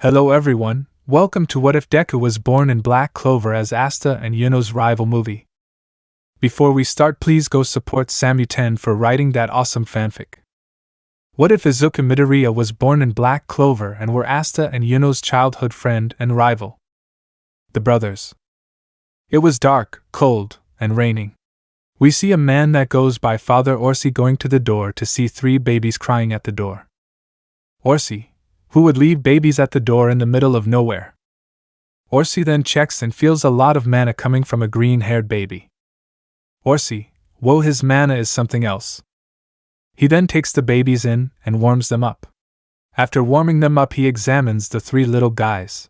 Hello everyone, welcome to What If Deku Was Born in Black Clover as Asta and Yuno's rival movie. Before we start, please go support Symbiote for writing that awesome fanfic. What if Izuku Midoriya was born in Black Clover and were Asta and Yuno's childhood friend and rival? The brothers. It was dark, cold, and raining. We see a man that goes by Father Orsi going to the door to see 3 babies crying at the door. Orsi, who would leave babies at the door in the middle of nowhere. Orsi then checks and feels a lot of mana coming from a green-haired baby. Orsi, whoa, his mana is something else. He then takes the babies in and warms them up. After warming them up, he examines the 3 little guys.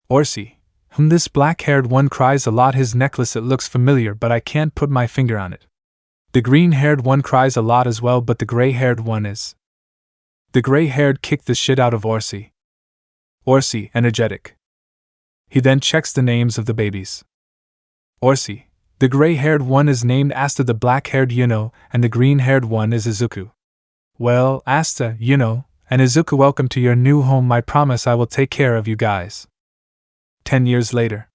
Orsi, this black-haired one cries a lot. His necklace, it looks familiar, but I can't put my finger on it. The green-haired one cries a lot as well, but the gray-haired one is. The gray-haired kicked the shit out of Orsi. Orsi, energetic. He then checks the names of the babies. Orsi, the gray-haired one is named Asta, the black-haired Yuno, and the green-haired one is Izuku. Well, Asta, Yuno, and Izuku, welcome to your new home. I promise I will take care of you guys. 10 years later.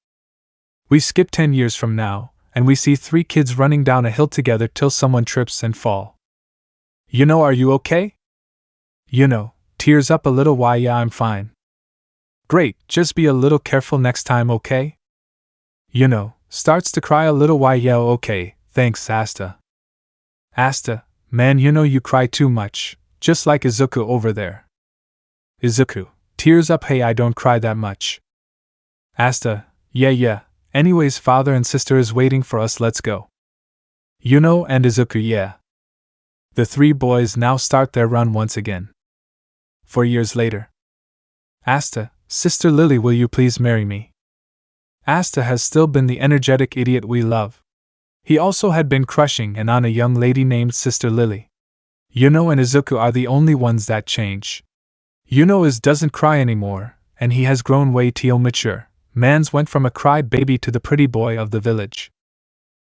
We skip 10 years from now, and we see 3 kids running down a hill together till someone trips and fall. Yuno, are you okay? Yuno tears up a little. Why, yeah, I'm fine. Great, just be a little careful next time, okay? Yuno starts to cry a little. Why, yeah, okay, thanks, Asta. Asta, man, Yuno, you cry too much, just like Izuku over there. Izuku tears up. Hey, I don't cry that much. Asta, yeah, anyways, father and sister is waiting for us, let's go. Yuno and Izuku, yeah. The 3 boys now start their run once again. 4 years later. Asta, Sister Lily, will you please marry me? Asta has still been the energetic idiot we love. He also had been crushing on a young lady named Sister Lily. Yuno and Izuku are the only ones that change. Yuno doesn't cry anymore, and he has grown way too mature. Mans went from a cry baby to the pretty boy of the village.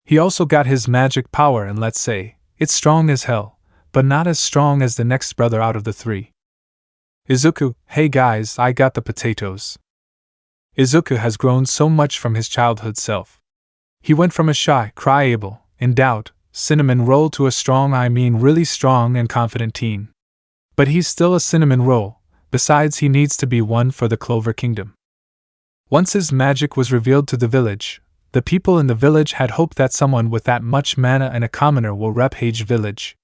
He also got his magic power, and let's say, it's strong as hell, but not as strong as the next brother out of the 3. Izuku, hey guys, I got the potatoes. Izuku has grown so much from his childhood self. He went from a shy, cryable, in doubt, cinnamon roll to a strong, really strong and confident teen. But he's still a cinnamon roll, besides he needs to be one for the Clover Kingdom. Once his magic was revealed to the village, the people in the village had hoped that someone with that much mana and a commoner will rep Hage Village.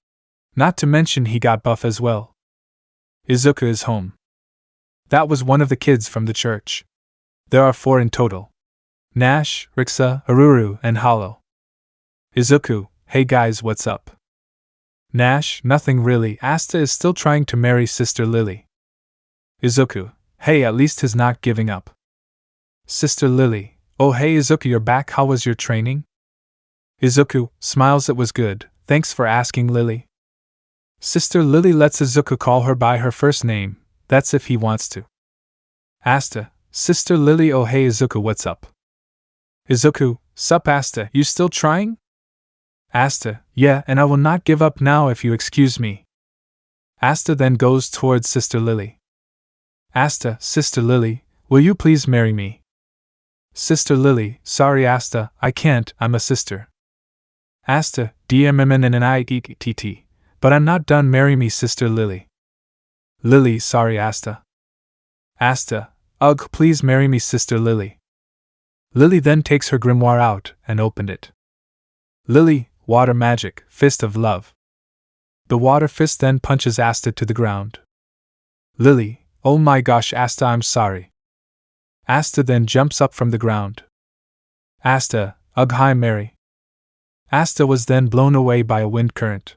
Not to mention he got buff as well. Izuku is home. That was one of the kids from the church. There are 4 in total. Nash, Rixa, Aruru, and Hollow. Izuku, hey guys, what's up? Nash, nothing really. Asta is still trying to marry Sister Lily. Izuku, hey, at least he's not giving up. Sister Lily, oh hey Izuku, you're back, how was your training? Izuku smiles, it was good, thanks for asking, Lily. Sister Lily lets Izuku call her by her first name, that's if he wants to. Asta, Sister Lily, oh hey Izuku, what's up? Izuku, sup Asta, you still trying? Asta, yeah, and I will not give up now if you excuse me. Asta then goes towards Sister Lily. Asta, Sister Lily, will you please marry me? Sister Lily, sorry Asta, I can't, I'm a sister. Asta, DMMNNITT, but I'm not done, marry me Sister Lily. Lily, sorry Asta. Asta, ugh, please marry me Sister Lily. Lily then takes her grimoire out and opened it. Lily, water magic, fist of love. The water fist then punches Asta to the ground. Lily, oh my gosh Asta, I'm sorry. Asta then jumps up from the ground. Asta, ugh, hi Mary. Asta was then blown away by a wind current.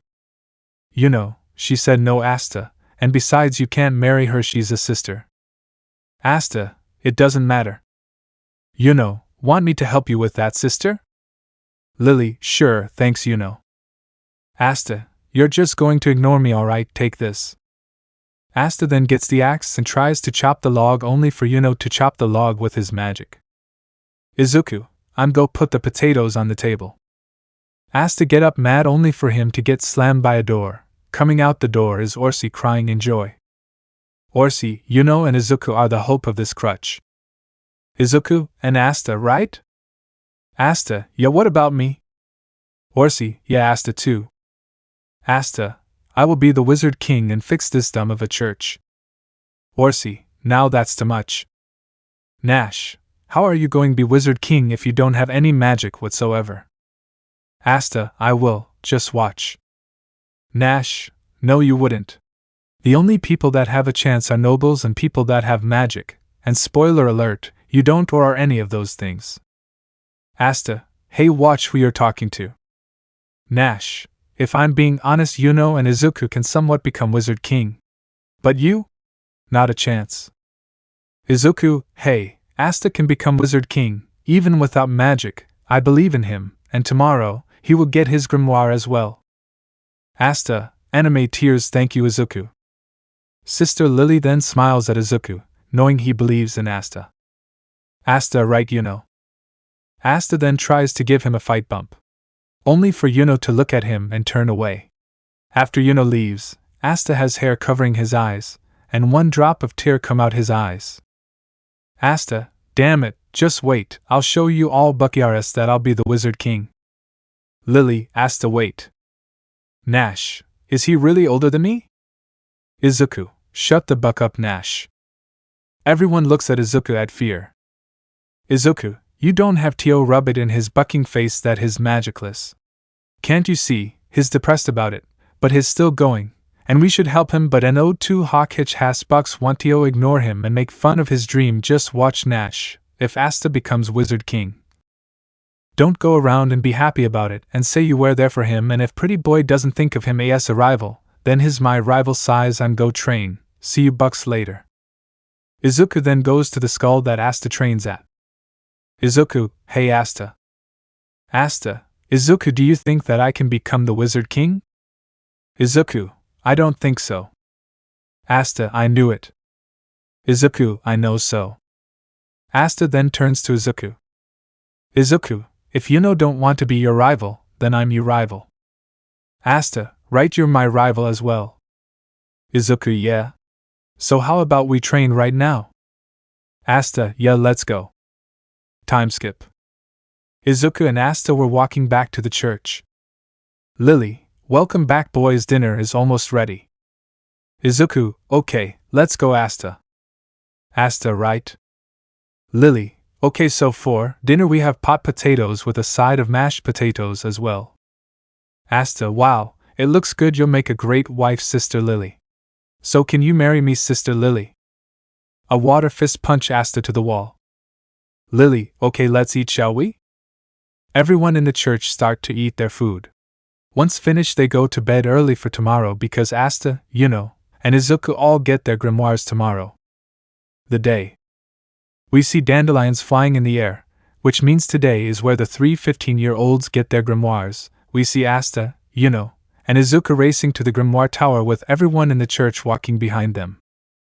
Yuno, she said no Asta, and besides you can't marry her, she's a sister. Asta, it doesn't matter. Yuno, want me to help you with that, sister? Lily, sure, thanks Yuno. Asta, you're just going to ignore me, alright, take this. Asta then gets the axe and tries to chop the log, only for Yuno to chop the log with his magic. Izuku, I'm go put the potatoes on the table. Asta get up mad, only for him to get slammed by a door. Coming out the door is Orsi crying in joy. Orsi, Yuno and Izuku are the hope of this crutch. Izuku and Asta, right? Asta, yeah, what about me? Orsi, yeah, Asta too. Asta, I will be the Wizard King and fix this dumb of a church. Orsi, now that's too much. Nash, how are you going to be Wizard King if you don't have any magic whatsoever? Asta, I will, just watch. Nash, no you wouldn't. The only people that have a chance are nobles and people that have magic, and spoiler alert, you don't or are any of those things. Asta, hey watch who you're talking to. Nash, if I'm being honest Yuno and Izuku can somewhat become Wizard King. But you? Not a chance. Izuku, hey, Asta can become Wizard King, even without magic, I believe in him, and tomorrow, he will get his grimoire as well. Asta, anime tears thank you Izuku. Sister Lily then smiles at Izuku, knowing he believes in Asta. Asta right Yuno. Asta then tries to give him a fight bump. Only for Yuno to look at him and turn away. After Yuno leaves, Asta has hair covering his eyes, and one drop of tear come out his eyes. Asta, damn it, just wait, I'll show you all Buckyrs that I'll be the Wizard King. Lily, Asta wait. Nash, is he really older than me? Izuku, shut the buck up Nash. Everyone looks at Izuku at fear. Izuku, you don't have to rub it in his bucking face that he's magicless. Can't you see, he's depressed about it, but he's still going, and we should help him but an O2 hawk hitch has bucks want to ignore him and make fun of his dream just watch Nash, if Asta becomes Wizard King. Don't go around and be happy about it and say you were there for him and if pretty boy doesn't think of him as a rival, then he's my rival size and go train, see you bucks later. Izuku then goes to the skull that Asta trains at. Izuku, hey Asta. Asta, Izuku do you think that I can become the Wizard King? Izuku, I don't think so. Asta, I knew it. Izuku, I know so. Asta then turns to Izuku. Izuku, if Yuno don't want to be your rival, then I'm your rival. Asta, right you're my rival as well. Izuku, yeah. So how about we train right now? Asta, yeah let's go. Time skip. Izuku and Asta were walking back to the church. Lily, welcome back boys, dinner is almost ready. Izuku, okay, let's go Asta. Asta, right? Lily, okay so for dinner we have pot potatoes with a side of mashed potatoes as well. Asta, wow, it looks good you'll make a great wife Sister Lily. So can you marry me Sister Lily? A water fist punch Asta to the wall. Lily, okay let's eat shall we? Everyone in the church start to eat their food. Once finished they go to bed early for tomorrow because Asta, Yuno, and Izuku all get their grimoires tomorrow. The day. We see dandelions flying in the air, which means today is where the 3 15-year-olds get their grimoires. We see Asta, Yuno, and Izuku racing to the grimoire tower with everyone in the church walking behind them.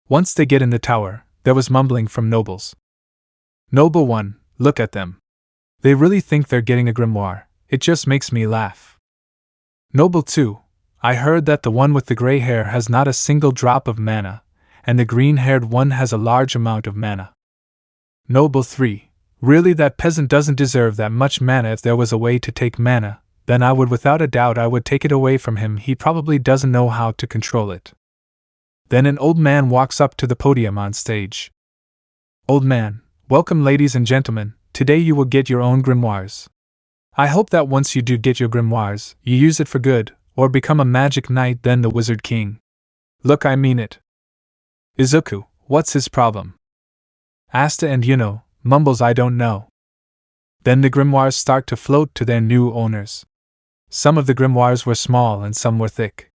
Once they get in the tower, there was mumbling from nobles. Noble 1, look at them. They really think they're getting a grimoire, it just makes me laugh. Noble 2, I heard that the one with the gray hair has not a single drop of mana, and the green-haired one has a large amount of mana. Noble 3, really that peasant doesn't deserve that much mana. If there was a way to take mana, then I would without a doubt I would take it away from him, he probably doesn't know how to control it. Then an old man walks up to the podium on stage. Old man, welcome ladies and gentlemen, today you will get your own grimoires. I hope that once you do get your grimoires, you use it for good, or become a magic knight then the Wizard King. Look I mean it. Izuku, what's his problem? Asta and Yuno, mumbles I don't know. Then the grimoires start to float to their new owners. Some of the grimoires were small and some were thick.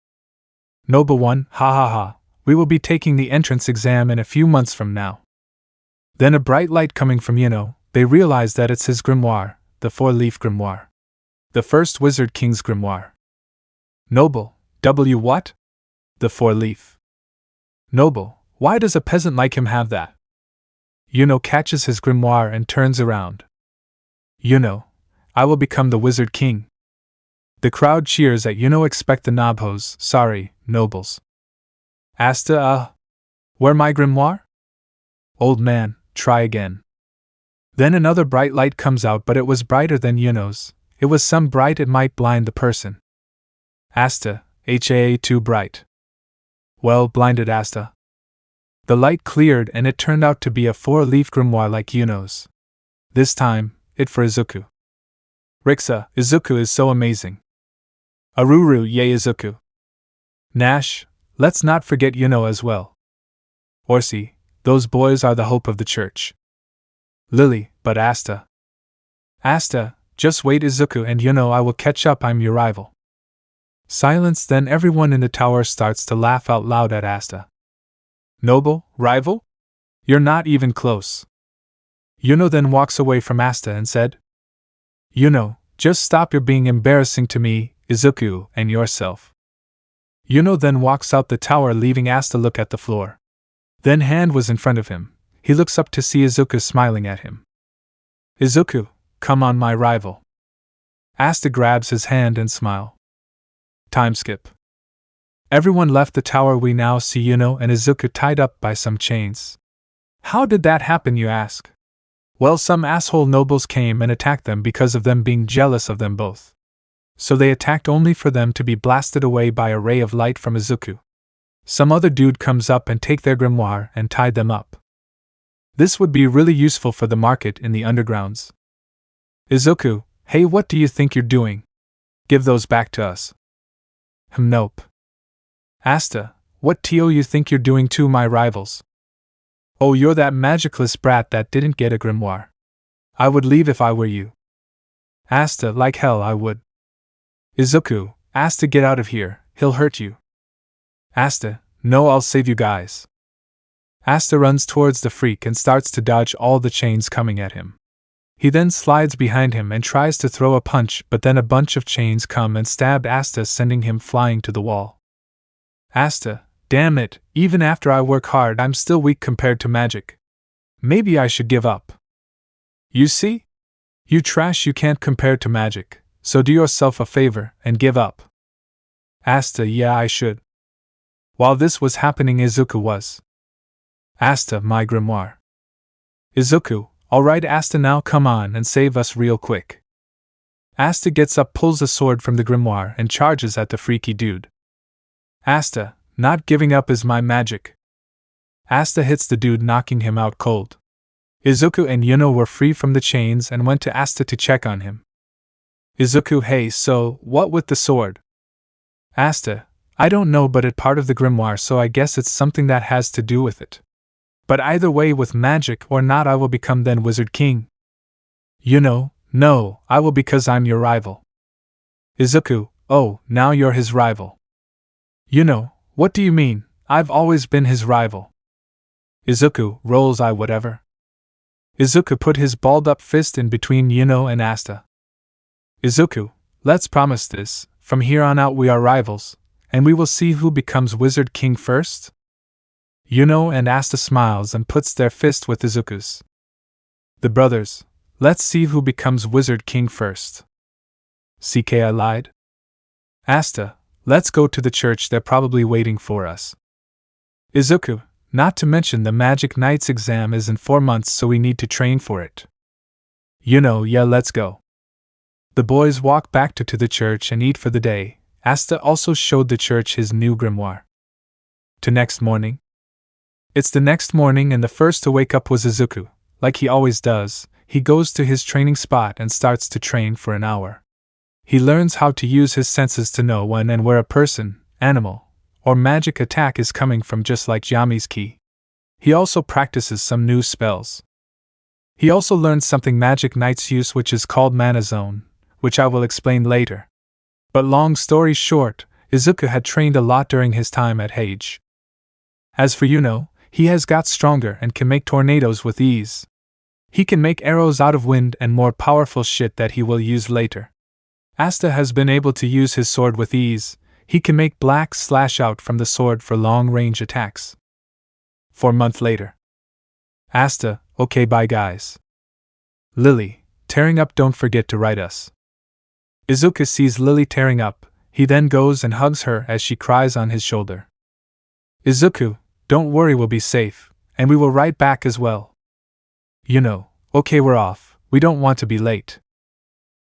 Noble 1, ha ha ha, we will be taking the entrance exam in a few months from now. Then a bright light coming from Yuno, they realize that it's his grimoire, the 4-leaf grimoire. The first Wizard King's grimoire. Noble, W what? The 4-leaf. Noble, why does a peasant like him have that? Yuno catches his grimoire and turns around. Yuno, I will become the Wizard King. The crowd cheers at Yuno expect the nobhos, sorry, nobles. Asta Where my grimoire? Old man, try again. Then another bright light comes out, but it was brighter than Yuno's. It was so bright it might blind the person. Asta, too bright. Well, blinded Asta. The light cleared and it turned out to be a 4-leaf grimoire like Yuno's. This time, it for Izuku. Rixa, Izuku is so amazing. Aruru, yay Izuku. Nash, let's not forget Yuno as well. Orsi, those boys are the hope of the church. Lily, but Asta. Asta, just wait Izuku and Yuno, I will catch up, I'm your rival. Silence, then everyone in the tower starts to laugh out loud at Asta. Noble, rival? You're not even close. Yuno then walks away from Asta and said, Yuno, just stop, you're being embarrassing to me, Izuku, and yourself. Yuno then walks out the tower, leaving Asta look at the floor. Then hand was in front of him. He looks up to see Izuku smiling at him. Izuku, come on, my rival. Asta grabs his hand and smile. Time skip. Everyone left the tower. We now see Yuno and Izuku tied up by some chains. How did that happen, you ask? Well, some asshole nobles came and attacked them because of them being jealous of them both. So they attacked only for them to be blasted away by a ray of light from Izuku. Some other dude comes up and take their grimoire and tied them up. This would be really useful for the market in the undergrounds. Izuku, hey, what do you think you're doing? Give those back to us. Nope. Asta, what do you think you're doing to my rivals? Oh, you're that magicless brat that didn't get a grimoire. I would leave if I were you. Asta, like hell I would. Izuku, Asta, get out of here, he'll hurt you. Asta, no, I'll save you guys. Asta runs towards the freak and starts to dodge all the chains coming at him. He then slides behind him and tries to throw a punch, but then a bunch of chains come and stab Asta, sending him flying to the wall. Asta, damn it, even after I work hard I'm still weak compared to magic. Maybe I should give up. You see? You trash, you can't compare to magic, so do yourself a favor and give up. Asta, yeah, I should. While this was happening, Izuku was. Asta, my grimoire. Izuku, alright Asta, now come on and save us real quick. Asta gets up, pulls a sword from the grimoire and charges at the freaky dude. Asta, not giving up is my magic. Asta hits the dude, knocking him out cold. Izuku and Yuno were free from the chains and went to Asta to check on him. Izuku, hey, so, what with the sword? Asta, I don't know, but it's part of the grimoire, so I guess it's something that has to do with it. But either way, with magic or not, I will become then Wizard King. Yuno, no, I will because I'm your rival. Izuku, oh, now you're his rival. Yuno, what do you mean? I've always been his rival. Izuku, rolls I whatever. Izuku put his balled up fist in between Yuno and Asta. Izuku, let's promise this, from here on out we are rivals, and we will see who becomes Wizard King first? Yuno and Asta smiles and puts their fist with Izuku's. The brothers, let's see who becomes Wizard King first. CK, I lied? Asta, let's go to the church, they're probably waiting for us. Izuku, not to mention the Magic Knight's exam is in 4 months, so we need to train for it. Yuno, yeah, let's go. The boys walk back to the church and eat for the day. Asta also showed the church his new grimoire. To next morning. It's the next morning and the first to wake up was Izuku. Like he always does, he goes to his training spot and starts to train for an hour. He learns how to use his senses to know when and where a person, animal, or magic attack is coming from, just like Yami's ki. He also practices some new spells. He also learns something Magic Knight's use, which is called Mana Zone, which I will explain later. But long story short, Izuku had trained a lot during his time at Hage. As for Yuno, he has got stronger and can make tornadoes with ease. He can make arrows out of wind and more powerful shit that he will use later. Asta has been able to use his sword with ease. He can make black slash out from the sword for long-range attacks. 4 months later. Asta, okay, bye guys. Lily, tearing up, don't forget to write us. Izuku sees Lily tearing up, he then goes and hugs her as she cries on his shoulder. Izuku, don't worry, we'll be safe, and we will write back as well. Yuno, okay, we're off, we don't want to be late.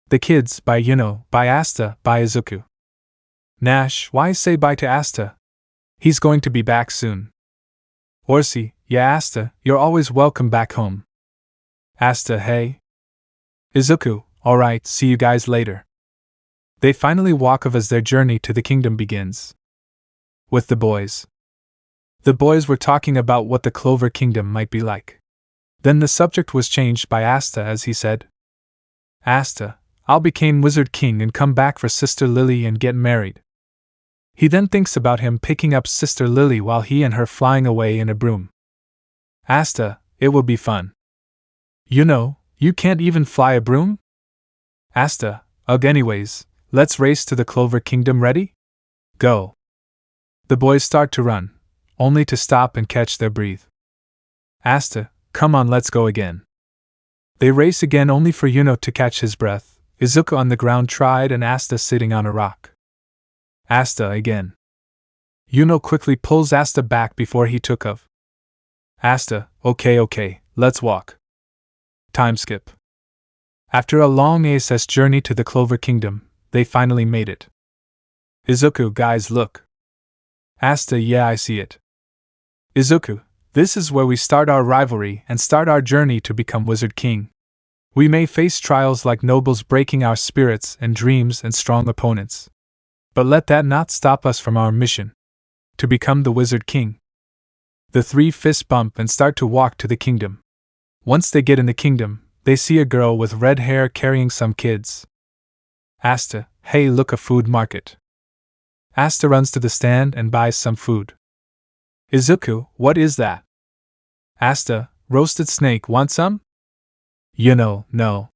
The kids, bye Yuno, bye Asta, bye Izuku. Nash, why say bye to Asta? He's going to be back soon. Orsi, yeah Asta, you're always welcome back home. Asta, hey. Izuku, alright, see you guys later. They finally walk off as their journey to the kingdom begins. With the boys. The boys were talking about what the Clover Kingdom might be like. Then the subject was changed by Asta as he said, Asta, I'll become Wizard King and come back for Sister Lily and get married. He then thinks about him picking up Sister Lily while he and her flying away in a broom. Asta, it will be fun. You know, you can't even fly a broom? Asta, ugh, anyways, let's race to the Clover Kingdom. Ready? Go. The boys start to run, only to stop and catch their breath. Asta, come on, let's go again. They race again only for Yuno to catch his breath, Izuku on the ground tried and Asta sitting on a rock. Asta again. Yuno quickly pulls Asta back before he took off. Asta, okay, let's walk. Time skip. After a long ASS journey to the Clover Kingdom, they finally made it. Izuku, guys, look. Asta, yeah, I see it. Izuku, this is where we start our rivalry and start our journey to become Wizard King. We may face trials like nobles breaking our spirits and dreams and strong opponents. But let that not stop us from our mission. To become the Wizard King. The three fist bump and start to walk to the kingdom. Once they get in the kingdom, they see a girl with red hair carrying some kids. Asta, hey, look, a food market. Asta runs to the stand and buys some food. Izuku, what is that? Asta, roasted snake, want some? Yuno, no.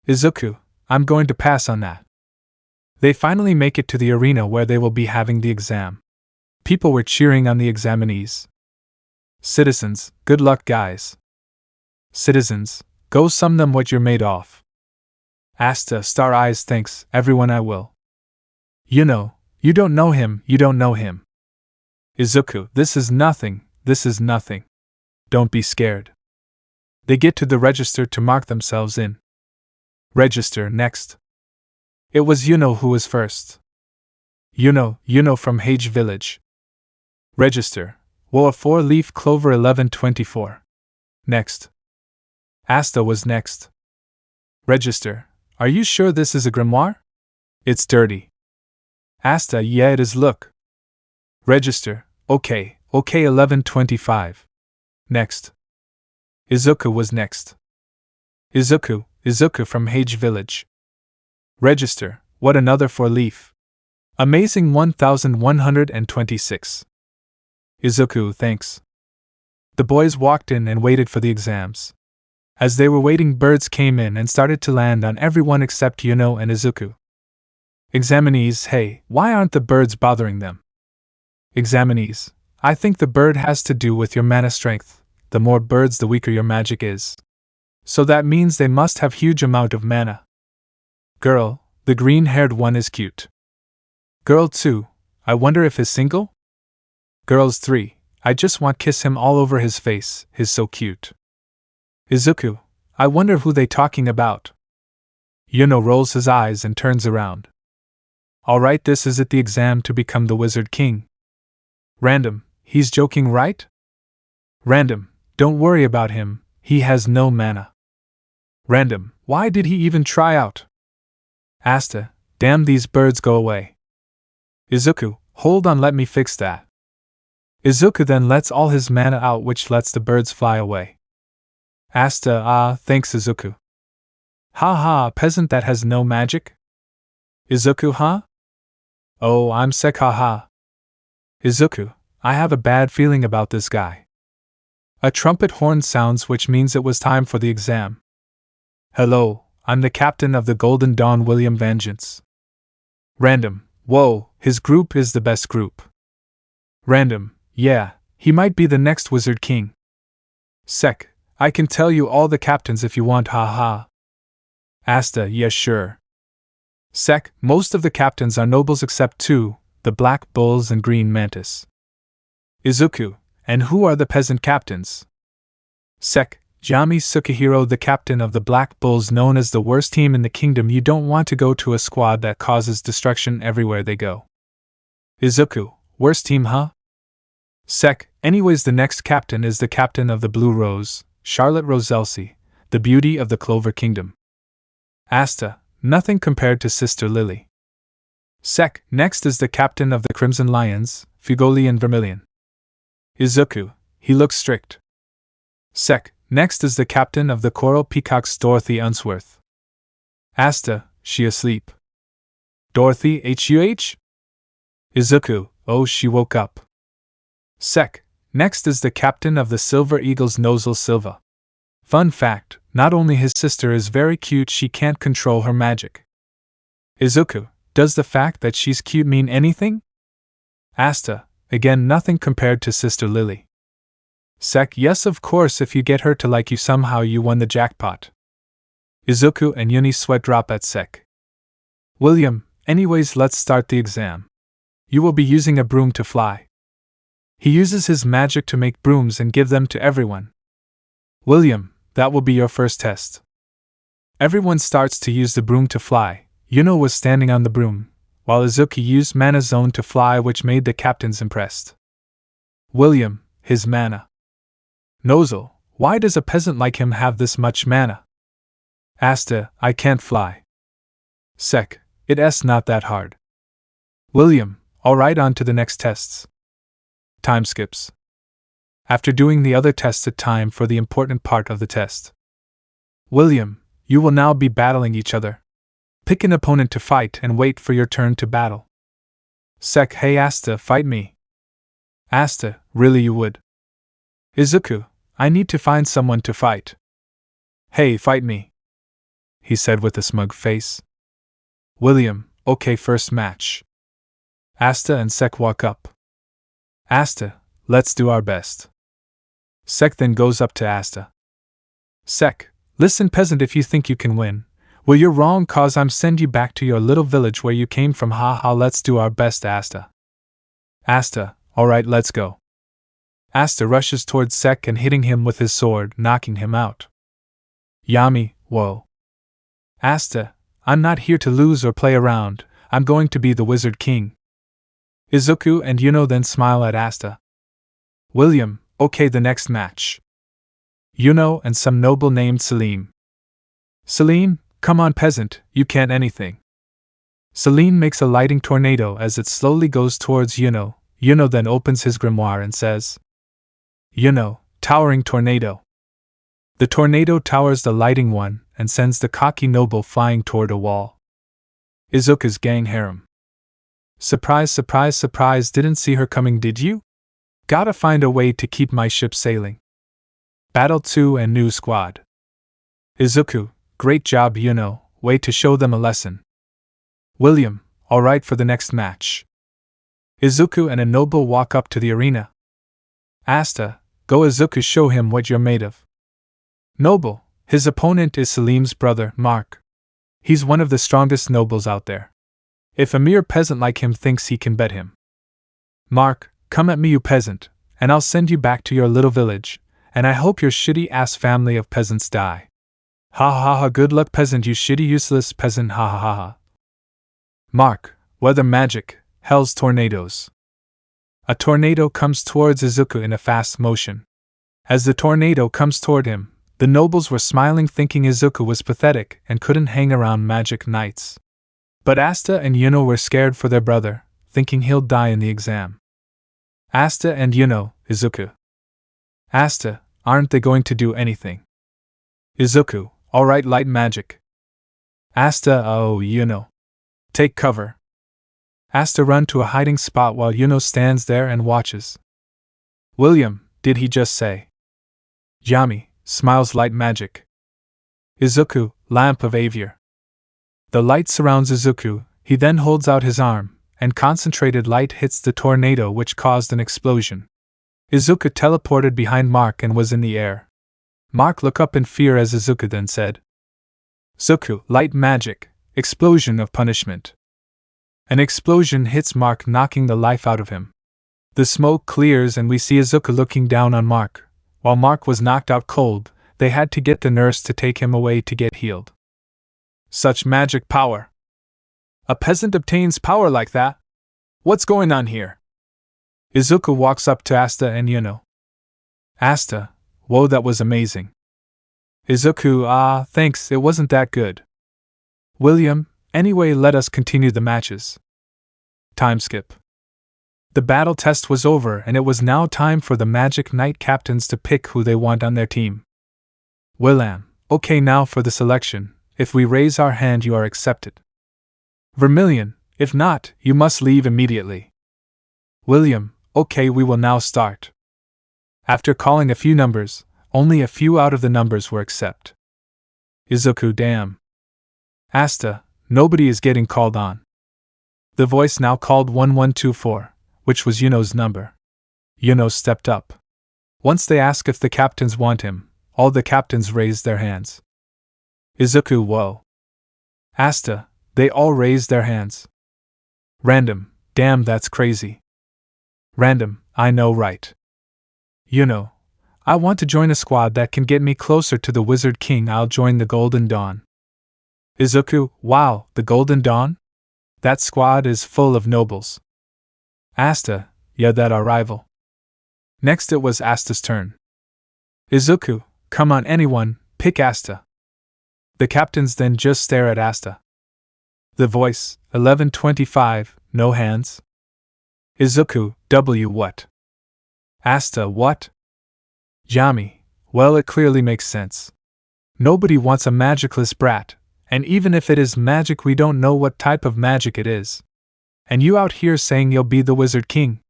Izuku, I'm going to pass on that. They finally make it to the arena where they will be having the exam. People were cheering on the examinees. Citizens, good luck, guys. Citizens, go sum them what you're made of. Asta, star eyes, thanks, everyone, I will. Yuno, you don't know him, you don't know him. Izuku, this is nothing. Don't be scared. They get to the register to mark themselves in. Register, next. It was Yuno who was first. Yuno from Hage Village. Register, whoa, a 4-leaf clover 1124. Next. Asta was next. Register, are you sure this is a grimoire? It's dirty. Asta, yeah it is, look. Register, okay, 1125. Next. Izuku was next. Izuku from Hage Village. Register, what, another 4-leaf. Amazing 1126. Izuku, thanks. The boys walked in and waited for the exams. As they were waiting, birds came in and started to land on everyone except Yuno and Izuku. Examinees, hey, why aren't the birds bothering them? Examinees, I think the bird has to do with your mana strength. The more birds, the weaker your magic is. So that means they must have huge amount of mana. Girl, the green-haired one is cute. Girl 2, I wonder if he's single? Girls 3, I just want kiss him all over his face, he's so cute. Izuku, I wonder who they talking about. Yuno rolls his eyes and turns around. Alright, this is it, the exam to become the Wizard King. Random, he's joking, right? Random, don't worry about him, he has no mana. Random, why did he even try out? Asta, damn, these birds, go away. Izuku, hold on, let me fix that. Izuku then lets all his mana out, which lets the birds fly away. Asta, thanks Izuku. Ha, peasant that has no magic? Izuku, huh? Oh, I'm sick, haha. Izuku, I have a bad feeling about this guy. A trumpet horn sounds, which means it was time for the exam. Hello, I'm the captain of the Golden Dawn, William Vengeance. Random, whoa, his group is the best group. Random, yeah, he might be the next Wizard King. Sec, I can tell you all the captains if you want, haha. Asta, yeah, sure. Sec, most of the captains are nobles except 2, the Black Bulls and Green Mantis. Izuku, And who are the peasant captains? Sek, Jami Sukihiro, the captain of the Black Bulls, known as the worst team in the kingdom. You don't want to go to a squad that causes destruction everywhere they go. Izuku, worst team, huh? Sek, anyways, the next captain is the captain of the Blue Rose, Charlotte Roselsi, the beauty of the Clover Kingdom. Asta, nothing compared to Sister Lily. Sek, next is the captain of the Crimson Lions, Fugoli and Vermilion. Izuku, he looks strict. Sek, next is the captain of the Coral Peacocks, Dorothy Unsworth. Asta, she asleep. Dorothy HUH? Izuku, oh, she woke up. Sek, next is the captain of the Silver Eagles, Nozel Silva. Fun fact, not only his sister is very cute, she can't control her magic. Izuku, does the fact that she's cute mean anything? Asta, again nothing compared to Sister Lily. Sek, yes of course, if you get her to like you somehow you won the jackpot. Izuku and Yuni sweat drop at Sek. William, anyways, let's start the exam. You will be using a broom to fly. He uses his magic to make brooms and give them to everyone. William, that will be your first test. Everyone starts to use the broom to fly. Yuno was standing on the broom, while Izuku used Mana Zone to fly, which made the captains impressed. William, his mana. Nozel, why does a peasant like him have this much mana? Asta, I can't fly. Sek, it's not that hard. William, alright, on to the next tests. Time skips. After doing the other tests, it's time for the important part of the test. William, you will now be battling each other. Pick an opponent to fight and wait for your turn to battle. Sek, hey Asta, fight me. Asta, really you would? Izuku, I need to find someone to fight. Hey, fight me, he said with a smug face. William, okay, first match. Asta and Sek walk up. Asta, let's do our best. Sek then goes up to Asta. Sek, listen peasant, if you think you can win, well you're wrong, cause I'm send you back to your little village where you came from, haha, let's do our best Asta. Asta, alright, let's go. Asta rushes towards Sek and hitting him with his sword, knocking him out. Yami, whoa. Asta, I'm not here to lose or play around, I'm going to be the Wizard King. Izuku and Yuno then smile at Asta. William, okay, the next match. Yuno and some noble named Selim. Selim, come on peasant, you can't anything. Selim makes a lighting tornado as it slowly goes towards Yuno. Yuno then opens his grimoire and says, Yuno, towering tornado. The tornado towers the lighting one and sends the cocky noble flying toward a wall. Izuku's gang harem. Surprise, surprise, surprise, didn't see her coming, did you? Gotta find a way to keep my ship sailing. Battle 2 and new squad. Izuku, great job Yuno, way to show them a lesson. William, alright for the next match. Izuku and a noble walk up to the arena. Asta, go Izuku, show him what you're made of. Noble, his opponent is Selim's brother, Mark. He's one of the strongest nobles out there. If a mere peasant like him thinks he can bet him. Mark, come at me you peasant, and I'll send you back to your little village, and I hope your shitty ass family of peasants die. Ha ha ha, good luck peasant, you shitty useless peasant, ha ha ha ha. Mark, weather magic, hell's tornadoes. A tornado comes towards Izuku in a fast motion. As the tornado comes toward him, the nobles were smiling, thinking Izuku was pathetic and couldn't hang around magic knights. But Asta and Yuno were scared for their brother, thinking he'll die in the exam. Asta and Yuno, Izuku. Asta, aren't they going to do anything? Izuku, alright, light magic. Asta, oh Yuno. Take cover. Asta run to a hiding spot while Yuno stands there and watches. William, did he just say? Yami, smiles light magic. Izuku, lamp of Avior. The light surrounds Izuku, he then holds out his arm, and concentrated light hits the tornado which caused an explosion. Izuku teleported behind Mark and was in the air. Mark looked up in fear as Izuku then said, Zuku, light magic, explosion of punishment. An explosion hits Mark, knocking the life out of him. The smoke clears and we see Izuku looking down on Mark. While Mark was knocked out cold, they had to get the nurse to take him away to get healed. Such magic power! A peasant obtains power like that? What's going on here? Izuku walks up to Asta and Yuno. Asta, whoa, that was amazing. Izuku, thanks, it wasn't that good. William, anyway, let us continue the matches. Time skip. The battle test was over and it was now time for the Magic Knight captains to pick who they want on their team. William, okay, now for the selection. If we raise our hand, you are accepted. Vermilion, if not, you must leave immediately. William, okay, we will now start. After calling a few numbers, only a few out of the numbers were accepted. Izuku, damn. Asta, nobody is getting called on. The voice now called 1124. Which was Yuno's number. Yuno stepped up. Once they asked if the captains want him, all the captains raised their hands. Izuku, whoa. Asta, they all raised their hands. Random, damn, that's crazy. Random, I know, right? Yuno, I want to join a squad that can get me closer to the Wizard King. I'll join the Golden Dawn. Izuku, wow, the Golden Dawn? That squad is full of nobles. Asta, yeah, that our rival. Next it was Asta's turn. Izuku, come on anyone, pick Asta. The captains then just stare at Asta. The voice, 1125, no hands. Izuku, W what? Asta, what? Yami, well, it clearly makes sense. Nobody wants a magicless brat, and even if it is magic, we don't know what type of magic it is. And you out here saying you'll be the Wizard King?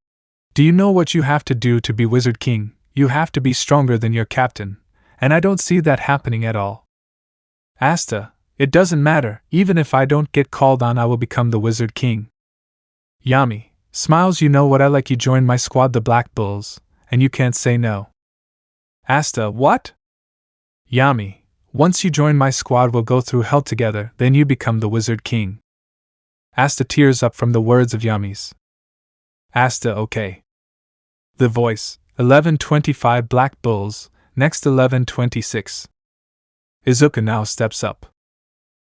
Do you know what you have to do to be Wizard King? You have to be stronger than your captain, and I don't see that happening at all. Asta, it doesn't matter, even if I don't get called on, I will become the Wizard King. Yami, smiles, you know what, I like you join my squad, the Black Bulls, and you can't say no. Asta, what? Yami, once you join my squad, we'll go through hell together, then you become the Wizard King. Asta tears up from the words of Yami's. Asta, okay. The voice, 1125 Black Bulls, next 1126. Izuku now steps up.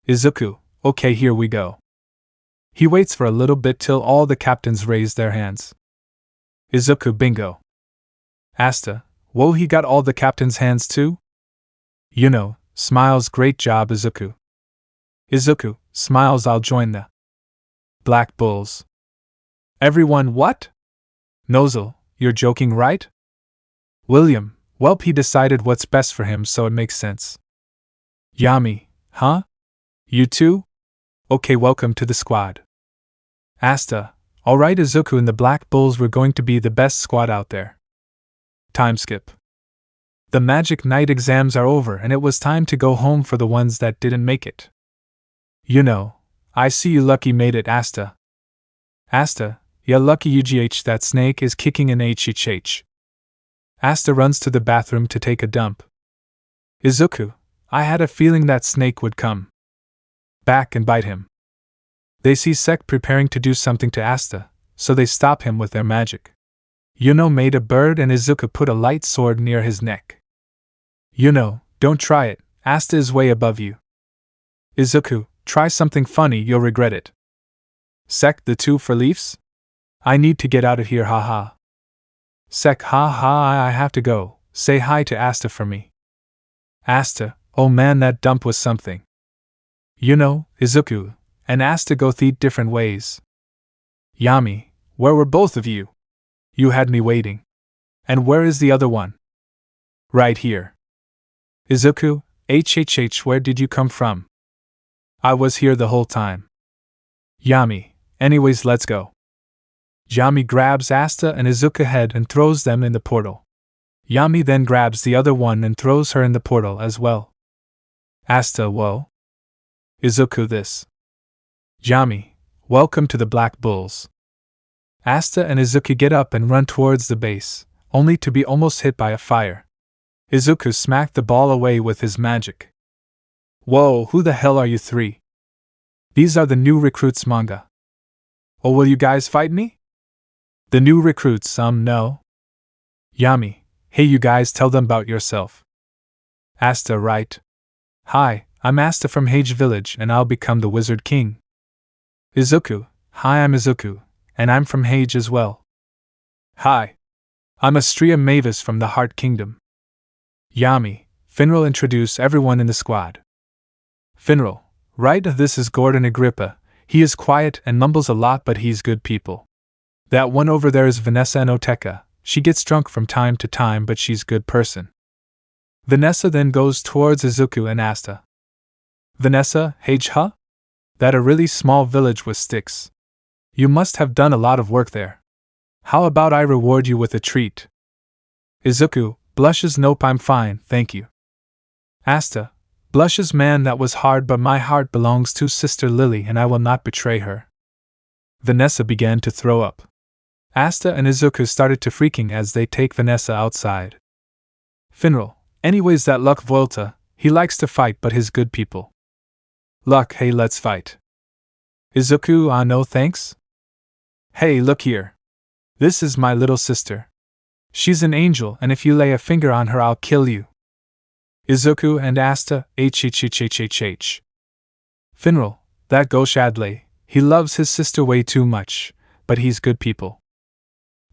Izuku, okay, here we go. He waits for a little bit till all the captains raise their hands. Izuku, bingo. Asta, whoa, he got all the captains' hands too? Yuno, smiles, great job, Izuku. Izuku, smiles, I'll join the Black Bulls. Everyone, what? Nozel, you're joking, right? William, welp, he decided what's best for him, so it makes sense. Yami, huh? You too? Okay, welcome to the squad. Asta, alright, Izuku and the Black Bulls, we're going to be the best squad out there. Time skip. The Magic Knight exams are over and it was time to go home for the ones that didn't make it. Yuno, I see you lucky made it, Asta. Asta, yeah, lucky UGH, that snake is kicking an HHH. Asta runs to the bathroom to take a dump. Izuku, I had a feeling that snake would come back and bite him. They see Sek preparing to do something to Asta, so they stop him with their magic. Yuno made a bird and Izuku put a light sword near his neck. Yuno, don't try it, Asta is way above you. Izuku, try something funny, you'll regret it. Sek, the two for leaves? I need to get out of here, haha. Sek, haha, I have to go, say hi to Asta for me. Asta, oh man, that dump was something. Yuno, Izuku, and Asta go different ways. Yami, where were both of you? You had me waiting. And where is the other one? Right here. Izuku, HHH, where did you come from? I was here the whole time. Yami, anyways, let's go. Yami grabs Asta and Izuku head and throws them in the portal. Yami then grabs the other one and throws her in the portal as well. Asta, whoa. Izuku, this. Yami, welcome to the Black Bulls. Asta and Izuku get up and run towards the base, only to be almost hit by a fire. Izuku smacked the ball away with his magic. Whoa, who the hell are you three? These are the new recruits manga. Oh, will you guys fight me? The new recruits, no? Yami, hey you guys, tell them about yourself. Asta, right? Hi, I'm Asta from Hage Village and I'll become the Wizard King. Izuku, hi, I'm Izuku, and I'm from Hage as well. Hi. I'm Astria Mavis from the Heart Kingdom. Yami, Finral, introduce everyone in the squad. Finral, right, this is Gordon Agrippa. He is quiet and mumbles a lot, but he's good people. That one over there is Vanessa and Oteka. She gets drunk from time to time, but she's good person. Vanessa then goes towards Izuku and Asta. Vanessa, Hage, huh? That a really small village with sticks. You must have done a lot of work there. How about I reward you with a treat? Izuku, blushes, nope, I'm fine, thank you. Asta, blushes, man, that was hard, but my heart belongs to Sister Lily and I will not betray her. Vanessa began to throw up. Asta and Izuku started to freaking as they take Vanessa outside. Finral, anyways, that Luck Volta, he likes to fight but his good people. Luck, hey, let's fight. Izuku, no thanks? Hey, look here. This is my little sister. She's an angel, and if you lay a finger on her, I'll kill you. Izuku and Asta, h. Finral, that Goshadley, he loves his sister way too much, but he's good people.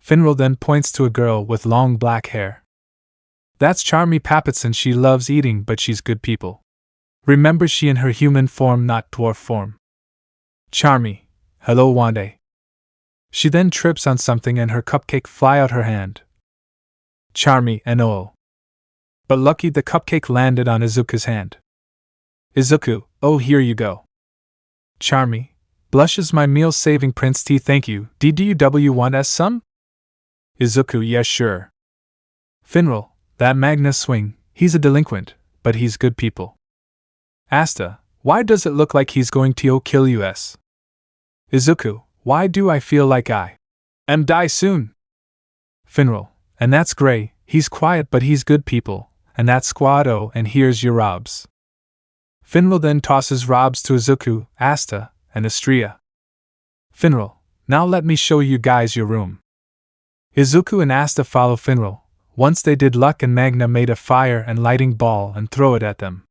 Finral then points to a girl with long black hair. That's Charmy Papitson, she loves eating, but she's good people. Remember, she in her human form, not dwarf form. Charmy, hello Wande. She then trips on something and her cupcake fly out her hand. Charmy and Noelle. But lucky the cupcake landed on Izuku's hand. Izuku, oh here you go. Charmy, blushes, my meal saving Prince T, thank you. DDUW want us some? Izuku, yes sure. Finral, that Magnus swing, he's a delinquent, but he's good people. Asta, why does it look like he's going to kill us? Izuku, why do I feel like I am die soon? Finral, and that's Gray, he's quiet but he's good people, and that's Squad O, and here's your Robs. Finral then tosses Robs to Izuku, Asta, and Astria. Finral, now let me show you guys your room. Izuku and Asta follow Finral. Once they did, Luck and Magna made a fire and lighting ball and throw it at them.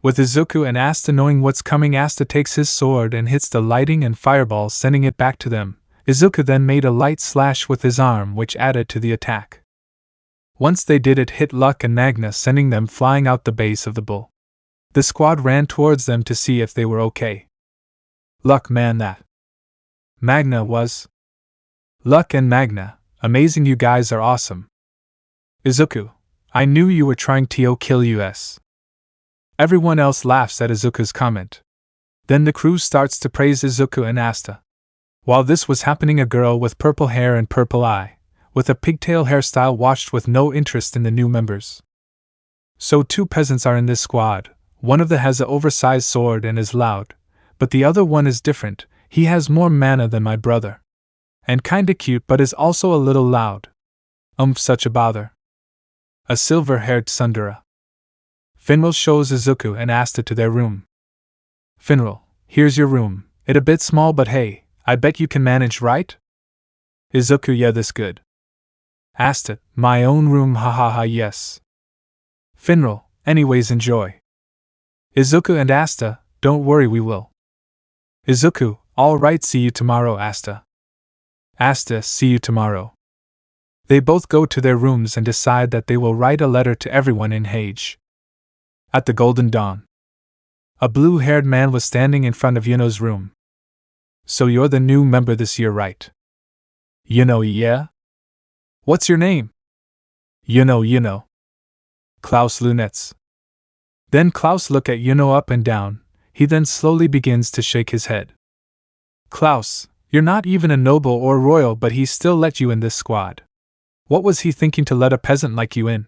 With Izuku and Asta knowing what's coming, Asta takes his sword and hits the lighting and fireball, sending it back to them. Izuku then made a light slash with his arm, which added to the attack. Once they did, it hit Luck and Magna, sending them flying out the base of the bull. The squad ran towards them to see if they were okay. Luck, man, that Magna was. Luck and Magna, amazing, you guys are awesome. Izuku, I knew you were trying to kill us. Everyone else laughs at Izuku's comment. Then the crew starts to praise Izuku and Asta. While this was happening, a girl with purple hair and purple eye, with a pigtail hairstyle, watched with no interest in the new members. So 2 peasants are in this squad. One of them has an oversized sword and is loud, but the other one is different. He has more mana than my brother. And kinda cute, but is also a little loud. Such a bother. A silver-haired Sundara. Finral shows Izuku and Asta to their room. Finral, here's your room. It a bit small, but hey, I bet you can manage, right? Izuku, yeah, this good. Asta, my own room, hahaha, yes. Finral, anyways, enjoy. Izuku and Asta, don't worry, we will. Izuku, alright, see you tomorrow, Asta. Asta, see you tomorrow. They both go to their rooms and decide that they will write a letter to everyone in Hage. At the Golden Dawn, a blue-haired man was standing in front of Yuno's room. So you're the new member this year, right? Yuno, yeah? What's your name? Yuno. Klaus Lunettes. Then Klaus look at Yuno up and down. He then slowly begins to shake his head. Klaus, you're not even a noble or royal, but he still let you in this squad. What was he thinking to let a peasant like you in?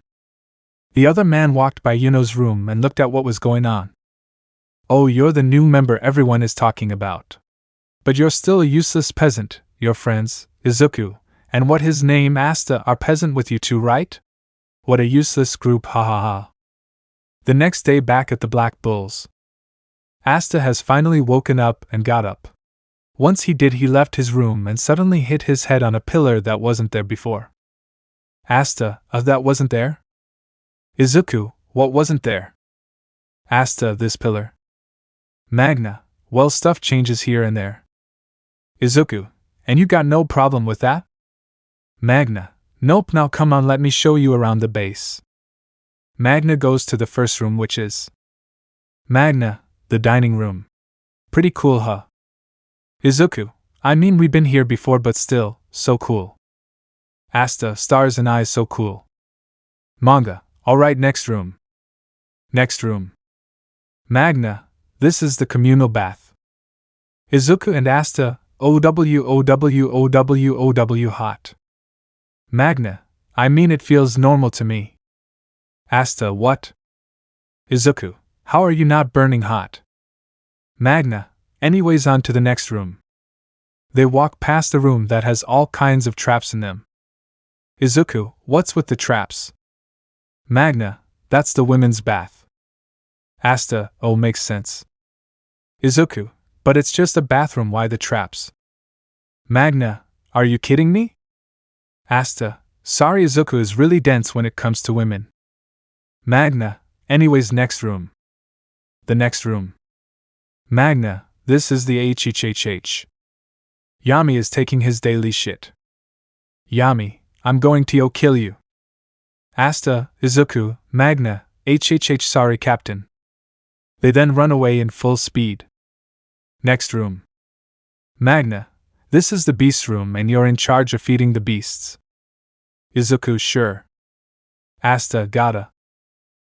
The other man walked by Yuno's room and looked at what was going on. Oh, you're the new member everyone is talking about. But you're still a useless peasant. Your friends, Izuku, and what his name Asta, are peasant with you too, right? What a useless group, ha ha ha. The next day, back at the Black Bulls, Asta has finally woken up and got up. Once he did, he left his room and suddenly hit his head on a pillar that wasn't there before. Asta, that wasn't there? Izuku, what wasn't there? Asta, this pillar. Magna, well, stuff changes here and there. Izuku, and you got no problem with that? Magna, nope, now come on, let me show you around the base. Magna goes to the first room, which is Magna, the dining room. Pretty cool, huh? Izuku, I mean, we've been here before, but still, so cool. Asta, stars and eyes, so cool. Manga, alright, next room. Next room. Magna, this is the communal bath. Izuku and Asta, OW hot. Magna, I mean, it feels normal to me. Asta, what? Izuku, how are you not burning hot? Magna, anyways, on to the next room. They walk past a room that has all kinds of traps in them. Izuku, what's with the traps? Magna, that's the women's bath. Asta, oh, makes sense. Izuku, but it's just a bathroom, why the traps? Magna, are you kidding me? Asta, sorry, Izuku is really dense when it comes to women. Magna, anyways, next room. The next room. Magna, this is the HHHH. Yami is taking his daily shit. Yami, I'm going to kill you. Asta, Izuku, Magna, HHH, sorry, Captain. They then run away in full speed. Next room. Magna, this is the beast room and you're in charge of feeding the beasts. Izuku, sure. Asta, gotta.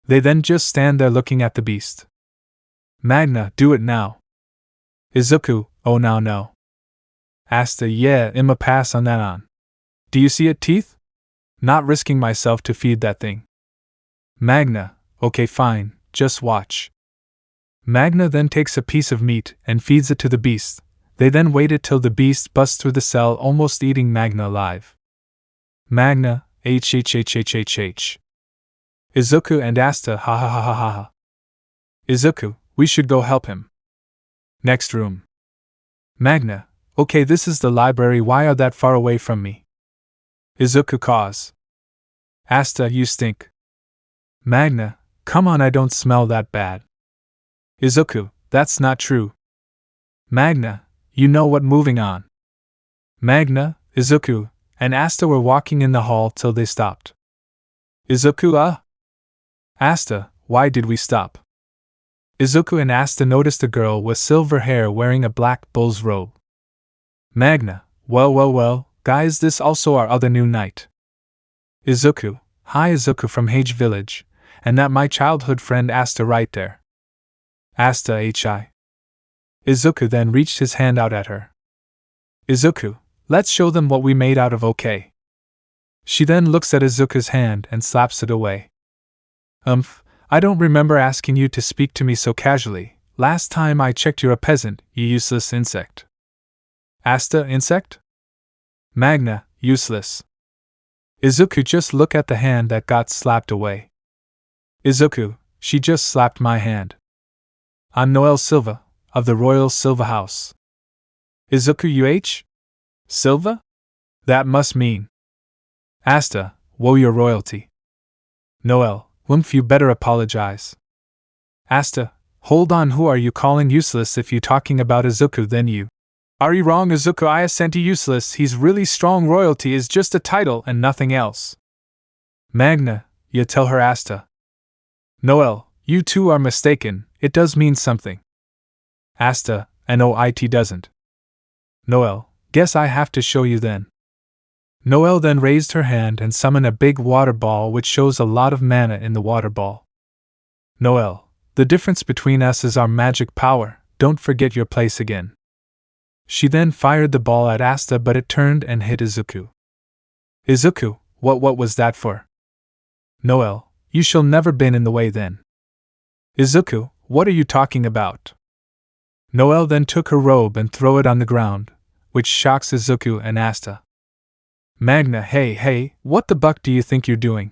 They then just stand there looking at the beast. Magna, do it now. Izuku, oh now no. Asta, yeah, I'ma pass on that on. Do you see it, teeth? Not risking myself to feed that thing. Magna, okay fine, just watch. Magna then takes a piece of meat and feeds it to the beast. They then waited till the beast busts through the cell, almost eating Magna alive. Magna, HHHHHH. Izuku and Asta, ha ha ha ha ha ha. Izuku, we should go help him. Next room. Magna, okay, this is the library, why are that far away from me? Izuku, cause. Asta, you stink. Magna, come on, I don't smell that bad. Izuku, that's not true. Magna, you know what, moving on. Magna, Izuku, and Asta were walking in the hall till they stopped. Izuku, Asta, why did we stop? Izuku and Asta noticed a girl with silver hair wearing a black bull's robe. Magna, well, guys, this also our other new knight. Izuku, hi, Izuku from Hage Village, and that my childhood friend Asta right there. Asta, hi. Izuku then reached his hand out at her. Izuku, let's show them what we made out of, okay? She then looks at Izuku's hand and slaps it away. I don't remember asking you to speak to me so casually. Last time I checked, you're a peasant, you useless insect. Asta, insect? Magna, useless. Izuku, just look at the hand that got slapped away. Izuku, she just slapped my hand. I'm Noelle Silva, of the Royal Silva House. Izuku, Silva? That must mean. Asta, woe your royalty. Noelle, you better apologize. Asta, hold on, who are you calling useless? If you talking about Izuku, then you. Are you wrong, Izuku? I sent you useless, he's really strong, royalty is just a title and nothing else. Magna, you tell her, Asta. Noelle, you two are mistaken, it does mean something. Asta, and it doesn't. Noelle, guess I have to show you then. Noelle then raised her hand and summoned a big water ball, which shows a lot of mana in the water ball. Noelle, the difference between us is our magic power, don't forget your place again. She then fired the ball at Asta, but it turned and hit Izuku. Izuku, what was that for? Noelle, you shall never been in the way then. Izuku, what are you talking about? Noelle then took her robe and threw it on the ground, which shocks Izuku and Asta. Magna, hey, what the buck do you think you're doing?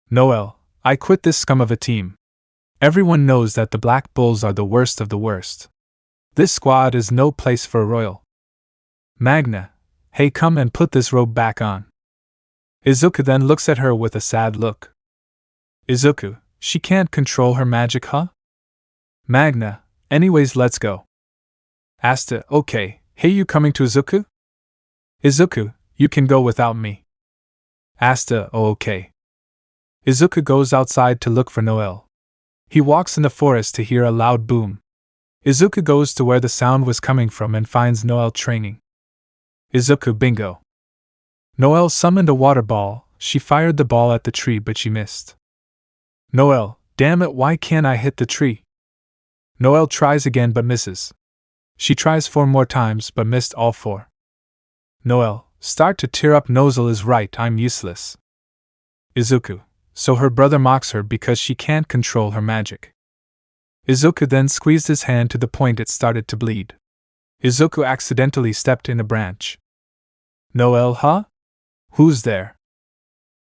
Noelle, I quit this scum of a team. Everyone knows that the Black Bulls are the worst of the worst. This squad is no place for a royal. Magna, hey, come and put this robe back on. Izuku then looks at her with a sad look. Izuku, she can't control her magic, huh? Magna, anyways, let's go. Asta, okay, hey, you coming to Izuku? Izuku, you can go without me. Asta, oh, okay. Izuku goes outside to look for Noelle. He walks in the forest to hear a loud boom. Izuku goes to where the sound was coming from and finds Noelle training. Izuku, bingo. Noelle summoned a water ball. She fired the ball at the tree but she missed. Noelle, damn it, why can't I hit the tree? Noelle tries again but misses. She tries 4 more times but missed all 4. Noelle, start to tear up. Noelle is right, I'm useless. Izuku, so her brother mocks her because she can't control her magic. Izuku then squeezed his hand to the point it started to bleed. Izuku accidentally stepped in a branch. Noelle, huh? Who's there?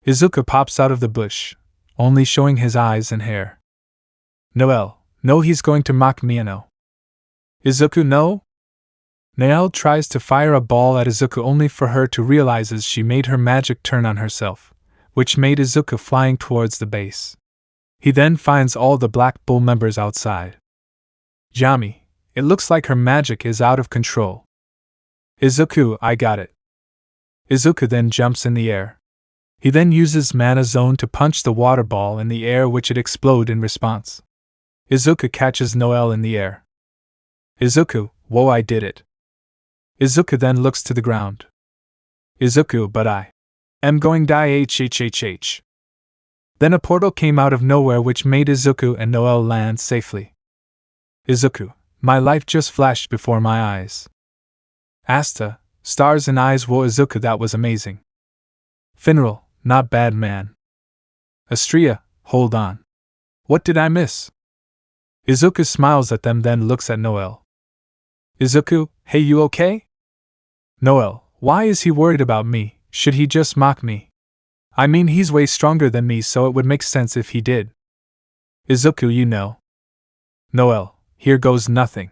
Izuku pops out of the bush, only showing his eyes and hair. Noelle, no, he's going to mock me, no. Izuku, no? Noelle tries to fire a ball at Izuku only for her to realize she made her magic turn on herself, which made Izuku flying towards the base. He then finds all the Black Bull members outside. Yami, it looks like her magic is out of control. Izuku, I got it. Izuku then jumps in the air. He then uses Mana Zone to punch the water ball in the air, which it explode in response. Izuku catches Noelle in the air. Izuku, whoa, I did it. Izuku then looks to the ground. Izuku, but I am going die hhhh. Then a portal came out of nowhere which made Izuku and Noelle land safely. Izuku, my life just flashed before my eyes. Asta, stars and eyes, whoa Izuku, that was amazing. Finral, not bad man. Astria, hold on. What did I miss? Izuku smiles at them then looks at Noelle. Izuku, hey, you okay? Noelle, why is he worried about me? Should he just mock me? I mean, he's way stronger than me, so it would make sense if he did. Izuku, you know. Noelle, here goes nothing.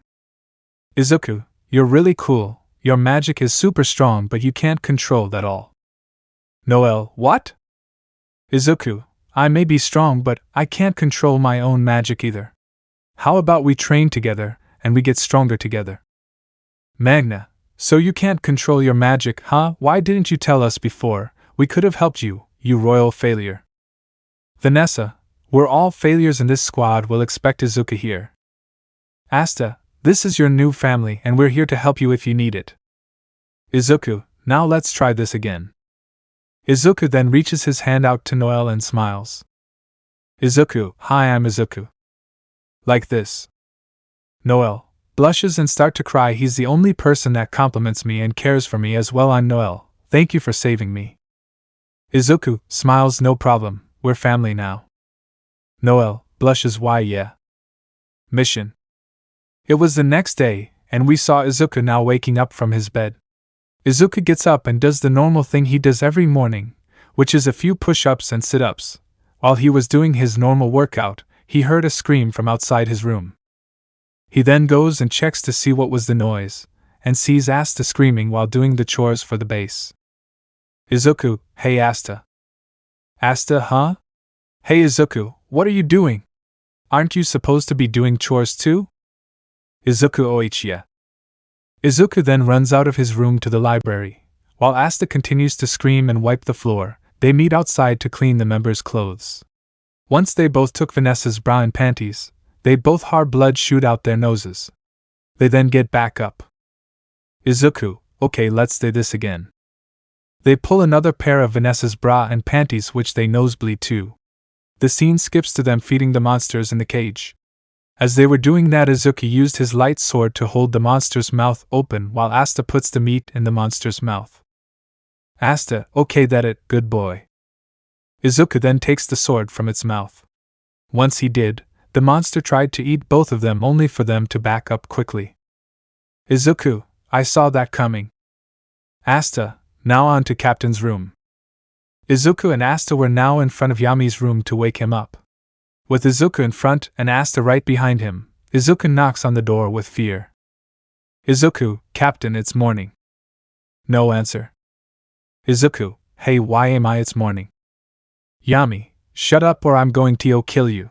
Izuku, you're really cool. Your magic is super strong, but you can't control that all. Noelle, what? Izuku, I may be strong, but I can't control my own magic either. How about we train together, and we get stronger together? Magna, so you can't control your magic, huh? Why didn't you tell us before? We could have helped you, you royal failure. Vanessa, we're all failures in this squad, we'll expect Izuku here. Asta, this is your new family and we're here to help you if you need it. Izuku, now let's try this again. Izuku then reaches his hand out to Noelle and smiles. Izuku, hi, I'm Izuku. Like this. Noelle blushes and start to cry. He's the only person that compliments me and cares for me as well. I'm Noelle. Thank you for saving me. Izuku smiles, no problem, we're family now. Noelle blushes, why yeah. Mission. It was the next day, and we saw Izuku now waking up from his bed. Izuku gets up and does the normal thing he does every morning, which is a few push-ups and sit-ups. While he was doing his normal workout, he heard a scream from outside his room. He then goes and checks to see what was the noise, and sees Asta screaming while doing the chores for the base. Izuku, hey Asta. Asta, huh? Hey Izuku, what are you doing? Aren't you supposed to be doing chores too? Izuku, oh yeah. Izuku then runs out of his room to the library. While Asta continues to scream and wipe the floor, they meet outside to clean the members' clothes. Once they both took Vanessa's bra and panties, they both hard blood shoot out their noses. They then get back up. Izuku, okay, let's do this again. They pull another pair of Vanessa's bra and panties, which they nosebleed too. The scene skips to them feeding the monsters in the cage. As they were doing that, Izuku used his light sword to hold the monster's mouth open while Asta puts the meat in the monster's mouth. Asta, okay, that it, good boy. Izuku then takes the sword from its mouth. Once he did, the monster tried to eat both of them only for them to back up quickly. Izuku, I saw that coming. Asta, now on to Captain's room. Izuku and Asta were now in front of Yami's room to wake him up. With Izuku in front and Asta right behind him, Izuku knocks on the door with fear. Izuku, Captain, it's morning. No answer. Izuku, hey, why am I it's morning? Yami, shut up or I'm going to kill you.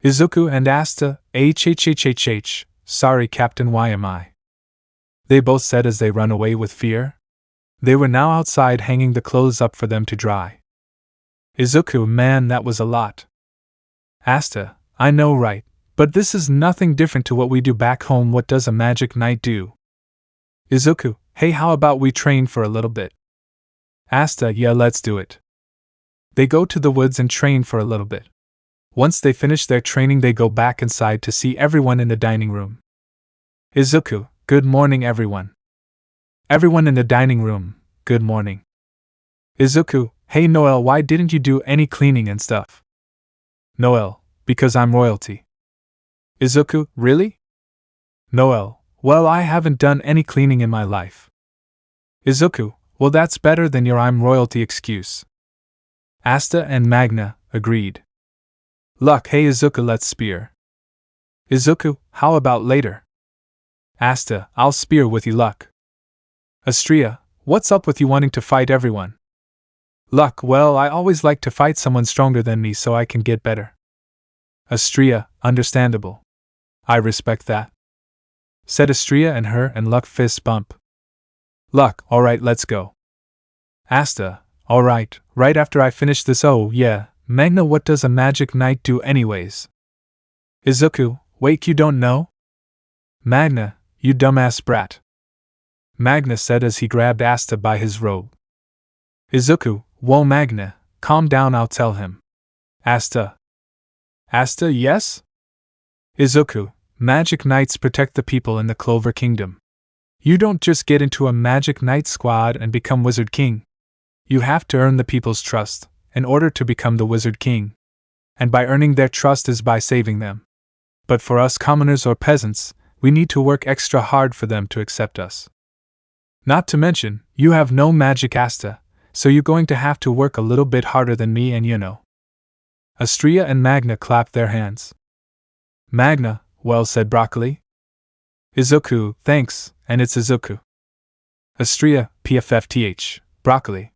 Izuku and Asta, hhhhh, sorry Captain, why am I? They both said as they run away with fear. They were now outside hanging the clothes up for them to dry. Izuku, man, that was a lot. Asta, I know, right, but this is nothing different to what we do back home. What does a magic knight do? Izuku, hey, how about we train for a little bit? Asta, yeah, let's do it. They go to the woods and train for a little bit. Once they finish their training, they go back inside to see everyone in the dining room. Izuku, good morning everyone. Everyone in the dining room, good morning. Izuku, hey Noelle, why didn't you do any cleaning and stuff? Noelle, because I'm royalty. Izuku, really? Noelle, well, I haven't done any cleaning in my life. Izuku, well, that's better than your I'm royalty excuse. Asta and Magna agreed. Luck, hey Izuku, let's spear. Izuku, how about later? Asta, I'll spear with you, Luck. Astria, what's up with you wanting to fight everyone? Luck, well, I always like to fight someone stronger than me so I can get better. Astria, understandable. I respect that. Said Astria, and her and Luck fist bump. Luck, alright, let's go. Asta, alright, right after I finish this. Oh yeah, Magna, what does a magic knight do anyways? Izuku, wait, you don't know? Magna, you dumbass brat. Magna said as he grabbed Asta by his robe. Izuku, whoa Magna, calm down, I'll tell him. Asta. Asta, yes? Izuku, magic knights protect the people in the Clover Kingdom. You don't just get into a magic knight squad and become Wizard King. You have to earn the people's trust in order to become the Wizard King. And by earning their trust is by saving them. But for us commoners or peasants, we need to work extra hard for them to accept us. Not to mention, you have no magic, Asta, so you're going to have to work a little bit harder than me and Yuno. Astria and Magna clapped their hands. Magna, well said Broccoli. Izuku, thanks, and it's Izuku. Astria, PFFTH, Broccoli.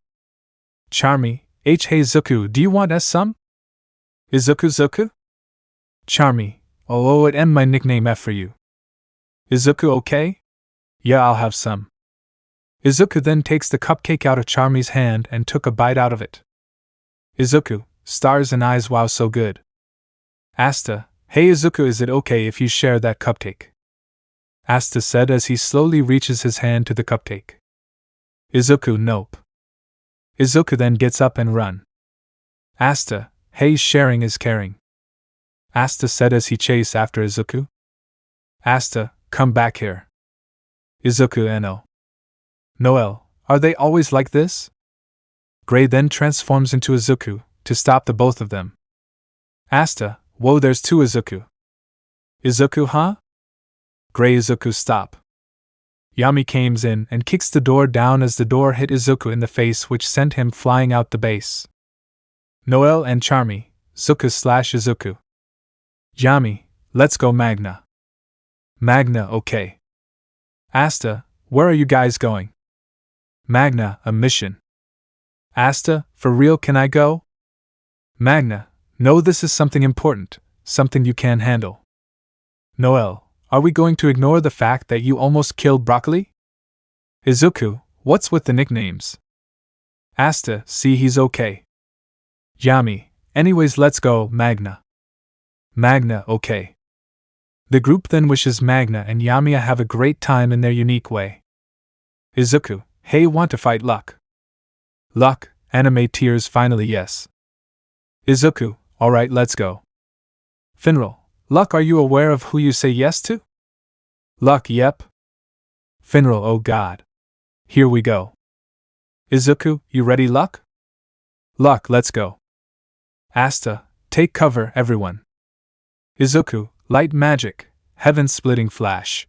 Charmy, hey Zuku, do you want us some? Izuku Zuku? Charmy, oh, it am my nickname F for you. Izuku, okay? Yeah, I'll have some. Izuku then takes the cupcake out of Charmy's hand and took a bite out of it. Izuku, stars and eyes, wow, so good. Asta, hey Izuku, is it okay if you share that cupcake? Asta said as he slowly reaches his hand to the cupcake. Izuku, nope. Izuku then gets up and run. Asta, hey, sharing is caring. Asta said as he chased after Izuku. Asta, come back here. Izuku, no. Noelle, are they always like this? Gray then transforms into Izuku to stop the both of them. Asta, whoa, there's two Izuku. Izuku, huh? Gray, Izuku, stop. Yami comes in and kicks the door down as the door hit Izuku in the face, which sent him flying out the base. Noelle and Charmy, Zuku/Izuku. Yami, let's go Magna. Magna, okay. Asta, where are you guys going? Magna, a mission. Asta, for real, can I go? Magna, no, this is something important, something you can handle. Noelle, are we going to ignore the fact that you almost killed Broccoli? Izuku, what's with the nicknames? Asta, see, he's okay. Yami, anyways, let's go, Magna. Magna, okay. The group then wishes Magna and Yami have a great time in their unique way. Izuku, hey, want to fight Luck? Luck, anime tears, finally yes. Izuku, alright, let's go. Finral, Luck, are you aware of who you say yes to? Luck, yep. Finral, oh god. Here we go. Izuku, you ready, Luck? Luck, let's go. Asta, take cover, everyone. Izuku, light magic, heaven-splitting flash.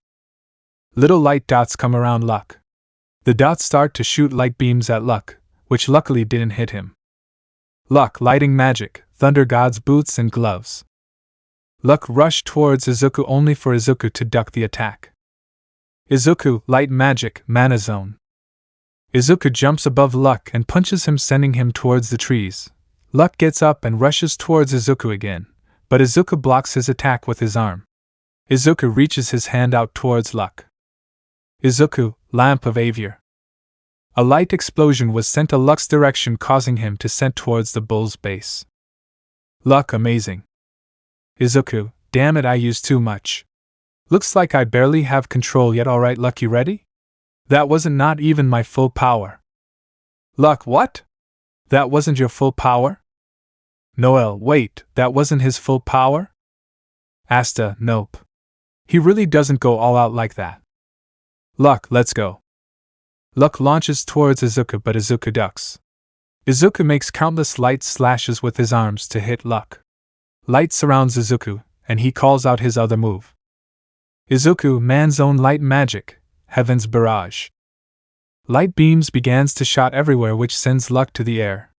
Little light dots come around Luck. The dots start to shoot light beams at Luck, which luckily didn't hit him. Luck, lighting magic, thunder god's boots and gloves. Luck rushed towards Izuku only for Izuku to duck the attack. Izuku, light magic, mana zone. Izuku jumps above Luck and punches him, sending him towards the trees. Luck gets up and rushes towards Izuku again, but Izuku blocks his attack with his arm. Izuku reaches his hand out towards Luck. Izuku, lamp of Avior. A light explosion was sent to Luck's direction, causing him to send towards the bull's base. Luck, amazing. Izuku, damn it, I used too much. Looks like I barely have control yet. Alright, Luck, you ready? That wasn't not even my full power. Luck, what? That wasn't your full power? Noelle, wait, that wasn't his full power? Asta, nope. He really doesn't go all out like that. Luck, let's go. Luck launches towards Izuku, but Izuku ducks. Izuku makes countless light slashes with his arms to hit Luck. Light surrounds Izuku, and he calls out his other move. Izuku, man's own light magic, Heaven's Barrage. Light beams begins to shot everywhere, which sends Luck to the air.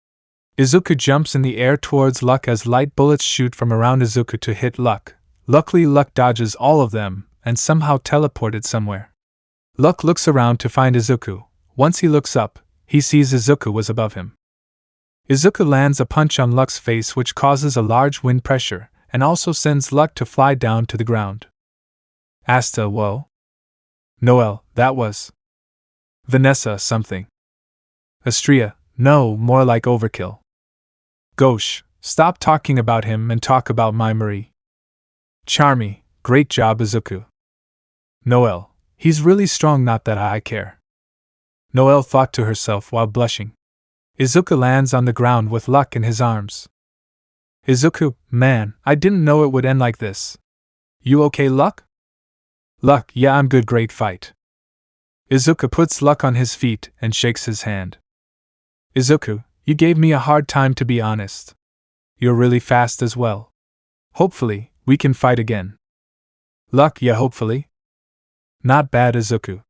Izuku jumps in the air towards Luck as light bullets shoot from around Izuku to hit Luck. Luckily, Luck dodges all of them and somehow teleported somewhere. Luck looks around to find Izuku. Once he looks up, he sees Izuku was above him. Izuku lands a punch on Luck's face, which causes a large wind pressure and also sends Luck to fly down to the ground. Asta, whoa. Noelle, that was. Vanessa, something. Astria, no, more like overkill. Gosh, stop talking about him and talk about my Marie. Charmy, great job, Izuku. Noelle, he's really strong, not that I care. Noelle thought to herself while blushing. Izuku lands on the ground with Luck in his arms. Izuku, man, I didn't know it would end like this. You okay, Luck? Luck, yeah, I'm good, great fight. Izuku puts Luck on his feet and shakes his hand. Izuku, you gave me a hard time, to be honest. You're really fast as well. Hopefully, we can fight again. Luck, yeah, hopefully. Not bad, Izuku.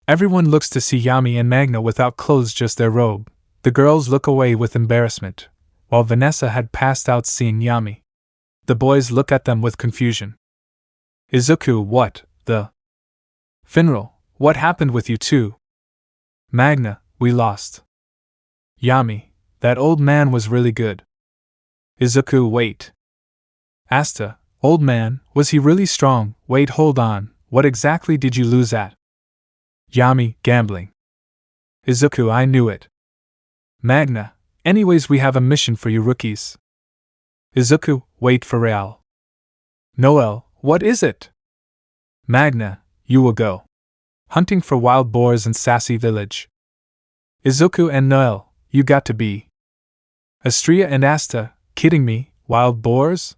Everyone looks to see Yami and Magna without clothes, just their robe. The girls look away with embarrassment, while Vanessa had passed out seeing Yami. The boys look at them with confusion. Izuku, what, the? Finral, what happened with you two? Magna, we lost. Yami, that old man was really good. Izuku, wait. Asta, old man, was he really strong? Wait, hold on, what exactly did you lose at? Yami, gambling. Izuku, I knew it. Magna, anyways, we have a mission for you rookies. Izuku, wait for real. Noelle, what is it? Magna, you will go hunting for wild boars in Sassy Village. Izuku and Noelle, you got to be. Astria and Asta, kidding me, wild boars?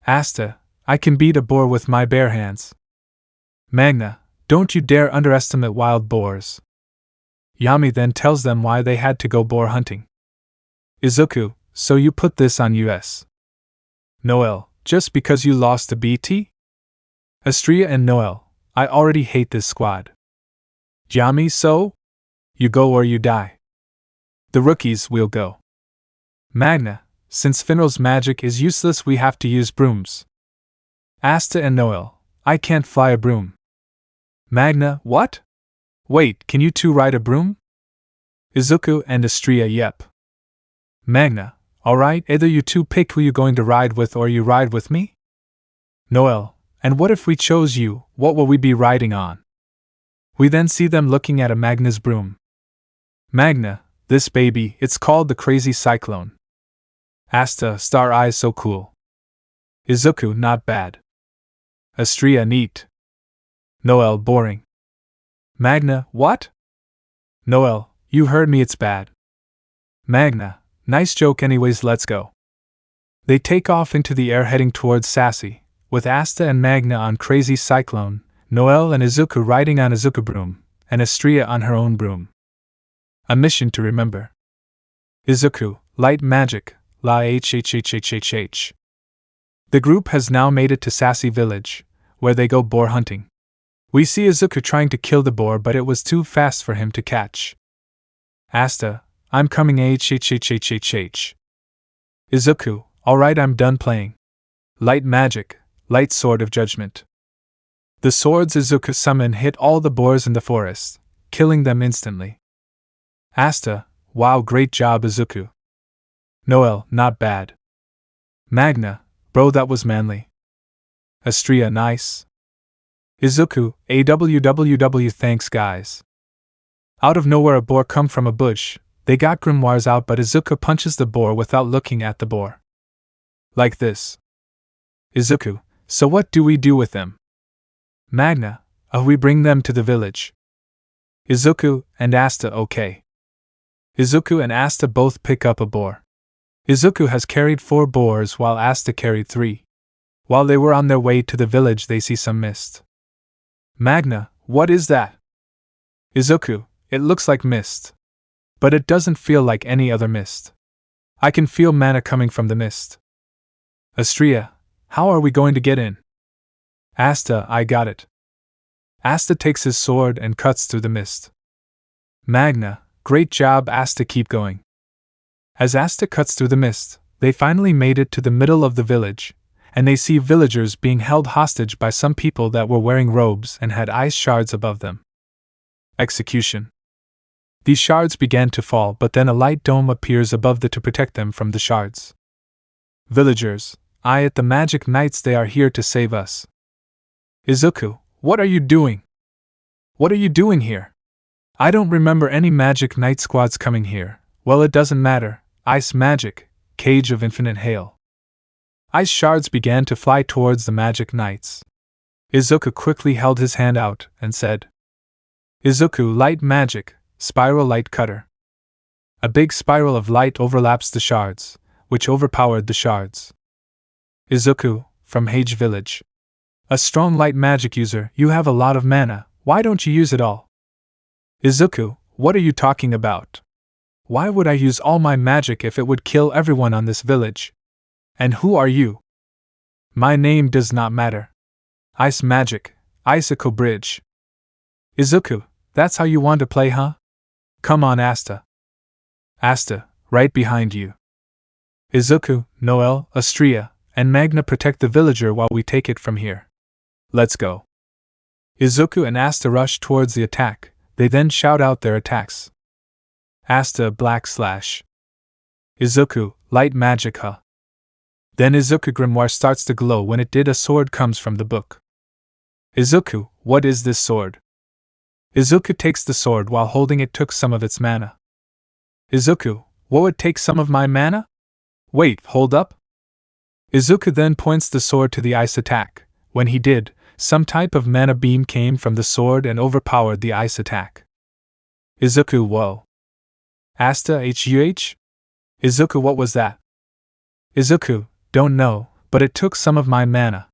Asta, I can beat a boar with my bare hands. Magna, don't you dare underestimate wild boars. Yami then tells them why they had to go boar hunting. Izuku, so you put this on us. Noelle, just because you lost to BT? Astria and Noelle, I already hate this squad. Yami, so? You go or you die. The rookies will go. Magna, since Finral's magic is useless, we have to use brooms. Asta and Noelle, I can't fly a broom. Magna, what? Wait, can you two ride a broom? Izuku and Astria, yep. Magna, alright, either you two pick who you going to ride with or you ride with me? Noelle, and what if we chose you, what will we be riding on? We then see them looking at a Magna's broom. Magna, this baby, it's called the Crazy Cyclone. Asta, star eyes, so cool. Izuku, not bad. Astria, neat. Noelle, boring. Magna, what? Noelle, you heard me, it's bad. Magna, nice joke anyways, let's go. They take off into the air heading towards Sassy, with Asta and Magna on Crazy Cyclone, Noelle and Izuku riding on Izuku broom, and Astria on her own broom. A mission to remember. Izuku, light magic, la hhhhhh. The group has now made it to Sassy Village, where they go boar hunting. We see Izuku trying to kill the boar, but it was too fast for him to catch. Asta, I'm coming hhhhhh. Izuku, alright, I'm done playing. Light magic, light sword of judgment. The swords Izuku summoned hit all the boars in the forest, killing them instantly. Asta, wow, great job Izuku. Noelle, not bad. Magna, bro, that was manly. Astria, nice. Izuku, AWWW, thanks guys. Out of nowhere a boar come from a bush. They got grimoires out, but Izuku punches the boar without looking at the boar. Like this. Izuku, so what do we do with them? Magna, we bring them to the village. Izuku and Asta, okay. Izuku and Asta both pick up a boar. Izuku has carried 4 boars while Asta carried 3. While they were on their way to the village, they see some mist. Magna, what is that? Izuku, it looks like mist. But it doesn't feel like any other mist. I can feel mana coming from the mist. Astria, how are we going to get in? Asta, I got it. Asta takes his sword and cuts through the mist. Magna, great job Asta, keep going. As Asta cuts through the mist, they finally made it to the middle of the village, and they see villagers being held hostage by some people that were wearing robes and had ice shards above them. Execution. These shards began to fall, but then a light dome appears above them to protect them from the shards. Villagers, at the magic knights, they are here to save us. Izuku, what are you doing? What are you doing here? I don't remember any magic knight squads coming here. Well, it doesn't matter. Ice magic, cage of infinite hail. Ice shards began to fly towards the magic knights. Izuku quickly held his hand out and said, Izuku, light magic, spiral light cutter. A big spiral of light overlaps the shards, which overpowered the shards. Izuku, from Hage Village. A strong light magic user, you have a lot of mana, why don't you use it all? Izuku, what are you talking about? Why would I use all my magic if it would kill everyone on this village? And who are you? My name does not matter. Ice magic, Icicle Bridge. Izuku, that's how you want to play, huh? Come on, Asta. Asta, right behind you. Izuku, Noelle, Astria, and Magna protect the villager while we take it from here. Let's go. Izuku and Asta rush towards the attack, they then shout out their attacks. Asta, black slash. Izuku, light magic, huh? Then Izuku grimoire starts to glow. When it did, a sword comes from the book. Izuku, what is this sword? Izuku takes the sword while holding it took some of its mana. Izuku, what would take some of my mana? Wait, hold up. Izuku then points the sword to the ice attack. When he did, some type of mana beam came from the sword and overpowered the ice attack. Izuku, whoa. Asta, HUH? Izuku, what was that? Izuku, don't know, but it took some of my mana.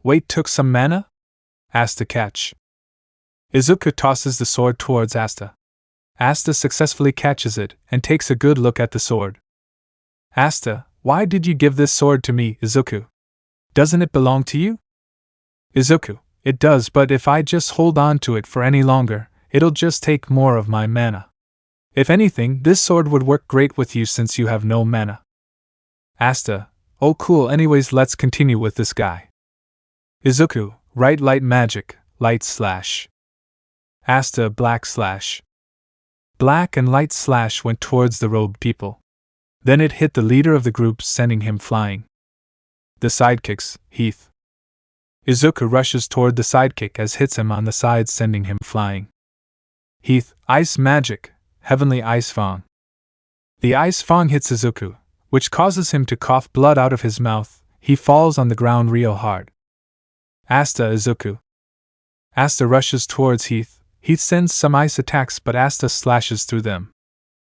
Wait, took some mana? Asta, catch. Izuku tosses the sword towards Asta. Asta successfully catches it and takes a good look at the sword. Asta, why did you give this sword to me, Izuku? Doesn't it belong to you? Izuku, it does, but if I just hold on to it for any longer, it'll just take more of my mana. If anything, this sword would work great with you since you have no mana. Asta, oh cool, anyways, let's continue with this guy. Izuku, right, light magic, light slash. Asta, black slash. Black and light slash went towards the robed people. Then it hit the leader of the group, sending him flying. The sidekicks, Heath. Izuku rushes toward the sidekick as hits him on the side, sending him flying. Heath, ice magic, heavenly ice fang. The ice fang hits Izuku, which causes him to cough blood out of his mouth. He falls on the ground real hard. Asta, Izuku. Asta rushes towards Heath. Heath sends some ice attacks, but Asta slashes through them.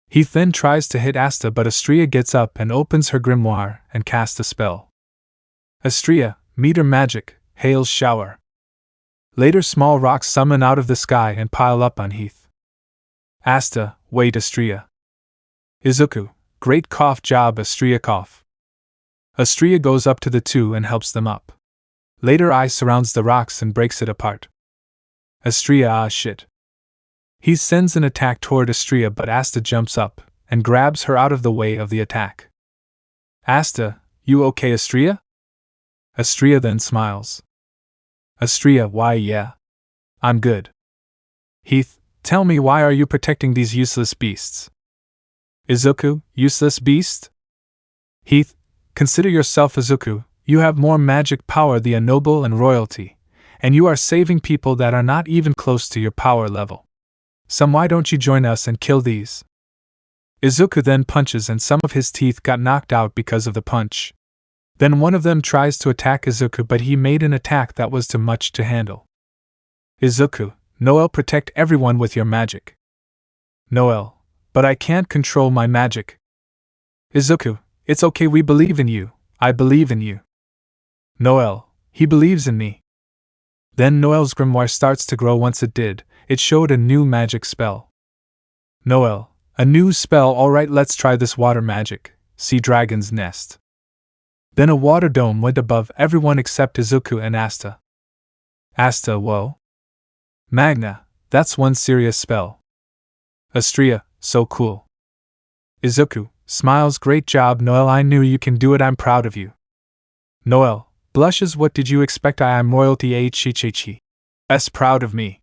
Heath then tries to hit Asta, but Astria gets up and opens her grimoire and casts a spell. Astria, meteor magic, hail shower. Later, small rocks summon out of the sky and pile up on Heath. Asta, wait, Astria. Izuku, great cough job, Astria, cough. Astria goes up to the two and helps them up. Later, ice surrounds the rocks and breaks it apart. Astria, ah shit. He sends an attack toward Astria, but Asta jumps up and grabs her out of the way of the attack. Asta, you okay, Astria? Astria then smiles. Astria, why yeah. I'm good. Heath, tell me, why are you protecting these useless beasts? Izuku, useless beast? Heath, consider yourself Izuku, you have more magic power than a noble and royalty, and you are saving people that are not even close to your power level. So why don't you join us and kill these? Izuku then punches and some of his teeth got knocked out because of the punch. Then one of them tries to attack Izuku, but he made an attack that was too much to handle. Izuku, Noelle, protect everyone with your magic. Noelle, but I can't control my magic. Izuku, it's okay, we believe in you, I believe in you. Noelle, he believes in me. Then Noelle's grimoire starts to grow. Once it did, it showed a new magic spell. Noelle, a new spell, alright, let's try this water magic, Sea Dragon's Nest. Then a water dome went above everyone except Izuku and Asta. Asta, whoa. Magna, that's one serious spell. Astria, so cool. Izuku, smiles, great job Noelle, I knew you can do it, I'm proud of you. Noelle, blushes, what did you expect, I am royalty, s proud of me.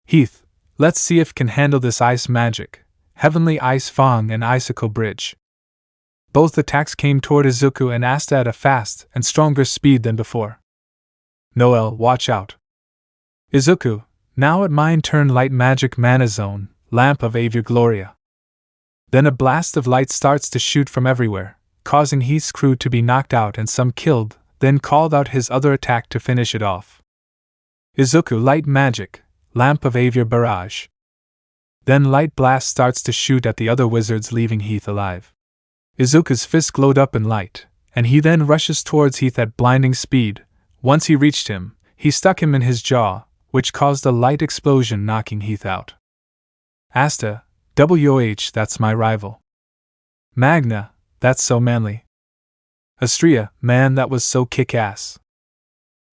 Heath, let's see if can handle this ice magic, Heavenly Ice Fang and Icicle Bridge. Both attacks came toward Izuku and Asta at a fast and stronger speed than before. Noelle, watch out. Izuku, now at mine turn, light magic mana zone, lamp of Avia Gloria. Then a blast of light starts to shoot from everywhere, causing Heath's crew to be knocked out and some killed, then called out his other attack to finish it off. Izuku, light magic, lamp of Avia Barrage. Then light blast starts to shoot at the other wizards, leaving Heath alive. Izuku's fist glowed up in light, and he then rushes towards Heath at blinding speed. Once he reached him, he stuck him in his jaw, which caused a light explosion, knocking Heath out. Asta, WOH, that's my rival. Magna, that's so manly. Astria, man, that was so kick-ass.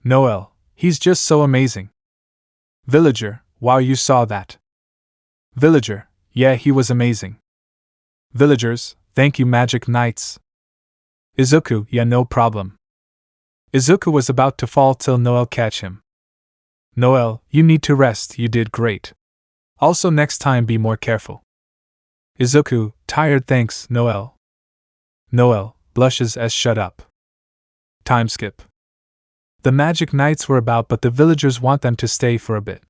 Noelle, he's just so amazing. Villager, wow, you saw that. Villager, yeah, he was amazing. Villagers, thank you, Magic Knights. Izuku, yeah, no problem. Izuku was about to fall till Noelle catch him. Noelle, you need to rest, you did great. Also next time be more careful. Izuku, tired, thanks, Noelle. Noelle, blushes as shut up. Time skip. The Magic Knights were about, but the villagers want them to stay for a bit.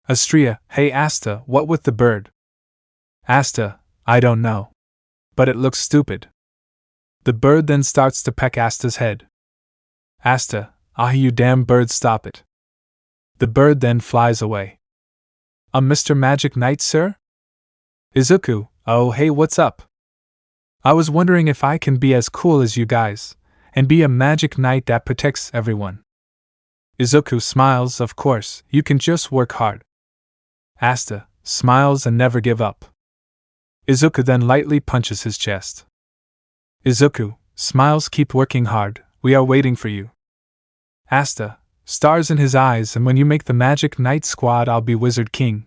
Astria, hey Asta, what with the bird? Asta, I don't know. But it looks stupid. The bird then starts to peck Asta's head. Asta, ah, you damn bird, stop it. The bird then flies away. Mr. Magic Knight, sir? Izuku, oh hey, what's up? I was wondering if I can be as cool as you guys, and be a Magic Knight that protects everyone. Izuku smiles, of course, you can just work hard. Asta smiles and never give up. Izuku then lightly punches his chest. Izuku smiles, keep working hard, we are waiting for you. Asta, stars in his eyes, and when you make the Magic Knight squad I'll be Wizard King.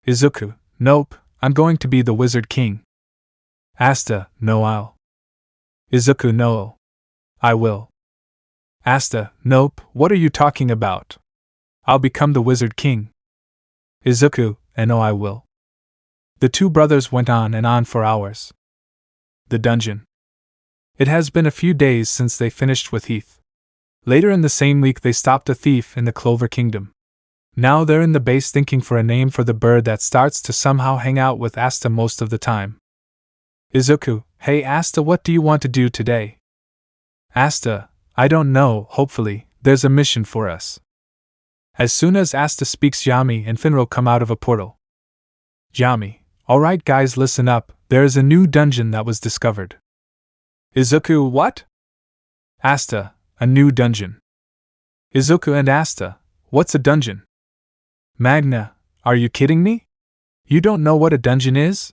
Izuku, nope, I'm going to be the Wizard King. Asta, no, I'll. Izuku, no, I will. Asta, nope, what are you talking about? I'll become the Wizard King. Izuku, no, I will. The two brothers went on and on for hours. The dungeon. It has been a few days since they finished with Heath. Later in the same week they stopped a thief in the Clover Kingdom. Now they're in the base thinking for a name for the bird that starts to somehow hang out with Asta most of the time. Izuku, hey Asta, what do you want to do today? Asta, I don't know, hopefully, there's a mission for us. As soon as Asta speaks, Yami and Finro come out of a portal. Yami, alright guys, listen up, there is a new dungeon that was discovered. Izuku, what? Asta, a new dungeon. Izuku and Asta, what's a dungeon? Magna, are you kidding me? You don't know what a dungeon is?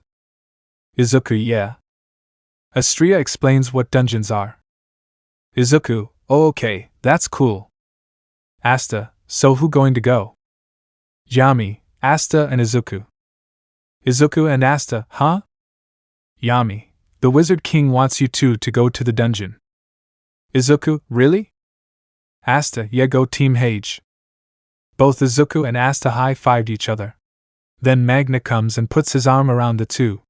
Izuku, yeah. Astria explains what dungeons are. Izuku, oh okay, that's cool. Asta, so who going to go? Yami, Asta and Izuku. Izuku and Asta, huh? Yami, the Wizard King wants you two to go to the dungeon. Izuku, really? Asta, yeah, go Team Hage. Both Izuku and Asta high-fived each other. Then Magna comes and puts his arm around the two.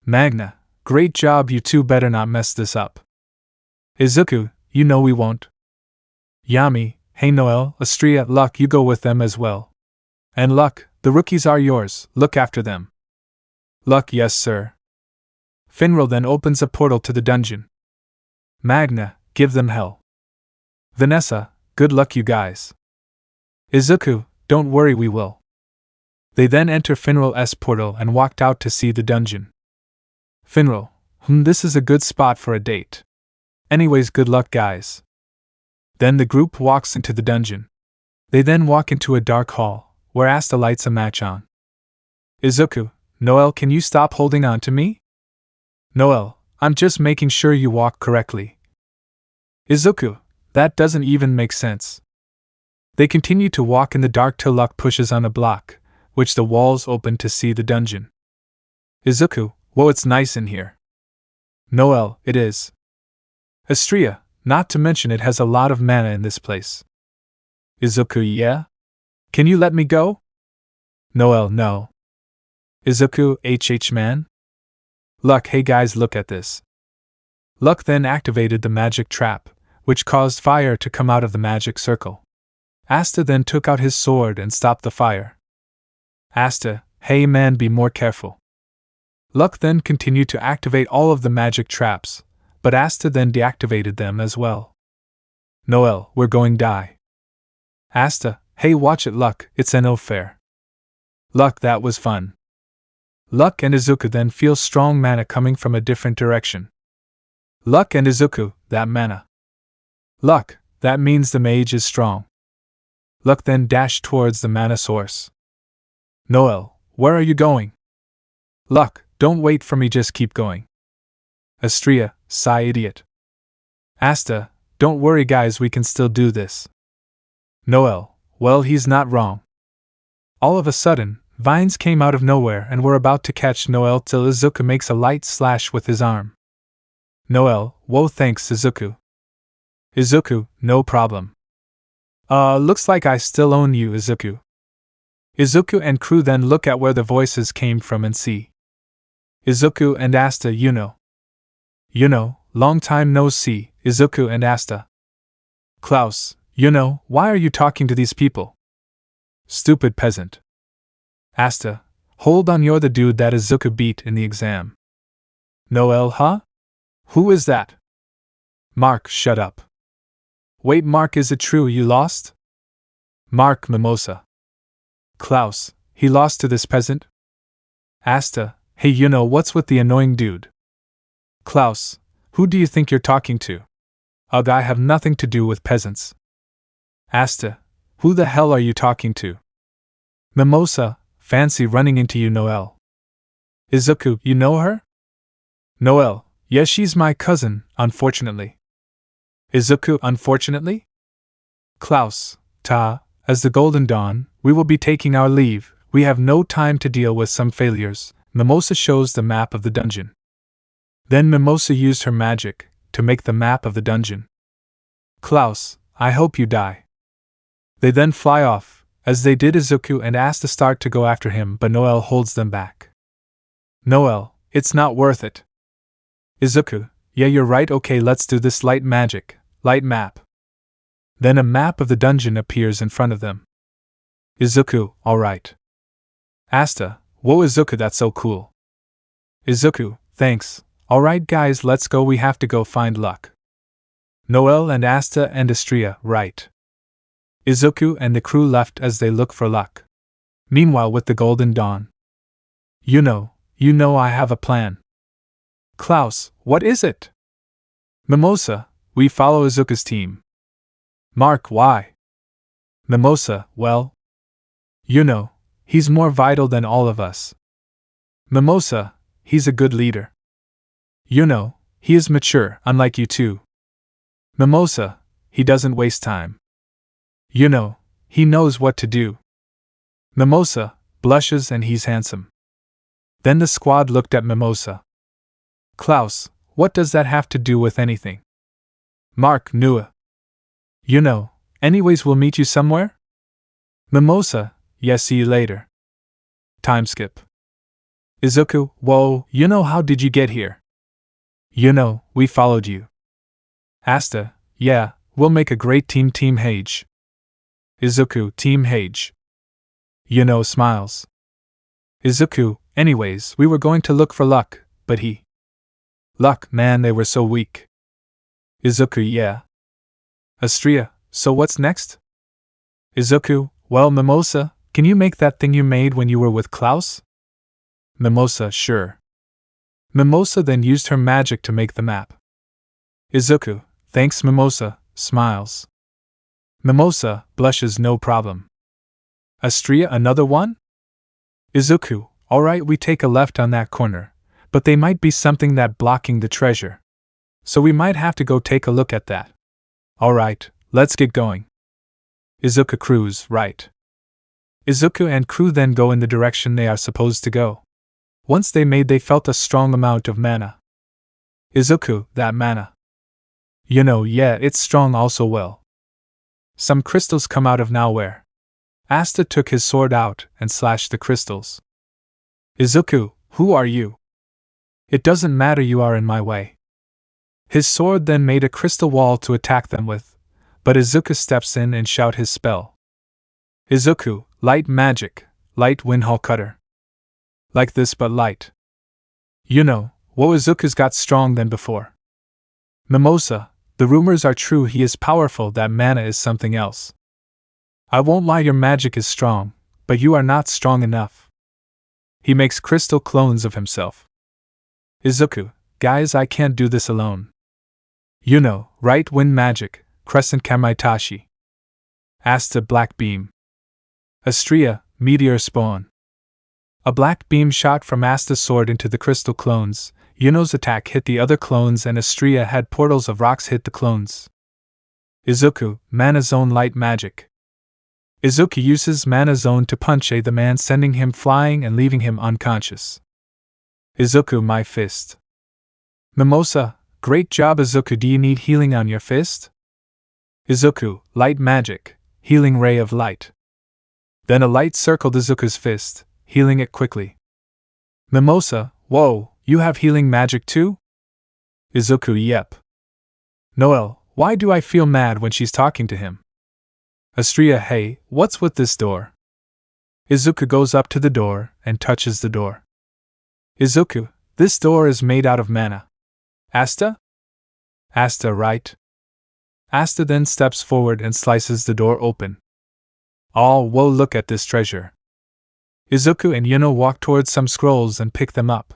Magna, great job, you two better not mess this up. Izuku, you know we won't. Yami, hey Noelle, Astria, Luck, you go with them as well. And Luck, the rookies are yours, look after them. Luck, yes sir. Finral then opens a portal to the dungeon. Magna, give them hell. Vanessa, good luck you guys. Izuku, don't worry, we will. They then enter Finral's portal and walked out to see the dungeon. Finral, this is a good spot for a date. Anyways, good luck guys. Then the group walks into the dungeon. They then walk into a dark hall, where Asta lights a match on. Izuku, Noelle, can you stop holding on to me? Noelle, I'm just making sure you walk correctly. Izuku, that doesn't even make sense. They continue to walk in the dark till Luck pushes on a block, which the walls open to see the dungeon. Izuku, whoa, it's nice in here. Noelle, it is. Astria, not to mention it has a lot of mana in this place. Izuku, yeah? Can you let me go? Noelle, no. Izuku, man? Luck, hey guys, look at this. Luck then activated the magic trap, which caused fire to come out of the magic circle. Asta then took out his sword and stopped the fire. Asta, hey man, be more careful. Luck then continued to activate all of the magic traps, but Asta then deactivated them as well. Noelle, we're going die. Asta, hey watch it Luck, it's no fair. Luck, that was fun. Luck and Izuku then feel strong mana coming from a different direction. Luck and Izuku, that mana. Luck, that means the mage is strong. Luck then dashed towards the mana source. Noelle, where are you going? Luck, don't wait for me, just keep going. Astria, sigh idiot. Asta, don't worry guys, we can still do this. Noelle, well he's not wrong. All of a sudden, vines came out of nowhere and were about to catch Noelle till Izuku makes a light slash with his arm. Noelle, whoa thanks Izuku. Izuku, no problem. Looks like I still own you Izuku. Izuku and crew then look at where the voices came from and see Izuku and Asta Yuno. Yuno, long time no see, Izuku and Asta. Klaus, Yuno, why are you talking to these people? Stupid peasant. Asta, hold on, you're the dude that Izuku beat in the exam. Noelle, huh? Who is that? Mark, shut up. Wait Mark, is it true you lost? Mark, Mimosa. Klaus, he lost to this peasant? Asta, hey Yuno, what's with the annoying dude? Klaus, who do you think you're talking to? Ugh, I have nothing to do with peasants. Asta, who the hell are you talking to? Mimosa, fancy running into you Noelle. Izuku, you know her? Noelle, yes, she's my cousin, unfortunately. Izuku, unfortunately? Klaus, as the Golden Dawn, we will be taking our leave, we have no time to deal with some failures. Mimosa shows the map of the dungeon. Then Mimosa used her magic to make the map of the dungeon. Klaus, I hope you die. They then fly off, as they did Izuku and Asta start to go after him, but Noelle holds them back. Noelle, it's not worth it. Izuku, yeah you're right, okay let's do this light magic, light map. Then a map of the dungeon appears in front of them. Izuku, alright. Asta, whoa Izuku, that's so cool. Izuku, thanks, alright guys let's go, we have to go find Luck. Noelle and Asta and Astria, right. Izuku and the crew left as they look for Luck. Meanwhile with the Golden Dawn. You know I have a plan. Klaus, what is it? Mimosa, we follow Izuku's team. Mark, why? Mimosa, well, he's more vital than all of us. Mimosa, he's a good leader. He is mature, unlike you two. Mimosa, he doesn't waste time. He knows what to do. Mimosa blushes and he's handsome. Then the squad looked at Mimosa. Klaus, what does that have to do with anything? Mark, Nua. Anyways, we'll meet you somewhere? Mimosa, yes, see you later. Time skip. Izuku, whoa, Yuno, how did you get here? Yuno, we followed you. Asta, yeah, we'll make a great team, Team Hage. Izuku, Team Hage. Yuno smiles. Izuku, anyways, we were going to look for luck, but he. Luck, man, they were so weak. Izuku, yeah. Astria, so what's next? Izuku, well, Mimosa, can you make that thing you made when you were with Klaus? Mimosa, sure. Mimosa then used her magic to make the map. Izuku, thanks, Mimosa, smiles. Mimosa blushes, no problem. Astria, another one? Izuku, alright, we take a left on that corner, but they might be something that blocking the treasure. So we might have to go take a look at that. Alright, let's get going. Izuku crews, right. Izuku and crew then go in the direction they are supposed to go. Once they felt a strong amount of mana. Izuku, that mana. Yeah, it's strong also well. Some crystals come out of nowhere. Asta took his sword out and slashed the crystals. Izuku, who are you? It doesn't matter, you are in my way. His sword then made a crystal wall to attack them with, but Izuku steps in and shout his spell. Izuku, light magic, light windhall cutter. Like this but light. Whoa, Izuku's got strong than before. Mimosa, the rumors are true, he is powerful, that mana is something else. I won't lie, your magic is strong, but you are not strong enough. He makes crystal clones of himself. Izuku, guys, I can't do this alone. Right wind magic, crescent kamaitachi. Asta, black beam. Astria, meteor spawn. A black beam shot from Asta's sword into the crystal clones. Yuno's attack hit the other clones and Astria had portals of rocks hit the clones. Izuku, mana zone light magic. Izuku uses mana zone to punch the man, sending him flying and leaving him unconscious. Izuku, my fist. Mimosa, great job Izuku, do you need healing on your fist? Izuku, light magic, healing ray of light. Then a light circled Izuku's fist, healing it quickly. Mimosa, whoa, you have healing magic too? Izuku, yep. Noelle, why do I feel mad when she's talking to him? Astria, hey, what's with this door? Izuku goes up to the door and touches the door. Izuku, this door is made out of mana. Asta? Asta, right? Asta then steps forward and slices the door open. Oh, whoa, look at this treasure. Izuku and Yuno walk towards some scrolls and pick them up.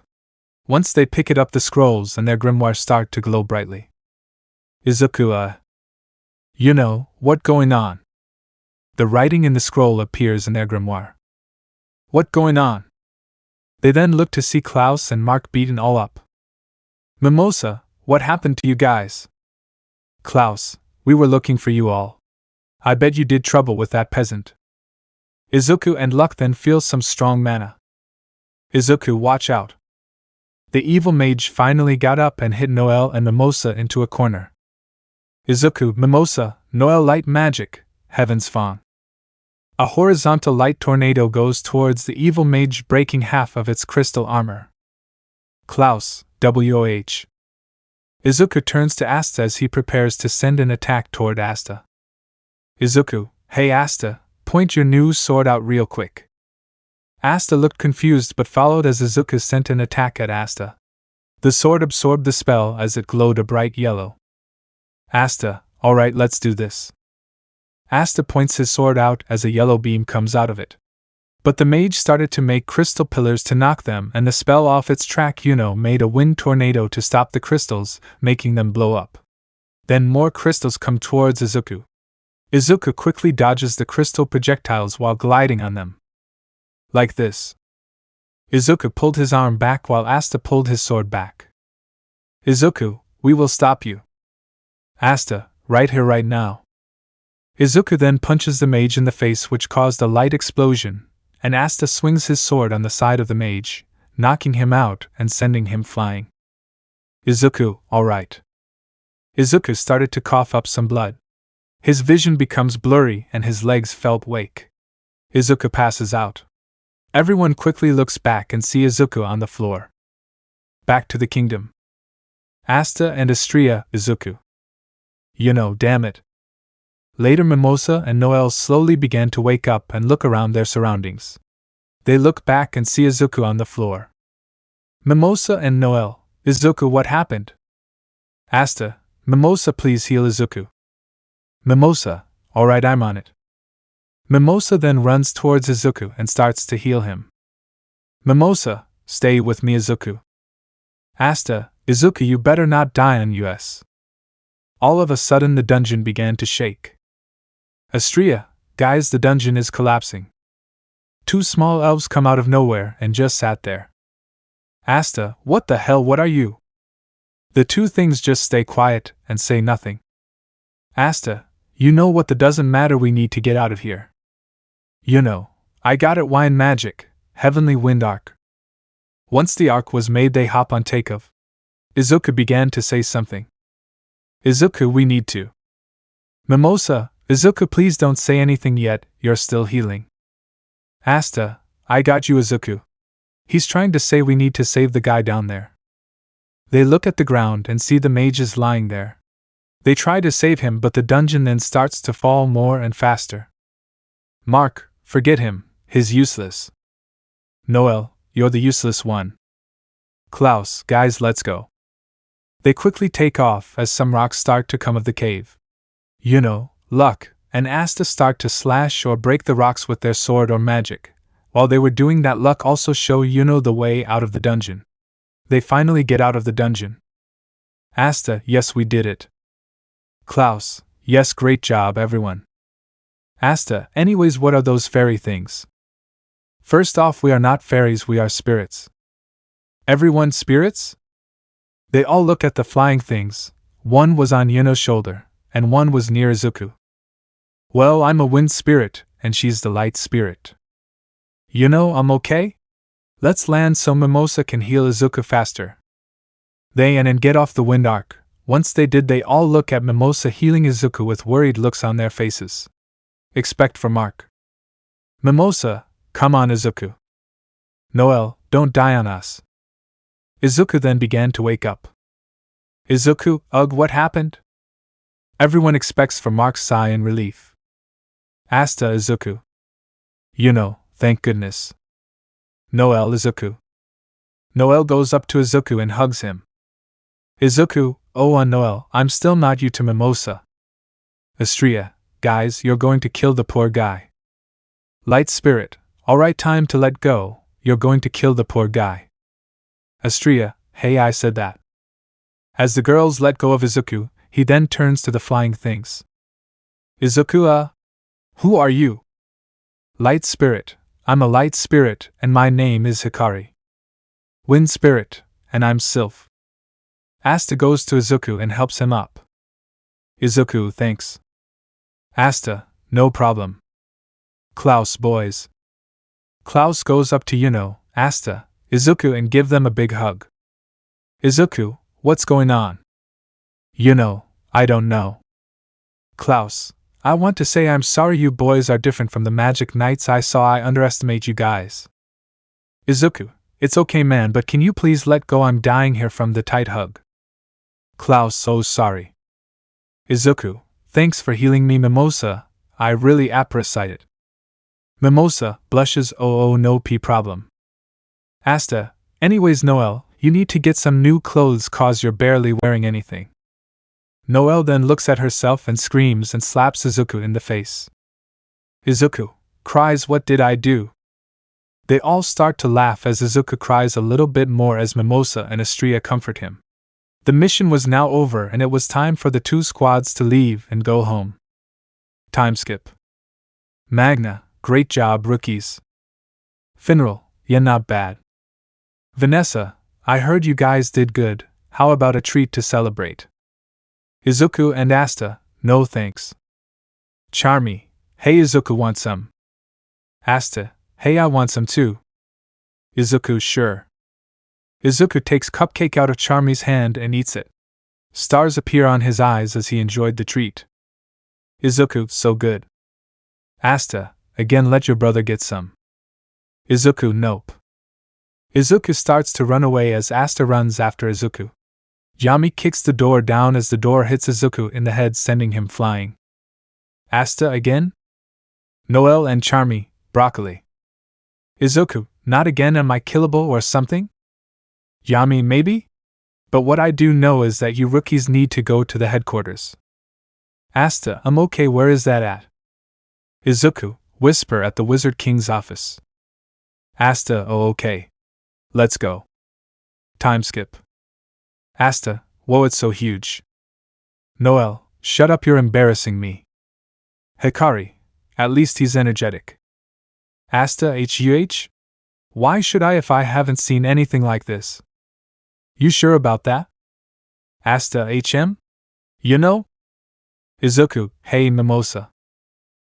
Once they pick it up, the scrolls and their grimoires start to glow brightly. Izuku, what going on? The writing in the scroll appears in their grimoire. What going on? They then look to see Klaus and Mark beaten all up. Mimosa, what happened to you guys? Klaus, we were looking for you all. I bet you did trouble with that peasant. Izuku and Luck then feel some strong mana. Izuku, watch out. The evil mage finally got up and hit Noelle and Mimosa into a corner. Izuku, Mimosa, Noelle light magic, heaven's fawn. A horizontal light tornado goes towards the evil mage, breaking half of its crystal armor. Klaus, WOH. Izuku turns to Asta as he prepares to send an attack toward Asta. Izuku, hey Asta, point your new sword out real quick. Asta looked confused but followed as Izuku sent an attack at Asta. The sword absorbed the spell as it glowed a bright yellow. Asta, alright, let's do this. Asta points his sword out as a yellow beam comes out of it. But the mage started to make crystal pillars to knock them, and the spell off its track. Yuno made a wind tornado to stop the crystals, making them blow up. Then more crystals come towards Izuku. Izuku quickly dodges the crystal projectiles while gliding on them. Like this. Izuku pulled his arm back while Asta pulled his sword back. Izuku, we will stop you. Asta, right here right now. Izuku then punches the mage in the face, which caused a light explosion, and Asta swings his sword on the side of the mage, knocking him out and sending him flying. Izuku, alright. Izuku started to cough up some blood. His vision becomes blurry and his legs felt wake. Izuku passes out. Everyone quickly looks back and see Izuku on the floor. Back to the kingdom. Asta and Astria, Izuku. Damn it. Later Mimosa and Noelle slowly began to wake up and look around their surroundings. They look back and see Izuku on the floor. Mimosa and Noelle, Izuku, what happened? Asta, Mimosa, please heal Izuku. Mimosa, alright, I'm on it. Mimosa then runs towards Izuku and starts to heal him. Mimosa, stay with me, Izuku. Asta, Izuku, you better not die on us. All of a sudden the dungeon began to shake. Astria, guys, the dungeon is collapsing. Two small elves come out of nowhere and just sat there. Asta, what the hell, what are you? The two things just stay quiet and say nothing. Asta, you know what, that doesn't matter, we need to get out of here. I got it, wine magic, heavenly wind arc. Once the arc was made, they hop on takeoff. Izuku began to say something. Izuku, we need to. Mimosa, Izuku, please don't say anything yet, you're still healing. Asta, I got you, Izuku. He's trying to say we need to save the guy down there. They look at the ground and see the mages lying there. They try to save him, but the dungeon then starts to fall more and faster. Mark, forget him, he's useless. Noelle, you're the useless one. Klaus, guys, let's go. They quickly take off as some rocks start to come of the cave. Luck, and Asta start to slash or break the rocks with their sword or magic. While they were doing that, Luck also show the way out of the dungeon. They finally get out of the dungeon. Asta, yes, we did it. Klaus, yes, great job, everyone. Asta, anyways, what are those fairy things? First off, we are not fairies, we are spirits. Everyone spirits? They all look at the flying things. One was on Yuno's shoulder, and one was near Izuku. Well, I'm a wind spirit, and she's the light spirit. I'm okay? Let's land so Mimosa can heal Izuku faster. They and get off the wind arc. Once they did, they all look at Mimosa healing Izuku with worried looks on their faces. Expect for Mark. Mimosa, come on, Izuku. Noelle, don't die on us. Izuku then began to wake up. Izuku, ugh, what happened? Everyone expects for Mark's sigh in relief. Asta, Izuku. Thank goodness. Noelle, Izuku. Noelle goes up to Izuku and hugs him. Izuku, oh, Noelle, I'm still not you to Mimosa. Astria, guys, you're going to kill the poor guy. Light spirit, alright, time to let go, you're going to kill the poor guy. Astria, hey, I said that. As the girls let go of Izuku, he then turns to the flying things. Izuku, who are you? Light spirit, I'm a light spirit, and my name is Hikari. Wind spirit, and I'm Sylph. Asta goes to Izuku and helps him up. Izuku, thanks. Asta, no problem. Klaus, boys. Klaus goes up to Asta, Izuku and give them a big hug. Izuku, what's going on? I don't know. Klaus, I want to say I'm sorry, you boys are different from the magic knights I saw, I underestimate you guys. Izuku, it's okay man, but can you please let go, I'm dying here from the tight hug. Klaus, so sorry. Izuku, thanks for healing me. Mimosa, I really appreciate it. Mimosa, blushes, oh no problem. Asta, anyways Noelle, you need to get some new clothes cause you're barely wearing anything. Noelle then looks at herself and screams and slaps Izuku in the face. Izuku cries, what did I do? They all start to laugh as Izuku cries a little bit more as Mimosa and Astria comfort him. The mission was now over and it was time for the two squads to leave and go home. Time skip. Magna, great job rookies. Finral, yeah, not bad. Vanessa, I heard you guys did good, how about a treat to celebrate? Izuku and Asta, no thanks. Charmy, hey Izuku, want some? Asta, hey, I want some too. Izuku, sure. Izuku takes cupcake out of Charmy's hand and eats it. Stars appear on his eyes as he enjoyed the treat. Izuku, so good. Asta, again let your brother get some. Izuku, nope. Izuku starts to run away as Asta runs after Izuku. Yami kicks the door down as the door hits Izuku in the head, sending him flying. Asta again? Noelle and Charmy, broccoli. Izuku, not again, am I killable or something? Yami, maybe? But what I do know is that you rookies need to go to the headquarters. Asta, I'm okay, where is that at? Izuku, whisper at the Wizard King's office. Asta, oh okay. Let's go. Time skip. Asta, whoa, it's so huge. Noelle, shut up, you're embarrassing me. Hikari, at least he's energetic. Asta, HUH? Why should I if I haven't seen anything like this? You sure about that? Asta, HM? You know? Izuku, hey Mimosa.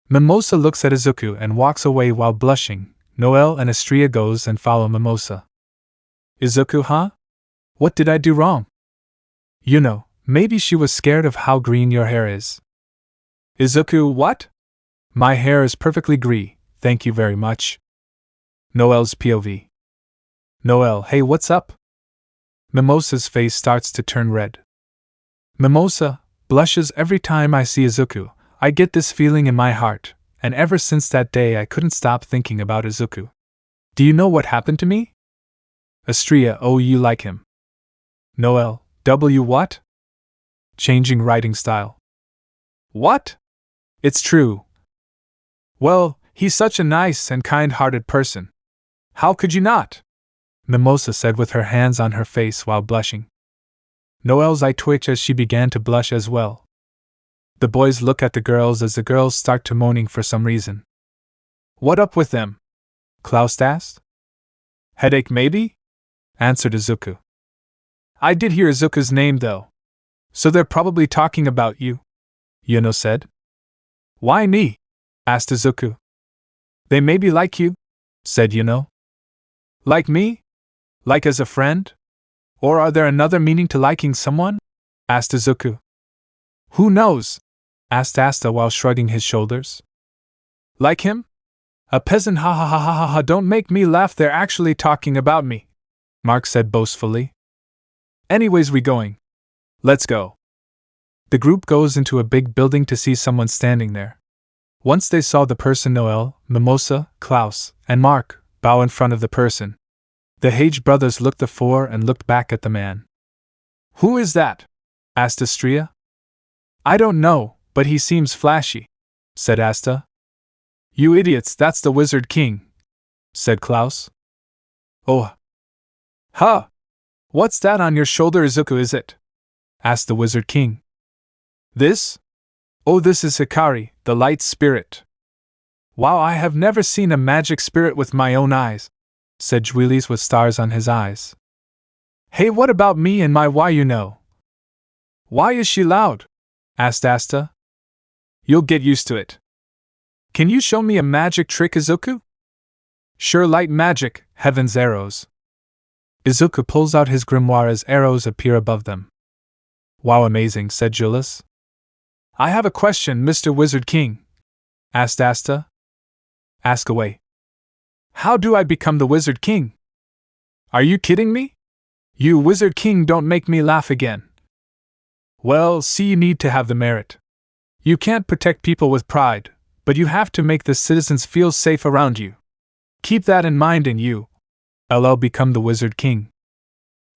Mimosa looks at Izuku and walks away while blushing. Noelle and Astria goes and follow Mimosa. Izuku, huh? What did I do wrong? You know, maybe she was scared of how green your hair is. Izuku, what? My hair is perfectly green, thank you very much. Noelle's POV. Noelle, hey, what's up? Mimosa's face starts to turn red. Mimosa blushes every time I see Izuku. I get this feeling in my heart, and ever since that day I couldn't stop thinking about Izuku. Do you know what happened to me? Astria, oh, you like him. Noelle, W what? Changing writing style. What? It's true. Well, he's such a nice and kind-hearted person. How could you not? Mimosa said with her hands on her face while blushing. Noelle's eye twitched as she began to blush as well. The boys look at the girls as the girls start to moaning for some reason. What up with them? Klaus asked. Headache maybe? Answered Izuku. I did hear Izuku's name though. So they're probably talking about you, Yuno said. Why me? Asked Izuku. They maybe like you, said Yuno. Like me? Like as a friend? Or are there another meaning to liking someone? Asked Izuku. Who knows? Asked Asta while shrugging his shoulders. Like him? A peasant, ha ha ha ha ha ha, don't make me laugh, they're actually talking about me, Mark said boastfully. Anyways, we going. Let's go. The group goes into a big building to see someone standing there. Once they saw the person, Noelle, Mimosa, Klaus, and Mark bow in front of the person. The Hage brothers looked the four and looked back at the man. Who is that? Asked Astria. I don't know, but he seems flashy, said Asta. You idiots, that's the Wizard King, said Klaus. Oh. Huh. What's that on your shoulder, Izuku, is it? Asked the Wizard King. This? Oh, this is Hikari, the light spirit. Wow, I have never seen a magic spirit with my own eyes, said Juilis with stars on his eyes. Hey, what about me and my why you know? Why is she loud? Asked Asta. You'll get used to it. Can you show me a magic trick, Izuku? Sure, light magic, heaven's arrows. Izuku pulls out his grimoire as arrows appear above them. Wow, amazing, said Julius. I have a question, Mr. Wizard King, asked Asta. Ask away. How do I become the Wizard King? Are you kidding me? You Wizard King, don't make me laugh again. Well, see, you need to have the merit. You can't protect people with pride, but you have to make the citizens feel safe around you. Keep that in mind and you, LL, become the Wizard King.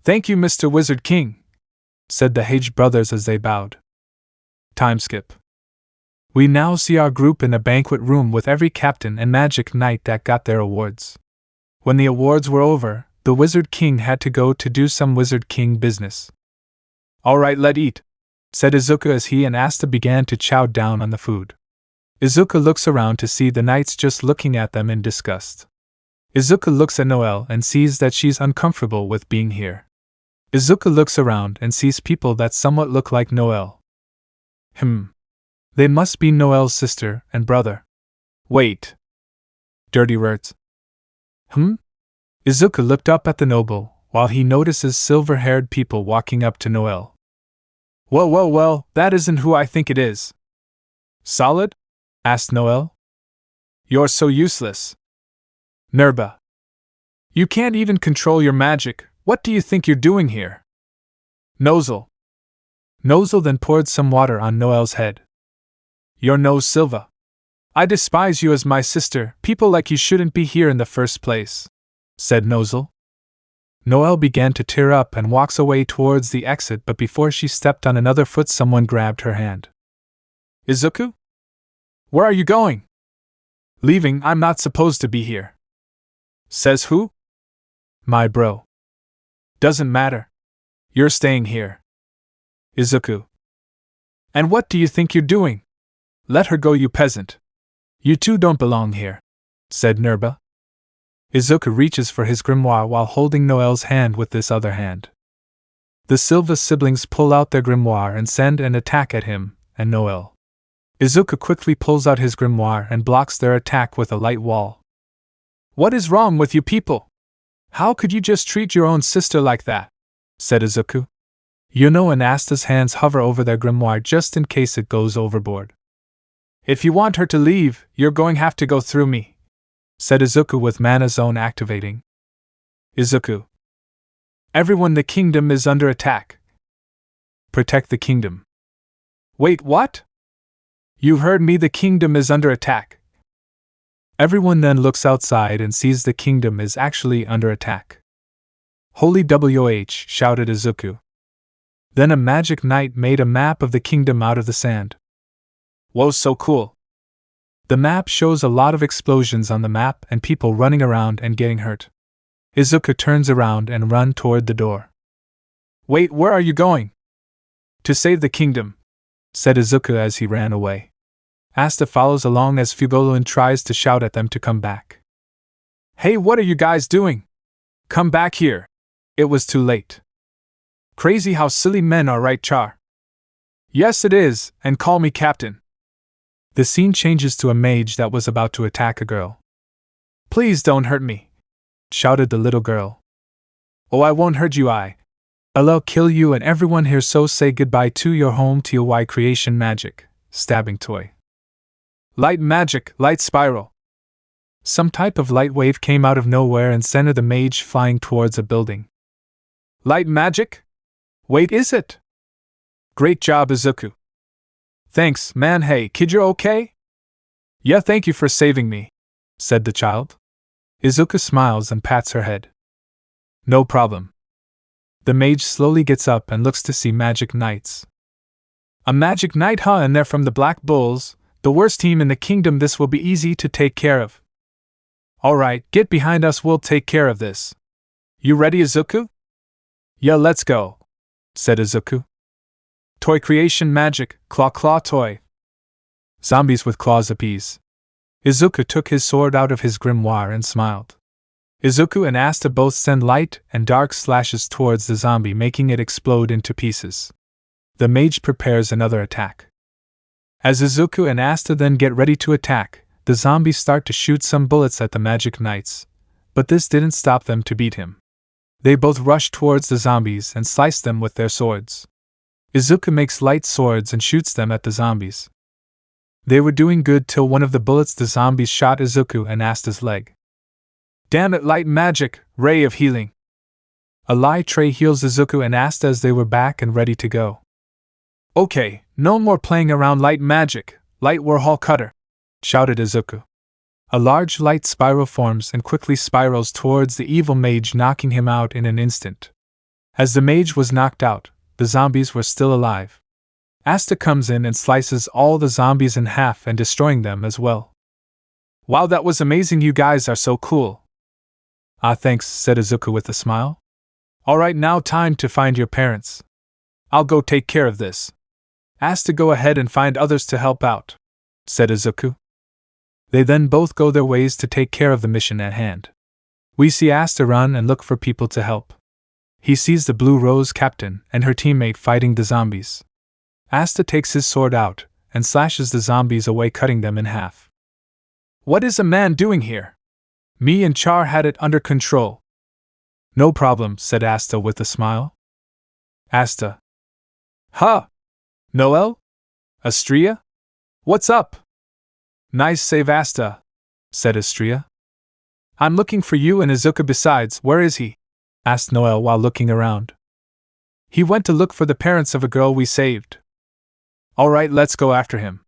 Thank you, Mr. Wizard King, said the Hage brothers as they bowed. Time skip. We now see our group in a banquet room with every captain and magic knight that got their awards. When the awards were over, the Wizard King had to go to do some Wizard King business. Alright, let's eat, said Izuku as he and Asta began to chow down on the food. Izuku looks around to see the knights just looking at them in disgust. Izuku looks at Noelle and sees that she's uncomfortable with being here. Izuku looks around and sees people that somewhat look like Noelle. They must be Noelle's sister and brother. Wait. Dirty words. Izuku looked up at the noble, while he notices silver-haired people walking up to Noelle. Well, that isn't who I think it is. Solid? Asked Noelle. You're so useless. Nerba. You can't even control your magic. What do you think you're doing here? Nozzle. Nozzle then poured some water on Noelle's head. Your nose, Silva. I despise you as my sister. People like you shouldn't be here in the first place, said Nozzle. Noelle began to tear up and walks away towards the exit, but before she stepped on another foot, someone grabbed her hand. Izuku? Where are you going? Leaving. I'm not supposed to be here. Says who? My bro. Doesn't matter. You're staying here. Izuku. And what do you think you're doing? Let her go, you peasant. You two don't belong here, said Nerba. Izuku reaches for his grimoire while holding Noelle's hand with this other hand. The Silva siblings pull out their grimoire and send an attack at him and Noelle. Izuku quickly pulls out his grimoire and blocks their attack with a light wall. What is wrong with you people? How could you just treat your own sister like that? Said Izuku. Yuno and Asta's hands hover over their grimoire just in case it goes overboard. If you want her to leave, you're going to have to go through me, said Izuku with mana zone activating. Izuku. Everyone, the kingdom is under attack. Protect the kingdom. Wait, what? You heard me, the kingdom is under attack. Everyone then looks outside and sees the kingdom is actually under attack. Holy WH, shouted Izuku. Then a magic knight made a map of the kingdom out of the sand. Whoa, so cool. The map shows a lot of explosions on the map and people running around and getting hurt. Izuku turns around and runs toward the door. Wait, where are you going? To save the kingdom, said Izuku as he ran away. Asta follows along as Fugolin tries to shout at them to come back. Hey, what are you guys doing? Come back here. It was too late. Crazy how silly men are, right, Char? Yes, it is, and call me Captain. The scene changes to a mage that was about to attack a girl. Please don't hurt me, shouted the little girl. Oh, I won't hurt you, I'll kill you and everyone here, so say goodbye to your home to your creation magic, stabbing toy. Light magic, light spiral. Some type of light wave came out of nowhere and sent the mage flying towards a building. Light magic? Wait, is it? Great job, Izuku. Thanks, man. Hey, kid, you're okay? Yeah, thank you for saving me, said the child. Izuku smiles and pats her head. No problem. The mage slowly gets up and looks to see magic knights. A magic knight, huh? And they're from the Black Bulls, the worst team in the kingdom. This will be easy to take care of. Alright, get behind us, we'll take care of this. You ready, Izuku? Yeah, let's go, said Izuku. Toy creation magic, claw toy. Zombies with claws appease. Izuku took his sword out of his grimoire and smiled. Izuku and Asta both send light and dark slashes towards the zombie, making it explode into pieces. The mage prepares another attack. As Izuku and Asta then get ready to attack, the zombies start to shoot some bullets at the magic knights, but this didn't stop them to beat him. They both rush towards the zombies and slice them with their swords. Izuku makes light swords and shoots them at the zombies. They were doing good till one of the bullets the zombies shot Izuku and Asta's leg. Damn it, light magic, ray of healing. A light tray heals Izuku and Asta as they were back and ready to go. Okay, no more playing around, light magic, light Warhol cutter, shouted Izuku. A large light spiral forms and quickly spirals towards the evil mage, knocking him out in an instant. As the mage was knocked out, the zombies were still alive. Asta comes in and slices all the zombies in half and destroying them as well. Wow, that was amazing, you guys are so cool. Ah, thanks, said Izuku with a smile. Alright, now time to find your parents. I'll go take care of this. Asta, go ahead and find others to help out, said Izuku. They then both go their ways to take care of the mission at hand. We see Asta run and look for people to help. He sees the Blue Rose captain and her teammate fighting the zombies. Asta takes his sword out and slashes the zombies away, cutting them in half. What is a man doing here? Me and Char had it under control. No problem, said Asta with a smile. Asta. Huh? Noelle? Astria? What's up? Nice save, Asta, said Astria. I'm looking for you and Izuku. Besides, where is he? Asked Noelle while looking around. He went to look for the parents of a girl we saved. Alright, let's go after him.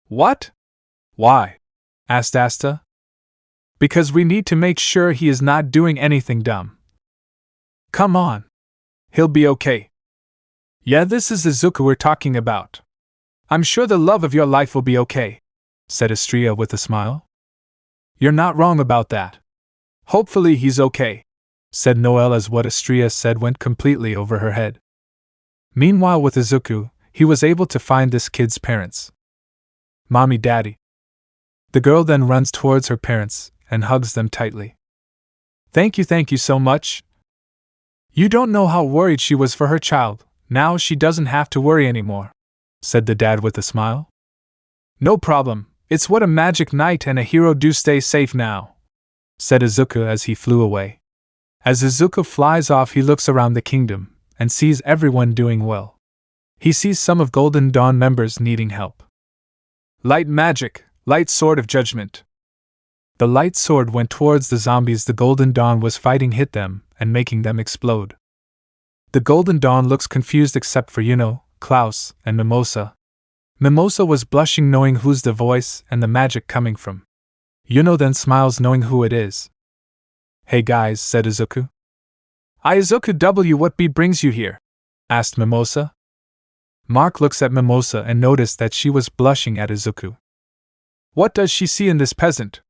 What? Why? Asked Asta. Because we need to make sure he is not doing anything dumb. Come on. He'll be okay. Yeah, this is Izuku we're talking about. I'm sure the love of your life will be okay, said Astria with a smile. You're not wrong about that. Hopefully he's okay, said Noelle as what Astria said went completely over her head. Meanwhile, with Izuku, he was able to find this kid's parents. Mommy, Daddy. The girl then runs towards her parents and hugs them tightly. Thank you so much. You don't know how worried she was for her child. Now she doesn't have to worry anymore, said the dad with a smile. No problem, it's what a magic knight and a hero do. Stay safe now, said Izuku as he flew away. As Izuku flies off, he looks around the kingdom and sees everyone doing well. He sees some of Golden Dawn members needing help. Light magic, light sword of judgment. The light sword went towards the zombies the Golden Dawn was fighting, hit them, and making them explode. The Golden Dawn looks confused except for Yuno, Klaus, and Mimosa. Mimosa was blushing knowing who's the voice and the magic coming from. Yuno then smiles knowing who it is. Hey guys, said Izuku. Izuku W, what B brings you here? Asked Mimosa. Mark looks at Mimosa and noticed that she was blushing at Izuku. What does she see in this peasant?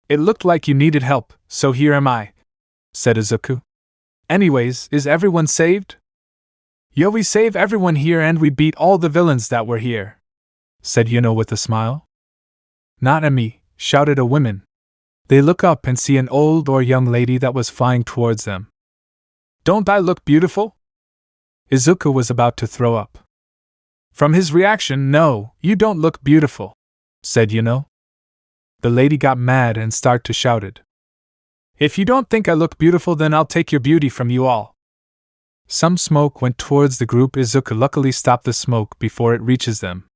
It looked like you needed help, so here am I, said Izuku. Anyways, is everyone saved? Yo, we save everyone here and we beat all the villains that were here, said Yuno with a smile. Not a me, shouted a woman. They look up and see an old or young lady that was flying towards them. Don't I look beautiful? Izuku was about to throw up. From his reaction, no, you don't look beautiful, said Yuno. The lady got mad and started to shouted. If you don't think I look beautiful, then I'll take your beauty from you all. Some smoke went towards the group. Izuku luckily stopped the smoke before it reaches them.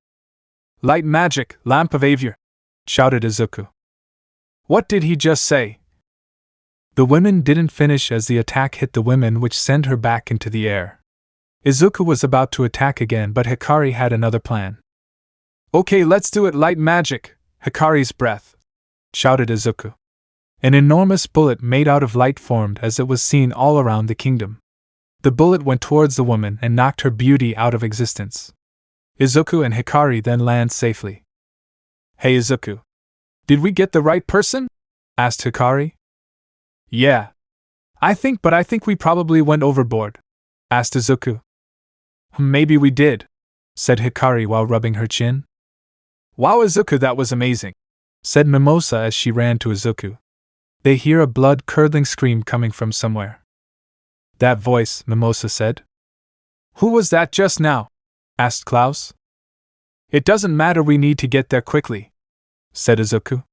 Light magic, lamp of Avior, shouted Izuku. What did he just say? The women didn't finish as the attack hit the women, which sent her back into the air. Izuku was about to attack again, but Hikari had another plan. Okay, let's do it. Light magic, Hikari's breath, shouted Izuku. An enormous bullet made out of light formed as it was seen all around the kingdom. The bullet went towards the woman and knocked her beauty out of existence. Izuku and Hikari then land safely. Hey Izuku. Did we get the right person? Asked Hikari. Yeah. I think we probably went overboard, asked Izuku. Maybe we did, said Hikari while rubbing her chin. Wow Izuku, that was amazing, said Mimosa as she ran to Izuku. They hear a blood-curdling scream coming from somewhere. That voice, Mimosa said. Who was that just now? Asked Klaus. It doesn't matter, we need to get there quickly, said Izuku.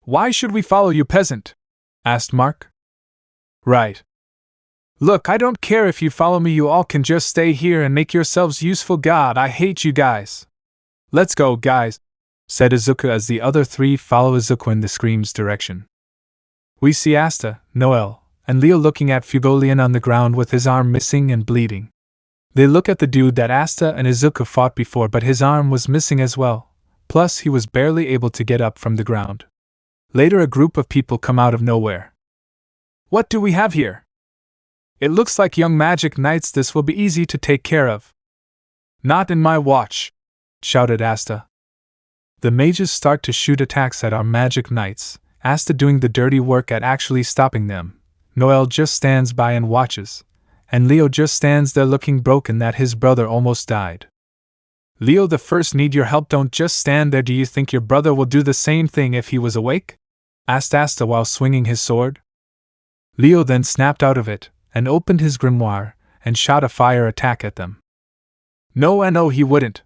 Why should we follow you, peasant? Asked Mark. Right. Look, I don't care if you follow me, you all can just stay here and make yourselves useful. God, I hate you guys. Let's go, guys, said Izuku as the other three follow Izuku in the scream's direction. We see Asta, Noelle, and Leo looking at Fugolian on the ground with his arm missing and bleeding. They look at the dude that Asta and Izuku fought before, but his arm was missing as well, plus he was barely able to get up from the ground. Later a group of people come out of nowhere. What do we have here? It looks like young magic knights, this will be easy to take care of. Not in my watch, shouted Asta. The mages start to shoot attacks at our magic knights, Asta doing the dirty work at actually stopping them. Noelle just stands by and watches, and Leo just stands there looking broken that his brother almost died. Leo, the first need your help, don't just stand there. Do you think your brother will do the same thing if he was awake? Asked Asta while swinging his sword. Leo then snapped out of it, and opened his grimoire, and shot a fire attack at them. No, he wouldn't.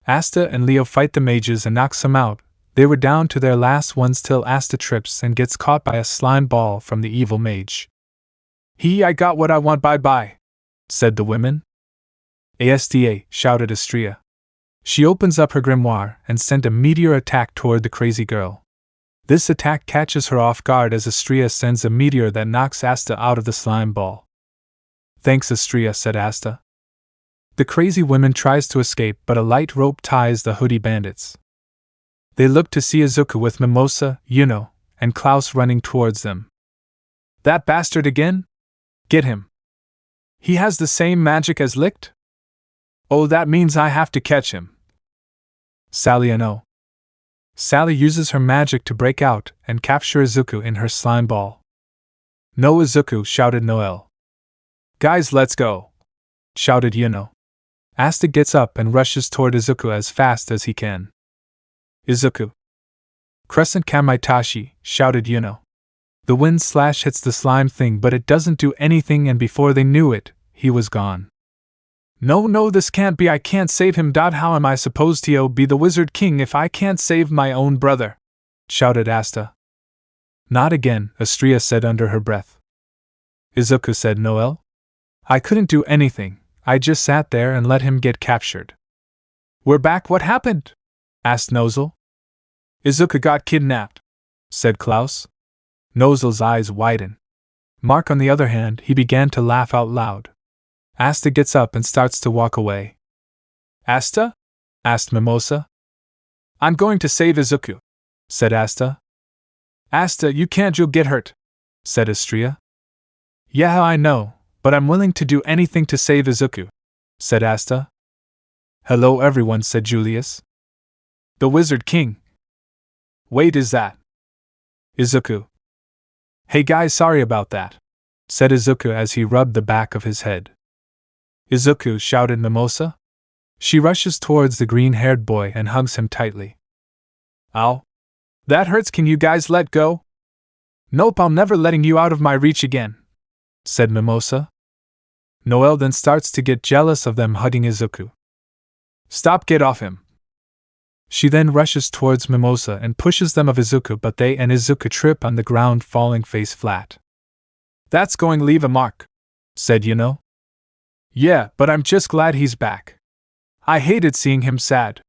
Asta and Leo fight the mages and knocks them out. They were down to their last ones till Asta trips and gets caught by a slime ball from the evil mage. I got what I want, bye-bye, said the women. ASDA, shouted Astria. She opens up her grimoire and sent a meteor attack toward the crazy girl. This attack catches her off guard as Astrea sends a meteor that knocks Asta out of the slime ball. Thanks, Astrea, said Asta. The crazy woman tries to escape, but a light rope ties the hoodie bandits. They look to see Izuku with Mimosa, Yuno, and Klaus running towards them. That bastard again? Get him. He has the same magic as Licht? Oh, that means I have to catch him. Sally and O. Sally uses her magic to break out and capture Izuku in her slime ball. No, Izuku, shouted Noelle. Guys, let's go, shouted Yuno. Asta gets up and rushes toward Izuku as fast as he can. Izuku. Crescent Kamaitachi, shouted Yuno. The wind slash hits the slime thing, but it doesn't do anything, and before they knew it, he was gone. No, this can't be. I can't save him. How am I supposed to be the Wizard King if I can't save my own brother? Shouted Asta. Not again, Astrea said under her breath. Izuku, said Noelle. I couldn't do anything. I just sat there and let him get captured. We're back. What happened? Asked Nozel. Izuku got kidnapped, said Klaus. Nozel's eyes widen. Mark, on the other hand, he began to laugh out loud. Asta gets up and starts to walk away. Asta? Asked Mimosa. I'm going to save Izuku, said Asta. Asta, you can't, you'll get hurt, said Astrea. Yeah, I know, but I'm willing to do anything to save Izuku, said Asta. Hello everyone, said Julius. The Wizard King. Wait, is that Izuku? Hey guys, sorry about that, said Izuku as he rubbed the back of his head. Izuku, shouted Mimosa. She rushes towards the green-haired boy and hugs him tightly. Ow. That hurts, can you guys let go? Nope, I'm never letting you out of my reach again, said Mimosa. Noelle then starts to get jealous of them hugging Izuku. Stop, get off him. She then rushes towards Mimosa and pushes them of Izuku, but they and Izuku trip on the ground, falling face flat. That's going to leave a mark, said Yuno. Yeah, but I'm just glad he's back. I hated seeing him sad,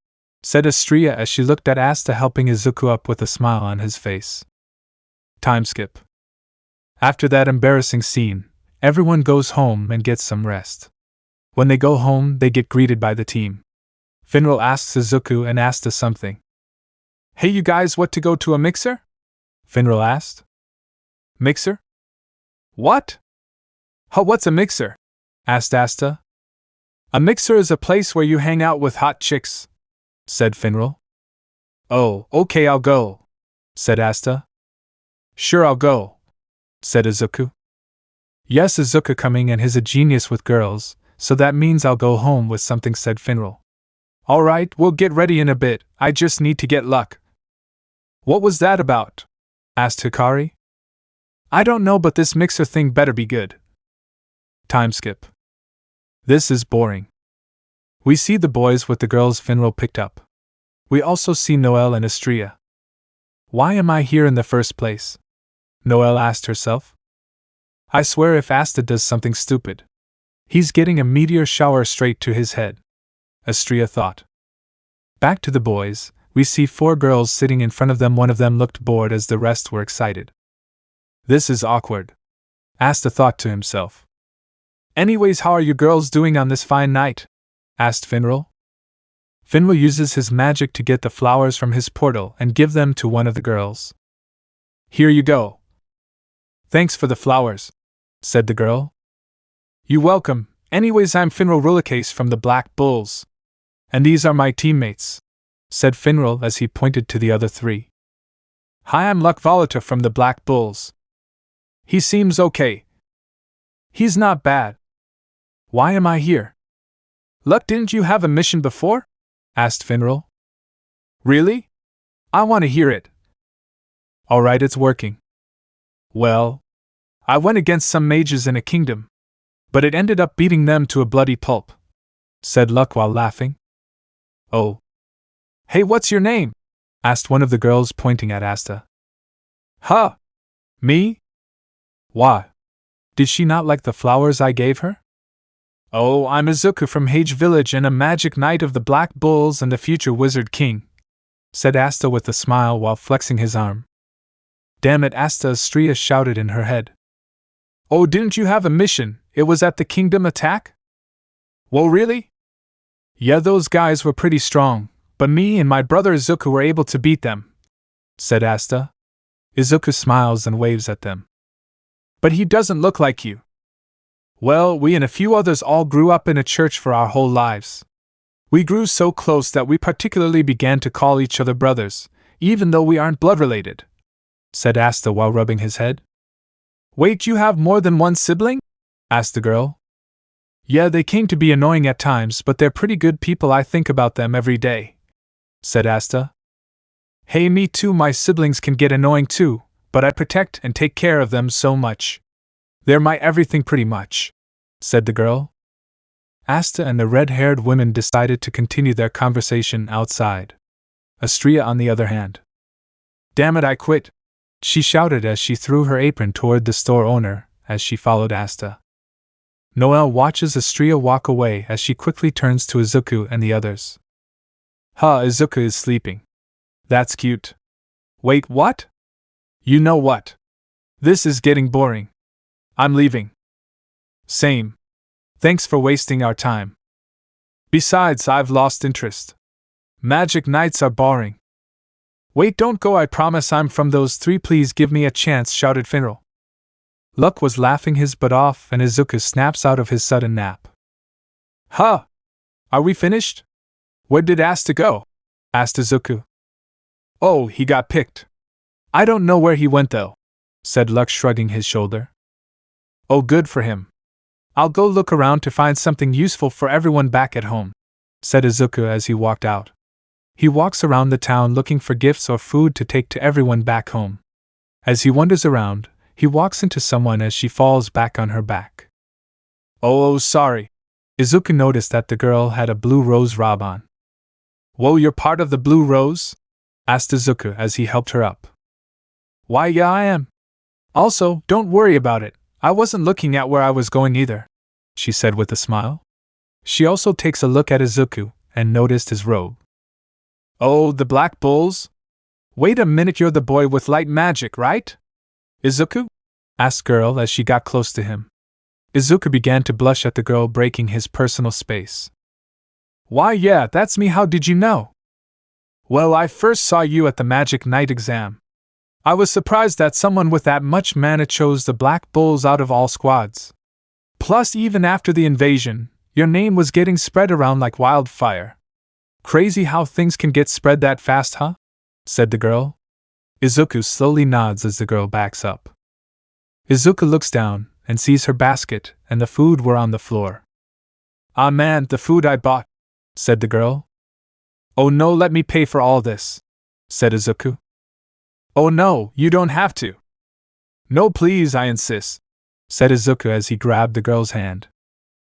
said Astrea as she looked at Asta helping Izuku up with a smile on his face. Time skip. After that embarrassing scene, everyone goes home and gets some rest. When they go home, they get greeted by the team. Finral asks Izuku and Asta something. Hey you guys, what to go to a mixer? Finral asked. Mixer? What? What's a mixer? Asked Asta. A mixer is a place where you hang out with hot chicks, said Finral. Oh, okay, I'll go, said Asta. Sure, I'll go, said Izuku. Yes, Izuku coming, and he's a genius with girls, so that means I'll go home with something, said Finral. Alright, we'll get ready in a bit, I just need to get luck. What was that about? Asked Hikari. I don't know, but this mixer thing better be good. Time skip. This is boring. We see the boys with the girls Finral picked up. We also see Noelle and Astrea. Why am I here in the first place? Noelle asked herself. I swear if Asta does something stupid, he's getting a meteor shower straight to his head, Astrea thought. Back to the boys, we see 4 girls sitting in front of them. One of them looked bored as the rest were excited. This is awkward, Asta thought to himself. Anyways, how are you girls doing on this fine night? Asked Finral. Finral uses his magic to get the flowers from his portal and give them to one of the girls. Here you go. Thanks for the flowers, said the girl. You welcome. Anyways, I'm Finral Rulacase from the Black Bulls. And these are my teammates, said Finral as he pointed to the other 3. Hi, I'm Luck Volata from the Black Bulls. He seems okay. He's not bad. Why am I here? Luck, didn't you have a mission before? Asked Finral. Really? I want to hear it. Alright, it's working. Well, I went against some mages in a kingdom, but it ended up beating them to a bloody pulp, said Luck while laughing. Oh. Hey, what's your name? Asked one of the girls pointing at Asta. Huh? Me? Why? Did she not like the flowers I gave her? Oh, I'm Izuku from Hage Village and a magic knight of the Black Bulls and the future Wizard King, said Asta with a smile while flexing his arm. Damn it, Asta, Astria shouted in her head. Oh, didn't you have a mission? It was at the kingdom attack? Whoa, really? Yeah, those guys were pretty strong, but me and my brother Izuku were able to beat them, said Asta. Izuku smiles and waves at them. But he doesn't look like you. Well, we and a few others all grew up in a church for our whole lives. We grew so close that we particularly began to call each other brothers, even though we aren't blood-related, said Asta while rubbing his head. Wait, you have more than one sibling? Asked the girl. Yeah, they came to be annoying at times, but they're pretty good people. I think about them every day, said Asta. Hey, me too, my siblings can get annoying too, but I protect and take care of them so much. They're my everything pretty much, said the girl. Asta and the red-haired women decided to continue their conversation outside. Astria, on the other hand. Damn it, I quit, she shouted as she threw her apron toward the store owner as she followed Asta. Noelle watches Astria walk away as she quickly turns to Izuku and the others. Izuku is sleeping. That's cute. Wait, what? You know what? This is getting boring. I'm leaving. Same. Thanks for wasting our time. Besides, I've lost interest. Magic nights are boring. Wait, don't go, I promise I'm from those three, please give me a chance, shouted Finral. Luck was laughing his butt off and Izuku snaps out of his sudden nap. Are we finished? Where did Asta go? Asked Izuku. Oh, he got picked. I don't know where he went though, said Luck, shrugging his shoulder. Oh, good for him. I'll go look around to find something useful for everyone back at home, said Izuku as he walked out. He walks around the town looking for gifts or food to take to everyone back home. As he wanders around, he walks into someone as she falls back on her back. Oh, sorry. Izuku noticed that the girl had a blue rose robe on. Whoa, you're part of the Blue Rose? Asked Izuku as he helped her up. Why, yeah, I am. Also, don't worry about it. I wasn't looking at where I was going either, she said with a smile. She also takes a look at Izuku and noticed his robe. Oh, the Black Bulls? Wait a minute, you're the boy with light magic, right? Izuku? Asked girl as she got close to him. Izuku began to blush at the girl breaking his personal space. Why, yeah, that's me. How did you know? Well, I first saw you at the Magic Night exam. I was surprised that someone with that much mana chose the Black Bulls out of all squads. Plus, even after the invasion, your name was getting spread around like wildfire. Crazy how things can get spread that fast, huh? Said the girl. Izuku slowly nods as the girl backs up. Izuku looks down and sees her basket and the food were on the floor. Ah man, the food I bought, said the girl. Oh no, let me pay for all this, said Izuku. Oh no, you don't have to. No, please, I insist, said Izuku as he grabbed the girl's hand.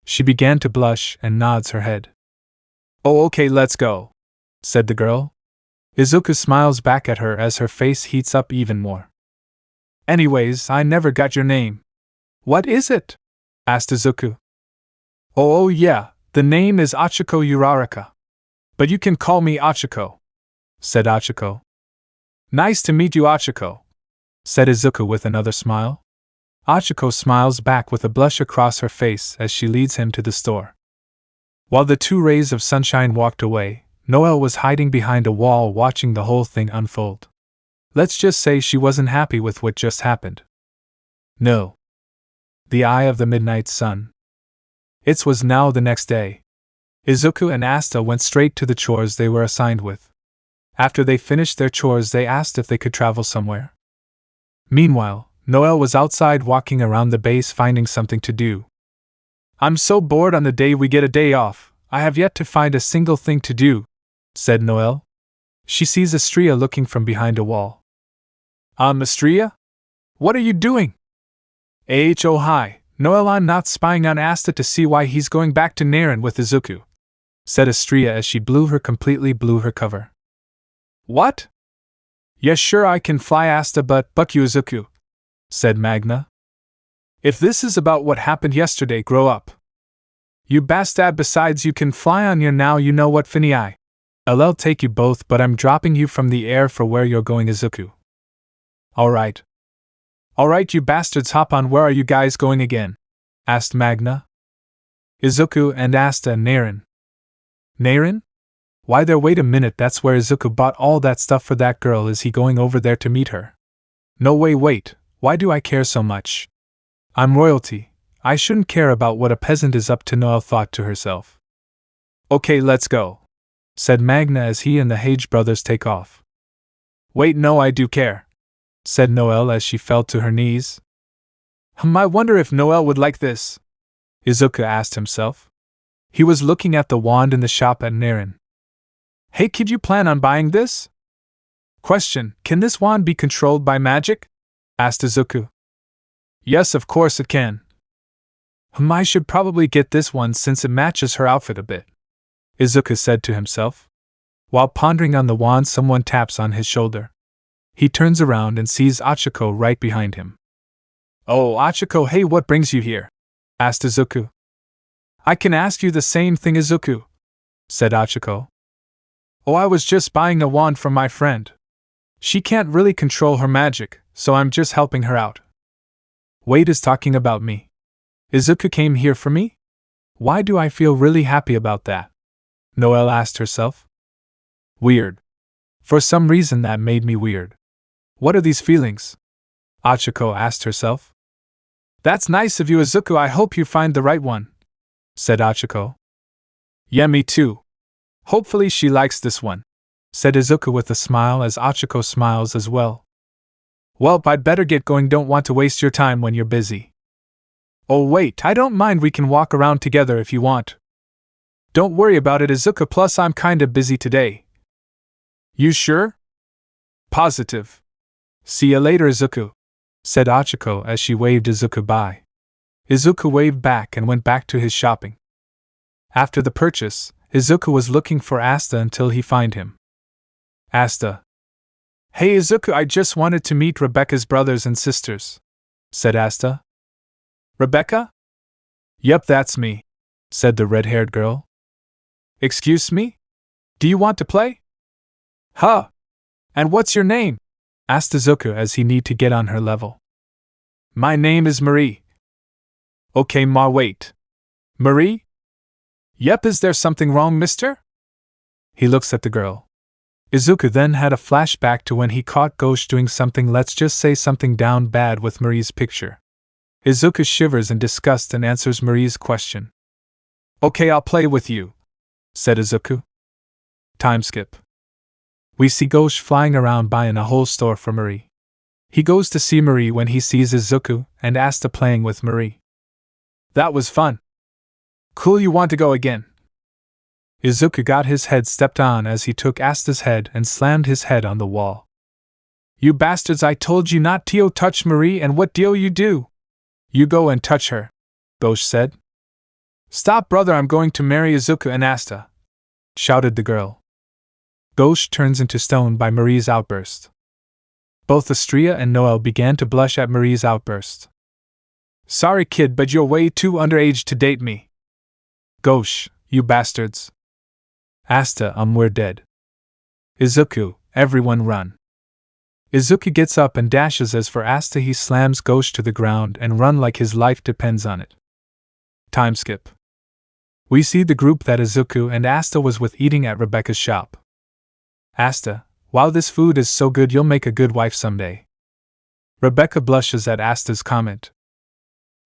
She began to blush and nods her head. Oh, okay, let's go, said the girl. Izuku smiles back at her as her face heats up even more. Anyways, I never got your name. What is it? Asked Izuku. Oh yeah, the name is Ochaco Uraraka. But you can call me Ochaco, said Ochaco. Nice to meet you, Ochaco, said Izuku with another smile. Ochaco smiles back with a blush across her face as she leads him to the store. While the two rays of sunshine walked away, Noelle was hiding behind a wall watching the whole thing unfold. Let's just say she wasn't happy with what just happened. No. The eye of the midnight sun. It was now the next day. Izuku and Asta went straight to the chores they were assigned with. After they finished their chores, they asked if they could travel somewhere. Meanwhile, Noelle was outside walking around the base finding something to do. I'm so bored on the day we get a day off, I have yet to find a single thing to do, said Noelle. She sees Astria looking from behind a wall. Astria? What are you doing? Oh hi, Noelle, I'm not spying on Asta to see why he's going back to Naren with Izuku, said Astria as she blew her cover. What? Yes, sure, I can fly Asta, but buck you Izuku, said Magna. If this is about what happened yesterday, grow up. You bastard, besides you can fly on your now you know what finny I. I'll take you both, but I'm dropping you from the air for where you're going, Izuku. Alright, you bastards, hop on. Where are you guys going again? Asked Magna. Izuku and Asta and Naren. Naren? Why there, wait a minute, that's where Izuku bought all that stuff for that girl. Is he going over there to meet her? No way, wait, why do I care so much? I'm royalty, I shouldn't care about what a peasant is up to, Noelle thought to herself. Okay, let's go, said Magna as he and the Hage brothers take off. Wait, no, I do care, said Noelle as she fell to her knees. I wonder if Noelle would like this, Izuku asked himself. He was looking at the wand in the shop at Naren. Hey kid, you plan on buying this? Question, can this wand be controlled by magic? Asked Izuku. Yes, of course it can. I should probably get this one since it matches her outfit a bit, Izuku said to himself. While pondering on the wand, someone taps on his shoulder. He turns around and sees Ochaco right behind him. Oh, Ochaco, hey, what brings you here? Asked Izuku. I can ask you the same thing, Izuku, said Ochaco. Oh, I was just buying a wand from my friend. She can't really control her magic, so I'm just helping her out. Wade is talking about me. Izuku came here for me? Why do I feel really happy about that? Noelle asked herself. Weird. For some reason that made me weird. What are these feelings? Ochaco asked herself. That's nice of you, Izuku, I hope you find the right one, said Ochaco. Yeah, me too. Hopefully she likes this one, said Izuku with a smile as Ochaco smiles as well. Well, I'd better get going, don't want to waste your time when you're busy. Oh wait, I don't mind, we can walk around together if you want. Don't worry about it, Izuku, plus I'm kinda busy today. You sure? Positive. See ya later, Izuku, said Ochaco as she waved Izuku bye. Izuku waved back and went back to his shopping. After the purchase, Izuku was looking for Asta until he found him. Asta. Hey Izuku, I just wanted to meet Rebecca's brothers and sisters, said Asta. Rebecca? Yep, that's me, said the red-haired girl. Excuse me? Do you want to play? Huh. And what's your name? Asked Izuku as he needed to get on her level. My name is Marie. Okay, Ma, wait. Marie? Yep, is there something wrong, mister? He looks at the girl. Izuku then had a flashback to when he caught Ghosh doing something, let's just say something down bad with Marie's picture. Izuku shivers in disgust and answers Marie's question. Okay, I'll play with you, said Izuku. Time skip. We see Ghosh flying around buying a whole store for Marie. He goes to see Marie when he sees Izuku and Asta playing with Marie. That was fun. Cool, you want to go again? Izuku got his head stepped on as he took Asta's head and slammed his head on the wall. You bastards, I told you not to touch Marie, and what do you do? You go and touch her, Ghosh said. Stop, brother, I'm going to marry Izuku and Asta, shouted the girl. Ghosh turns into stone by Marie's outburst. Both Astria and Noelle began to blush at Marie's outburst. Sorry kid, but you're way too underage to date me. Ghosh, you bastards. Asta, we're dead. Izuku, everyone run. Izuku gets up and dashes. As for Asta, he slams Ghosh to the ground and run like his life depends on it. Time skip. We see the group that Izuku and Asta was with eating at Rebecca's shop. Asta, wow, this food is so good, you'll make a good wife someday. Rebecca blushes at Asta's comment.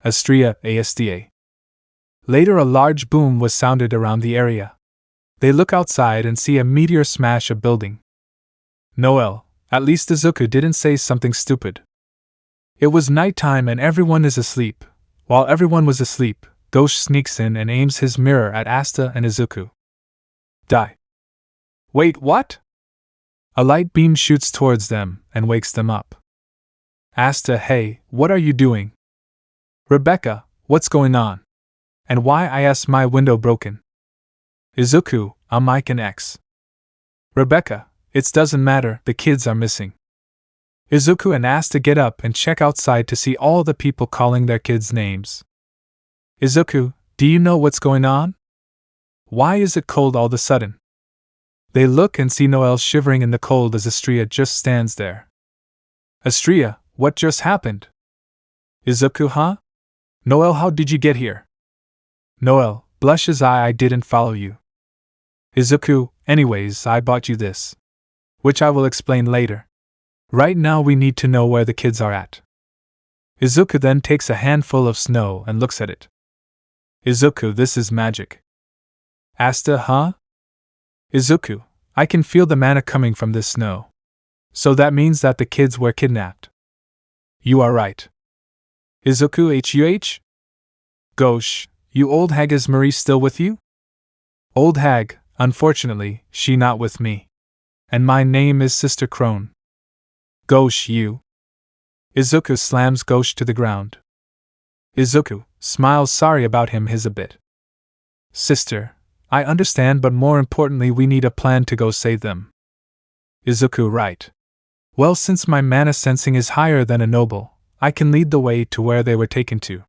Astria, ASDA. Later, a large boom was sounded around the area. They look outside and see a meteor smash a building. Noelle, at least Izuku didn't say something stupid. It was nighttime and everyone is asleep. While everyone was asleep, Ghosh sneaks in and aims his mirror at Asta and Izuku. Die. Wait, what? A light beam shoots towards them and wakes them up. Asta, hey, what are you doing? Rebecca, what's going on? And why is my window broken? Izuku, Mike and X. Rebecca, it doesn't matter, the kids are missing. Izuku and Asta get up and check outside to see all the people calling their kids names. Izuku, Do you know what's going on? Why is it cold all of a sudden? They look and see Noelle shivering in the cold as Astria just stands there. Astria, what just happened? Izuku, huh? Noelle, how did you get here? Noelle blushes. I didn't follow you. Izuku, anyways, I bought you this. Which I will explain later. Right now we need to know where the kids are at. Izuku then takes a handful of snow and looks at it. Izuku, this is magic. Asta, huh? Izuku, I can feel the mana coming from this snow. So that means that the kids were kidnapped. You are right. Izuku, Huh? Gosh, you old hag, is Marie still with you? Old hag, unfortunately, she not with me. And my name is Sister Crone. Gosh, you. Izuku slams Gosh to the ground. Izuku smiles, sorry about him his a bit. Sister, I understand, but more importantly we need a plan to go save them. Izuku, right. Well, since my mana sensing is higher than a noble, I can lead the way to where they were taken to.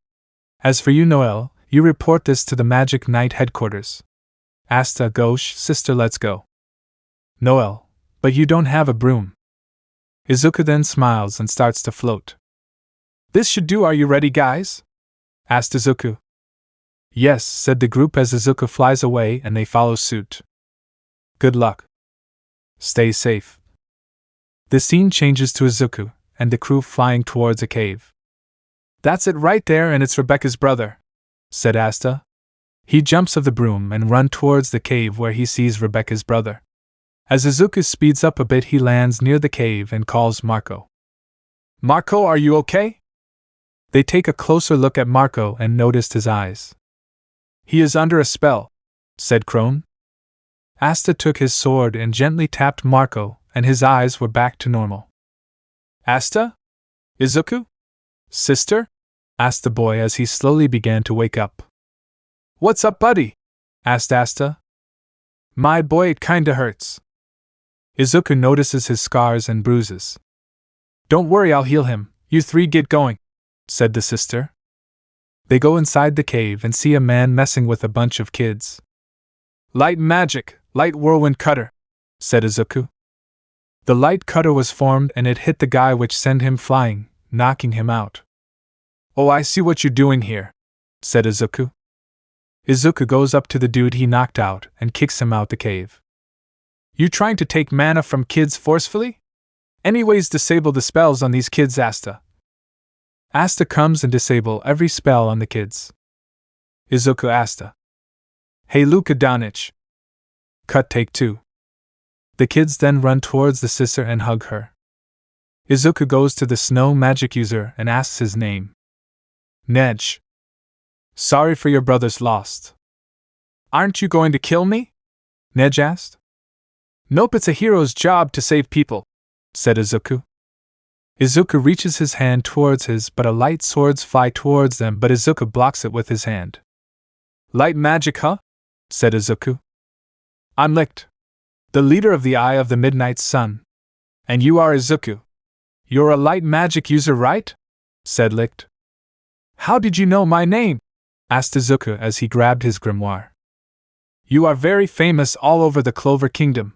As for you, Noelle, you report this to the Magic Knight headquarters. Asta, Gosh, sister, let's go. Noelle, but you don't have a broom. Izuku then smiles and starts to float. This should do. Are you ready, guys? Asked Izuku. Yes, said the group as Izuku flies away and they follow suit. Good luck. Stay safe. The scene changes to Izuku and the crew flying towards a cave. That's it right there, and it's Rebecca's brother, said Asta. He jumps off the broom and runs towards the cave where he sees Rebecca's brother. As Izuku speeds up a bit, he lands near the cave and calls Marco. Marco, are you okay? They take a closer look at Marco and noticed his eyes. He is under a spell, said Crone. Asta took his sword and gently tapped Marco, and his eyes were back to normal. Asta? Izuku? Sister? Asked the boy as he slowly began to wake up. What's up, buddy? Asked Asta. My boy, it kinda hurts. Izuku notices his scars and bruises. Don't worry, I'll heal him. You three get going, said the sister. They go inside the cave and see a man messing with a bunch of kids. Light magic, light whirlwind cutter, said Izuku. The light cutter was formed and it hit the guy, which sent him flying, knocking him out. Oh, I see what you're doing here, said Izuku. Izuku goes up to the dude he knocked out and kicks him out the cave. You trying to take mana from kids forcefully? Anyways, disable the spells on these kids, Asta. Asta comes and disable every spell on the kids. Izuku, Asta. Hey Luka Donich. Cut, take 2. The kids then run towards the sister and hug her. Izuku goes to the snow magic user and asks his name. Nej. Sorry for your brother's loss. Aren't you going to kill me? Nej asked. Nope, it's a hero's job to save people, said Izuku. Izuku reaches his hand towards his, but a light swords fly towards them, but Izuku blocks it with his hand. Light magic, huh? Said Izuku. I'm Licht, the leader of the Eye of the Midnight Sun. And you are Izuku. You're a light magic user, right? Said Licht. How did you know my name? Asked Izuku as he grabbed his grimoire. You are very famous all over the Clover Kingdom.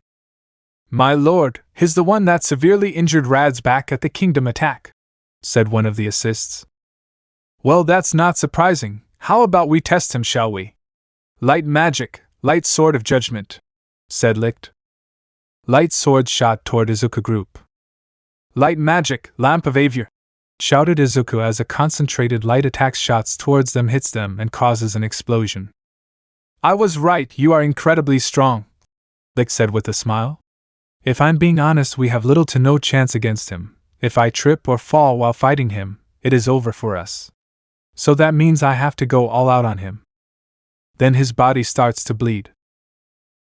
My lord, he's the one that severely injured Rad's back at the kingdom attack, said one of the assists. Well, that's not surprising. How about we test him, shall we? Light magic, light sword of judgment, said Licht. Light sword shot toward Izuku group. Light magic, lamp of Avior, shouted Izuku as a concentrated light attack shots towards them hits them and causes an explosion. I was right, you are incredibly strong, Licht said with a smile. If I'm being honest, we have little to no chance against him. If I trip or fall while fighting him, it is over for us. So that means I have to go all out on him. Then his body starts to bleed.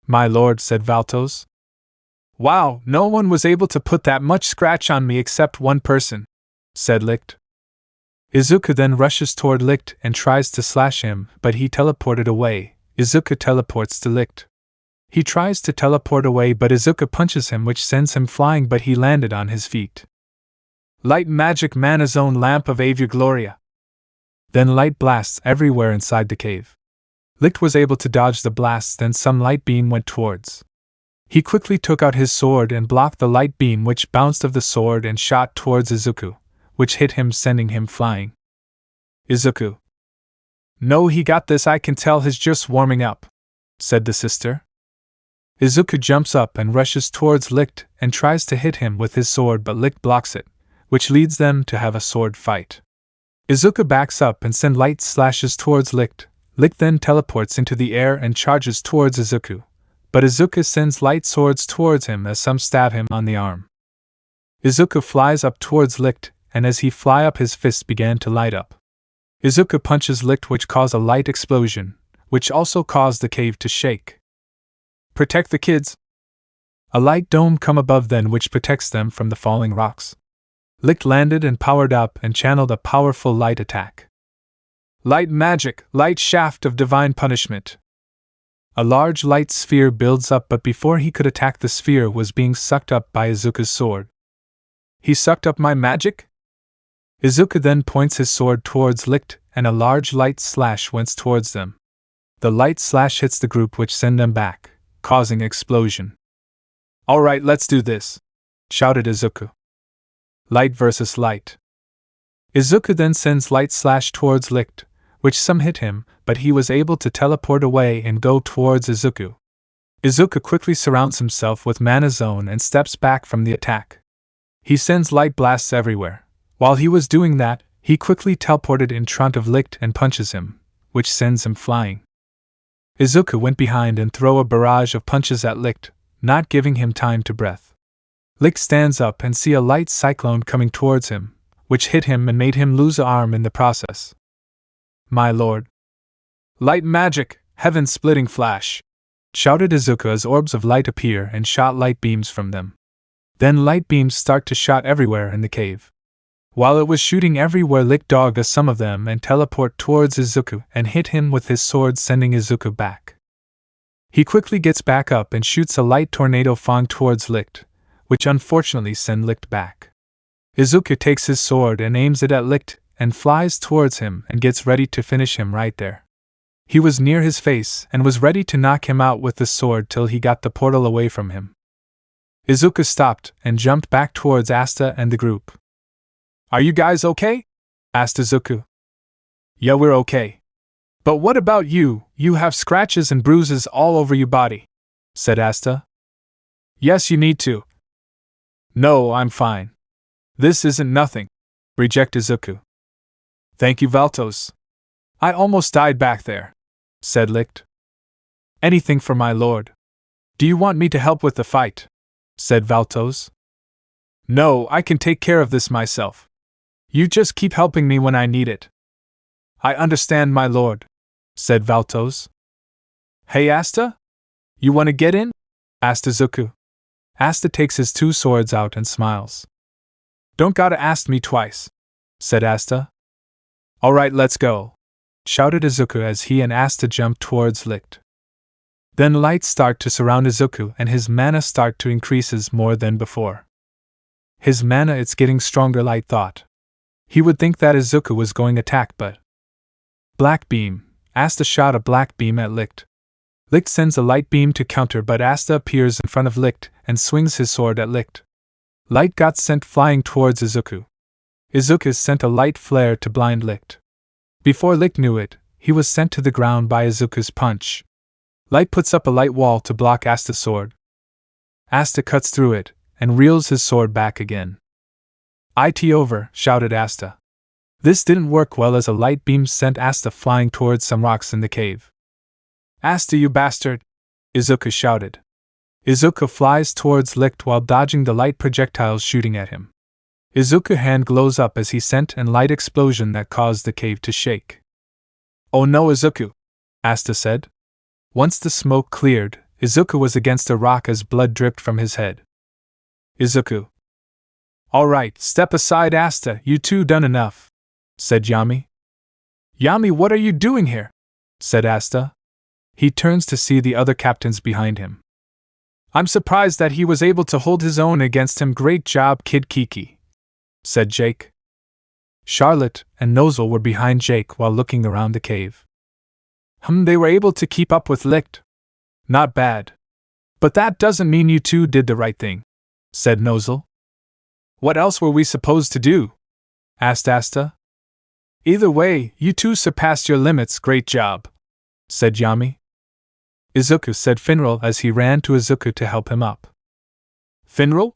My lord, said Valtos. Wow, no one was able to put that much scratch on me except one person, said Licht. Izuku then rushes toward Licht and tries to slash him, but he teleported away. Izuku teleports to Licht. He tries to teleport away, but Izuku punches him, which sends him flying, but he landed on his feet. Light magic mana zone lamp of Avior Gloria. Then light blasts everywhere inside the cave. Licht was able to dodge the blasts, then some light beam went towards. He quickly took out his sword and blocked the light beam, which bounced off the sword and shot towards Izuku, which hit him, sending him flying. Izuku. No, he got this, I can tell he's just warming up, said the sister. Izuku jumps up and rushes towards Licht and tries to hit him with his sword, but Licht blocks it, which leads them to have a sword fight. Izuku backs up and sends light slashes towards Licht. Licht then teleports into the air and charges towards Izuku, but Izuku sends light swords towards him as some stab him on the arm. Izuku flies up towards Licht, and as he fly up, his fists began to light up. Izuku punches Licht, which caused a light explosion, which also caused the cave to shake. Protect the kids! A light dome come above then, which protects them from the falling rocks. Licht landed and powered up and channeled a powerful light attack. Light magic, light shaft of divine punishment. A large light sphere builds up, but before he could attack, the sphere was being sucked up by Izuku's sword. He sucked up my magic? Izuku then points his sword towards Licht, and a large light slash went towards them. The light slash hits the group, which send them back, causing explosion. Alright, let's do this, shouted Izuku. Light versus light. Izuku then sends light slash towards Licht, which some hit him, but he was able to teleport away and go towards Izuku. Izuku quickly surrounds himself with mana zone and steps back from the attack. He sends light blasts everywhere. While he was doing that, he quickly teleported in front of Licht and punches him, which sends him flying. Izuku went behind and throw a barrage of punches at Licht, not giving him time to breath. Licht stands up and see a light cyclone coming towards him, which hit him and made him lose an arm in the process. My lord! Light magic, heaven-splitting flash! Shouted Izuku as orbs of light appear and shot light beams from them. Then light beams start to shot everywhere in the cave. While it was shooting everywhere, Licht dogged some of them and teleport towards Izuku and hit him with his sword, sending Izuku back. He quickly gets back up and shoots a light tornado fang towards Licht, which unfortunately sends Licht back. Izuku takes his sword and aims it at Licht and flies towards him and gets ready to finish him right there. He was near his face and was ready to knock him out with the sword till he got the portal away from him. Izuku stopped and jumped back towards Asta and the group. Are you guys okay? Asked Izuku. Yeah, we're okay. But what about you? You have scratches and bruises all over your body, said Asta. Yes, you need to. No, I'm fine. This isn't nothing, rejected Izuku. Thank you, Valtos. I almost died back there, said Licht. Anything for my lord. Do you want me to help with the fight? Said Valtos. No, I can take care of this myself. You just keep helping me when I need it. I understand, my lord, said Valtos. Hey, Asta? You want to get in? Asked Izuku. Asta takes his two swords out and smiles. Don't gotta ask me twice, said Asta. Alright, let's go, shouted Izuku as he and Asta jumped towards Licht. Then lights start to surround Izuku and his mana start to increases more than before. His mana, it's getting stronger, Light thought. He would think that Izuku was going attack, but... Black beam. Asta shot a black beam at Licht. Licht sends a light beam to counter, but Asta appears in front of Licht and swings his sword at Licht. Light got sent flying towards Izuku. Izuku sent a light flare to blind Licht. Before Licht knew it, he was sent to the ground by Izuku's punch. Light puts up a light wall to block Asta's sword. Asta cuts through it and reels his sword back again. "It over," shouted Asta. This didn't work well as a light beam sent Asta flying towards some rocks in the cave. "Asta, you bastard!" Izuku shouted. Izuku flies towards Licht while dodging the light projectiles shooting at him. Izuku's hand glows up as he sent a light explosion that caused the cave to shake. "Oh no, Izuku," Asta said. Once the smoke cleared, Izuku was against a rock as blood dripped from his head. Izuku. "Alright, step aside, Asta, you two done enough," said Yami. "Yami, what are you doing here?" said Asta. He turns to see the other captains behind him. "I'm surprised that he was able to hold his own against him. Great job, Kid Kiki," said Jake. Charlotte and Noelle were behind Jake while looking around the cave. They were able to keep up with Licht. Not bad. But that doesn't mean you two did the right thing, said Noelle. What else were we supposed to do? Asked Asta. Either way, you two surpassed your limits, great job, said Yami. Izuku, said Finral as he ran to Izuku to help him up. Finral?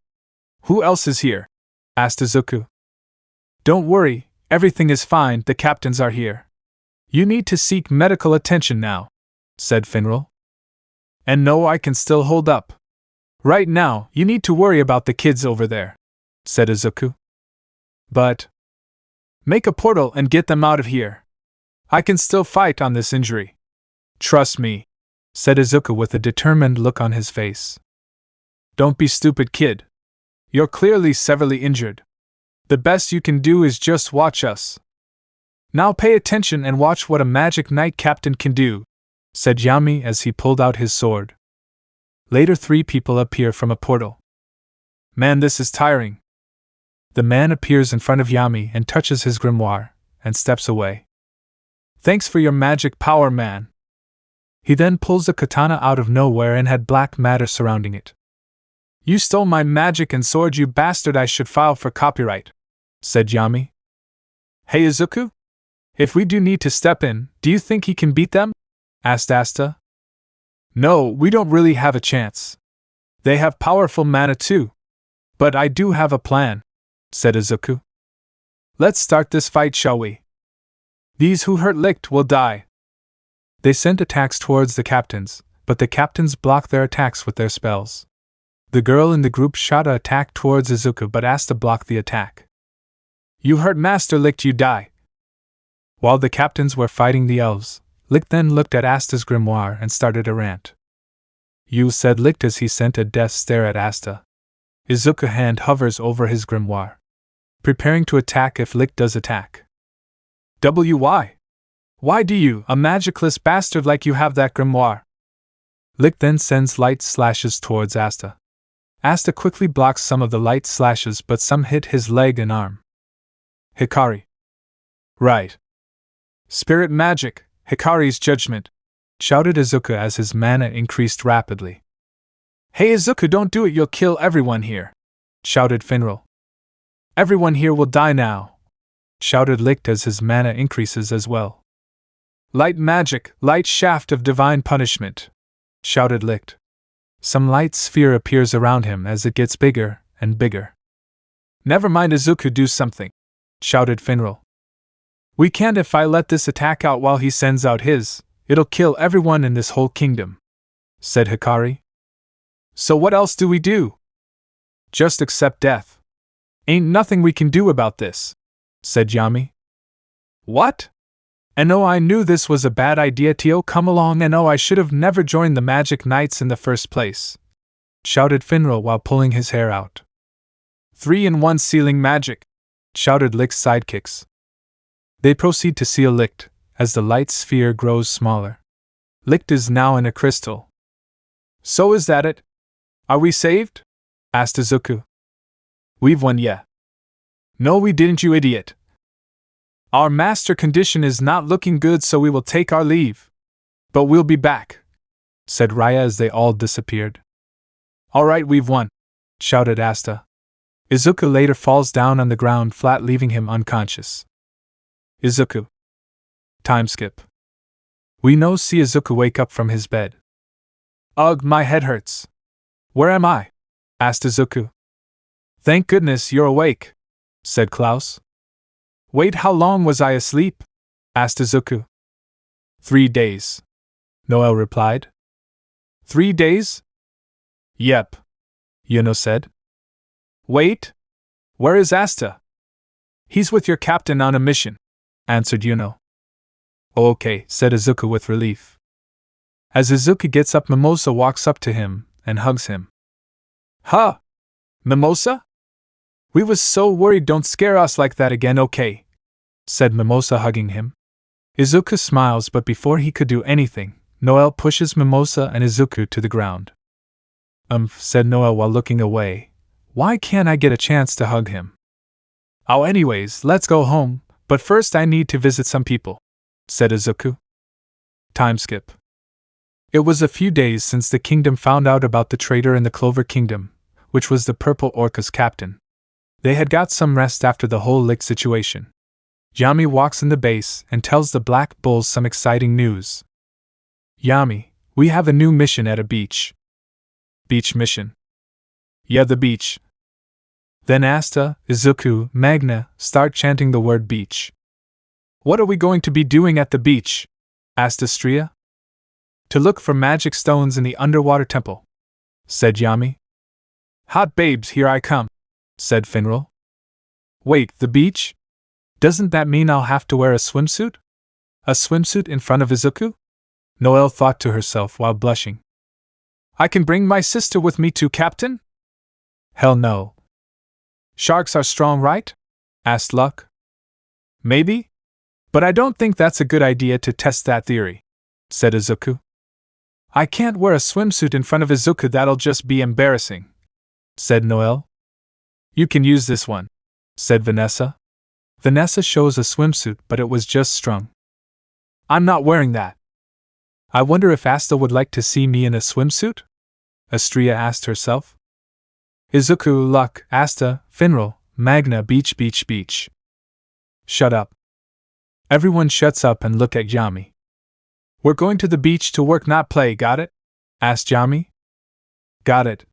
Who else is here? Asked Izuku. Don't worry, everything is fine, the captains are here. You need to seek medical attention now, said Finral. And no, I can still hold up. Right now, you need to worry about the kids over there, said Izuku. But make a portal and get them out of here. I can still fight on this injury. Trust me, said Izuku with a determined look on his face. Don't be stupid, kid. You're clearly severely injured. The best you can do is just watch us. Now pay attention and watch what a magic knight captain can do, said Yami as he pulled out his sword. Later 3 people appear from a portal. Man, this is tiring. The man appears in front of Yami and touches his grimoire, and steps away. Thanks for your magic power, man. He then pulls a katana out of nowhere and had black matter surrounding it. You stole my magic and sword, you bastard, I should file for copyright, said Yami. Hey Izuku? If we do need to step in, do you think he can beat them? Asked Asta. No, we don't really have a chance. They have powerful mana too. But I do have a plan, said Izuku. Let's start this fight, shall we? These who hurt Licht will die. They sent attacks towards the captains, but the captains blocked their attacks with their spells. The girl in the group shot an attack towards Izuku, but Asta blocked the attack. You hurt Master Licht, you die. While the captains were fighting the elves, Licht then looked at Asta's grimoire and started a rant. You, said Licht as he sent a death stare at Asta. Izuku's hand hovers over his grimoire, preparing to attack if Licht does attack. Why? Why do you, a magicless bastard like you, have that grimoire? Licht then sends light slashes towards Asta. Asta quickly blocks some of the light slashes, but some hit his leg and arm. Hikari. Right. Spirit magic, Hikari's judgment, shouted Izuku as his mana increased rapidly. Hey Izuku, don't do it, you'll kill everyone here, shouted Finral. Everyone here will die now, shouted Licht as his mana increases as well. Light magic, light shaft of divine punishment, shouted Licht. Some light sphere appears around him as it gets bigger and bigger. Never mind Izuku, do something, shouted Finral. We can't. If I let this attack out while he sends out his, it'll kill everyone in this whole kingdom, said Hikari. So what else do we do? Just accept death. Ain't nothing we can do about this, said Yami. What? And oh, I knew this was a bad idea, Tio, come along, and oh, I should have never joined the Magic Knights in the first place, shouted Finral while pulling his hair out. 3-in-1 sealing magic, shouted Licht's sidekicks. They proceed to seal Licht, as the light sphere grows smaller. Licht is now in a crystal. So is that it? Are we saved? Asked Izuku. We've won, yeah. No, we didn't, you idiot. Our master condition is not looking good, so we will take our leave. But we'll be back, said Raya as they all disappeared. Alright, we've won, shouted Asta. Izuku later falls down on the ground flat, leaving him unconscious. Izuku. Time skip. We now see Izuku wake up from his bed. Ugh, my head hurts. Where am I? Asked Izuku. Thank goodness you're awake, said Klaus. Wait, how long was I asleep? Asked Izuku. 3 days, Noelle replied. 3 days? Yep, Yuno said. Wait, where is Asta? He's with your captain on a mission, answered Yuno. Okay, said Izuku with relief. As Izuku gets up, Mimosa walks up to him and hugs him. Huh? Mimosa? We was so worried, don't scare us like that again, okay? Said Mimosa, hugging him. Izuku smiles, but before he could do anything, Noelle pushes Mimosa and Izuku to the ground. Said Noelle while looking away. Why can't I get a chance to hug him? Oh, anyways, let's go home, but first I need to visit some people, said Izuku. Time skip. It was a few days since the kingdom found out about the traitor in the Clover Kingdom, which was the Purple Orca's captain. They had got some rest after the whole lick situation. Yami walks in the base and tells the Black Bulls some exciting news. Yami, we have a new mission at a beach. Beach mission? Yeah, the beach. Then Asta, Izuku, Magna start chanting the word beach. What are we going to be doing at the beach? Asked Astria. To look for magic stones in the underwater temple, said Yami. Hot babes, here I come, said Finral. Wait, the beach? Doesn't that mean I'll have to wear a swimsuit? A swimsuit in front of Izuku? Noelle thought to herself while blushing. I can bring my sister with me too, Captain? Hell no. Sharks are strong, right? Asked Luck. Maybe? But I don't think that's a good idea to test that theory, said Izuku. I can't wear a swimsuit in front of Izuku, that'll just be embarrassing, said Noelle. You can use this one, said Vanessa. Vanessa shows a swimsuit, but it was just strung. I'm not wearing that. I wonder if Asta would like to see me in a swimsuit? Astria asked herself. Izuku, Luck, Asta, Finral, Magna, beach, beach, beach. Shut up. Everyone shuts up and look at Yami. We're going to the beach to work, not play, got it? Asked Yami. Got it.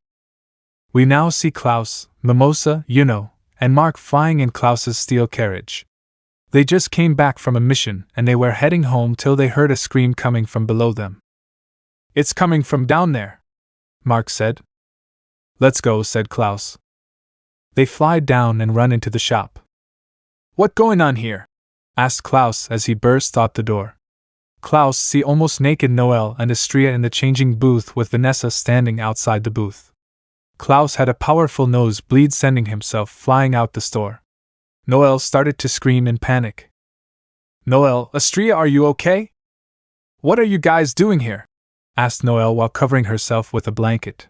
We now see Klaus, Mimosa, Yuno, and Mark flying in Klaus's steel carriage. They just came back from a mission and they were heading home till they heard a scream coming from below them. It's coming from down there, Mark said. Let's go, said Klaus. They fly down and run into the shop. What going on here? Asked Klaus as he burst out the door. Klaus see almost naked Noelle and Astria in the changing booth with Vanessa standing outside the booth. Klaus had a powerful nosebleed, sending himself flying out the store. Noelle started to scream in panic. Noelle, Astria, are you okay? What are you guys doing here? Asked Noelle while covering herself with a blanket.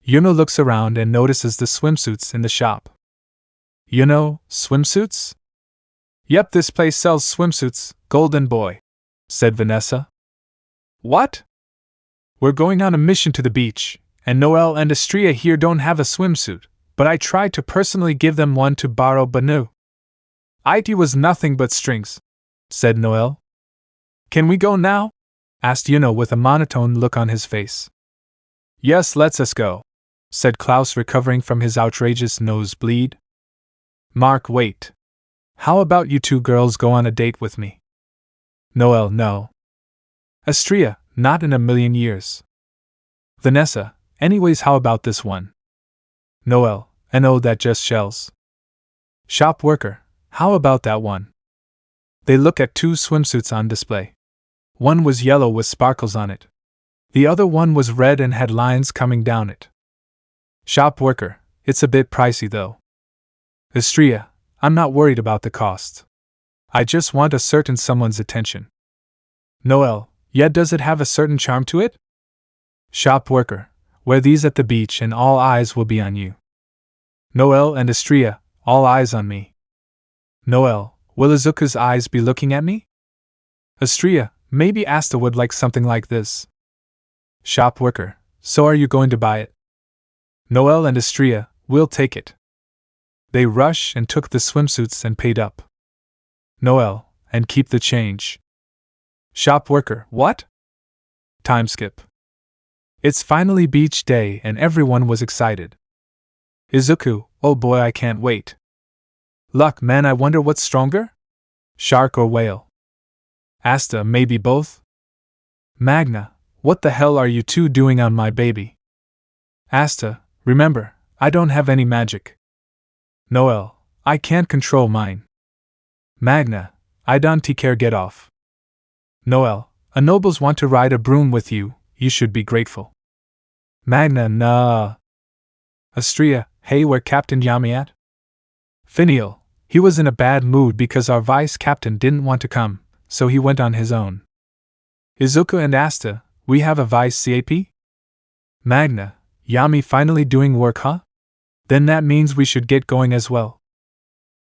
Yuno looks around and notices the swimsuits in the shop. Yuno, swimsuits? Yep, this place sells swimsuits, golden boy, said Vanessa. What? We're going on a mission to the beach, and Noelle and Astria here don't have a swimsuit, but I tried to personally give them one to borrow, but no. It was nothing but strings, said Noelle. Can we go now? Asked Yuno with a monotone look on his face. Yes, let's us go, said Klaus, recovering from his outrageous nosebleed. Mark, wait. How about you two girls go on a date with me? Noelle, no. Astria, not in a million years. Vanessa, anyways, how about this one? Noelle, no, that just shells. Shop worker, how about that one? They look at two swimsuits on display. One was yellow with sparkles on it. The other one was red and had lines coming down it. Shop worker, it's a bit pricey though. Astria, I'm not worried about the cost. I just want a certain someone's attention. Noelle, yeah, does it have a certain charm to it? Shop worker, wear these at the beach and all eyes will be on you. Noelle and Astria, all eyes on me. Noelle, will Izuku's eyes be looking at me? Astria, maybe Asta would like something like this. Shop worker, so are you going to buy it? Noelle and Astria, we'll take it. They rush and took the swimsuits and paid up. Noelle, and keep the change. Shop worker, what? Time skip. It's finally beach day and everyone was excited. Izuku, oh boy, I can't wait. Luck, man, I wonder what's stronger? Shark or whale? Asta, maybe both? Magna, what the hell are you two doing on my baby? Asta, remember, I don't have any magic. Noelle, I can't control mine. Magna, I don't care, get off. Noelle, a nobles want to ride a broom with you, you should be grateful. Magna, nah. Astria, hey, where Captain Yami at? Finial, he was in a bad mood because our vice captain didn't want to come, so he went on his own. Izuku and Asta, we have a vice cap? Magna, Yami finally doing work, huh? Then that means we should get going as well.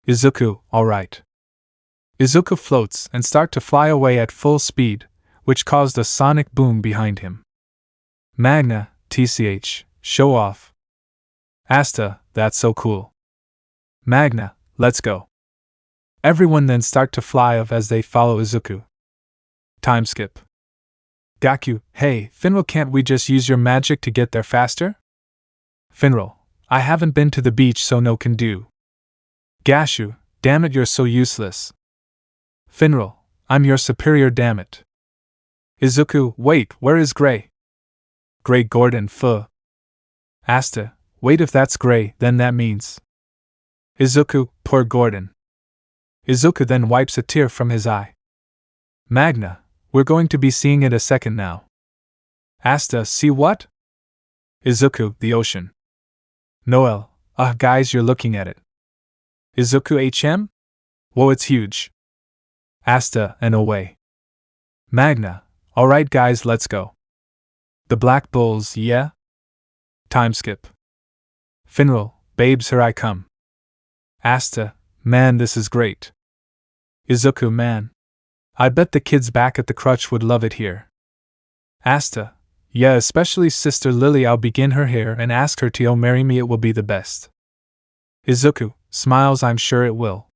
Izuku, alright. Izuku floats and start to fly away at full speed, which caused a sonic boom behind him. Magna, TCH, show off. Asta, that's so cool. Magna, let's go. Everyone then start to fly off as they follow Izuku. Time skip. Deku, hey, Finral, can't we just use your magic to get there faster? Finral, I haven't been to the beach, so no can do. Gashu, damn it, you're so useless. Finral, I'm your superior, damn it. Izuku, wait, where is Gray? Gray Gordon, fuh. Asta, wait, if that's Gray, then that means. Izuku, poor Gordon. Izuku then wipes a tear from his eye. Magna, we're going to be seeing it a second now. Asta, see what? Izuku, the ocean. Noelle, guys, you're looking at it. Izuku, HM? Whoa, it's huge. Asta, and away. Magna, alright guys, let's go. The Black Bulls, yeah? Time skip. Finral, babes, here I come. Asta, man, this is great. Izuku, man. I bet the kids back at the crutch would love it here. Asta, yeah, especially Sister Lily, I'll begin her hair and ask her to marry me, it will be the best. Izuku, smiles, I'm sure it will.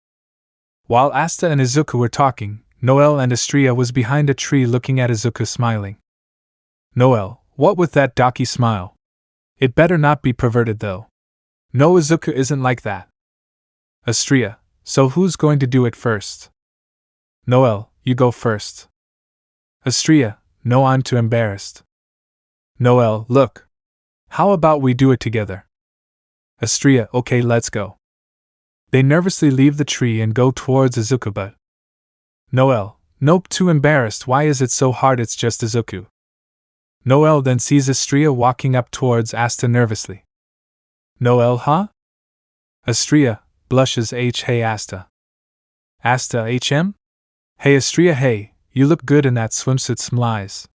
While Asta and Izuku were talking, Noelle and Astria was behind a tree looking at Izuku smiling. Noelle, what with that docky smile? It better not be perverted though. No, Izuku isn't like that. Astria, so who's going to do it first? Noelle, you go first. Astria, no, I'm too embarrassed. Noelle, look. How about we do it together? Astria, okay, let's go. They nervously leave the tree and go towards Izuku, but Noelle, nope, too embarrassed, why is it so hard, it's just Izuku. Noelle then sees Astria walking up towards Asta nervously. Noelle, huh? Astria, blushes, hey Asta. Asta, HM? Hey Astria, hey, you look good in that swimsuit, smiles.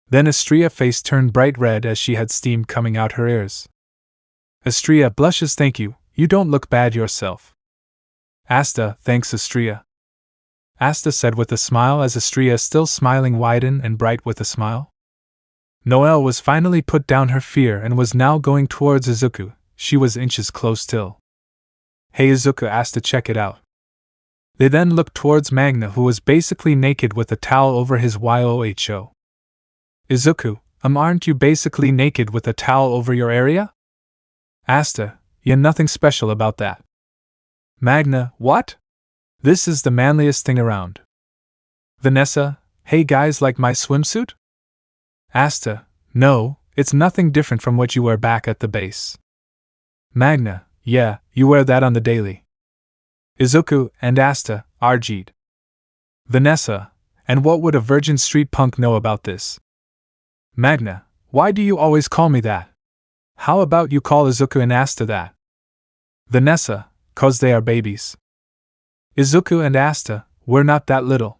Then Astria face turned bright red as she had steam coming out her ears. Astria blushes, thank you, you don't look bad yourself. Asta, thanks Astria. Asta said with a smile as Astria, still smiling, widened and bright with a smile. Noelle was finally put down her fear and was now going towards Izuku. She was inches close till. Hey Izuku, Asta, check it out. They then looked towards Magna, who was basically naked with a towel over his YOHO. Izuku, aren't you basically naked with a towel over your area? Asta, yeah, nothing special about that. Magna, what? This is the manliest thing around. Vanessa, hey guys, like my swimsuit? Asta, no, it's nothing different from what you wear back at the base. Magna, yeah, you wear that on the daily. Izuku and Asta argued. Vanessa, and what would a virgin street punk know about this? Magna, why do you always call me that? How about you call Izuku and Asta that? Vanessa, 'cause they are babies. Izuku and Asta, we're not that little.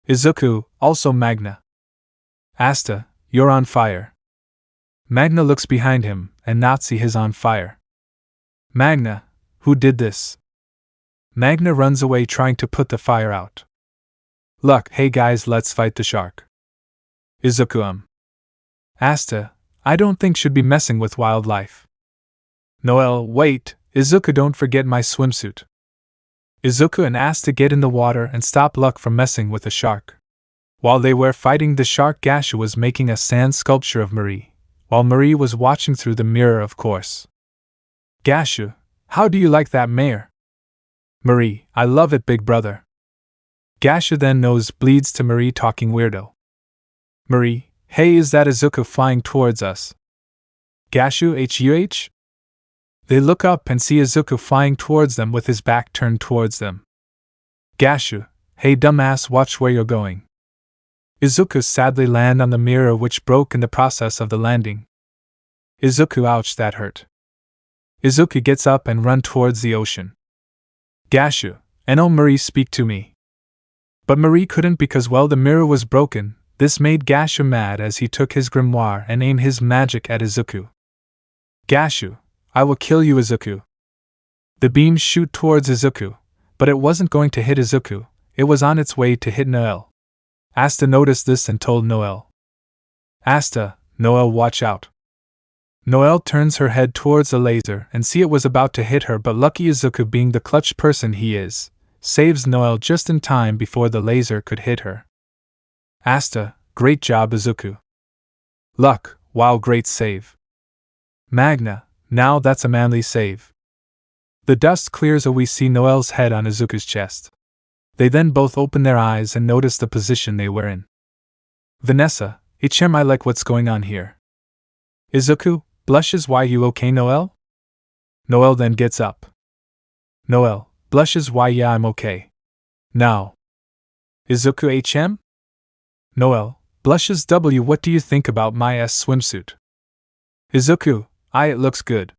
Izuku, also Magna. Asta, you're on fire. Magna looks behind him and not see his on fire. Magna, who did this? Magna runs away trying to put the fire out. Look, hey guys, let's fight the shark. Izuku, Asta, I don't think should be messing with wildlife. Noelle, wait, Izuku, don't forget my swimsuit. Izuku and Asta get in the water and stop Luck from messing with the shark. While they were fighting the shark, Gashu was making a sand sculpture of Marie, while Marie was watching through the mirror, of course. Gashu, how do you like that mare? Marie, I love it, big brother. Gashu then nose bleeds to Marie talking weirdo. Marie, hey, is that Izuku flying towards us? Gashu, HUH? They look up and see Izuku flying towards them with his back turned towards them. Gashu, hey dumbass, watch where you're going. Izuku sadly land on the mirror, which broke in the process of the landing. Izuku, ouch, that hurt. Izuku gets up and run towards the ocean. Gashu, and oh Marie, speak to me. But Marie couldn't because, well, the mirror was broken. This made Gashu mad as he took his grimoire and aimed his magic at Izuku. Gashu, I will kill you, Izuku. The beams shoot towards Izuku, but it wasn't going to hit Izuku, it was on its way to hit Noelle. Asta noticed this and told Noelle. Asta, Noelle, watch out. Noelle turns her head towards a laser and see it was about to hit her, but lucky Izuku, being the clutch person he is, saves Noelle just in time before the laser could hit her. Asta, great job Izuku. Luck, wow, great save. Magna, now that's a manly save. The dust clears and we see Noelle's head on Izuku's chest. They then both open their eyes and notice the position they were in. Vanessa, I like what's going on here. Izuku, blushes, why you okay Noelle? Noelle then gets up. Noelle, blushes, why yeah I'm okay. Now. Izuku HM? Noelle, blushes W, what do you think about my swimsuit? Izuku, it looks good.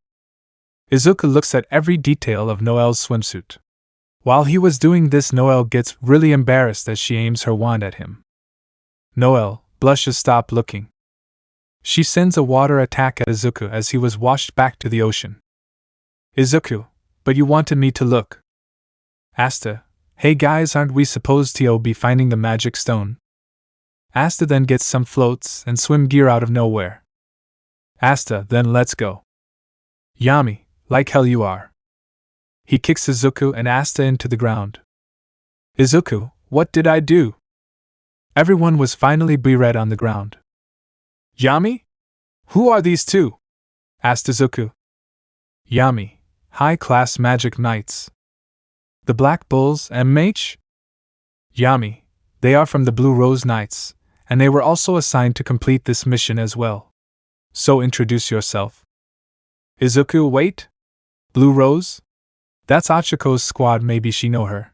Izuku looks at every detail of Noelle's swimsuit. While he was doing this, Noelle gets really embarrassed as she aims her wand at him. Noelle, blushes, stop looking. She sends a water attack at Izuku as he was washed back to the ocean. Izuku, but you wanted me to look. Asta, hey guys, aren't we supposed to be finding the magic stone? Asta then gets some floats and swim gear out of nowhere. Asta, then let's go. Yami, like hell you are. He kicks Izuku and Asta into the ground. Izuku, what did I do? Everyone was finally buried on the ground. Yami? Who are these two? Asked Izuku. Yami, high-class magic knights. The Black Bulls, MH? Yami, they are from the Blue Rose Knights, and they were also assigned to complete this mission as well. So introduce yourself. Izuku, wait? Blue Rose? That's Ochaco's squad, maybe she know her.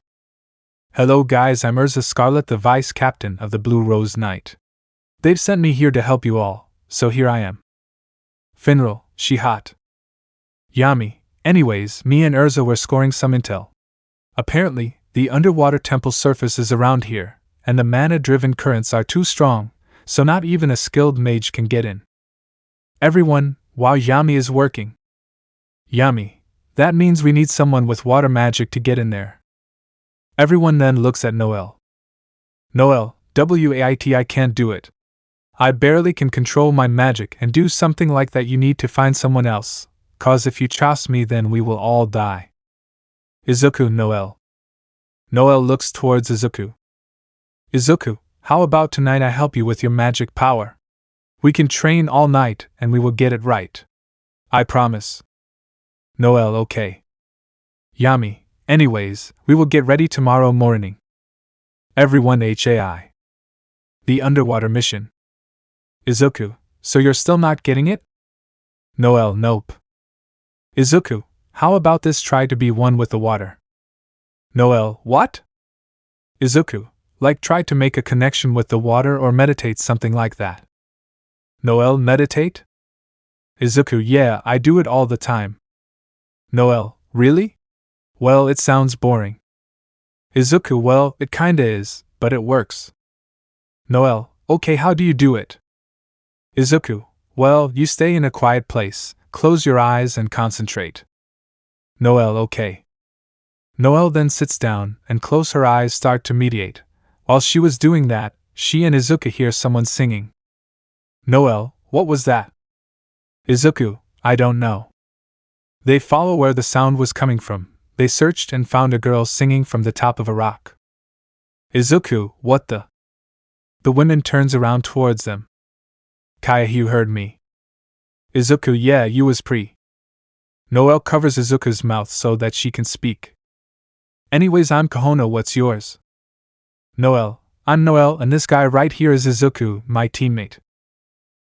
Hello guys, I'm Urza Scarlet, the vice captain of the Blue Rose Knight. They've sent me here to help you all, so here I am. Finral, she hot. Yami, anyways, me and Urza were scoring some intel. Apparently, the underwater temple surface is around here, and the mana-driven currents are too strong, so not even a skilled mage can get in. Everyone, while Yami is working. Yami, that means we need someone with water magic to get in there. Everyone then looks at Noelle. Noelle, WAIT, I can't do it. I barely can control my magic and do something like that. You need to find someone else, cause if you trust me then we will all die. Izuku, Noelle. Noelle looks towards Izuku. Izuku, how about tonight I help you with your magic power? We can train all night and we will get it right. I promise. Noelle, okay. Yami, anyways, we will get ready tomorrow morning. Everyone HAI. The underwater mission. Izuku, so you're still not getting it? Noelle, nope. Izuku, how about this, try to be one with the water? Noelle, what? Izuku, like try to make a connection with the water or meditate, something like that. Noelle, meditate? Izuku, yeah, I do it all the time. Noelle, really? Well, it sounds boring. Izuku, well, it kinda is, but it works. Noelle, okay, how do you do it? Izuku, well, you stay in a quiet place, close your eyes and concentrate. Noelle, okay. Noelle then sits down and close her eyes, start to meditate. While she was doing that, she and Izuku hear someone singing. Noelle, what was that? Izuku, I don't know. They follow where the sound was coming from. They searched and found a girl singing from the top of a rock. Izuku, what the? The woman turns around towards them. Kaya, you heard me. Izuku, yeah, you was pre. Noelle covers Izuku's mouth so that she can speak. Anyways, I'm Kohono, what's yours? Noelle, I'm Noelle, and this guy right here is Izuku, my teammate.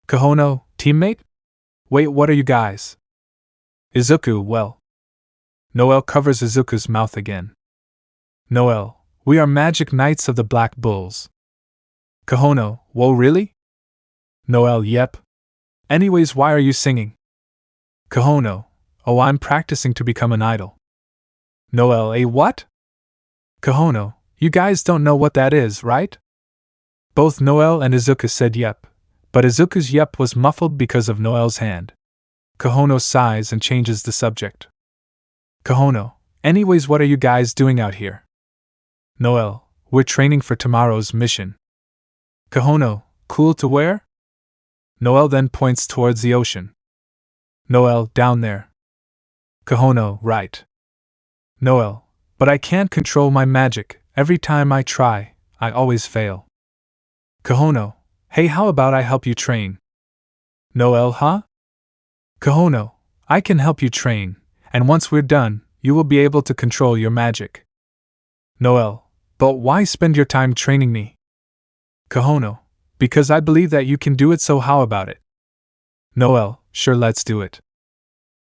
Kohono, teammate? Wait, what are you guys? Izuku, well. Noelle covers Izuku's mouth again. Noelle, we are magic knights of the Black Bulls. Kohono, whoa, really? Noelle, yep. Anyways, why are you singing? Kohono, oh, I'm practicing to become an idol. Noelle, a what? Kohono, you guys don't know what that is, right? Both Noelle and Izuku said yep, but Izuku's yep was muffled because of Noelle's hand. Kohono sighs and changes the subject. Kohono, anyways, what are you guys doing out here? Noelle, we're training for tomorrow's mission. Kohono, cool to wear? Noelle then points towards the ocean. Noelle, down there. Kohono, right. Noelle, but I can't control my magic. Every time I try, I always fail. Kohono, hey, how about I help you train? Noelle, huh? Kohono, I can help you train, and once we're done, you will be able to control your magic. Noelle, but why spend your time training me? Kohono, because I believe that you can do it, so how about it? Noelle, sure, let's do it.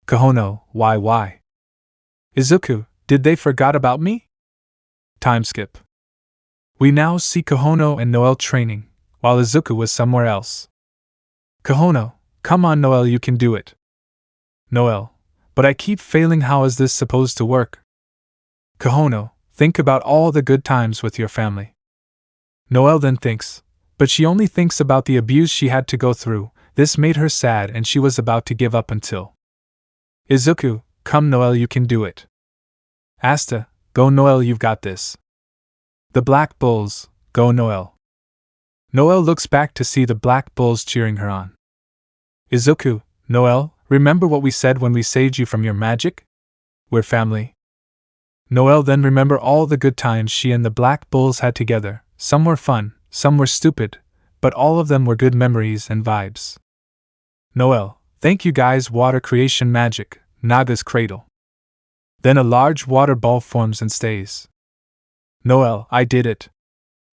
Kohono, why? Izuku, did they forgot about me? Time skip. We now see Kohono and Noelle training, while Izuku was somewhere else. Kohono, come on Noelle, you can do it. Noelle, but I keep failing, how is this supposed to work? Kohono, think about all the good times with your family. Noelle then thinks, but she only thinks about the abuse she had to go through. This made her sad and she was about to give up until Izuku, come Noelle, you can do it. Asta, go Noelle, you've got this. The Black Bulls, go Noelle. Noelle looks back to see the Black Bulls cheering her on. Izuku, Noelle, remember what we said when we saved you from your magic? We're family. Noelle then remember all the good times she and the Black Bulls had together. Some were fun, some were stupid, but all of them were good memories and vibes. Noelle, thank you guys, water creation magic, Naga's cradle. Then a large water ball forms and stays. Noelle, I did it.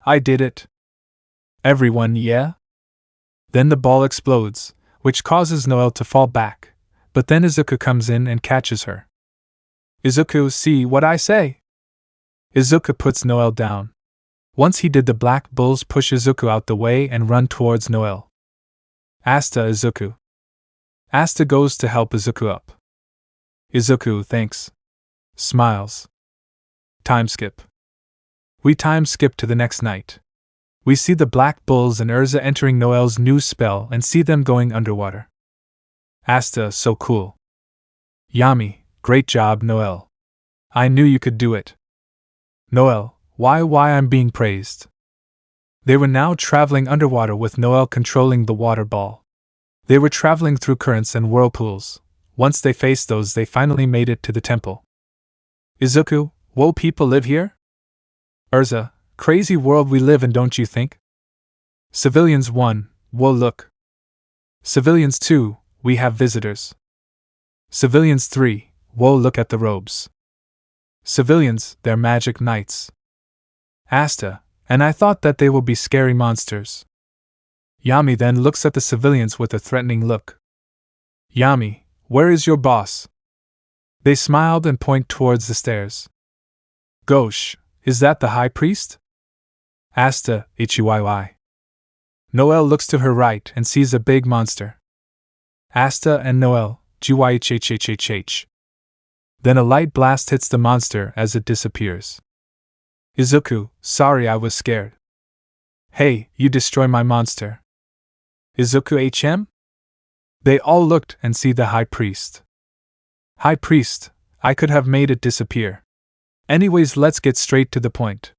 I did it. Everyone, yeah? Then the ball explodes, which causes Noelle to fall back, but then Izuku comes in and catches her. Izuku, see what I say? Izuku puts Noelle down. Once he did, the Black Bulls push Izuku out the way and run towards Noelle. Asta, Izuku. Asta goes to help Izuku up. Izuku, thanks. Smiles. Time skip. We time skip to the next night. We see the Black Bulls and Urza entering Noelle's new spell and see them going underwater. Asta, so cool. Yami, great job Noelle. I knew you could do it. Noelle, why I'm being praised. They were now traveling underwater with Noelle controlling the water ball. They were traveling through currents and whirlpools. Once they faced those, they finally made it to the temple. Izuku, whoa, people live here? Urza, crazy world we live in, don't you think? Civilians 1, whoa, look. Civilians 2, we have visitors. Civilians 3, whoa, look at the robes. Civilians, they're magic knights. Asta, and I thought that they will be scary monsters. Yami then looks at the civilians with a threatening look. Yami, where is your boss? They smiled and point towards the stairs. Gosh, is that the high priest? Asta, Ichiwaiwai. Noelle looks to her right and sees a big monster. Asta and Noelle, Jiwaichhhhh. Then a light blast hits the monster as it disappears. Izuku, sorry, I was scared. Hey, you destroy my monster. Izuku HM? They all looked and see the high priest. High priest, I could have made it disappear. Anyways, let's get straight to the point.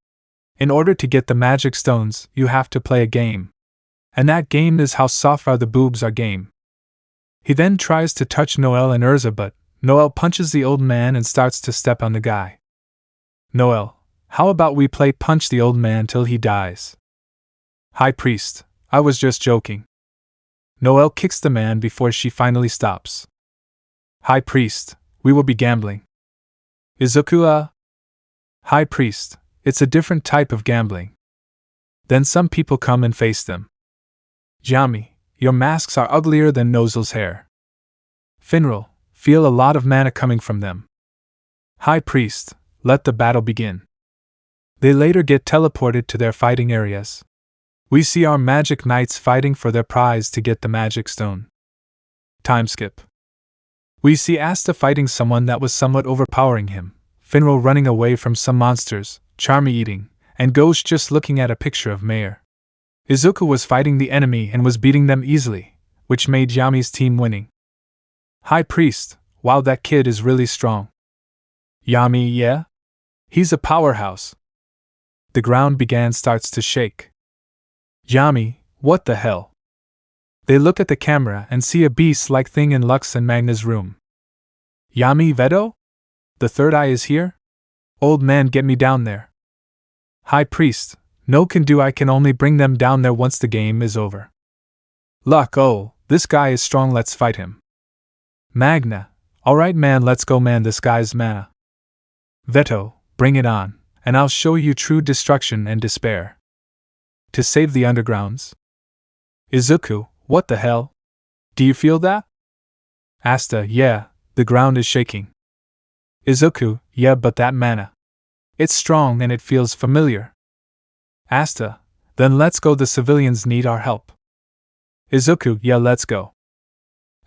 In order to get the magic stones, you have to play a game. And that game is how soft are the boobs are game. He then tries to touch Noelle and Urza, but Noelle punches the old man and starts to step on the guy. Noelle, how about we play punch the old man till he dies? High priest, I was just joking. Noelle kicks the man before she finally stops. High priest, we will be gambling. Izuku, High priest, it's a different type of gambling. Then some people come and face them. Yami, your masks are uglier than Nozel's hair. Finral, feel a lot of mana coming from them. High priest, let the battle begin. They later get teleported to their fighting areas. We see our magic knights fighting for their prize to get the magic stone. Time skip. We see Asta fighting someone that was somewhat overpowering him, Finral running away from some monsters, Charmy eating, and Ghost just looking at a picture of Mayor. Izuku was fighting the enemy and was beating them easily, which made Yami's team winning. High priest, wow, that kid is really strong. Yami, yeah? He's a powerhouse. The ground starts to shake. Yami, what the hell? They look at the camera and see a beast-like thing in Lux and Magna's room. Yami Veto? The third eye is here? Old man, get me down there. High Priest, no can do, I can only bring them down there once the game is over. Luck, oh, this guy is strong, let's fight him. Magna, alright man, let's go man, this guy's mana. Veto, bring it on, and I'll show you true destruction and despair. To save the undergrounds? Izuku, what the hell? Do you feel that? Asta, yeah, the ground is shaking. Izuku, yeah, but that mana. It's strong and it feels familiar. Asta, then let's go, the civilians need our help. Izuku, yeah, let's go.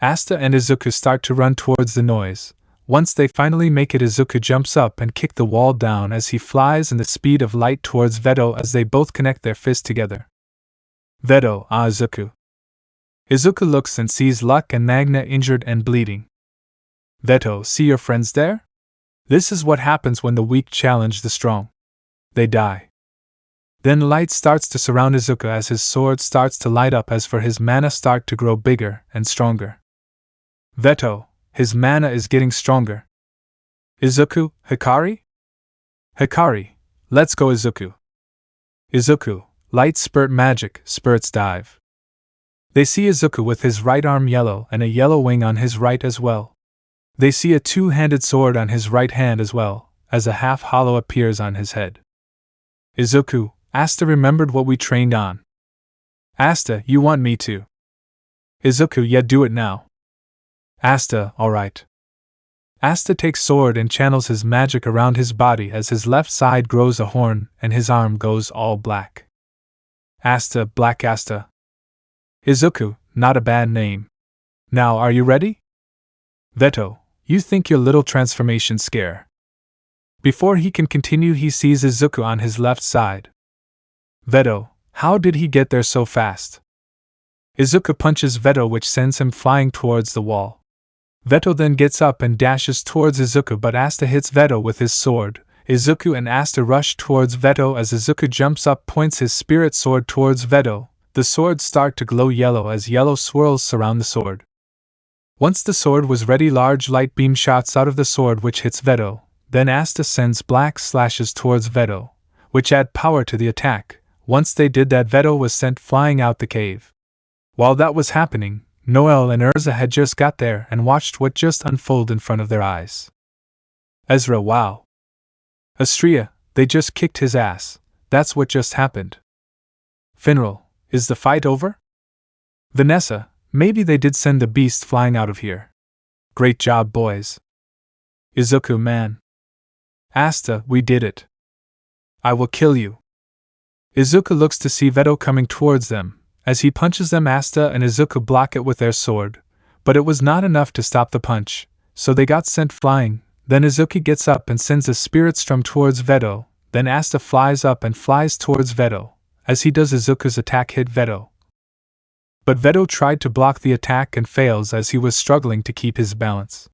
Asta and Izuku start to run towards the noise. Once they finally make it, Izuku jumps up and kicks the wall down as he flies in the speed of light towards Veto as they both connect their fists together. Veto, Izuku. Izuku looks and sees Luck and Magna injured and bleeding. Veto, see your friends there? This is what happens when the weak challenge the strong. They die. Then light starts to surround Izuku as his sword starts to light up as for his mana start to grow bigger and stronger. Veto, his mana is getting stronger. Izuku, Hikari? Hikari, let's go Izuku. Izuku, light spurt magic, spurts dive. They see Izuku with his right arm yellow and a yellow wing on his right as well. They see a two-handed sword on his right hand as well, as a half-hollow appears on his head. Izuku, Asta remembered what we trained on. Asta, you want me to? Izuku, yeah, do it now. Asta, alright. Asta takes sword and channels his magic around his body as his left side grows a horn and his arm goes all black. Asta, Black Asta. Izuku, not a bad name. Now are you ready? Veto, you think your little transformation scare. Before he can continue, he sees Izuku on his left side. Veto, how did he get there so fast? Izuku punches Veto, which sends him flying towards the wall. Veto then gets up and dashes towards Izuku, but Asta hits Veto with his sword. Izuku and Asta rush towards Veto as Izuku jumps up, points his spirit sword towards Veto. The swords start to glow yellow as yellow swirls surround the sword. Once the sword was ready, large light beam shoots out of the sword which hits Veto. Then Asta sends black slashes towards Veto, which add power to the attack. Once they did that, Veto was sent flying out the cave. While that was happening, Noelle and Urza had just got there and watched what just unfolded in front of their eyes. Ezra, wow. Astria, they just kicked his ass. That's what just happened. Finral, is the fight over? Vanessa, maybe they did send the beast flying out of here. Great job, boys. Izuku, man. Asta, we did it. I will kill you. Izuku looks to see Veto coming towards them. As he punches them, Asta and Izuku block it with their sword, but it was not enough to stop the punch, so they got sent flying. Then Izuku gets up and sends a spirit strum towards Veto. Then Asta flies up and flies towards Veto. As he does, Izuku's attack hit Veto. But Veto tried to block the attack and fails as he was struggling to keep his balance.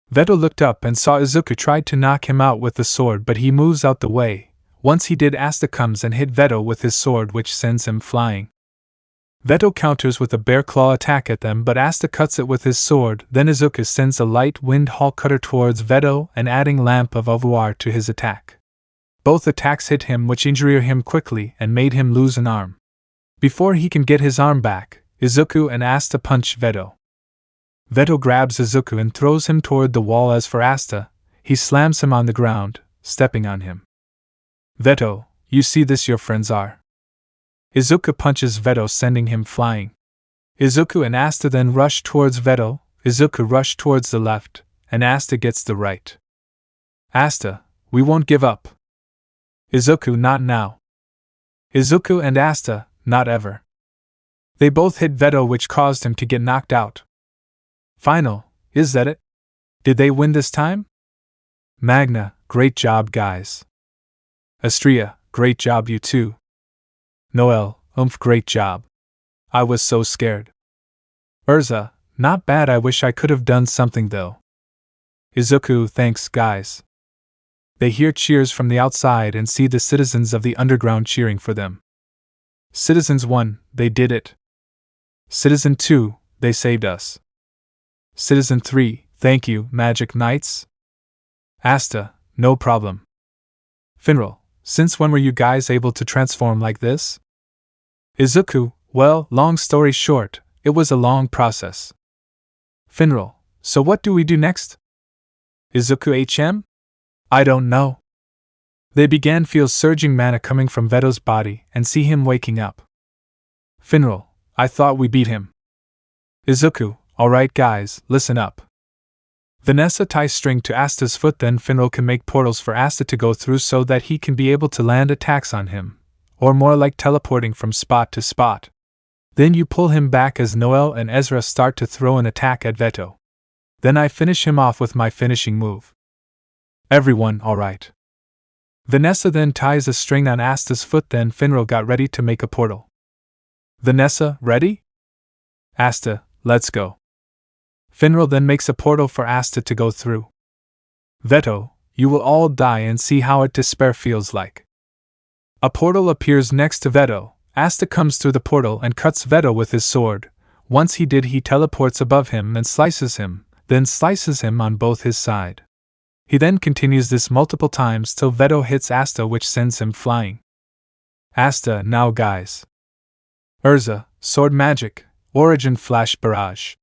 Veto looked up and saw Izuku tried to knock him out with the sword, but he moves out the way. Once he did, Asta comes and hit Veto with his sword, which sends him flying. Veto counters with a bear claw attack at them, but Asta cuts it with his sword. Then Izuku sends a light wind hall cutter towards Veto and adding Lamp of Overpowered to his attack. Both attacks hit him, which injured him quickly and made him lose an arm. Before he can get his arm back, Izuku and Asta punch Veto. Veto grabs Izuku and throws him toward the wall. As for Asta, he slams him on the ground, stepping on him. Veto, you see this, your friends are. Izuku punches Veto, sending him flying. Izuku and Asta then rush towards Veto. Izuku rushed towards the left, and Asta gets the right. Asta, we won't give up. Izuku, not now. Izuku and Asta, not ever. They both hit Veto, which caused him to get knocked out. Final, is that it? Did they win this time? Magna, great job, guys. Astria, great job, you too. Noelle, great job. I was so scared. Urza, not bad, I wish I could have done something though. Izuku, thanks, guys. They hear cheers from the outside and see the citizens of the underground cheering for them. Citizens 1, they did it. Citizen 2, they saved us. Citizen 3, thank you, Magic Knights. Asta, no problem. Finral, since when were you guys able to transform like this? Izuku, well, long story short, it was a long process. Finral, so what do we do next? Izuku HM? I don't know. They began feel surging mana coming from Veto's body and see him waking up. Finral, I thought we beat him. Izuku, alright guys, listen up. Vanessa ties string to Asta's foot, then Finral can make portals for Asta to go through so that he can be able to land attacks on him, or more like teleporting from spot to spot. Then you pull him back as Noelle and Ezra start to throw an attack at Veto. Then I finish him off with my finishing move. Everyone, alright. Vanessa then ties a string on Asta's foot, then Finral got ready to make a portal. Vanessa, ready? Asta, let's go. Finral then makes a portal for Asta to go through. Veto, you will all die and see how it despair feels like. A portal appears next to Veto. Asta comes through the portal and cuts Veto with his sword. Once he did, he teleports above him and slices him, then slices him on both his side. He then continues this multiple times till Veto hits Asta, which sends him flying. Asta, now guys. Urza, sword magic, origin flash barrage.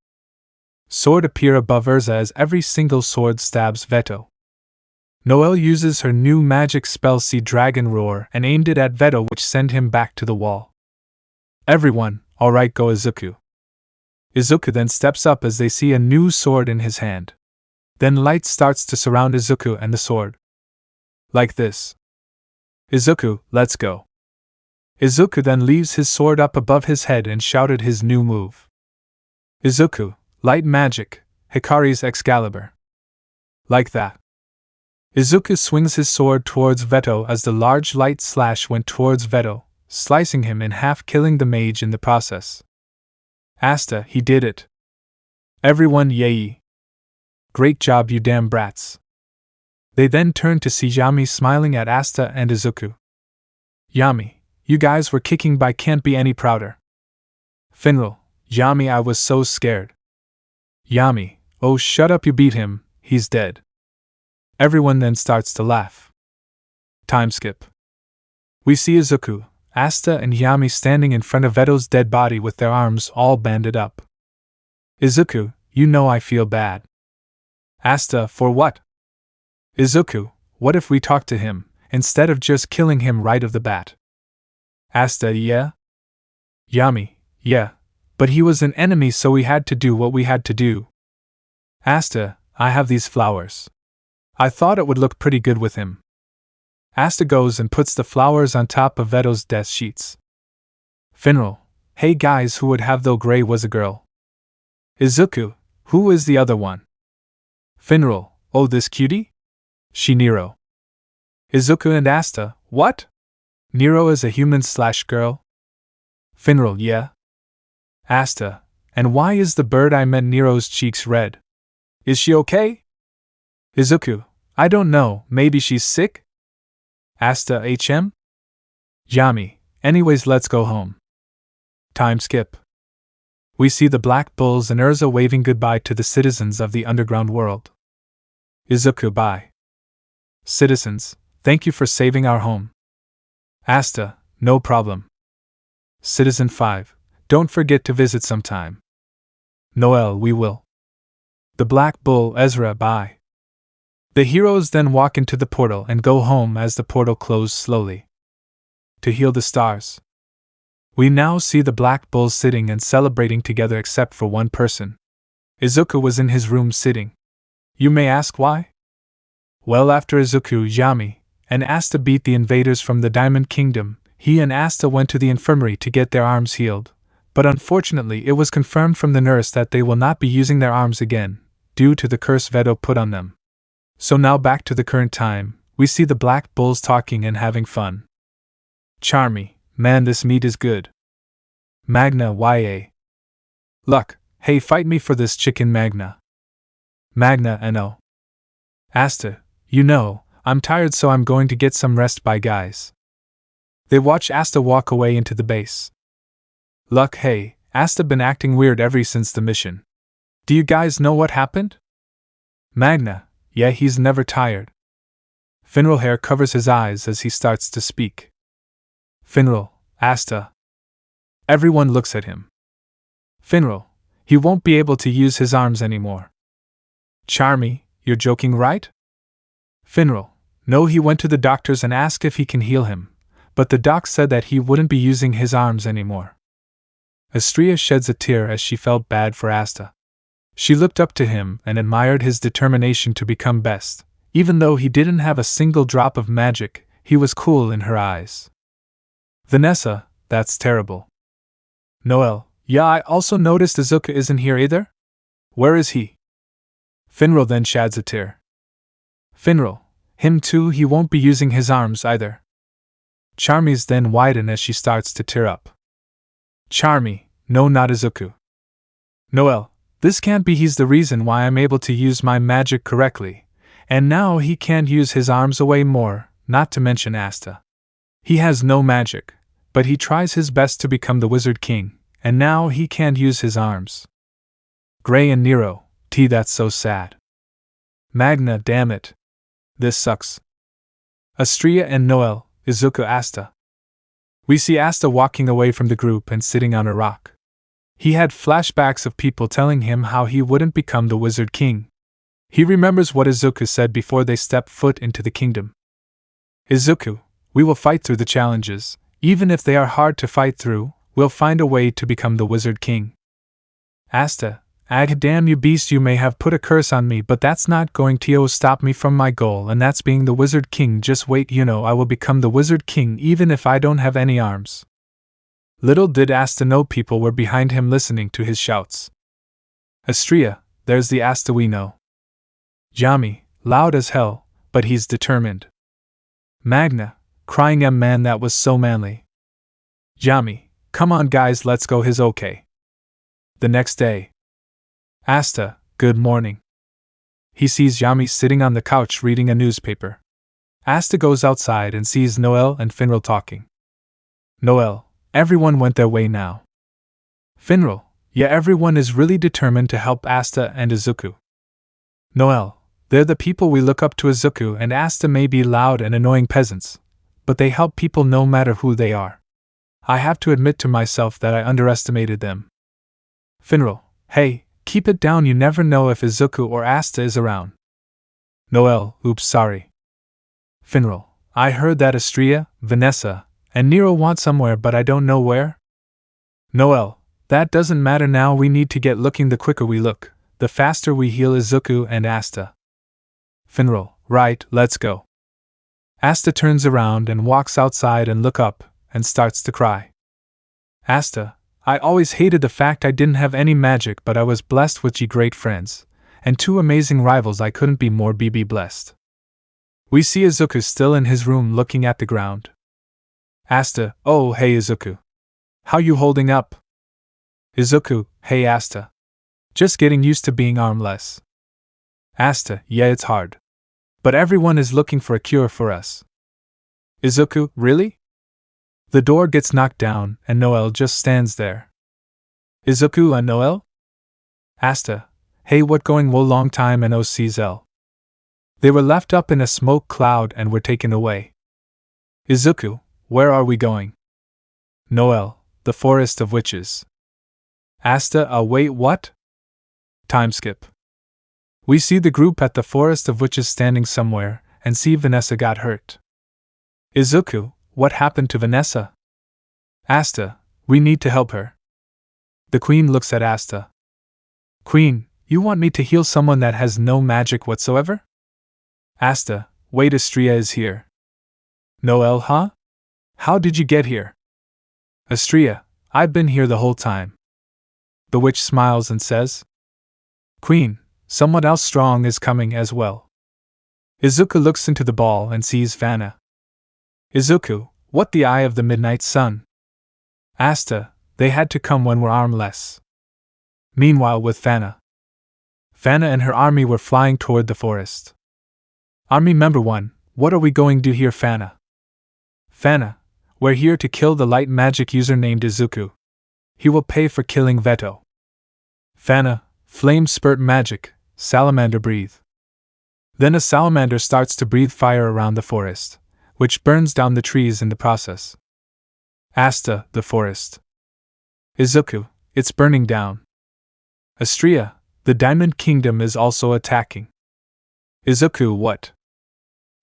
Sword appear above Urza as every single sword stabs Veto. Noelle uses her new magic spell Sea Dragon Roar and aimed it at Veto, which sent him back to the wall. Everyone, alright, go Izuku. Izuku then steps up as they see a new sword in his hand. Then light starts to surround Izuku and the sword. Like this. Izuku, let's go. Izuku then leaves his sword up above his head and shouted his new move. Izuku, light magic, Hikari's Excalibur. Like that. Izuku swings his sword towards Veto as the large light slash went towards Veto, slicing him in half, killing the mage in the process. Asta, he did it. Everyone yay. Great job, you damn brats. They then turned to see Yami smiling at Asta and Izuku. Yami, you guys were kicking by, can't be any prouder. Finral, Yami, I was so scared. Yami, oh shut up, you beat him, he's dead. Everyone then starts to laugh. Time skip. We see Izuku, Asta and Yami standing in front of Veto's dead body with their arms all banded up. Izuku, you know I feel bad. Asta, for what? Izuku, what if we talk to him, instead of just killing him right off the bat? Asta, yeah? Yami, yeah, but he was an enemy, so we had to do what we had to do. Asta, I have these flowers. I thought it would look pretty good with him. Asta goes and puts the flowers on top of Veto's death sheets. Finral, hey guys, who would have though Gray was a girl? Izuku, who is the other one? Finral, oh this cutie? She Nero. Izuku and Asta, what? Nero is a human/girl? Finral, yeah. Asta, and why is the bird I met Nero's cheeks red? Is she okay? Izuku, I don't know, maybe she's sick? Asta HM? Yami, anyways let's go home. Time skip. We see the Black Bulls and Urza waving goodbye to the citizens of the underground world. Izuku, bye. Citizens, thank you for saving our home. Asta, no problem. Citizen 5, don't forget to visit sometime. Noelle, we will. The Black Bull, Ezra, bye. The heroes then walk into the portal and go home as the portal closes slowly. To heal the stars. We now see the Black Bulls sitting and celebrating together except for one person. Izuku was in his room sitting. You may ask why? Well, after Izuku, Yami, and Asta beat the invaders from the Diamond Kingdom, he and Asta went to the infirmary to get their arms healed, but unfortunately it was confirmed from the nurse that they will not be using their arms again, due to the curse Veto put on them. So now back to the current time, we see the Black Bulls talking and having fun. Charmy, man this meat is good. Magna YA. Luck, hey fight me for this chicken Magna. Magna NO. Asta, you know, I'm tired so I'm going to get some rest, bye guys. They watch Asta walk away into the base. Luck, hey, Asta been acting weird ever since the mission. Do you guys know what happened? Magna, yeah, he's never tired. Finral hair covers his eyes as he starts to speak. Finral, Asta. Everyone looks at him. Finral, he won't be able to use his arms anymore. Charmy, you're joking, right? Finral, no, he went to the doctors and asked if he can heal him, but the doc said that he wouldn't be using his arms anymore. Astria sheds a tear as she felt bad for Asta. She looked up to him and admired his determination to become best. Even though he didn't have a single drop of magic, he was cool in her eyes. Vanessa, that's terrible. Noelle, yeah, I also noticed Izuku isn't here either. Where is he? Finral then sheds a tear. Finral, him too, he won't be using his arms either. Charmy's then widen as she starts to tear up. Charmy, no, not Izuku. Noelle, this can't be, he's the reason why I'm able to use my magic correctly, and now he can't use his arms away more, not to mention Asta. He has no magic, but he tries his best to become the Wizard King, and now he can't use his arms. Gray and Nero, that's so sad. Magna, damn it. This sucks. Astria and Noelle, Izuku, Asta. We see Asta walking away from the group and sitting on a rock. He had flashbacks of people telling him how he wouldn't become the Wizard King. He remembers what Izuku said before they stepped foot into the kingdom. Izuku, we will fight through the challenges, even if they are hard to fight through, we'll find a way to become the Wizard King. Asta, ag damn you beast, you may have put a curse on me, but that's not going to stop me from my goal, and that's being the Wizard King. Just wait, I will become the Wizard King even if I don't have any arms. Little did Asta know people were behind him listening to his shouts. Astria, there's the Asta we know. Yami, loud as hell, but he's determined. Magna, crying, man, that was so manly. Yami, come on guys, let's go, he's okay. The next day. Asta, good morning. He sees Yami sitting on the couch reading a newspaper. Asta goes outside and sees Noelle and Finral talking. Noelle, everyone went their way now. Finral, yeah, everyone is really determined to help Asta and Izuku. Noelle, they're the people we look up to. Izuku and Asta may be loud and annoying peasants, but they help people no matter who they are. I have to admit to myself that I underestimated them. Finral, hey, keep it down, you never know if Izuku or Asta is around. Noelle, oops, sorry. Finral, I heard that Astria, Vanessa, and Nero want somewhere, but I don't know where. Noelle, that doesn't matter now, we need to get looking. The quicker we look, the faster we heal Izuku and Asta. Finral, right, let's go. Asta turns around and walks outside and look up, and starts to cry. Asta, I always hated the fact I didn't have any magic, but I was blessed with great friends, and 2 amazing rivals. I couldn't be more blessed. We see Izuku still in his room looking at the ground. Asta, oh hey Izuku. How you holding up? Izuku, hey Asta. Just getting used to being armless. Asta, yeah, it's hard. But everyone is looking for a cure for us. Izuku, really? The door gets knocked down, and Noelle just stands there. Izuku and Noelle? Asta, hey, what going wo, long time no see. They were left up in a smoke cloud and were taken away. Izuku, where are we going? Noelle, the Forest of Witches. Asta, wait, what? Time skip. We see the group at the Forest of Witches standing somewhere, and see Vanessa got hurt. Izuku, what happened to Vanessa? Asta, we need to help her. The Queen looks at Asta. Queen, you want me to heal someone that has no magic whatsoever? Asta, wait, Astria is here. Noelle, huh? How did you get here? Astria, I've been here the whole time. The witch smiles and says, Queen, someone else strong is coming as well. Izuku looks into the ball and sees Vanna. Izuku, what the eye of the midnight sun? Asta, they had to come when we're armless. Meanwhile with Vanna. Vanna and her army were flying toward the forest. Army member 1, what are we going to do here, Vanna? Vanna, we're here to kill the light magic user named Izuku. He will pay for killing Veto. Fana, flame spurt magic, salamander breathe. Then a salamander starts to breathe fire around the forest, which burns down the trees in the process. Asta, the forest. Izuku, it's burning down. Astria, the Diamond Kingdom is also attacking. Izuku, what?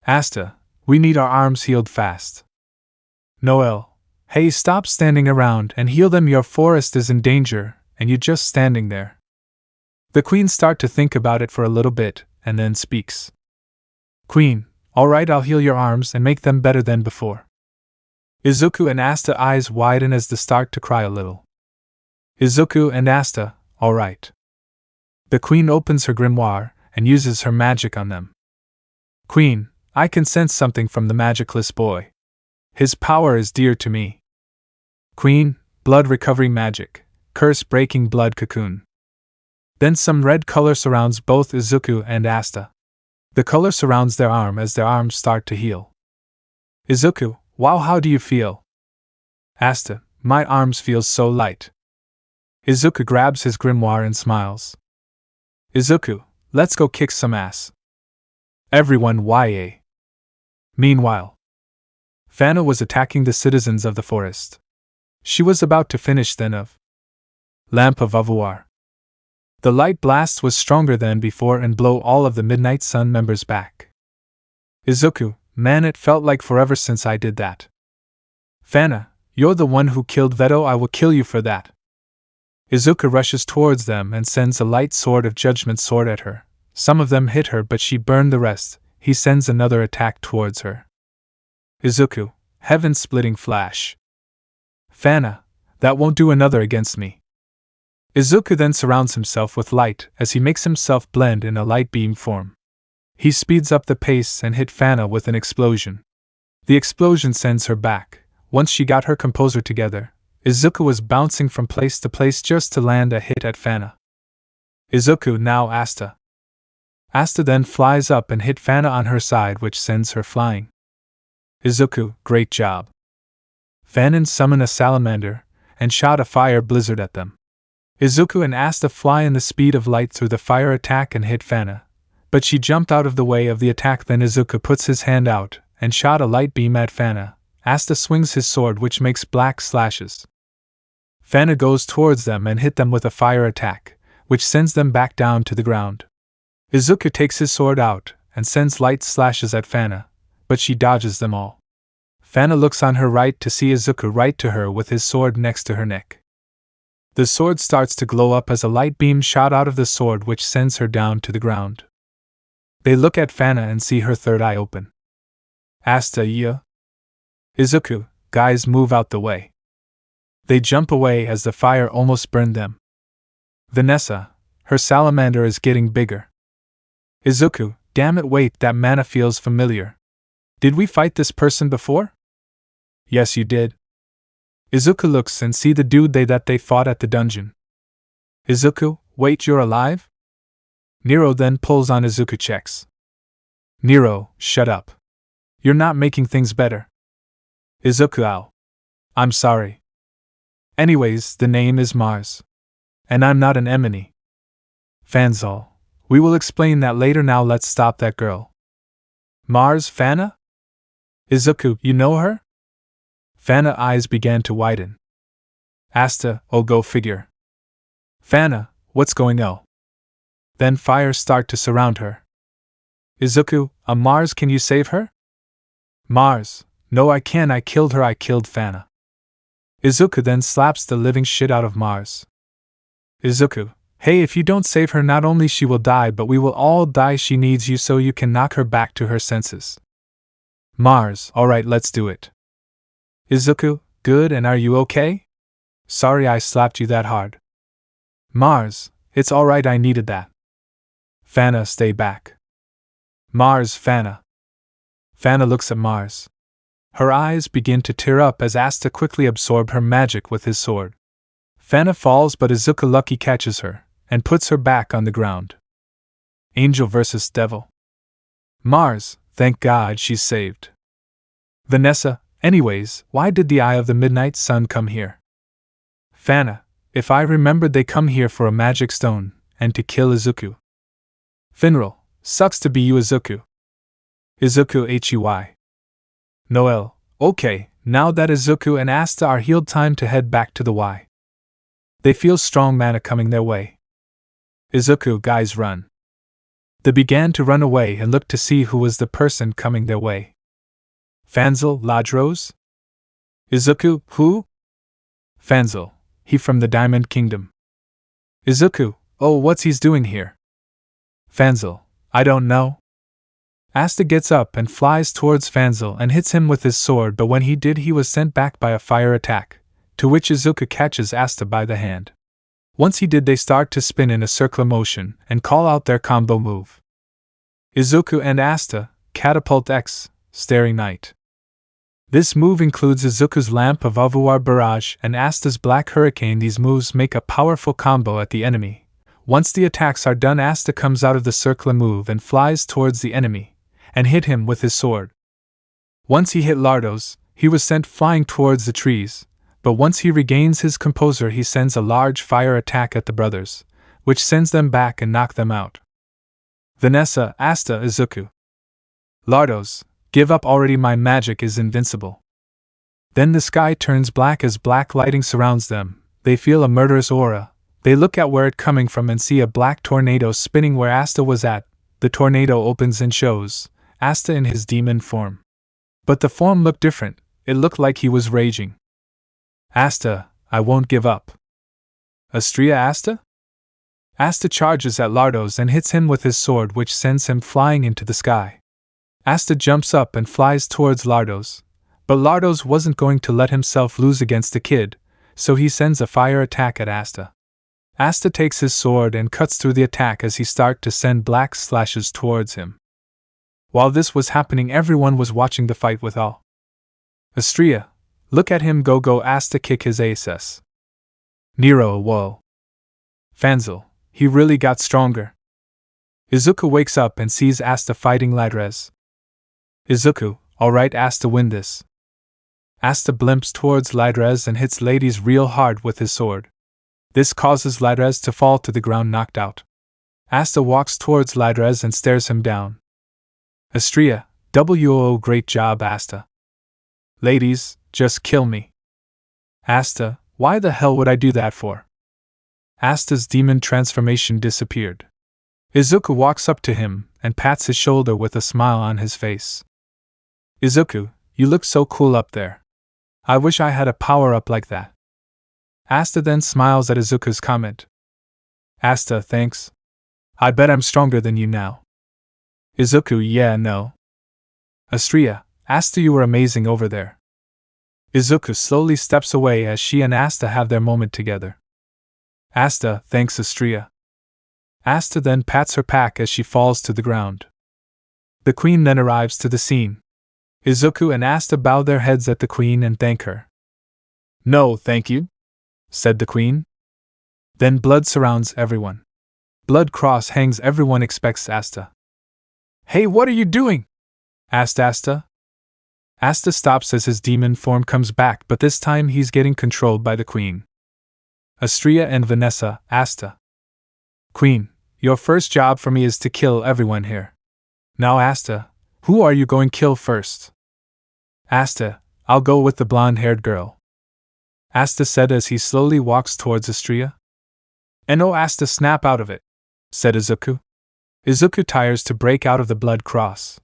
Asta, we need our arms healed fast. Noelle, hey, stop standing around and heal them. Your forest is in danger, and you just standing there. The queen start to think about it for a little bit, and then speaks. Queen, alright, I'll heal your arms and make them better than before. Izuku and Asta eyes widen as they start to cry a little. Izuku and Asta, alright. The queen opens her grimoire and uses her magic on them. Queen, I can sense something from the magicless boy. His power is dear to me. Queen, blood recovery magic, curse breaking blood cocoon. Then some red color surrounds both Izuku and Asta. The color surrounds their arm as their arms start to heal. Izuku, wow, how do you feel? Asta, my arms feel so light. Izuku grabs his grimoire and smiles. Izuku, let's go kick some ass. Everyone YA. Meanwhile, Fana was attacking the citizens of the forest. She was about to finish then of Lamp of Avoir. The light blast was stronger than before and blow all of the Midnight Sun members back. Izuku, man, it felt like forever since I did that. Fana, you're the one who killed Veto, I will kill you for that. Izuku rushes towards them and sends a light sword of judgment sword at her. Some of them hit her but she burned the rest. He sends another attack towards her. Izuku, heaven-splitting flash. Fana, that won't do, another against me. Izuku then surrounds himself with light as he makes himself blend in a light beam form. He speeds up the pace and hit Fana with an explosion. The explosion sends her back. Once she got her composure together, Izuku was bouncing from place to place just to land a hit at Fana. Izuku, now Asta. Asta then flies up and hit Fana on her side, which sends her flying. Izuku, great job. Fanon summoned a salamander and shot a fire blizzard at them. Izuku and Asta fly in the speed of light through the fire attack and hit Fana, but she jumped out of the way of the attack. Then Izuku puts his hand out and shot a light beam at Fana. Asta swings his sword, which makes black slashes. Fana goes towards them and hit them with a fire attack, which sends them back down to the ground. Izuku takes his sword out and sends light slashes at Fana, but she dodges them all. Fana looks on her right to see Izuku right to her with his sword next to her neck. The sword starts to glow up as a light beam shot out of the sword, which sends her down to the ground. They look at Fana and see her third eye open. Asta, yeah? Izuku, guys, move out the way. They jump away as the fire almost burned them. Vanessa, her salamander is getting bigger. Izuku, damn it, wait, that mana feels familiar. Did we fight this person before? Yes, you did. Izuku looks and see the dude they fought at the dungeon. Izuku, wait, you're alive? Nero then pulls on Izuku checks. Nero, shut up. You're not making things better. Izuku, ow. I'm sorry. Anyways, the name is Mars. And I'm not an enemy. Fanzal, we will explain that later, now let's stop that girl. Mars, Fana? Izuku, you know her? Fana eyes began to widen. Asta, oh, go figure. Fana, what's going on? Then fires start to surround her. Izuku, Mars, can you save her? Mars, no, I can't, I killed her, I killed Fana. Izuku then slaps the living shit out of Mars. Izuku, hey, if you don't save her, not only she will die, but we will all die. She needs you so you can knock her back to her senses. Mars, alright, let's do it. Izuku, good, and are you okay? Sorry I slapped you that hard. Mars, it's alright, I needed that. Fana, stay back. Mars, Fana. Fana looks at Mars. Her eyes begin to tear up as Asta quickly absorbed her magic with his sword. Fana falls, but Izuku lucky catches her and puts her back on the ground. Angel versus Devil. Mars, thank God she's saved. Vanessa, Anyways, why did the Eye of the Midnight Sun come here? Fana, if I remembered, they come here for a magic stone, and to kill Izuku. Finral, sucks to be you, Izuku. Izuku Hey. Noelle, okay, now that Izuku and Asta are healed, time to head back to the Y. They feel strong mana coming their way. Izuku, guys, run. They began to run away and looked to see who was the person coming their way. Fanzel, Ladros? Izuku, who? Fanzel, he from the Diamond Kingdom. Izuku, oh, what's he's doing here? Fanzel, I don't know. Asta gets up and flies towards Fanzel and hits him with his sword, but when he did, he was sent back by a fire attack, to which Izuku catches Asta by the hand. Once he did, they start to spin in a circular motion and call out their combo move. Izuku and Asta, Catapult X, Staring Knight. This move includes Izuku's Lamp of Overpowered Barrage and Asta's Black Hurricane. These moves make a powerful combo at the enemy. Once the attacks are done, Asta comes out of the circular move and flies towards the enemy, and hit him with his sword. Once he hit Lardos, he was sent flying towards the trees, but once he regains his composure, he sends a large fire attack at the brothers, which sends them back and knock them out. Vanessa, Asta, Izuku. Lardos, give up already, my magic is invincible. Then the sky turns black as black lighting surrounds them. They feel a murderous aura. They look at where it's coming from and see a black tornado spinning where Asta was at. The tornado opens and shows Asta in his demon form. But the form looked different. It looked like he was raging. Asta, I won't give up. Astria, Asta? Asta charges at Lardos and hits him with his sword, which sends him flying into the sky. Asta jumps up and flies towards Lardos, but Lardos wasn't going to let himself lose against the kid, so he sends a fire attack at Asta. Asta takes his sword and cuts through the attack as he starts to send black slashes towards him. While this was happening, everyone was watching the fight with awe. Astria, look at him go, Asta kick his ass. Nero, whoa. Fanzel, he really got stronger. Izuku wakes up and sees Asta fighting Ladres. Izuku, alright, Asta win this. Asta blimps towards Ladres and hits Ladies real hard with his sword. This causes Ladres to fall to the ground knocked out. Asta walks towards Ladres and stares him down. Astria, WO, great job, Asta. Ladies, just kill me. Asta, why the hell would I do that for? Asta's demon transformation disappeared. Izuku walks up to him and pats his shoulder with a smile on his face. Izuku, you look so cool up there. I wish I had a power-up like that. Asta then smiles at Izuku's comment. Asta, thanks. I bet I'm stronger than you now. Izuku, yeah, no. Astria, Asta, you were amazing over there. Izuku slowly steps away as she and Asta have their moment together. Asta, thanks, Astria. Asta then pats her pack as she falls to the ground. The queen then arrives to the scene. Izuku and Asta bow their heads at the queen and thank her. No, thank you, said the queen. Then blood surrounds everyone. Blood cross hangs, everyone expects Asta. Hey, what are you doing? Asked Asta. Asta stops as his demon form comes back, but this time he's getting controlled by the queen. Astria and Vanessa, Asta. Queen, your first job for me is to kill everyone here. Now Asta, who are you going to kill first? Asta, I'll go with the blonde-haired girl. Asta said as he slowly walks towards Astria. And oh, Asta, snap out of it, said Izuku. Izuku tires to break out of the blood cross.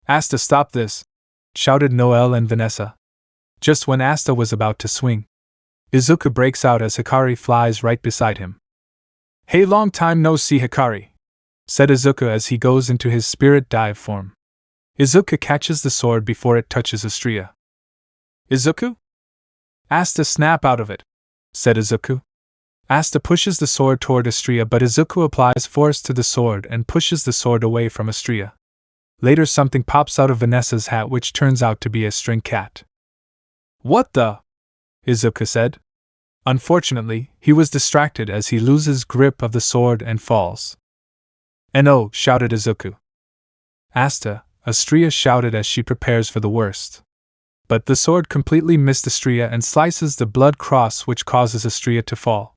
Asta, stop this, shouted Noelle and Vanessa. Just when Asta was about to swing, Izuku breaks out as Hikari flies right beside him. Hey, long time no see, Hikari, said Izuku as he goes into his spirit dive form. Izuku catches the sword before it touches Astria. Izuku? Asta, snap out of it, said Izuku. Asta pushes the sword toward Astria, but Izuku applies force to the sword and pushes the sword away from Astria. Later something pops out of Vanessa's hat, which turns out to be a string cat. What the? Izuku said. Unfortunately, he was distracted as he loses grip of the sword and falls. And oh, shouted Izuku. Asta, Astria shouted as she prepares for the worst. but the sword completely missed Astrea and slices the blood cross, which causes Astrea to fall.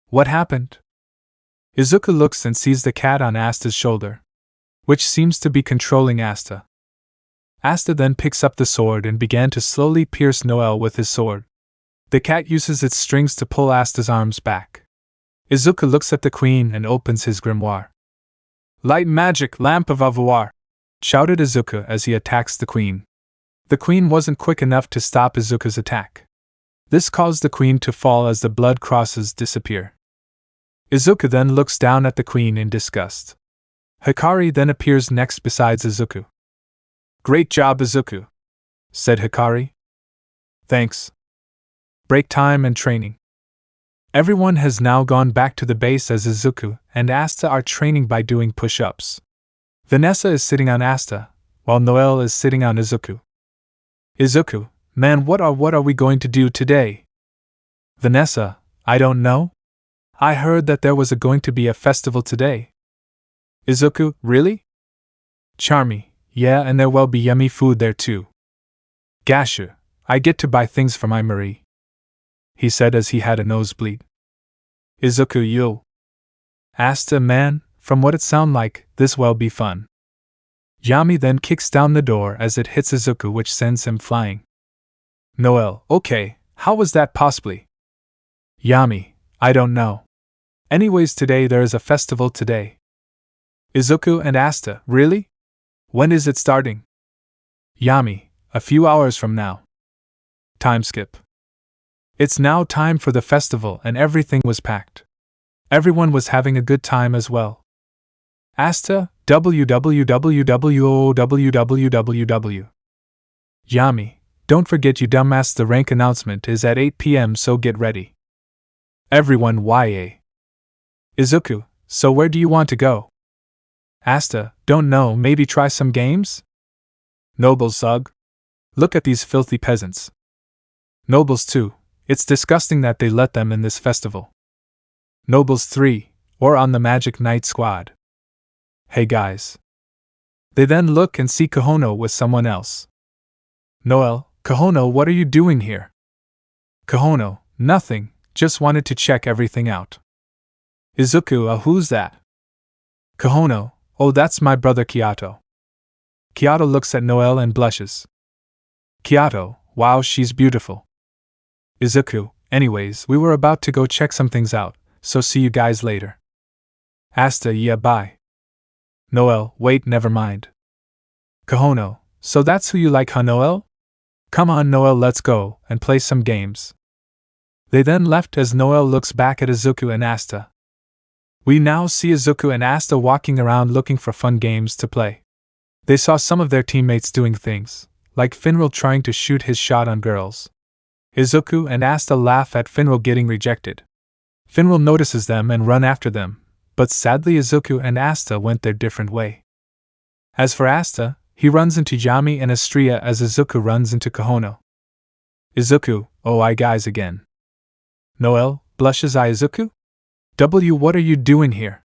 What happened? Izuku looks and sees the cat on Asta's shoulder, which seems to be controlling Asta. Asta then picks up the sword and began to slowly pierce Noelle with his sword. The cat uses its strings to pull Asta's arms back. Izuku looks at the queen and opens his grimoire. Light magic, lamp of avoir! Shouted Izuku as he attacks the queen. The queen wasn't quick enough to stop Izuku's attack. This caused the queen to fall as the blood crosses disappear. Izuku then looks down at the queen in disgust. Hikari then appears next besides Izuku. Great job, Izuku, said Hikari. Thanks. Break time and training. Everyone has now gone back to the base as Izuku and Asta are training by doing push-ups. Vanessa is sitting on Asta, while Noelle is sitting on Izuku. Izuku, man, what are we going to do today? Vanessa, I don't know. I heard that there was going to be a festival today. Izuku, really? Charmy, yeah, and there will be yummy food there too. Gashu, I get to buy things for my Marie, he said as he had a nosebleed. Izuku, you. Asta, man, from what it sound like, this will be fun. Yami then kicks down the door as it hits Izuku, which sends him flying. Noelle, okay, how was that possibly? Yami, I don't know. Anyways, today there is a festival today. Izuku and Asta, really? When is it starting? Yami, a few hours from now. Time skip. It's now time for the festival and everything was packed. Everyone was having a good time as well. Asta, www. Yami, don't forget you dumbass, the rank announcement is at 8 p.m. so get ready. Everyone, YA. Izuku, so where do you want to go? Asta, don't know, maybe try some games? Nobles, Zug. Look at these filthy peasants. Nobles 2, it's disgusting that they let them in this festival. Nobles 3, or on the Magic Knight squad. Hey guys. They then look and see Kohono with someone else. Noelle, Kohono, what are you doing here? Kohono, nothing, just wanted to check everything out. Izuku, who's that? Kohono, oh, that's my brother Kyoto. Kyoto looks at Noelle and blushes. Kyoto, wow, she's beautiful. Izuku, anyways, we were about to go check some things out, so see you guys later. Asta, yeah, bye. Noelle, wait, never mind. Kohono, so that's who you like, huh, Noelle? Come on, Noelle, let's go and play some games. They then left as Noelle looks back at Izuku and Asta. We now see Izuku and Asta walking around looking for fun games to play. They saw some of their teammates doing things, like Finral trying to shoot his shot on girls. Izuku and Asta laugh at Finral getting rejected. Finral notices them and run after them, but sadly Izuku and Asta went their different way. As for Asta, he runs into Yami and Astrea as Izuku runs into Kohono. Izuku, oh, I guys again. Noelle, blushes I Izuku? What are you doing here?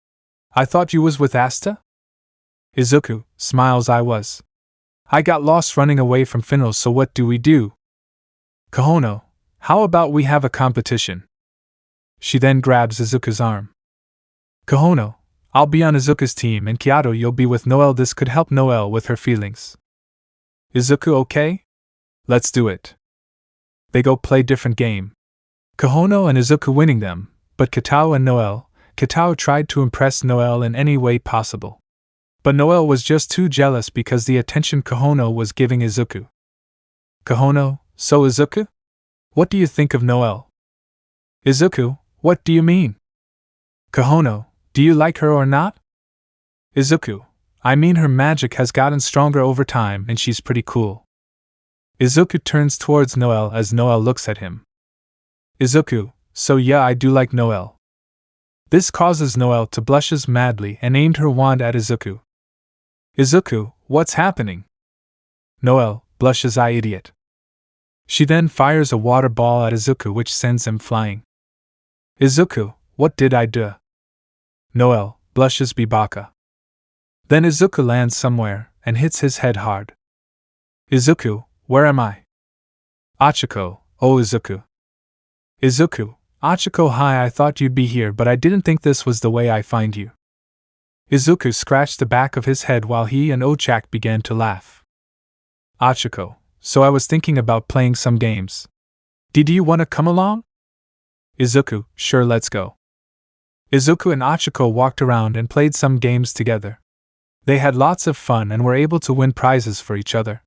I thought you was with Asta? Izuku, smiles I was. I got lost running away from Finral, so what do we do? Kohono, how about we have a competition? She then grabs Izuku's arm. Kohono, I'll be on Izuku's team and Kyoto you'll be with Noelle, this could help Noelle with her feelings. Izuku, okay? Let's do it. They go play different game. Kohono and Izuku winning them, but Katao and Noelle, Katao tried to impress Noelle in any way possible. But Noelle was just too jealous because the attention Kohono was giving Izuku. Kohono, so Izuku? What do you think of Noelle? Izuku, what do you mean? Kohono, do you like her or not? Izuku, I mean her magic has gotten stronger over time and she's pretty cool. Izuku turns towards Noelle as Noelle looks at him. Izuku, so yeah, I do like Noelle. This causes Noelle to blushes madly and aimed her wand at Izuku. Izuku, what's happening? Noelle, blushes I idiot. She then fires a water ball at Izuku which sends him flying. Izuku, what did I do? Noelle, blushes Bibaka. Then Izuku lands somewhere and hits his head hard. Izuku, where am I? Ochaco, oh Izuku. Izuku, Ochaco, hi, I thought you'd be here, but I didn't think this was the way I find you. Izuku scratched the back of his head while he and Ochaco began to laugh. Ochaco, so I was thinking about playing some games. Did you want to come along? Izuku, sure, let's go. Izuku and Ochaco walked around and played some games together. They had lots of fun and were able to win prizes for each other.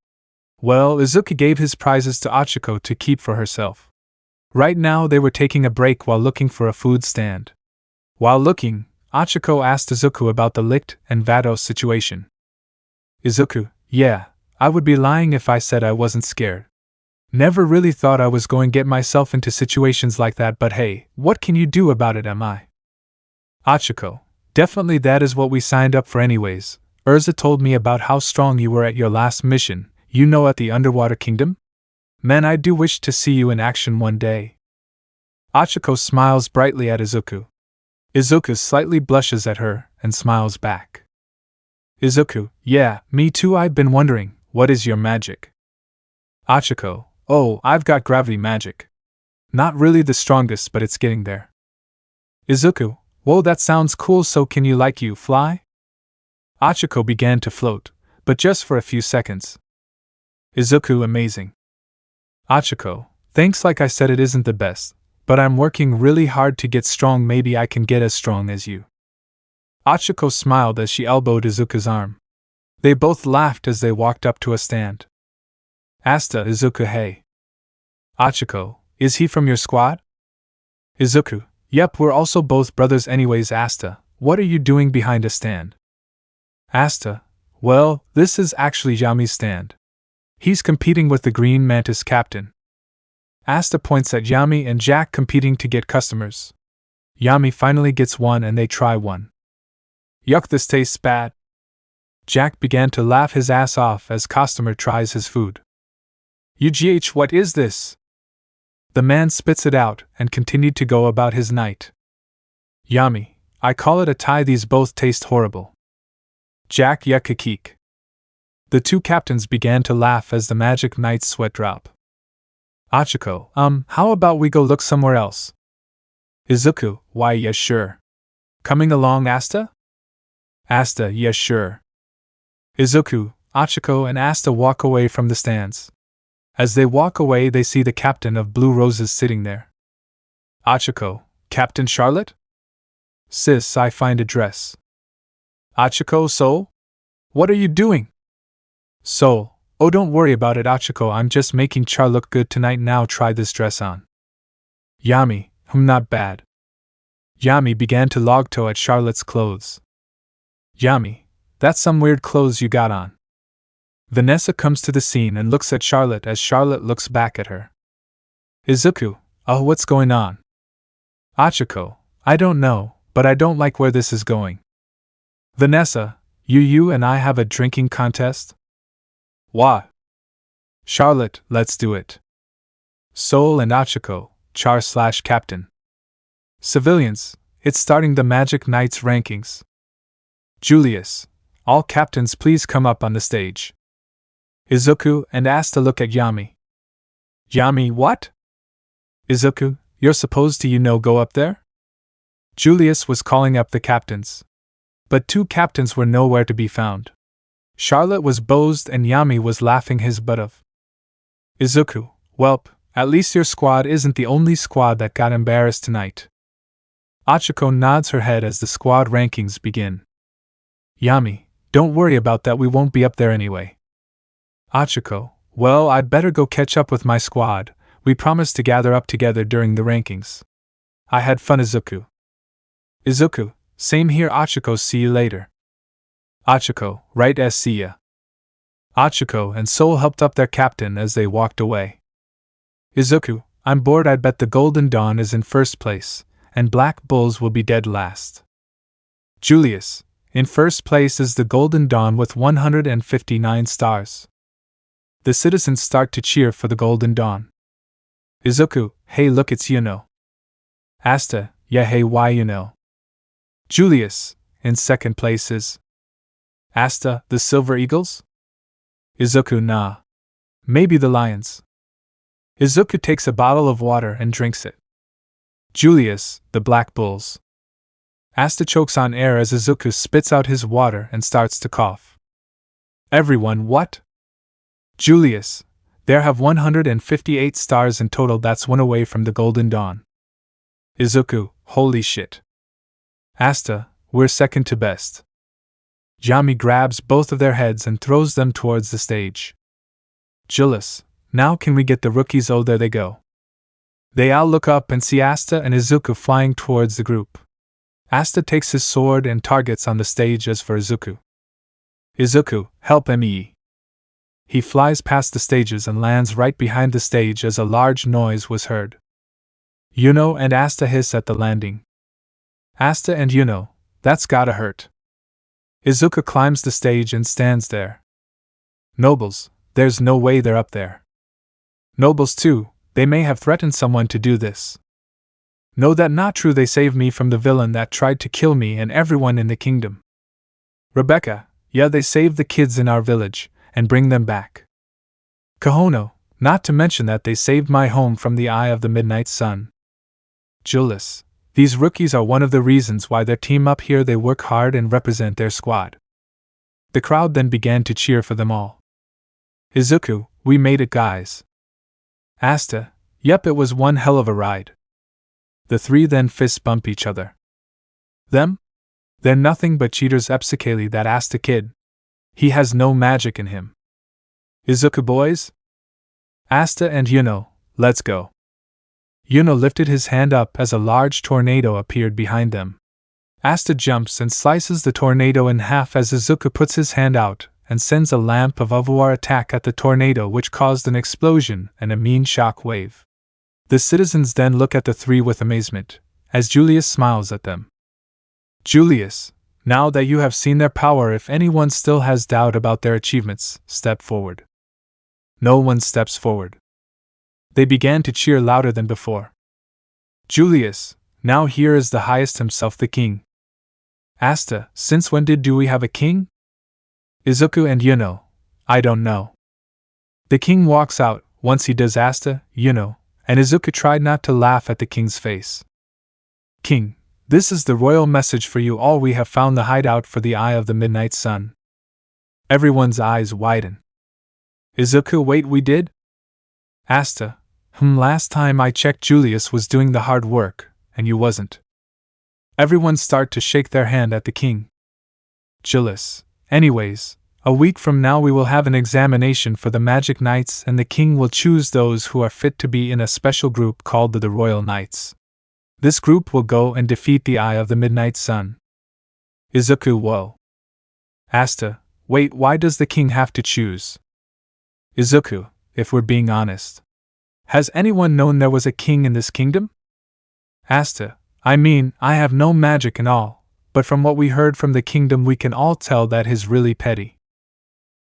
Well, Izuku gave his prizes to Ochaco to keep for herself. Right now they were taking a break while looking for a food stand. While looking, Ochaco asked Izuku about the Licht and Vados situation. Izuku, yeah, I would be lying if I said I wasn't scared. Never really thought I was going to get myself into situations like that, but hey, what can you do about it, am I? Ochaco, definitely that is what we signed up for anyways. Urza told me about how strong you were at your last mission, you know, at the Underwater Kingdom? Man, I do wish to see you in action one day. Ochaco smiles brightly at Izuku. Izuku slightly blushes at her and smiles back. Izuku, yeah, me too, I've been wondering, what is your magic? Ochaco, oh, I've got gravity magic. Not really the strongest, but it's getting there. Izuku, whoa, that sounds cool, so can you fly? Ochaco began to float, but just for a few seconds. Izuku, amazing. Ochaco, thanks, like I said, it isn't the best, but I'm working really hard to get strong, maybe I can get as strong as you. Ochaco smiled as she elbowed Izuku's arm. They both laughed as they walked up to a stand. Asta, Izuku, hey. Ochaco, is he from your squad? Izuku, yep, we're also both brothers anyways. Asta, what are you doing behind a stand? Asta, well, this is actually Yami's stand. He's competing with the Green Mantis captain. Asta points at Yami and Jack competing to get customers. Yami finally gets one and they try one. Yuck, this tastes bad. Jack began to laugh his ass off as customer tries his food. UGH, what is this? The man spits it out and continued to go about his night. Yami, I call it a tie, these both taste horrible. Jack, yuck. The two captains began to laugh as the magic knight's sweat drop. Ochaco, how about we go look somewhere else? Izuku, why, yes, sure. Coming along, Asta? Asta, yes, sure. Izuku, Ochaco, and Asta walk away from the stands. As they walk away, they see the captain of Blue Roses sitting there. Ochaco, Captain Charlotte? Sis, I find a dress. Ochaco, so? What are you doing? So, oh, don't worry about it, Ochaco, I'm just making Char look good tonight, now try this dress on. Yami, not bad. Yami began to log-toe at Charlotte's clothes. Yami, that's some weird clothes you got on. Vanessa comes to the scene and looks at Charlotte as Charlotte looks back at her. Izuku, oh, what's going on? Ochaco, I don't know, but I don't like where this is going. Vanessa, you and I have a drinking contest? What? Charlotte, let's do it. Soul and Ochaco, Char/Captain. Civilians, it's starting the Magic Knights rankings. Julius, all captains please come up on the stage. Izuku and Asta look at Yami. Yami, what? Izuku, you're supposed to go up there? Julius was calling up the captains. But two captains were nowhere to be found. Charlotte was bozed and Yami was laughing his butt off. Izuku, welp, at least your squad isn't the only squad that got embarrassed tonight. Ochaco nods her head as the squad rankings begin. Yami, don't worry about that, we won't be up there anyway. Ochaco, well, I'd better go catch up with my squad, we promised to gather up together during the rankings. I had fun, Izuku. Izuku, same here, Ochaco, see you later. Ochaco, right as see ya. Ochaco and Soul helped up their captain as they walked away. Izuku, I'm bored, I'd bet the Golden Dawn is in first place, and Black Bulls will be dead last. Julius, in first place is the Golden Dawn with 159 stars. The citizens start to cheer for the Golden Dawn. Izuku, hey look, it's Yuno. Asta, yeah, hey, why Yuno? Julius, in second place is Asta, the Silver Eagles? Izuku, nah. Maybe the Lions. Izuku takes a bottle of water and drinks it. Julius, the Black Bulls. Asta chokes on air as Izuku spits out his water and starts to cough. Everyone, what? Julius, there have 158 stars in total, that's one away from the Golden Dawn. Izuku, holy shit. Asta, we're second to best. Yami grabs both of their heads and throws them towards the stage. Julius, now can we get the rookies? Oh, there they go. They all look up and see Asta and Izuku flying towards the group. Asta takes his sword and targets on the stage as for Izuku. Izuku, help me. He flies past the stages and lands right behind the stage as a large noise was heard. Yuno and Asta hiss at the landing. Asta and Yuno, that's gotta hurt. Izuku climbs the stage and stands there. Nobles, there's no way they're up there. Nobles too, they may have threatened someone to do this. No, that not true, they saved me from the villain that tried to kill me and everyone in the kingdom. Rebecca, yeah, they saved the kids in our village, and bring them back. Kahono, not to mention that they saved my home from the eye of the midnight sun. Julius, these rookies are one of the reasons why their team up here, they work hard and represent their squad. The crowd then began to cheer for them all. Izuku, we made it, guys. Asta, yep, it was one hell of a ride. The three then fist bump each other. Them? They're nothing but cheaters, epsically that Asta kid. He has no magic in him. Izuku boys? Asta and Yuno, let's go. Yuno lifted his hand up as a large tornado appeared behind them. Asta jumps and slices the tornado in half as Izuku puts his hand out and sends a lamp of Overpowered attack at the tornado, which caused an explosion and a mean shock wave. The citizens then look at the three with amazement, as Julius smiles at them. Julius, now that you have seen their power, if anyone still has doubt about their achievements, step forward. No one steps forward. They began to cheer louder than before. Julius, now here is the highest himself, the king. Asta, since when do we have a king? Izuku and Yuno, I don't know. The king walks out. Once he does, Asta, Yuno, and Izuku tried not to laugh at the king's face. King, this is the royal message for you all. We have found the hideout for the eye of the midnight sun. Everyone's eyes widen. Izuku, wait, we did? Asta, last time I checked, Julius was doing the hard work, and you wasn't. Everyone start to shake their hand at the king. Julius, anyways, a week from now we will have an examination for the Magic Knights, and the king will choose those who are fit to be in a special group called the Royal Knights. This group will go and defeat the Eye of the Midnight Sun. Izuku, whoa. Asta, wait, why does the king have to choose? Izuku, if we're being honest. Has anyone known there was a king in this kingdom? Asta, I mean, I have no magic and all, but from what we heard from the kingdom we can all tell that he's really petty.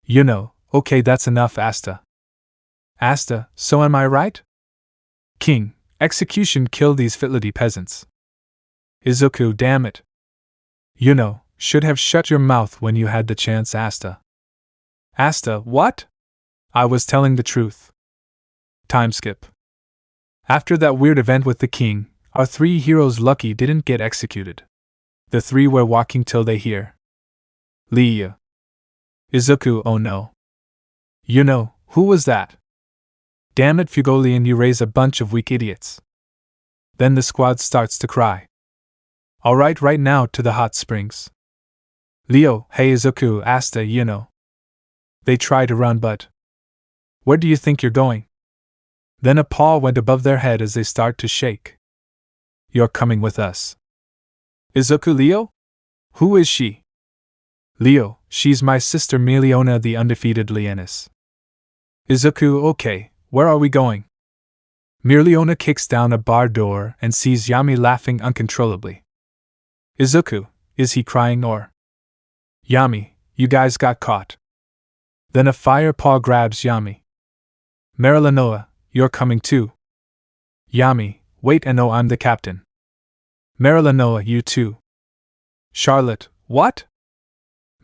Yuno, okay, that's enough, Asta. Asta, so am I right? King, execution, kill these fiddly peasants. Izuku, damn it. Yuno, should have shut your mouth when you had the chance, Asta. Asta, what? I was telling the truth. Time skip. After that weird event with the king, our three heroes lucky didn't get executed. The three were walking till they hear Leia. Izuku, oh no. Yuno, who was that? Damn it, Fugolian, you raise a bunch of weak idiots. Then the squad starts to cry. Alright, right now to the hot springs. Leo, hey Izuku, Asta, Yuno. They try to run, but where do you think you're going? Then a paw went above their head as they start to shake. You're coming with us. Izuku, Leo? Who is she? Leo, she's my sister Miliona, the undefeated Leonis. Izuku, okay, where are we going? Miliona kicks down a bar door and sees Yami laughing uncontrollably. Izuku, is he crying or? Yami, you guys got caught. Then a fire paw grabs Yami. Marilanoa, you're coming too. Yami, wait, and no, I'm the captain. Marilanoa, you too. Charlotte, what?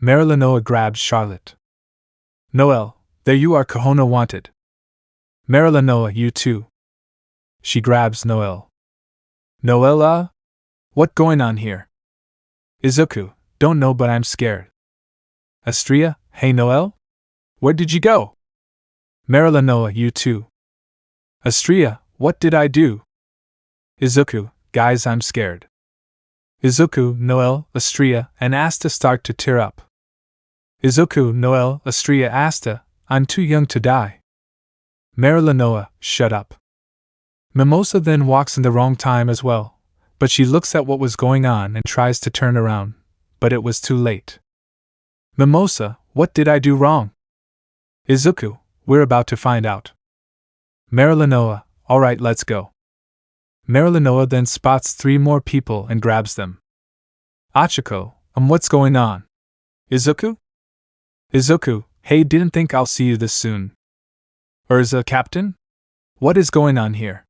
Marilanoa grabs Charlotte. Noelle, there you are, Kahono wanted. Noah, you too. She grabs Noelle. Noelle, what going on here? Izuku, don't know but I'm scared. Astria, hey Noelle? Where did you go? Noah, you too. Astria, what did I do? Izuku, guys, I'm scared. Izuku, Noelle, Astria, and Asta start to tear up. Izuku, Noelle, Astria, Asta, I'm too young to die. Noah, shut up. Mimosa then walks in the wrong time as well, but she looks at what was going on and tries to turn around, but it was too late. Mimosa, what did I do wrong? Izuku, we're about to find out. Noah, alright, let's go. Noah then spots 3 more people and grabs them. Ochaco, what's going on? Izuku? Izuku, hey, didn't think I'll see you this soon. Urza, Captain? What is going on here?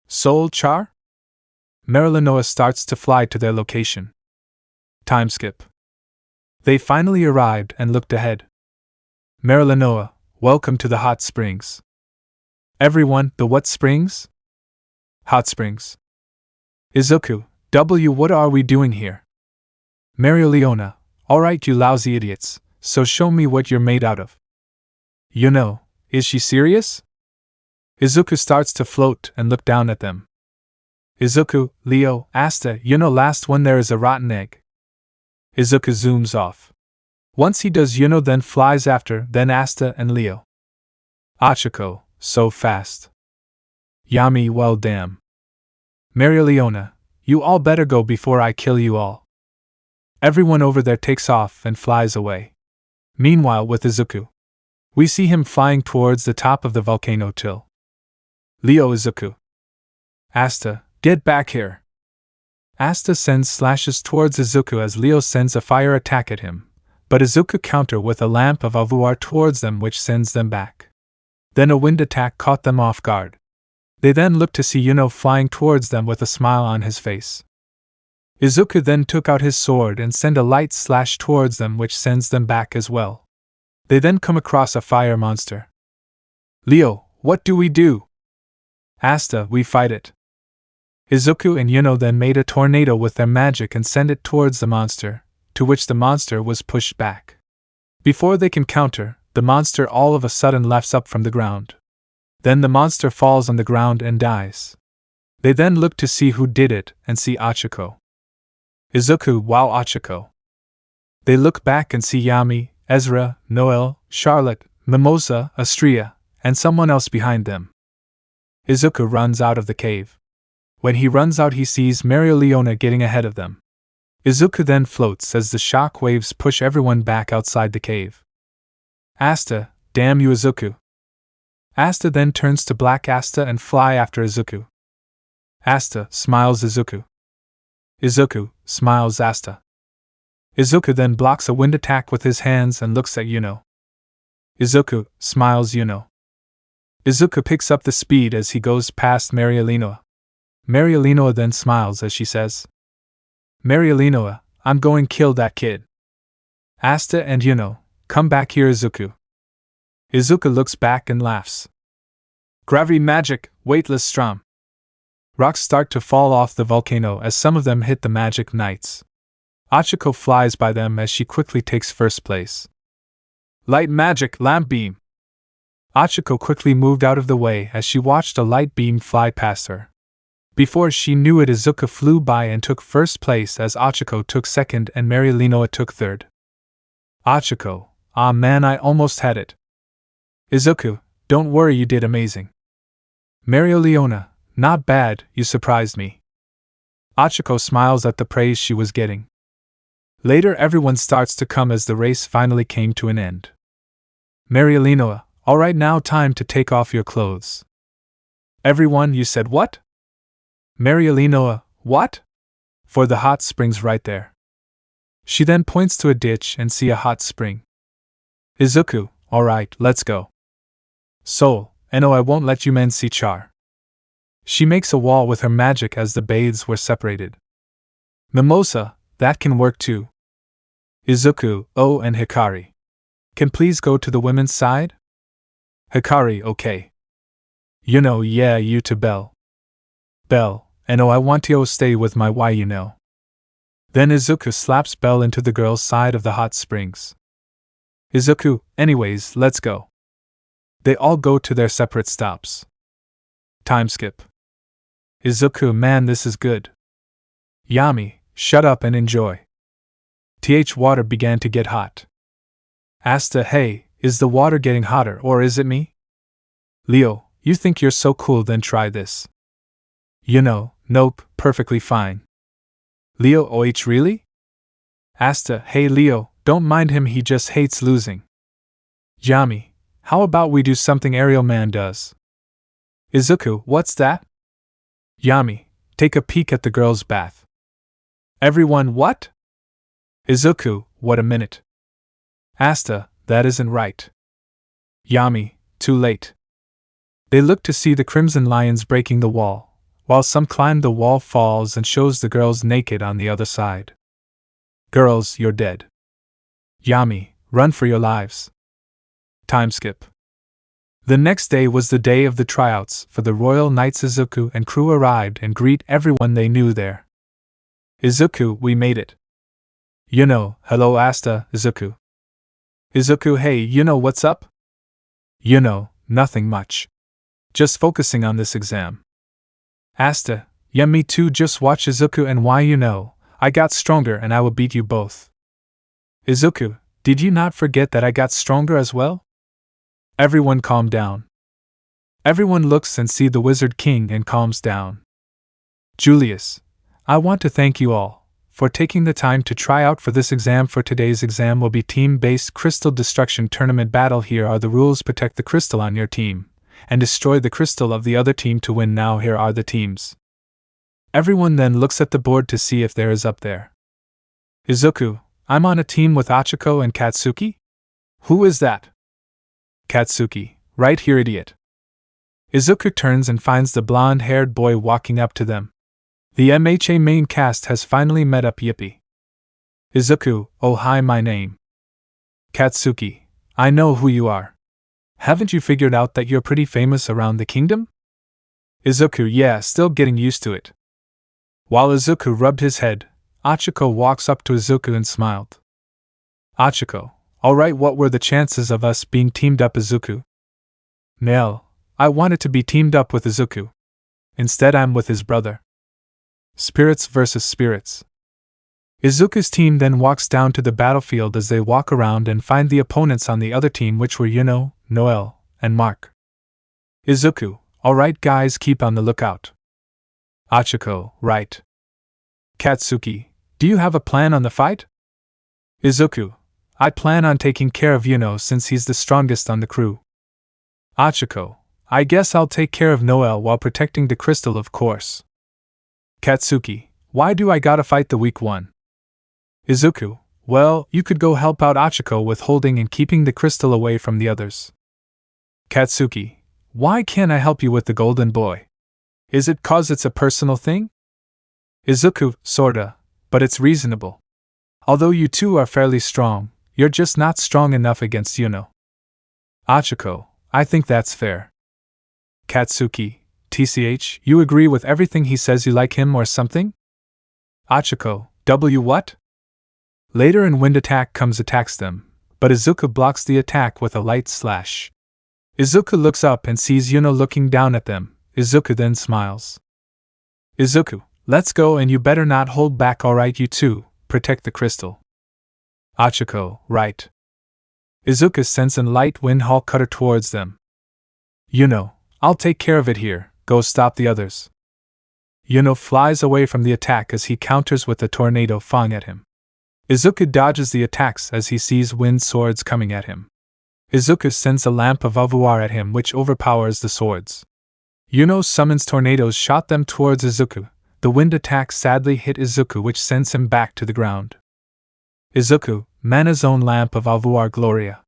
Soul Char? Noah starts to fly to their location. Time skip. They finally arrived and looked ahead. Noah, welcome to the hot springs. Everyone, the what springs? Hot springs. Izuku, what are we doing here? Leona, alright you lousy idiots, so show me what you're made out of. Yuno, is she serious? Izuku starts to float and look down at them. Izuku, Leo, Asta, last one there is a rotten egg. Izuku zooms off. Once he does, then flies after, then Asta and Leo. Ochaco, so fast. Yami, well damn. Leona, you all better go before I kill you all. Everyone over there takes off and flies away. Meanwhile, with Izuku, we see him flying towards the top of the volcano till. Leo, Izuku. Asta, get back here. Asta sends slashes towards Izuku as Leo sends a fire attack at him, but Izuku counter with a lamp of Avuar towards them which sends them back. Then a wind attack caught them off guard. They then looked to see flying towards them with a smile on his face. Izuku then took out his sword and sent a light slash towards them which sends them back as well. They then come across a fire monster. Leo, what do we do? Asta, we fight it. Izuku and then made a tornado with their magic and sent it towards the monster, to which the monster was pushed back. Before they can counter, the monster all of a sudden lefts up from the ground. Then the monster falls on the ground and dies. They then look to see who did it and see Ochaco. Izuku, wow, Ochaco. They look back and see Yami, Ezra, Noelle, Charlotte, Mimosa, Astria, and someone else behind them. Izuku runs out of the cave. When he runs out, he sees Leona getting ahead of them. Izuku then floats as the shock waves push everyone back outside the cave. Asta, damn you Izuku. Asta then turns to Black Asta and fly after Izuku. Asta, smiles Izuku. Izuku, smiles Asta. Izuku then blocks a wind attack with his hands and looks at Yuno. Izuku, smiles Yuno. Izuku picks up the speed as he goes past Leona. Leona then smiles as she says, Leona, I'm going kill that kid. Asta and come back here Izuku. Izuku looks back and laughs. Gravity magic, weightless strum. Rocks start to fall off the volcano as some of them hit the magic knights. Ochaco flies by them as she quickly takes first place. Light magic, lamp beam. Ochaco quickly moved out of the way as she watched a light beam fly past her. Before she knew it, Izuku flew by and took first place as Ochaco took second and Leona took third. Ochaco, ah man, I almost had it. Izuku, don't worry, you did amazing. Leona, not bad, you surprised me. Ochaco smiles at the praise she was getting. Later everyone starts to come as the race finally came to an end. Leona, alright, now time to take off your clothes. Everyone, you said what? Leona, what? For the hot springs right there. She then points to a ditch and see a hot spring. Izuku, alright, let's go. Soul, and I won't let you men see Char. She makes a wall with her magic as the bathes were separated. Mimosa, that can work too. Izuku, oh, and Hikari. Can please go to the women's side? Hikari, okay. Yeah, you to Bell. Bell, and oh, I want to stay with my why. Then Izuku slaps Bell into the girl's side of the hot springs. Izuku, anyways, let's go. They all go to their separate stops. Time skip. Izuku, man, this is good. Yami, shut up and enjoy. Water began to get hot. Asta, hey, is the water getting hotter or is it me? Leo, you think you're so cool, then try this. Nope, perfectly fine. Leo, really? Asta, hey Leo, don't mind him, he just hates losing. Yami, how about we do something Ariel Man does? Izuku, what's that? Yami, take a peek at the girl's bath. Everyone, what? Izuku, what a minute. Asta, that isn't right. Yami, too late. They look to see the Crimson Lions breaking the wall, while some climb the wall falls and shows the girls naked on the other side. Girls, you're dead. Yami, run for your lives. Time skip. The next day was the day of the tryouts for the Royal Knights. Izuku and crew arrived and greet everyone they knew there. Izuku, we made it. Hello Asta, Izuku. Izuku, hey, what's up? Nothing much. Just focusing on this exam. Asta, yeah, me too, just watch Izuku and why I got stronger and I will beat you both. Izuku, did you not forget that I got stronger as well? Everyone calm down. Everyone looks and see the Wizard King and calms down. Julius, I want to thank you all for taking the time to try out for this exam. For today's exam will be team-based crystal destruction tournament battle. Here are the rules. Protect the crystal on your team and destroy the crystal of the other team to win. Now here are the teams. Everyone then looks at the board to see if there is up there. Izuku, I'm on a team with Ochaco and Katsuki? Who is that? Katsuki, right here, idiot. Izuku turns and finds the blonde-haired boy walking up to them. The MHA main cast has finally met up, yippee. Izuku, oh hi, my name. Katsuki, I know who you are. Haven't you figured out that you're pretty famous around the kingdom? Izuku, yeah, still getting used to it. While Izuku rubbed his head, Ochaco walks up to Izuku and smiled. Ochaco, alright, what were the chances of us being teamed up, Izuku? Noelle, I wanted to be teamed up with Izuku. Instead, I'm with his brother. Spirits versus spirits. Izuku's team then walks down to the battlefield as they walk around and find the opponents on the other team, which were Noelle, and Mark. Izuku, alright guys, keep on the lookout. Ochaco, right. Katsuki, do you have a plan on the fight? Izuku, I plan on taking care of since he's the strongest on the crew. Ochaco, I guess I'll take care of Noelle while protecting the crystal, of course. Katsuki, why do I gotta fight the weak one? Izuku, well, you could go help out Ochaco with holding and keeping the crystal away from the others. Katsuki, why can't I help you with the golden boy? Is it 'cause it's a personal thing? Izuku, sorta, but it's reasonable. Although you two are fairly strong, you're just not strong enough against Ochaco, I think that's fair. Katsuki, TCH, you agree with everything he says, you like him or something? Ochaco, what? Later in Wind Attack attacks them, but Izuku blocks the attack with a light slash. Izuku looks up and sees looking down at them. Izuku then smiles. Izuku, let's go, and you better not hold back, alright, you two, protect the crystal. Ochaco, right. Izuku sends a light wind haul cutter towards them. I'll take care of it here, go stop the others. Flies away from the attack as he counters with a tornado fang at him. Izuku dodges the attacks as he sees wind swords coming at him. Izuku sends a lamp of Overpowered at him, which overpowers the swords. Summons tornadoes, shot them towards Izuku. The wind attack sadly hit Izuku, which sends him back to the ground. Izuku, Mana's own lamp of Overpowered Gloria.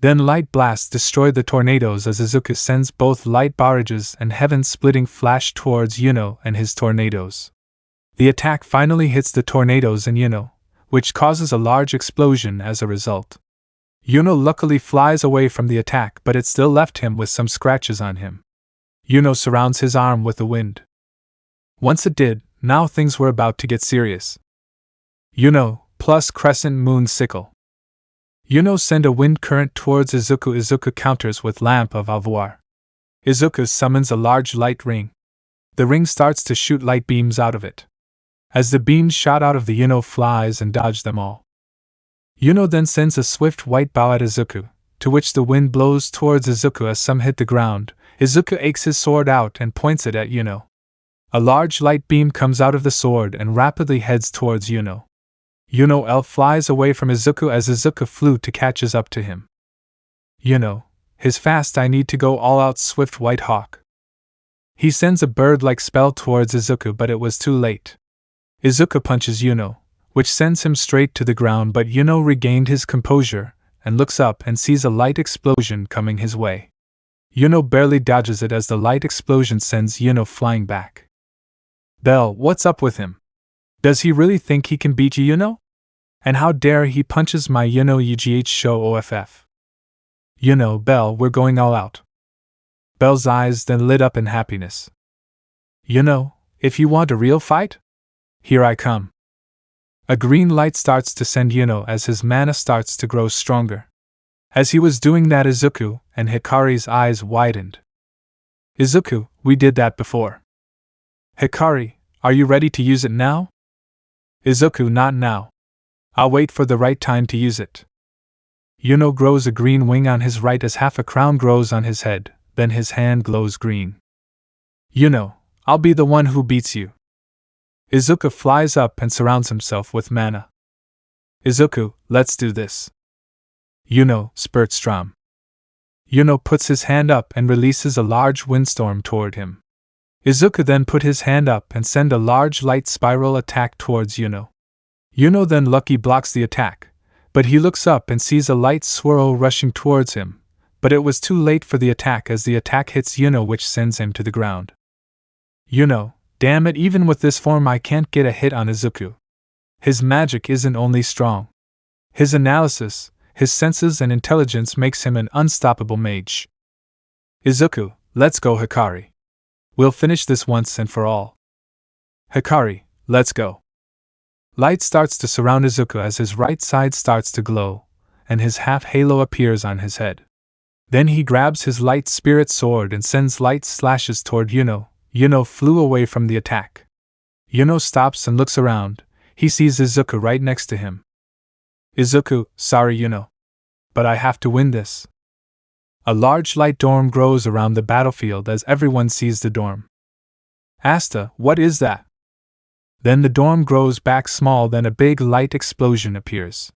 Then light blasts destroy the tornadoes as Izuku sends both light barrages and heaven-splitting flash towards and his tornadoes. The attack finally hits the tornadoes and which causes a large explosion as a result. Luckily flies away from the attack, but it still left him with some scratches on him. Yuno surrounds his arm with the wind. Once it did, now things were about to get serious. Yuno, plus crescent moon sickle. Yuno send a wind current towards Izuku. Izuku counters with lamp of avoir. Izuku summons a large light ring. The ring starts to shoot light beams out of it. As the beams shot out of the Yuno flies and dodge them all. Yuno then sends a swift white bow at Izuku, to which the wind blows towards Izuku as some hit the ground. Izuku aches his sword out and points it at Yuno. A large light beam comes out of the sword and rapidly heads towards Yuno. Noelle flies away from Izuku as Izuku flew to catches up to him. Yuno, his fast I need to go all out swift white hawk. He sends a bird-like spell towards Izuku, but it was too late. Izuku punches Yuno, which sends him straight to the ground, but Yuno regained his composure and looks up and sees a light explosion coming his way. Yuno barely dodges it as the light explosion sends Yuno flying back. Bell, what's up with him? Does he really think he can beat Yuno? And how dare he punches my Yuno UGH show OFF? Yuno, Bell, we're going all out. Bell's eyes then lit up in happiness. Yuno, if you want a real fight? Here I come. A green light starts to send Yuno as his mana starts to grow stronger. As he was doing that, Izuku and Hikari's eyes widened. Izuku, we did that before. Hikari, are you ready to use it now? Izuku, not now. I'll wait for the right time to use it. Yuno grows a green wing on his right as half a crown grows on his head, then his hand glows green. Yuno, I'll be the one who beats you. Izuku flies up and surrounds himself with mana. Izuku, let's do this. Yuno, Spurtstrom. Yuno puts his hand up and releases a large windstorm toward him. Izuku then put his hand up and send a large light spiral attack towards Yuno. Yuno then lucky blocks the attack, but he looks up and sees a light swirl rushing towards him, but it was too late for the attack as the attack hits Yuno, which sends him to the ground. Yuno, damn it, even with this form I can't get a hit on Izuku. His magic isn't only strong. His analysis, his senses and intelligence makes him an unstoppable mage. Izuku, let's go Hikari. We'll finish this once and for all. Hikari, let's go. Light starts to surround Izuku as his right side starts to glow, and his half halo appears on his head. Then he grabs his light spirit sword and sends light slashes toward Yuno. Yuno flew away from the attack. Yuno stops and looks around. He sees Izuku right next to him. Izuku, sorry Yuno. But I have to win this. A large light dorm grows around the battlefield as everyone sees the dorm. Asta, what is that? Then the dorm grows back small, then a big light explosion appears.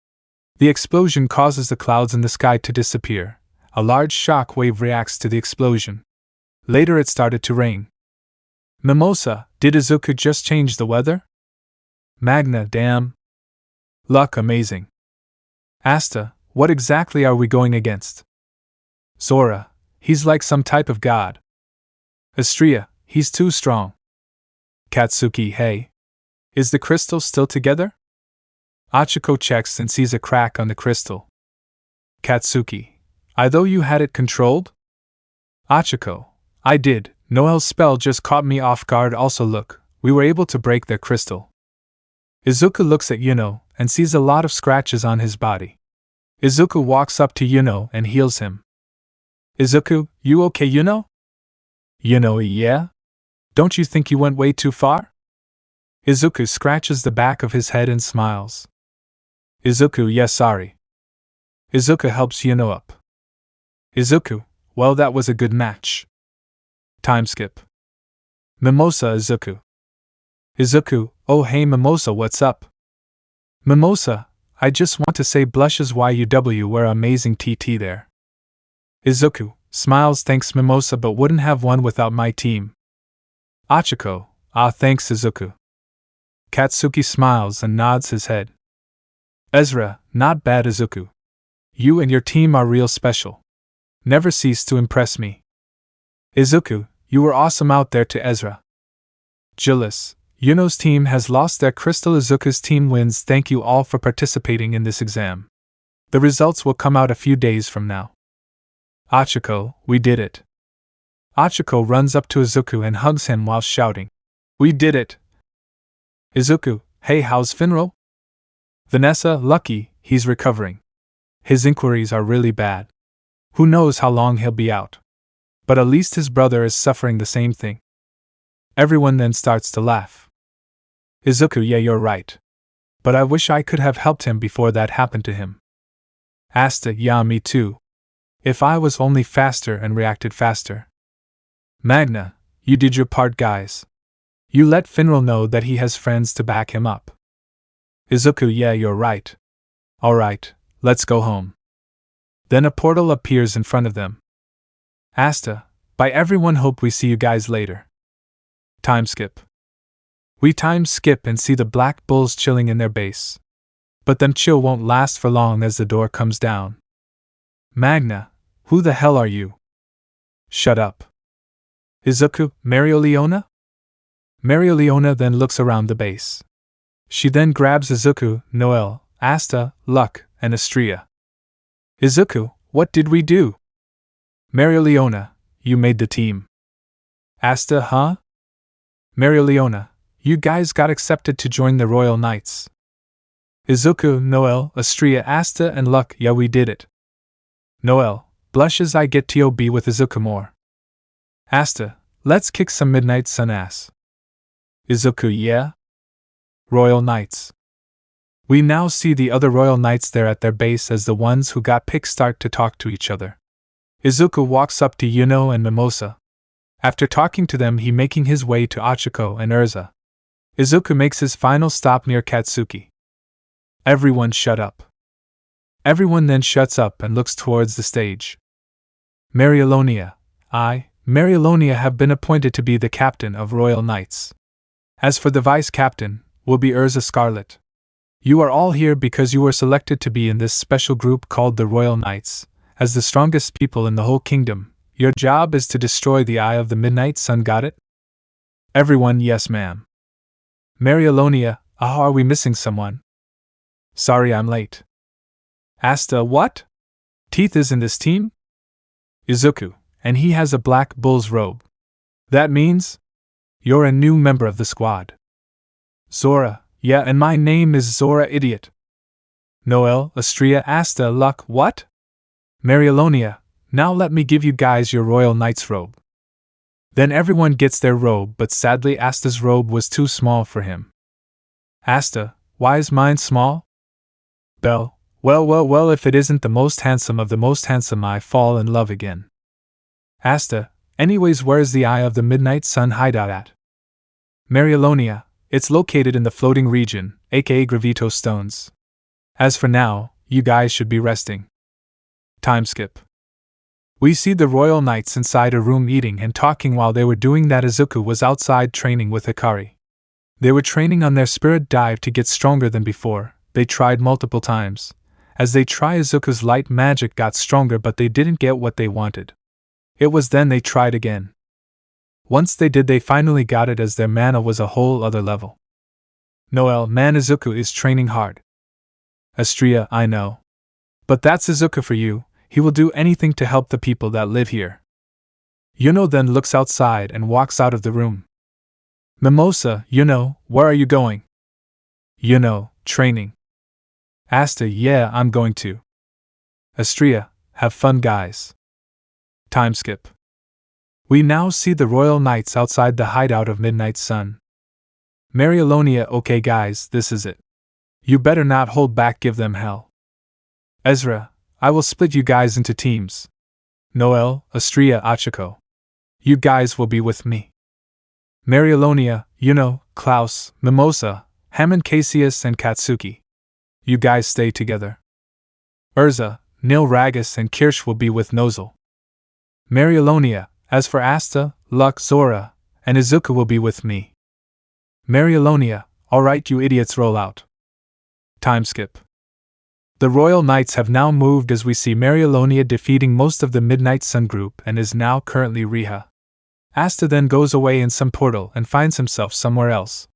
The explosion causes the clouds in the sky to disappear. A large shock wave reacts to the explosion. Later it started to rain. Mimosa, did Izuku just change the weather? Magna, damn. Luck, amazing. Asta, what exactly are we going against? Sora, he's like some type of god. Astria, he's too strong. Katsuki, hey. Is the crystal still together? Ochaco checks and sees a crack on the crystal. Katsuki, I thought you had it controlled? Ochaco, I did. Noelle's spell just caught me off guard. Also look, we were able to break their crystal. Izuku looks at Yuno and sees a lot of scratches on his body. Izuku walks up to Yuno and heals him. Izuku, you okay Yuno? Yuno, yeah? Don't you think you went way too far? Izuku scratches the back of his head and smiles. Izuku, yes, sorry. Izuku helps Yuno up. Izuku, well, that was a good match. Time skip. Mimosa, Izuku. Izuku, oh hey Mimosa, what's up? Mimosa, I just want to say blushes YUW were amazing TT there. Izuku, smiles, thanks Mimosa, but wouldn't have one without my team. Ochaco, ah thanks Izuku. Katsuki smiles and nods his head. Ezra, not bad Izuku. You and your team are real special. Never cease to impress me. Izuku, you were awesome out there to Ezra. Julius, Yuno's team has lost their crystal. Izuku's team wins. Thank you all for participating in this exam. The results will come out a few days from now. Ochaco, we did it. Ochaco runs up to Izuku and hugs him while shouting, "We did it!" Izuku, "Hey, how's Finro?" Vanessa, "Lucky, he's recovering. His inquiries are really bad. Who knows how long he'll be out. But at least his brother is suffering the same thing." Everyone then starts to laugh. Izuku, "Yeah, you're right. But I wish I could have helped him before that happened to him." Asta, "Yeah, me too. If I was only faster and reacted faster." Magna, "You did your part, guys. You let Finral know that he has friends to back him up." Izuku, "Yeah, you're right. Alright, let's go home." Then a portal appears in front of them. Asta, "Bye everyone, hope we see you guys later." Time skip. We time skip and see the Black Bulls chilling in their base. But them chill won't last for long as the door comes down. Magna, "Who the hell are you?" "Shut up." Izuku, "Marileona?" Marileona then looks around the base. She then grabs Izuku, Noelle, Asta, Luck, and Astria. Izuku, "What did we do?" Marileona, "You made the team." Asta, "Huh?" Marileona, "You guys got accepted to join the Royal Knights." Izuku, Noelle, Astria, Asta, and Luck, "Yeah, we did it." Noelle, blushes, "I get to be with Izuku more." Asta, "Let's kick some Midnight Sun ass." Izuku, "Yeah?" Royal Knights. We now see the other Royal Knights there at their base as the ones who got picked start to talk to each other. Izuku walks up to Yuno and Mimosa. After talking to them, he making his way to Ochaco and Urza. Izuku makes his final stop near Katsuki. Everyone shut up. Everyone then shuts up and looks towards the stage. Marileona, Marileona, have been appointed to be the captain of Royal Knights. As for the vice captain, will be Urza Scarlet. You are all here because you were selected to be in this special group called the Royal Knights. As the strongest people in the whole kingdom, your job is to destroy the Eye of the Midnight Sun, got it? Everyone, "Yes, ma'am." Marileona, "Are we missing someone?" "Sorry I'm late." Asta, "What? Teeth is in this team?" Izuku, "And he has a black bull's robe. That means you're a new member of the squad." Zora, "Yeah, and my name is Zora, idiot." Noelle, Astria, Asta, Luck, "What?" Marileona, "Now let me give you guys your Royal Knight's robe." Then everyone gets their robe, but sadly Asta's robe was too small for him. Asta, "Why is mine small?" Belle, well, if it isn't the most handsome of the most handsome, I fall in love again." Asta, "Anyways, where's the Eye of the Midnight Sun hideout at?" Marileona, "It's located in the floating region, aka Gravito Stones. As for now, you guys should be resting." Time skip. We see the Royal Knights inside a room eating and talking. While they were doing that, Izuku was outside training with Hikari. They were training on their spirit dive to get stronger than before. They tried multiple times. As they try, Izuku's light magic got stronger, but they didn't get what they wanted. It was then they tried again. Once they did, they finally got it, as their mana was a whole other level. Noelle, "Man, Izuku is training hard." Astria, "I know. But that's Izuku for you. He will do anything to help the people that live here." Yuno then looks outside and walks out of the room. Mimosa, "Yuno, where are you going?" Yuno, "Training." Asta, "Yeah, I'm going to." Astria, "Have fun, guys." Time skip. We now see the Royal Knights outside the hideout of Midnight Sun. Marileona, "Okay guys, this is it. You better not hold back, give them hell." Ezra, "I will split you guys into teams. Noelle, Astria, Ochaco. You guys will be with me." Marileona, "Yuno, Klaus, Mimosa, Hammond, Cassius, and Katsuki. You guys stay together." Urza, Nil, Ragus, and Kirsch will be with Nozel. Marileona, "As for Asta, Luck, Zora, and Izuku will be with me." Marileona, "Alright, you idiots, roll out." Time skip. The Royal Knights have now moved, as we see Marileona defeating most of the Midnight Sun group and is now currently Riha. Asta then goes away in some portal and finds himself somewhere else.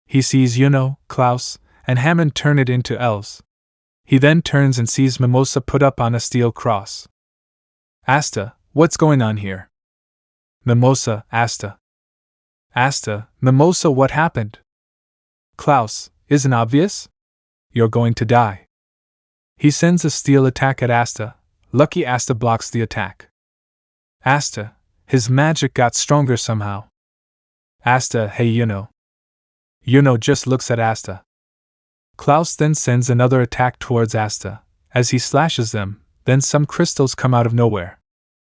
He sees Yuno, Klaus, and Hammond turn it into elves. He then turns and sees Mimosa put up on a steel cross. Asta, "What's going on here?" Mimosa, Asta. Asta, Mimosa, what happened? Klaus, isn't obvious? You're going to die. He sends a steel attack at Asta. Lucky Asta blocks the attack. Asta, his magic got stronger somehow. Asta, hey Yuno. Yuno just looks at Asta. Klaus then sends another attack towards Asta. As he slashes them, then some crystals come out of nowhere.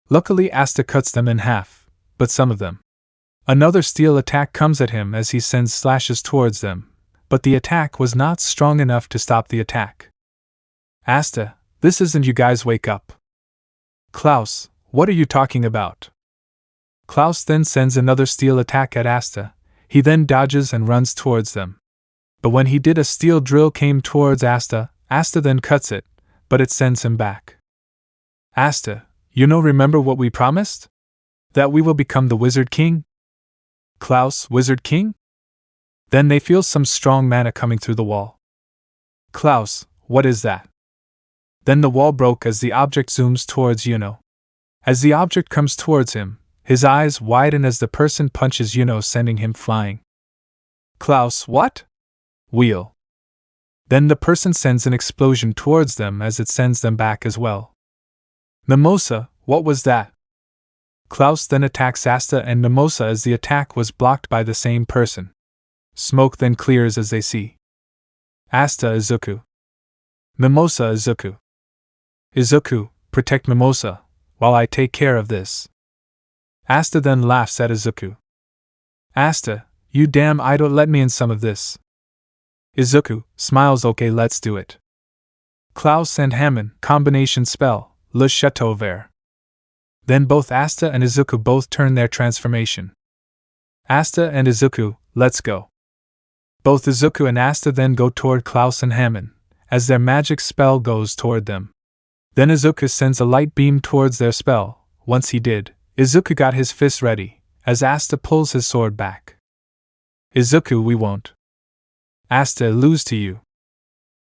Luckily Asta cuts them in half, but some of them. Another steel attack comes at him as he sends slashes towards them, but the attack was not strong enough to stop the attack. Asta, this isn't, you guys wake up. Klaus, what are you talking about? Klaus then sends another steel attack at Asta. He then dodges and runs towards them. But when he did, a steel drill came towards Asta. Asta then cuts it, but it sends him back. Asta, remember what we promised? That we will become the Wizard King? Klaus, Wizard King? Then they feel some strong mana coming through the wall. Klaus, what is that? Then the wall broke as the object zooms towards Yuno. As the object comes towards him, his eyes widen as the person punches Yuno, sending him flying. Klaus, what? Wheel. Then the person sends an explosion towards them as it sends them back as well. Mimosa, what was that? Klaus then attacks Asta and Mimosa as the attack was blocked by the same person. Smoke then clears as they see Asta, Izuku. Mimosa, Izuku. Izuku, protect Mimosa, while I take care of this. Asta then laughs at Izuku. Asta, you damn idol, let me in some of this. Izuku smiles, okay, let's do it. Klaus and Hammond, combination spell, Le Chateau Vert. Then both Asta and Izuku both turn their transformation. Asta and Izuku, let's go. Both Izuku and Asta then go toward Klaus and Hammond, as their magic spell goes toward them. Then Izuku sends a light beam towards their spell. Once he did, Izuku got his fist ready, as Asta pulls his sword back. Izuku, we won't. Asta, lose to you.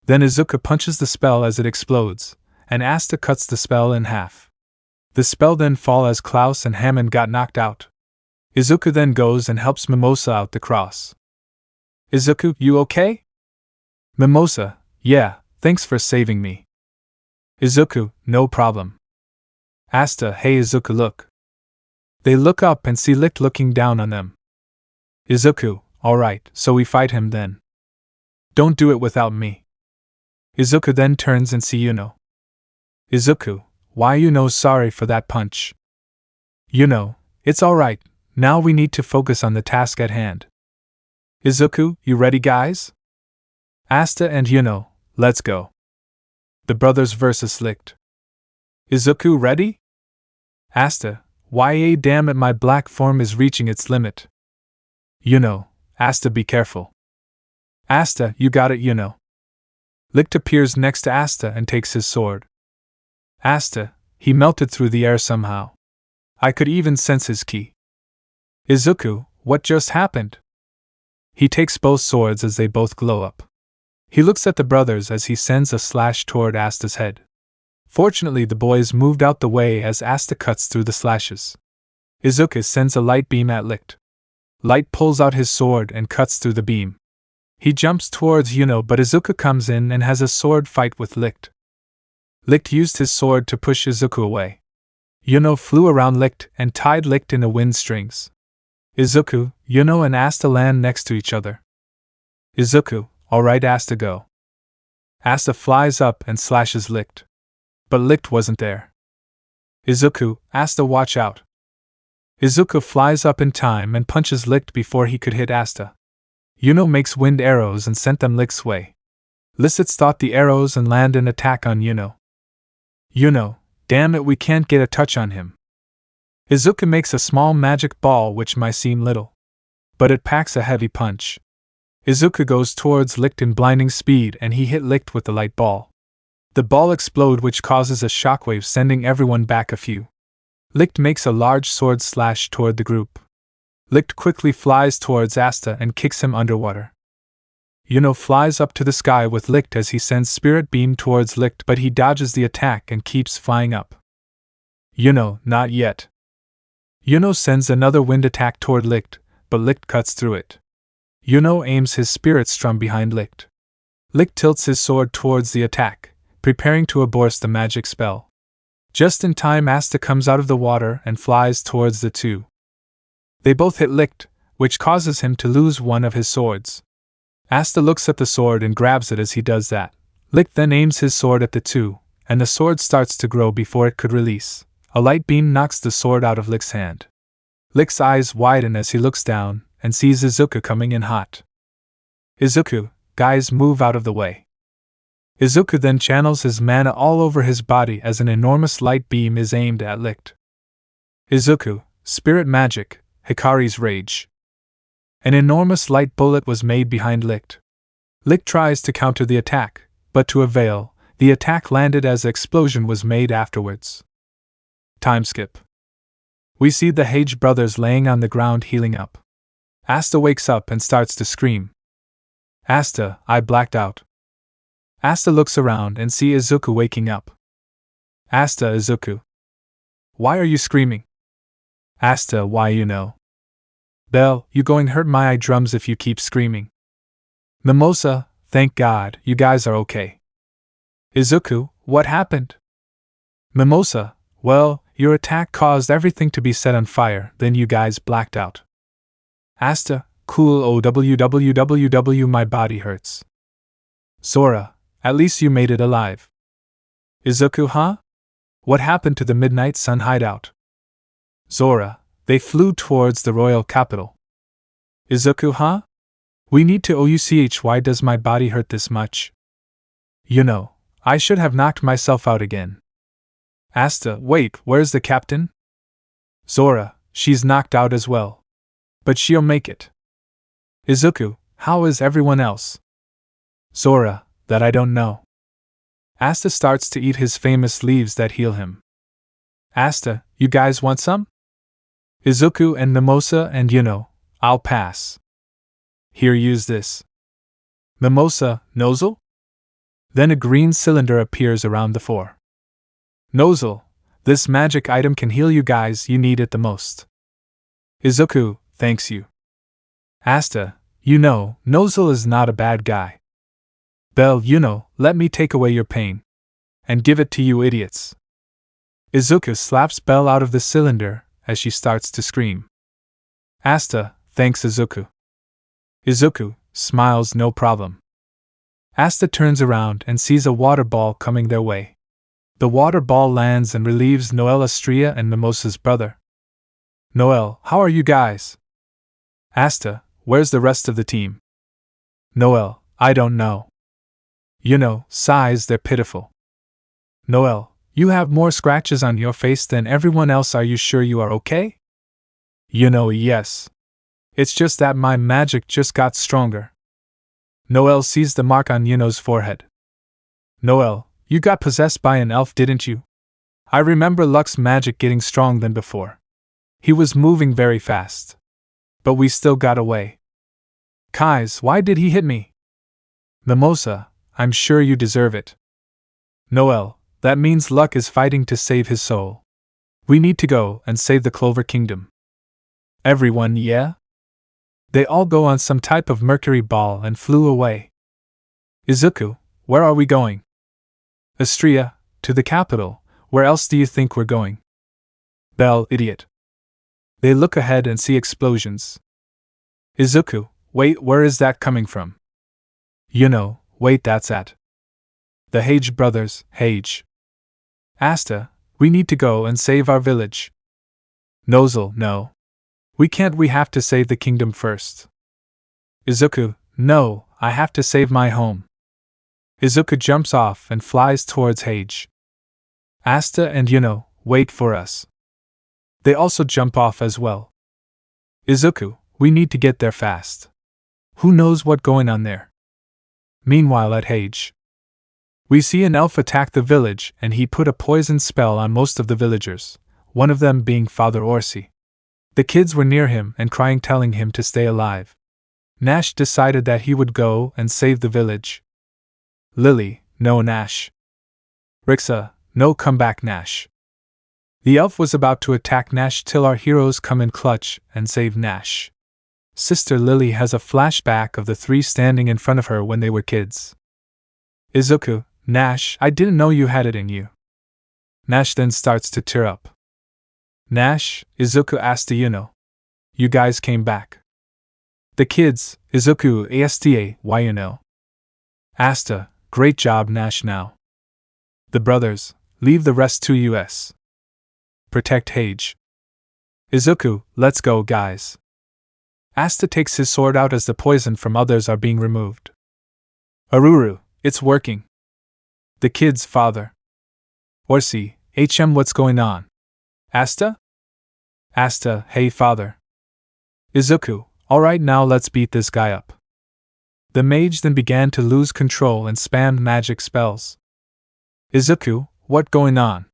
Then Izuku punches the spell as it explodes, and Asta cuts the spell in half. The spell then falls as Klaus and Hammond got knocked out. Izuku then goes and helps Mimosa out the cross. Izuku, you okay? Mimosa, yeah, thanks for saving me. Izuku, no problem. Asta, hey Izuku, look. They look up and see Licht looking down on them. Izuku, alright, so we fight him then. Don't do it without me. Izuku then turns and see Yuno. Izuku, why Yuno sorry for that punch? Yuno, it's alright, now we need to focus on the task at hand. Izuku, you ready guys? Asta and Yuno, let's go. The brothers versus Licht. Izuku ready? Asta, why damn it, my black form is reaching its limit. Yuno, Asta, be careful. Asta, you got it, Yuno. Licht appears next to Asta and takes his sword. Asta, he melted through the air somehow. I could even sense his ki. Izuku, what just happened? He takes both swords as they both glow up. He looks at the brothers as he sends a slash toward Asta's head. Fortunately, the boys moved out the way as Asta cuts through the slashes. Izuku sends a light beam at Licht. Light pulls out his sword and cuts through the beam. He jumps towards Yuno, but Izuku comes in and has a sword fight with Licht. Licht used his sword to push Izuku away. Yuno flew around Licht and tied Licht in the wind strings. Izuku, Yuno and Asta land next to each other. Izuku, alright Asta, go. Asta flies up and slashes Licht. But Licht wasn't there. Izuku, Asta, watch out. Izuku flies up in time and punches Licht before he could hit Asta. Yuno makes wind arrows and sent them Licht's way. Lisset thought the arrows and land an attack on Yuno. Yuno, damn it, we can't get a touch on him. Izuku makes a small magic ball which might seem little, but it packs a heavy punch. Izuku goes towards Licht in blinding speed and he hit Licht with the light ball. The ball explodes, which causes a shockwave, sending everyone back a few. Licht makes a large sword slash toward the group. Licht quickly flies towards Asta and kicks him underwater. Yuno flies up to the sky with Licht as he sends Spirit Beam towards Licht, but he dodges the attack and keeps flying up. Yuno, not yet. Yuno sends another wind attack toward Licht, but Licht cuts through it. Yuno aims his spirit strum behind Licht. Licht tilts his sword towards the attack, preparing to abort the magic spell. Just in time, Asta comes out of the water and flies towards the two. They both hit Licht, which causes him to lose one of his swords. Asta looks at the sword and grabs it as he does that. Licht then aims his sword at the two, and the sword starts to grow before it could release. A light beam knocks the sword out of Licht's hand. Licht's eyes widen as he looks down and sees Izuku coming in hot. Izuku, guys, move out of the way. Izuku then channels his mana all over his body as an enormous light beam is aimed at Licht. Izuku, spirit magic, Hikari's rage. An enormous light bullet was made behind Licht. Licht tries to counter the attack, but to avail, the attack landed as an explosion was made afterwards. Time skip. We see the Hage brothers laying on the ground healing up. Asta wakes up and starts to scream. Asta, I blacked out. Asta looks around and sees Izuku waking up. Asta, Izuku. Why are you screaming? Asta, why you know? Belle, you going hurt my drums if you keep screaming. Mimosa, thank God, you guys are okay. Izuku, what happened? Mimosa, well, your attack caused everything to be set on fire, then you guys blacked out. Asta, cool, OWWWW, my body hurts. Sora, at least you made it alive. Izuku, huh? What happened to the Midnight Sun hideout? Zora, they flew towards the royal capital. Izuku, huh? We need to OUCH, why does my body hurt this much? You know, I should have knocked myself out again. Asta, wait, where's the captain? Zora, she's knocked out as well. But she'll make it. Izuku, how is everyone else? Zora, that I don't know. Asta starts to eat his famous leaves that heal him. Asta, you guys want some? Izuku and Mimosa and Yuno, I'll pass. Here, use this. Mimosa, nozzle? Then a green cylinder appears around the four. Nozzle, this magic item can heal you guys, you need it the most. Izuku, thanks you. Asta, you know, Nozzle is not a bad guy. Belle, you know, let me take away your pain. And give it to you idiots. Izuku slaps Belle out of the cylinder as she starts to scream. Asta, thanks Izuku. Izuku smiles, no problem. Asta turns around and sees a water ball coming their way. The water ball lands and relieves Noelle, Astria, and Mimosa's brother. Noelle, how are you guys? Asta, where's the rest of the team? Noelle, I don't know. Yuno sighs, they're pitiful. Noelle, you have more scratches on your face than everyone else, are you sure you are okay? Yuno, yes. It's just that my magic just got stronger. Noelle sees the mark on Yuno's forehead. Noelle, you got possessed by an elf, didn't you? I remember Luck's magic getting strong than before. He was moving very fast. But we still got away. Kais, why did he hit me? Mimosa, I'm sure you deserve it. Noelle, that means Luck is fighting to save his soul. We need to go and save the Clover Kingdom. Everyone, yeah? They all go on some type of mercury ball and flew away. Izuku, where are we going? Astria, to the capital. Where else do you think we're going? Belle, idiot. They look ahead and see explosions. Izuku, wait, where is that coming from? Yuno, wait, that's at the Hage brothers, Hage. Asta, we need to go and save our village. Nozzle, no. We can't, we have to save the kingdom first. Izuku, no, I have to save my home. Izuku jumps off and flies towards Hage. Asta and Yuno, wait for us. They also jump off as well. Izuku, we need to get there fast. Who knows what's going on there? Meanwhile at Hage, we see an elf attack the village and he put a poison spell on most of the villagers, one of them being Father Orsi. The kids were near him and crying, telling him to stay alive. Nash decided that he would go and save the village. Lily, no Nash. Rixa, no, come back Nash. The elf was about to attack Nash till our heroes come in clutch and save Nash. Sister Lily has a flashback of the three standing in front of her when they were kids. Izuku, Nash, I didn't know you had it in you. Nash then starts to tear up. Nash, Izuku, Asta, Yuno. You guys came back. The kids, Izuku, Asta, why you know? Asta, great job Nash now. The brothers, leave the rest to us. Protect Hage. Izuku, let's go guys. Asta takes his sword out as the poison from others are being removed. Aruru, it's working. The kid's father. Orsi, what's going on? Asta? Asta, hey father. Izuku, alright now let's beat this guy up. The mage then began to lose control and spammed magic spells. Izuku, what going on?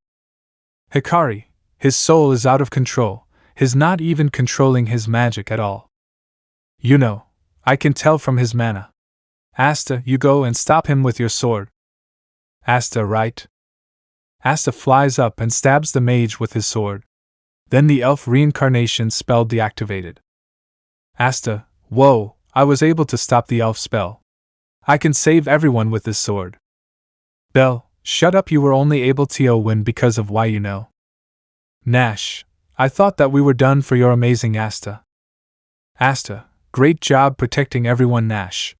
Hikari, his soul is out of control, he's not even controlling his magic at all. Yuno, I can tell from his mana. Asta, you go and stop him with your sword. Asta, right? Asta flies up and stabs the mage with his sword. Then the elf reincarnation spell deactivated. Asta, whoa, I was able to stop the elf spell. I can save everyone with this sword. Bell, shut up, you were only able to win because of why you know. Nash, I thought that we were done for your amazing Asta. Asta, great job protecting everyone Nash.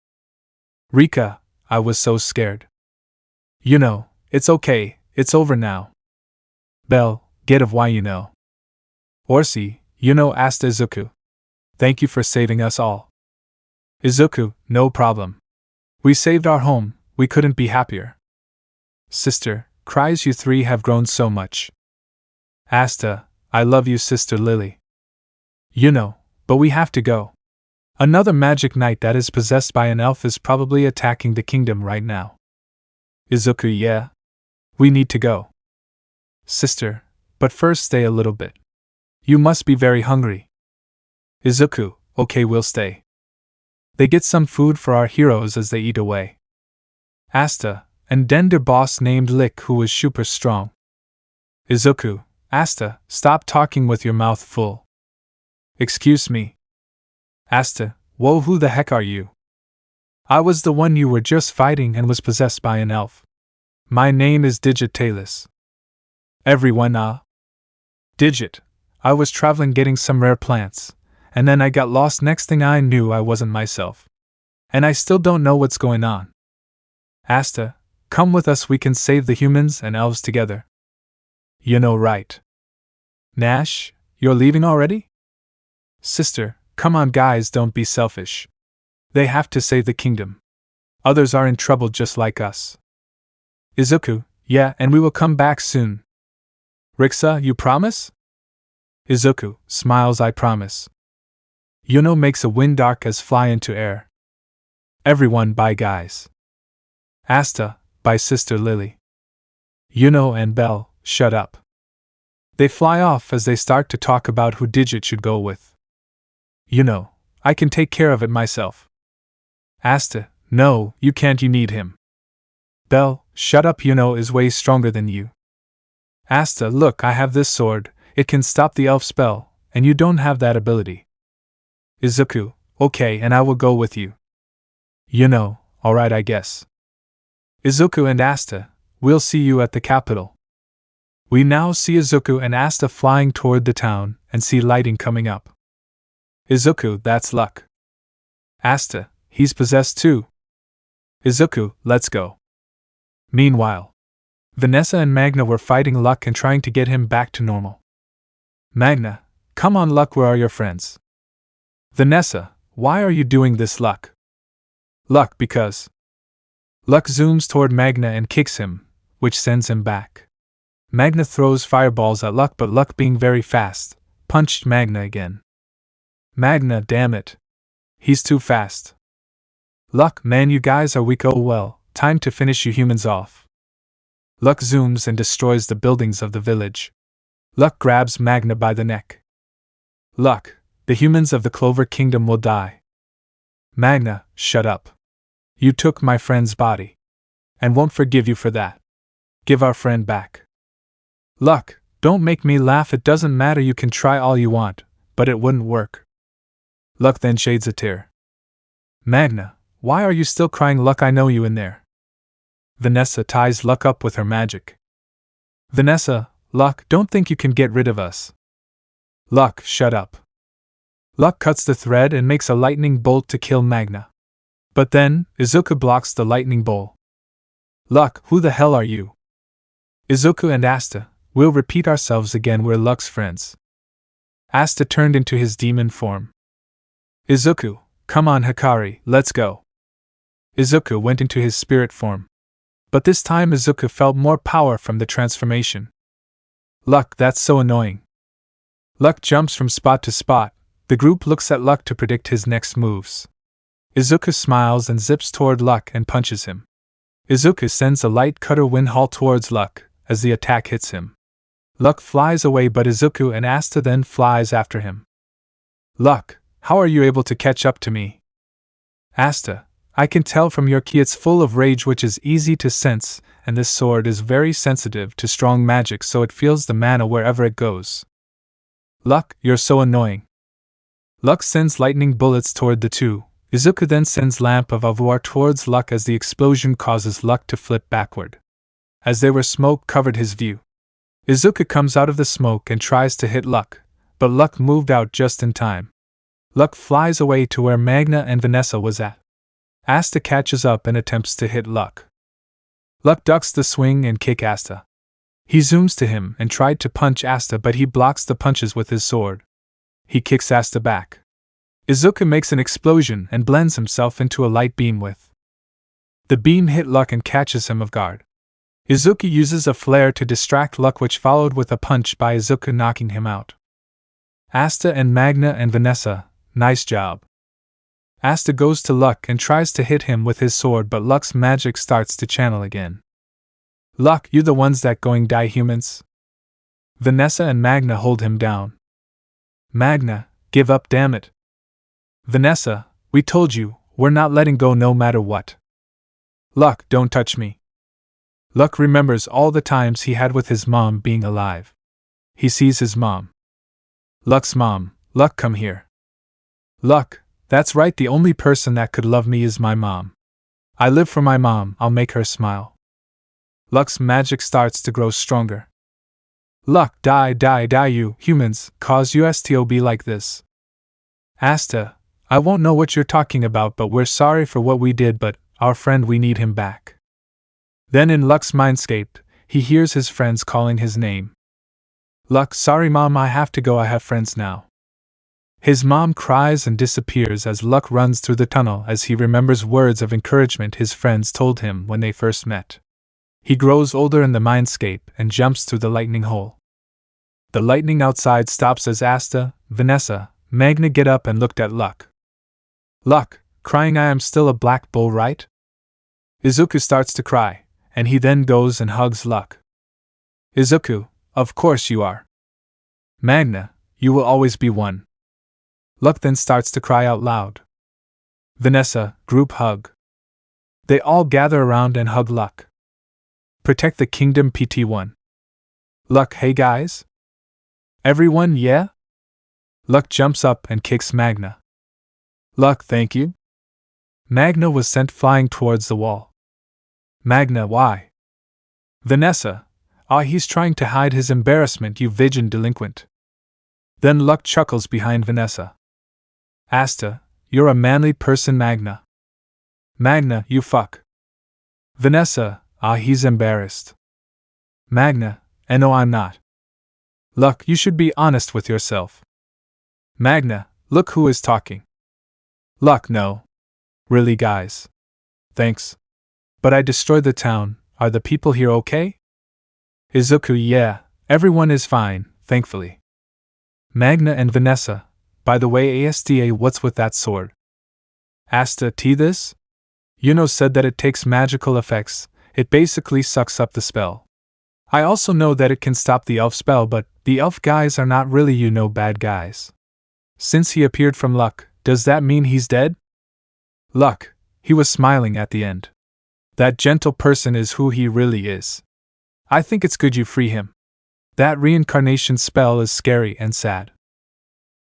Rika, I was so scared. Yuno, it's okay, it's over now. Bell, get of why you know. Orsi, Yuno asked Izuku. Thank you for saving us all. Izuku, no problem. We saved our home, we couldn't be happier. Sister, cries you three have grown so much. Asta, I love you Sister Lily. Yuno, but we have to go. Another magic knight that is possessed by an elf is probably attacking the kingdom right now. Izuku, yeah. We need to go. Sister, but first stay a little bit. You must be very hungry. Izuku, okay, we'll stay. They get some food for our heroes as they eat away. Asta, and then their boss named Lick who is super strong. Izuku, Asta, stop talking with your mouth full. Excuse me. Asta, whoa, who the heck are you? I was the one you were just fighting and was possessed by an elf. My name is Digitalis. Everyone, Digit. I was traveling getting some rare plants, and then I got lost. Next thing I knew I wasn't myself. And I still don't know what's going on. Asta, come with us, we can save the humans and elves together. You know right. Nash, you're leaving already? Sister, come on guys, don't be selfish. They have to save the kingdom. Others are in trouble just like us. Izuku, yeah, and we will come back soon. Rixa, you promise? Izuku, smiles, I promise. Yuno makes a wind arc as fly into air. Everyone, bye guys. Asta, bye Sister Lily. Yuno and Bell, shut up. They fly off as they start to talk about who Digit should go with. Yuno, I can take care of it myself. Asta, no, you can't, you need him. Bell, shut up, Yuno is way stronger than you. Asta, look, I have this sword, it can stop the elf spell, and you don't have that ability. Izuku, okay, and I will go with you. Yuno, alright, I guess. Izuku and Asta, we'll see you at the capital. We now see Izuku and Asta flying toward the town and see lighting coming up. Izuku, that's luck. Asta, he's possessed too. Izuku, let's go. Meanwhile, Vanessa and Magna were fighting Luck and trying to get him back to normal. Magna, come on Luck, where are your friends? Vanessa, why are you doing this Luck? Luck, because. Luck zooms toward Magna and kicks him, which sends him back. Magna throws fireballs at Luck, but Luck, being very fast, punched Magna again. Magna, damn it. He's too fast. Luck, man, you guys are weak. Oh well, time to finish you humans off. Luck zooms and destroys the buildings of the village. Luck grabs Magna by the neck. Luck, the humans of the Clover Kingdom will die. Magna, shut up. You took my friend's body. And won't forgive you for that. Give our friend back. Luck, Don't make me laugh, it doesn't matter, you can try all you want, but it wouldn't work. Luck then shades a tear. Magna, why are you still crying? Luck, I know you in there. Vanessa ties Luck up with her magic. Vanessa, Luck, don't think you can get rid of us. Luck, shut up. Luck cuts the thread and makes a lightning bolt to kill Magna. But then, Izuku blocks the lightning bolt. Luck, who the hell are you? Izuku and Asta, we'll repeat ourselves again, we're Luck's friends. Asta turned into his demon form. Izuku, come on Hikari, let's go. Izuku went into his spirit form. But this time Izuku felt more power from the transformation. Luck, that's so annoying. Luck jumps from spot to spot. The group looks at Luck to predict his next moves. Izuku smiles and zips toward Luck and punches him. Izuku sends a light cutter wind haul towards Luck as the attack hits him. Luck flies away, but Izuku and Asta then flies after him. Luck, how are you able to catch up to me? Asta, I can tell from your ki it's full of rage, which is easy to sense, and this sword is very sensitive to strong magic, so it feels the mana wherever it goes. Luck, you're so annoying. Luck sends lightning bullets toward the two. Izuku then sends Lamp of Avoir towards Luck as the explosion causes Luck to flip backward. As they were, smoke covered his view. Izuku comes out of the smoke and tries to hit Luck, but Luck moved out just in time. Luck flies away to where Magna and Vanessa was at. Asta catches up and attempts to hit Luck. Luck ducks the swing and kick Asta. He zooms to him and tried to punch Asta, but he blocks the punches with his sword. He kicks Asta back. Izuku makes an explosion and blends himself into a light beam with. The beam hit Luck and catches him off guard. Izuku uses a flare to distract Luck, which followed with a punch by Izuku knocking him out. Asta and Magna and Vanessa, nice job. Asta goes to Luck and tries to hit him with his sword, but Luck's magic starts to channel again. Luck, you the ones that going die humans? Vanessa and Magna hold him down. Magna, give up, damn it. Vanessa, we told you, we're not letting go no matter what. Luck, don't touch me. Luck remembers all the times he had with his mom being alive. He sees his mom. Luck's mom, Luck, come here. Luck, that's right, the only person that could love me is my mom. I live for my mom, I'll make her smile. Luck's magic starts to grow stronger. Luck, die, you humans, cause us to be like this. Asta, I won't know what you're talking about, but we're sorry for what we did, but our friend, we need him back. Then in Luck's mindscape, he hears his friends calling his name. Luck, sorry mom, I have to go, I have friends now. His mom cries and disappears as Luck runs through the tunnel as he remembers words of encouragement his friends told him when they first met. He grows older in the mindscape and jumps through the lightning hole. The lightning outside stops as Asta, Vanessa, Magna get up and looked at Luck. Luck, crying, I am still a black bull, right? Izuku starts to cry, and he then goes and hugs Luck. Izuku, of course you are. Magna, you will always be one. Luck then starts to cry out loud. Vanessa, group hug. They all gather around and hug Luck. Protect the kingdom PT1. Luck, hey guys? Everyone, yeah? Luck jumps up and kicks Magna. Luck, thank you? Magna was sent flying towards the wall. Magna, why? Vanessa, he's trying to hide his embarrassment, you vision delinquent. Then Luck chuckles behind Vanessa. Asta, you're a manly person, Magna. Magna, you fuck. Vanessa, he's embarrassed. Magna, no, I'm not. Luck, you should be honest with yourself. Magna, look who is talking. Luck, no. Really, guys? Thanks. But I destroyed the town, are the people here okay? Izuku, yeah, everyone is fine, thankfully. Magna and Vanessa, by the way, ASDA, what's with that sword? Asta, this? Yuno said that it takes magical effects, it basically sucks up the spell. I also know that it can stop the elf spell, but the elf guys are not really bad guys. Since he appeared from Luck, does that mean he's dead? Luck, he was smiling at the end. That gentle person is who he really is. I think it's good you free him. That reincarnation spell is scary and sad.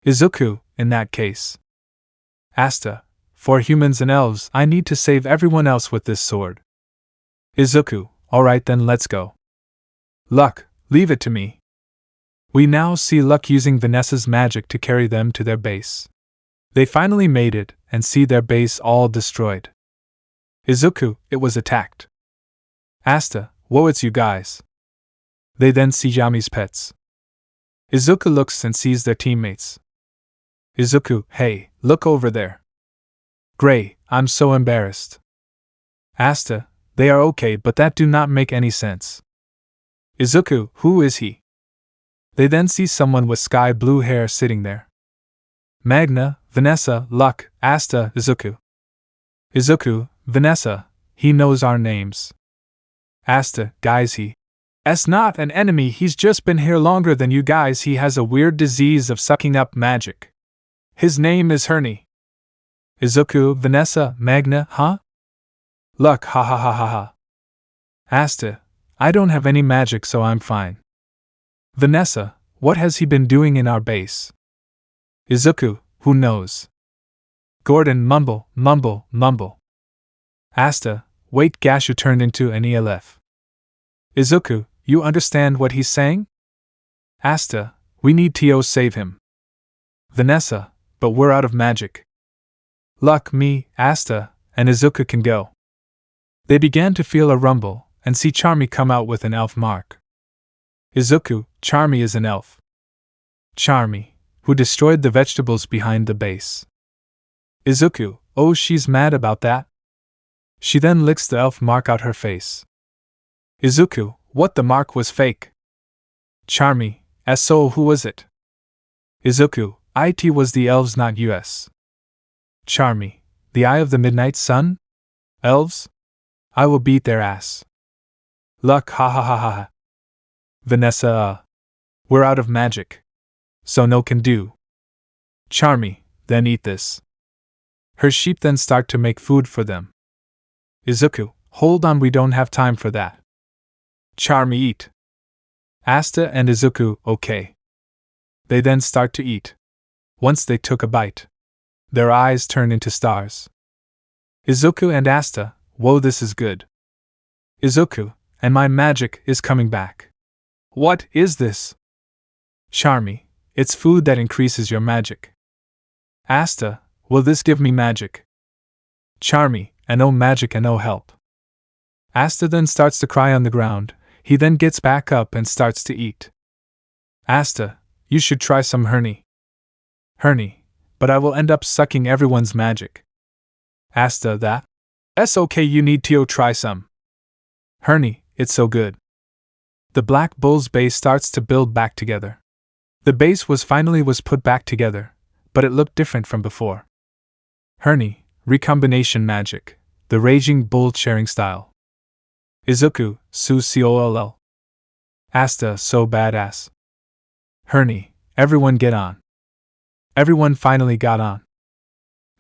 Izuku, in that case. Asta, for humans and elves, I need to save everyone else with this sword. Izuku, alright then let's go. Luck, leave it to me. We now see Luck using Vanessa's magic to carry them to their base. They finally made it, and see their base all destroyed. Izuku, it was attacked. Asta, whoa, it's you guys. They then see Yami's pets. Izuku looks and sees their teammates. Izuku, hey, look over there. Gray, I'm so embarrassed. Asta, they are okay, but that do not make any sense. Izuku, who is he? They then see someone with sky blue hair sitting there. Magna, Vanessa, Luck, Asta, Izuku. Izuku, Vanessa, he knows our names. Asta, guys, he's not an enemy, he's just been here longer than you guys, he has a weird disease of sucking up magic. His name is Hernie. Izuku, Vanessa, Magna, huh? Luck, ha ha ha ha ha. Asta, I don't have any magic so I'm fine. Vanessa, what has he been doing in our base? Izuku, who knows? Gordon, mumble, mumble, mumble. Asta, wait, Gashu turned into an ELF. Izuku, you understand what he's saying? Asta, we need to save him. Vanessa, but we're out of magic. Luck, me, Asta, and Izuku can go. They began to feel a rumble, and see Charmy come out with an elf mark. Izuku, Charmy is an elf. Charmy, who destroyed the vegetables behind the base. Izuku, oh, she's mad about that? She then licks the elf mark out her face. Izuku, what, the mark was fake? Charmy, so who was it? Izuku, it was the elves, not us. Charmy, the Eye of the Midnight Sun? Elves? I will beat their ass. Luck, ha ha ha ha ha. Vanessa, we're out of magic. So no can do. Charmy, then eat this. Her sheep then start to make food for them. Izuku, hold on, we don't have time for that. Charmy, eat. Asta and Izuku, okay. They then start to eat. Once they took a bite, their eyes turn into stars. Izuku and Asta, whoa, this is good. Izuku, and my magic is coming back. What is this? Charmy, it's food that increases your magic. Asta, will this give me magic? Charmy, and no magic and no help. Asta then starts to cry on the ground, he then gets back up and starts to eat. Asta, you should try some Hernie. Hernie, but I will end up sucking everyone's magic. Asta, that's okay, you need to try some. Hernie, it's so good. The Black Bull's base starts to build back together. The base was put back together, but it looked different from before. Hernie, recombination magic, the Raging Bull sharing style. Izuku, Su-C-O-L-L. Asta, so badass. Hernie, everyone get on. Everyone finally got on.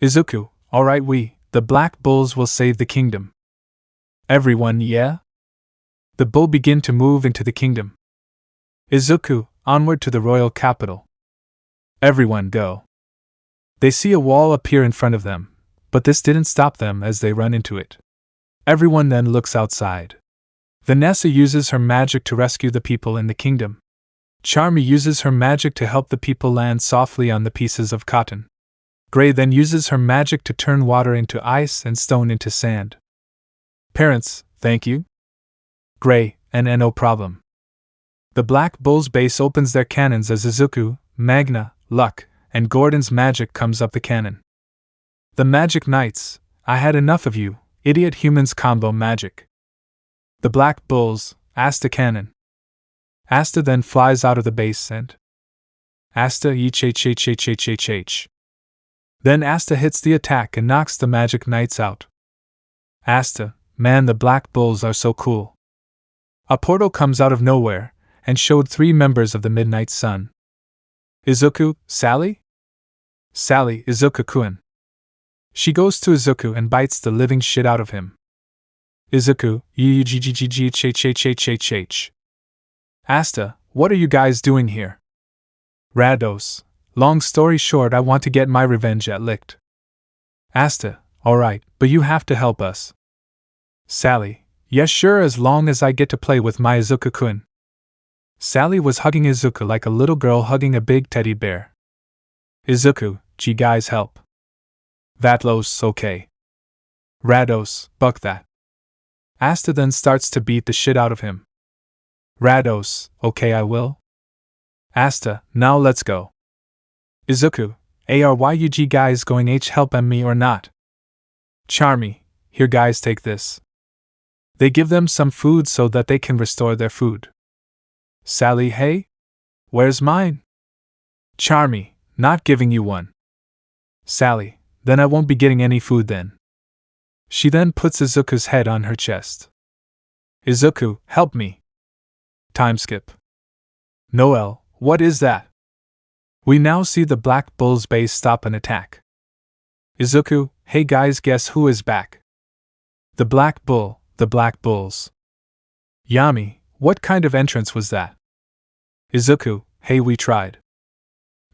Izuku, alright, the Black Bulls will save the kingdom. Everyone, yeah? The bull begin to move into the kingdom. Izuku, onward to the royal capital. Everyone go. They see a wall appear in front of them, but this didn't stop them as they run into it. Everyone then looks outside. Vanessa uses her magic to rescue the people in the kingdom. Charmy uses her magic to help the people land softly on the pieces of cotton. Gray then uses her magic to turn water into ice and stone into sand. Parents, thank you. Gray, and no problem. The Black Bull's base opens their cannons as Izuku, Magna, Luck, and Gordon's magic comes up the cannon. The Magic Knights, I had enough of you, idiot humans combo magic. The Black Bulls, Asta cannon. Asta then flies out of the base and Asta h. Then Asta hits the attack and knocks the Magic Knights out. Asta, man, the Black Bulls are so cool. A portal comes out of nowhere and showed 3 members of the Midnight Sun. Izuku, Sally? Sally, Izuku-kun. She goes to Izuku and bites the living shit out of him. Izuku, Asta, what are you guys doing here? Rados, long story short, I want to get my revenge at Licht. Asta, alright, but you have to help us. Sally, yes sure, as long as I get to play with my Izuku-kun. Sally was hugging Izuku like a little girl hugging a big teddy bear. Izuku, gee guys help. Vatlos, okay. Rados, buck that. Asta then starts to beat the shit out of him. Rados, okay I will. Asta, now let's go. Izuku, ARYUG guys going H help me or not? Charmy, here guys take this. They give them some food so that they can restore their food. Sally, hey? Where's mine? Charmy, not giving you one. Sally, then I won't be getting any food then. She then puts Izuku's head on her chest. Izuku, help me. Time skip. Noelle, what is that? We now see the Black Bull's base stop an attack. Izuku, hey guys, guess who is back? The Black Bull, the Black Bulls. Yami, what kind of entrance was that? Izuku, hey we tried.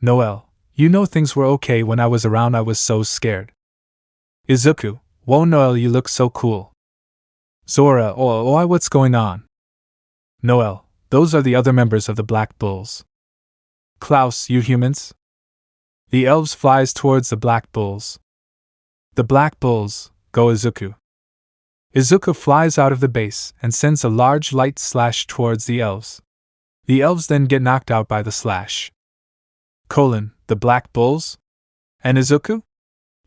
Noelle, you know things were okay when I was around, I was so scared. Izuku, whoa Noelle, you look so cool. Zora, oh what's going on? Noelle, those are the other members of the Black Bulls. Klaus, you humans? The elves flies towards the Black Bulls. The Black Bulls, go Izuku. Izuku flies out of the base and sends a large light slash towards the elves. The elves then get knocked out by the slash. The Black Bulls? And Izuku?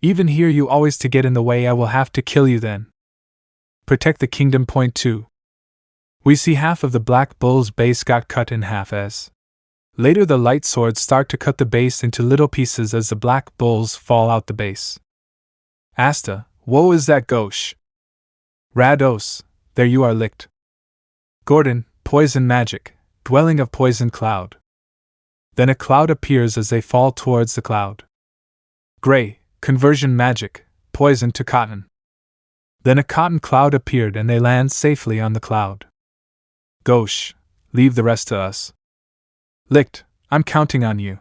Even here you always to get in the way, I will have to kill you then. Protect the kingdom. Point 2. We see half of the Black Bull's base got cut in half as. Later the light swords start to cut the base into little pieces as the Black Bulls fall out the base. Asta, whoa is that gauche? Rados, there you are Licht. Gordon, poison magic, dwelling of poison cloud. Then a cloud appears as they fall towards the cloud. Gray, conversion magic, poison to cotton. Then a cotton cloud appeared and they land safely on the cloud. Gauche, leave the rest to us. Licht, I'm counting on you.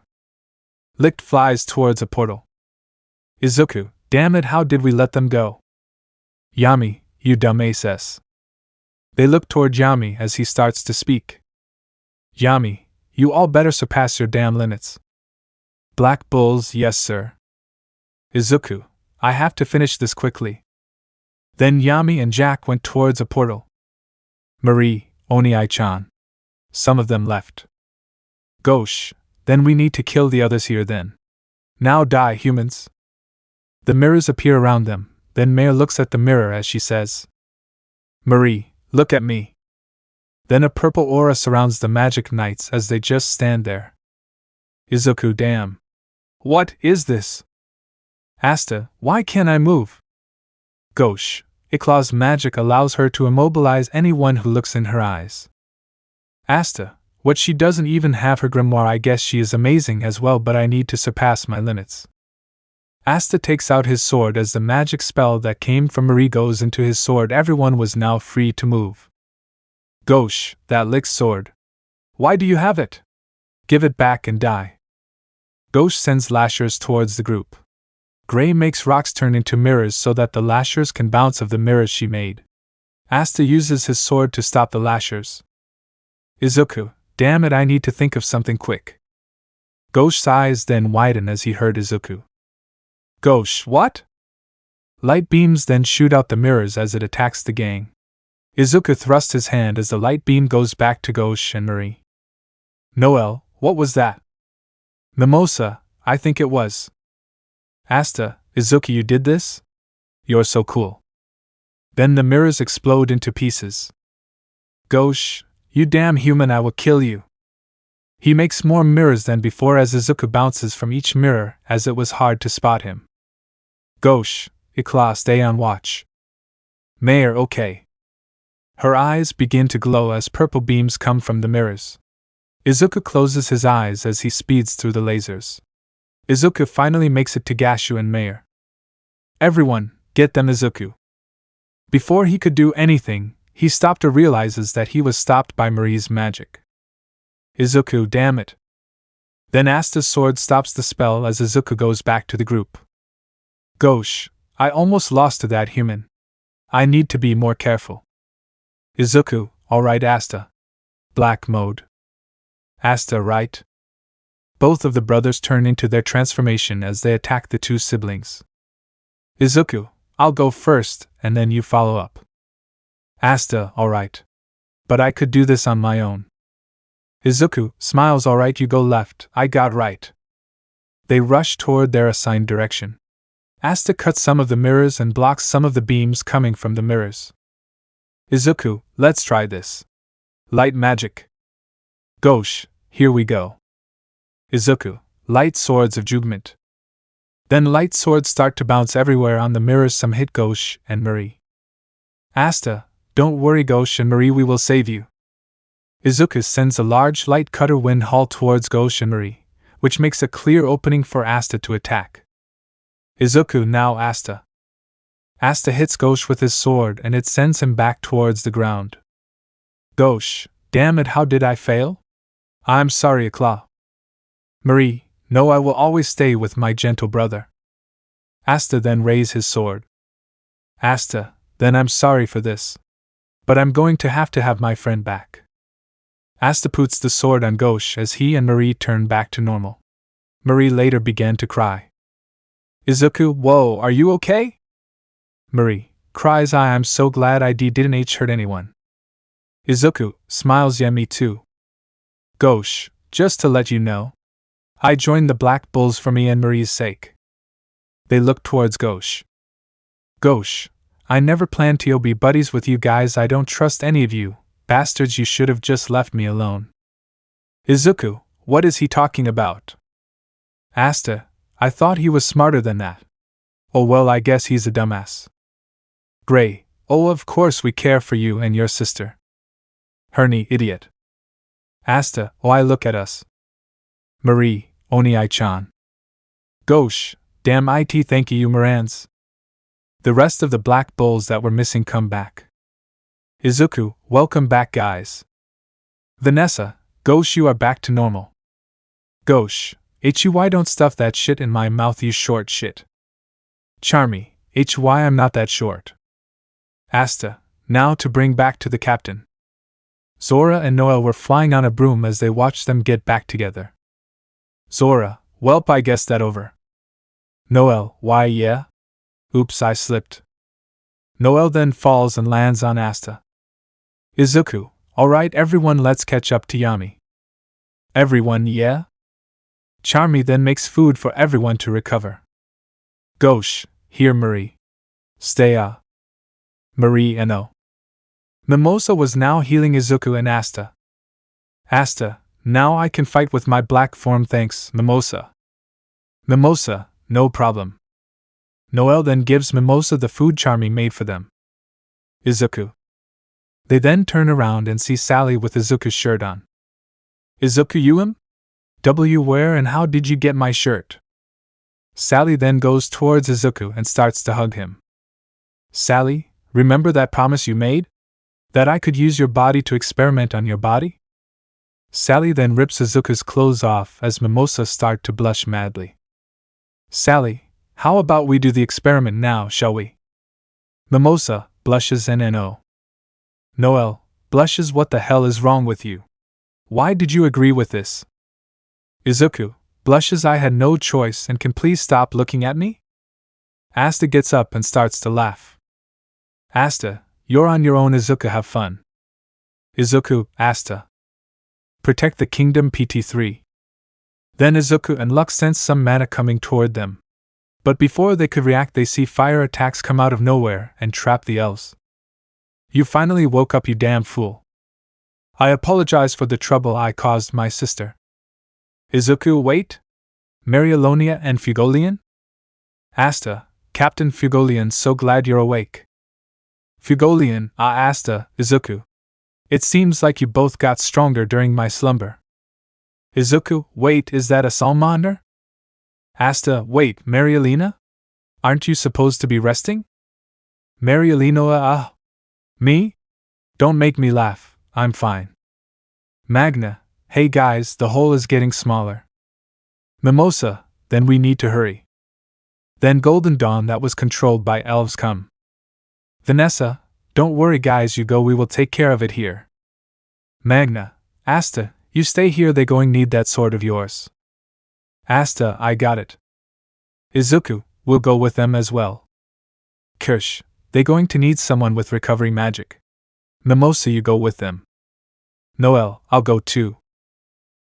Licht flies towards a portal. Izuku, damn it, how did we let them go? Yami, you dumb ass. They look toward Yami as he starts to speak. Yami, you all better surpass your damn limits. Black Bulls, yes sir. Izuku, I have to finish this quickly. Then Yami and Jack went towards a portal. Marie, Oni-chan. Some of them left. Gauche, then we need to kill the others here then. Now die, humans. The mirrors appear around them, then Mare looks at the mirror as she says, Marie, look at me. Then a purple aura surrounds the magic knights as they just stand there. Izuku, damn. What is this? Asta, why can't I move? Gauche, Iklaw's magic allows her to immobilize anyone who looks in her eyes. Asta, what, she doesn't even have her grimoire, I guess she is amazing as well, but I need to surpass my limits. Asta takes out his sword as the magic spell that came from Marie goes into his sword. Everyone was now free to move. Gauche, that Licht's sword. Why do you have it? Give it back and die. Gauche sends lashers towards the group. Gray makes rocks turn into mirrors so that the lashers can bounce of the mirrors she made. Asta uses his sword to stop the lashers. Izuku, damn it, I need to think of something quick. Gauche's eyes then widen as he heard Izuku. Gauche, what? Light beams then shoot out the mirrors as it attacks the gang. Izuku thrusts his hand as the light beam goes back to Gauche and Marie. Noelle, what was that? Mimosa, I think it was. Asta, Izuku, you did this? You're so cool. Then the mirrors explode into pieces. Gauche, you damn human, I will kill you. He makes more mirrors than before as Izuku bounces from each mirror as it was hard to spot him. Gauche, Ikla, stay on watch. Mayor, okay. Her eyes begin to glow as purple beams come from the mirrors. Izuku closes his eyes as he speeds through the lasers. Izuku finally makes it to Gashu and Mayor. Everyone, get them Izuku. Before he could do anything, he stopped or realizes that he was stopped by Marie's magic. Izuku, damn it. Then Asta's sword stops the spell as Izuku goes back to the group. Gosh, I almost lost to that human. I need to be more careful. Izuku, alright Asta. Black mode. Asta, right? Both of the brothers turn into their transformation as they attack the two siblings. Izuku, I'll go first, and then you follow up. Asta, alright. But I could do this on my own. Izuku smiles, alright, you go left, I got right. They rush toward their assigned direction. Asta cuts some of the mirrors and blocks some of the beams coming from the mirrors. Izuku, let's try this. Light magic. Gosh, here we go. Izuku, light swords of judgment. Then light swords start to bounce everywhere on the mirrors. Some hit Gosh and Marie. Asta, don't worry Gosh and Marie, we will save you. Izuku sends a large light cutter wind haul towards Gosh and Marie, which makes a clear opening for Asta to attack. Izuku, now Asta. Asta hits Gosh with his sword and it sends him back towards the ground. Gosh, damn it, how did I fail? I'm sorry, Claw. Marie, no, I will always stay with my gentle brother. Asta then raise his sword. Asta, then I'm sorry for this. But I'm going to have my friend back. Asta puts the sword on Gosh as he and Marie turn back to normal. Marie later began to cry. Izuku, whoa, are you okay? Marie cries, I'm so glad I didn't hurt anyone. Izuku smiles, yeah, me too. Gosh, just to let you know, I joined the Black Bulls for me and Marie's sake. They look towards Gosh. Gosh, I never planned to be buddies with you guys. I don't trust any of you, bastards. You should have just left me alone. Izuku, what is he talking about? Asta, I thought he was smarter than that. Oh well, I guess he's a dumbass. Gray, oh of course we care for you and your sister. Hernie, idiot. Asta, oh I look at us. Marie, Oni-chan. Gosh, damn it, thank you Morans. The rest of the Black Bulls that were missing come back. Izuku, welcome back guys. Vanessa, Gosh, you are back to normal. Gosh, HY don't stuff that shit in my mouth, you short shit. Charmy, HY I'm not that short. Asta, now to bring back to the captain. Zora and Noelle were flying on a broom as they watched them get back together. Zora, welp, I guess that over. Noelle, why yeah? Oops, I slipped. Noelle then falls and lands on Asta. Izuku, alright everyone, let's catch up to Yami. Everyone, yeah? Charmy then makes food for everyone to recover. Gosh, here Marie. Stay Marie and O. Mimosa was now healing Izuku and Asta. Asta, now I can fight with my black form, thanks, Mimosa. Mimosa, no problem. Noelle then gives Mimosa the food Charmy made for them. Izuku. They then turn around and see Sally with Izuku's shirt on. Izuku, you him? Where and how did you get my shirt? Sally then goes towards Izuku and starts to hug him. Sally, remember that promise you made? That I could use your body to experiment on your body? Sally then rips Izuku's clothes off as Mimosa start to blush madly. Sally, how about we do the experiment now, shall we? Mimosa blushes and no. Noelle blushes, what the hell is wrong with you? Why did you agree with this? Izuku blushes, I had no choice, and can please stop looking at me? Asta gets up and starts to laugh. Asta, you're on your own. Izuku, have fun. Izuku, Asta. Protect the kingdom, PT3. Then Izuku and Lux sense some mana coming toward them. But before they could react, they see fire attacks come out of nowhere and trap the elves. You finally woke up, you damn fool. I apologize for the trouble I caused my sister. Izuku, wait? Marialonia and Fugolian? Asta, Captain Fugolian, so glad you're awake. Fugolian, Asta, Izuku. It seems like you both got stronger during my slumber. Izuku, wait, is that a salamander? Asta, wait, Marialina? Aren't you supposed to be resting? Marialina, me? Don't make me laugh, I'm fine. Magna, Hey guys, the hole is getting smaller. Mimosa, then we need to hurry. Then Golden Dawn that was controlled by elves come. Vanessa, don't worry guys, you go, we will take care of it here. Magna, Asta, you stay here, they going need that sword of yours. Asta, I got it. Izuku, we'll go with them as well. Kirsch, they going to need someone with recovery magic. Mimosa, you go with them. Noelle, I'll go too.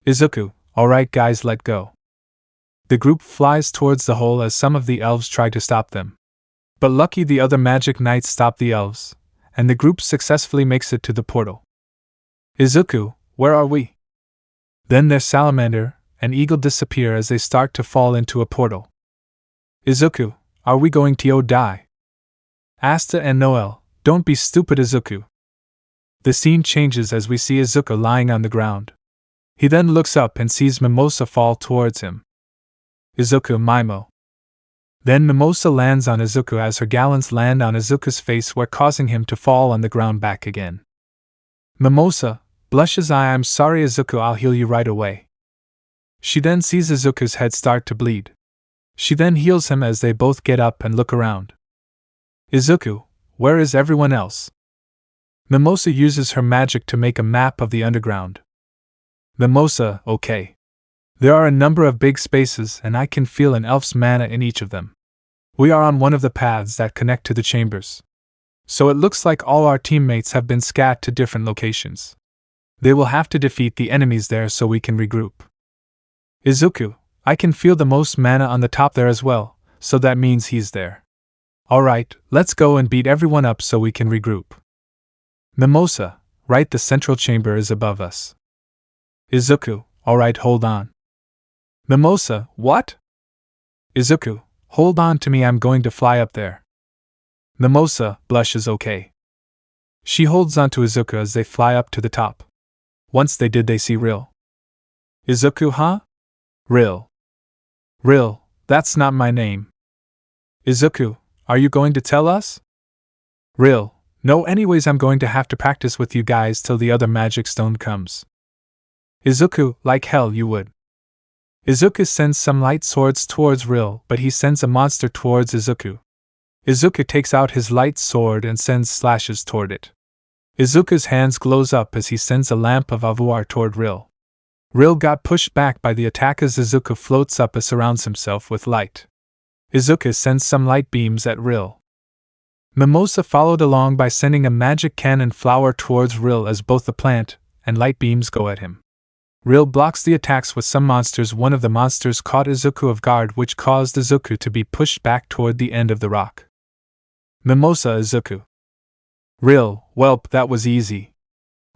Izuku, alright guys, let go. The group flies towards the hole as some of the elves try to stop them. But lucky the other magic knights stop the elves, and the group successfully makes it to the portal. Izuku, where are we? Then their salamander and eagle disappear as they start to fall into a portal. Izuku, are we going to die? Asta and Noelle, don't be stupid Izuku. The scene changes as we see Izuku lying on the ground. He then looks up and sees Mimosa fall towards him. Izuku Mimo. Then Mimosa lands on Izuku as her gallants land on Izuku's face, where causing him to fall on the ground back again. Mimosa blushes. I'm sorry Izuku, I'll heal you right away. She then sees Izuku's head start to bleed. She then heals him as they both get up and look around. Izuku, where is everyone else? Mimosa uses her magic to make a map of the underground. Mimosa, okay. There are a number of big spaces and I can feel an elf's mana in each of them. We are on one of the paths that connect to the chambers. So it looks like all our teammates have been scattered to different locations. They will have to defeat the enemies there so we can regroup. Izuku, I can feel the most mana on the top there as well, so that means he's there. Alright, let's go and beat everyone up so we can regroup. Mimosa, right, the central chamber is above us. Izuku, alright, hold on. Mimosa, what? Izuku, hold on to me, I'm going to fly up there. Mimosa blushes. Okay. She holds on to Izuku as they fly up to the top. Once they did, they see Ril. Izuku, huh? Ril. Ril, that's not my name. Izuku, are you going to tell us? Ril, no, anyways, I'm going to have to practice with you guys till the other magic stone comes. Izuku, like hell you would. Izuku sends some light swords towards Ril, but he sends a monster towards Izuku. Izuku takes out his light sword and sends slashes toward it. Izuku's hands glows up as he sends a lamp of Avuar toward Ril. Ril got pushed back by the attack as Izuku floats up and surrounds himself with light. Izuku sends some light beams at Ril. Mimosa followed along by sending a magic cannon flower towards Ril as both the plant and light beams go at him. Ril blocks the attacks with some monsters. One of the monsters caught Izuku off guard, which caused Izuku to be pushed back toward the end of the rock. Mimosa Izuku. Ril, welp, that was easy.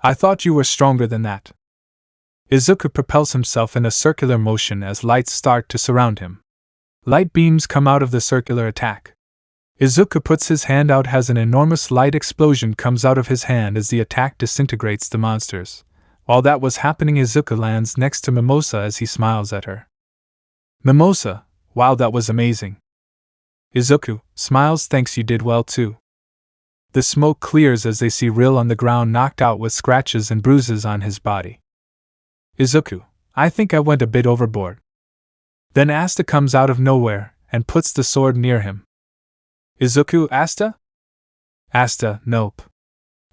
I thought you were stronger than that. Izuku propels himself in a circular motion as lights start to surround him. Light beams come out of the circular attack. Izuku puts his hand out as an enormous light explosion comes out of his hand as the attack disintegrates the monsters. While that was happening, Izuku lands next to Mimosa as he smiles at her. Mimosa, wow, that was amazing. Izuku smiles, thanks, you did well too. The smoke clears as they see Ril on the ground, knocked out with scratches and bruises on his body. Izuku, I think I went a bit overboard. Then Asta comes out of nowhere and puts the sword near him. Izuku, Asta? Asta, nope.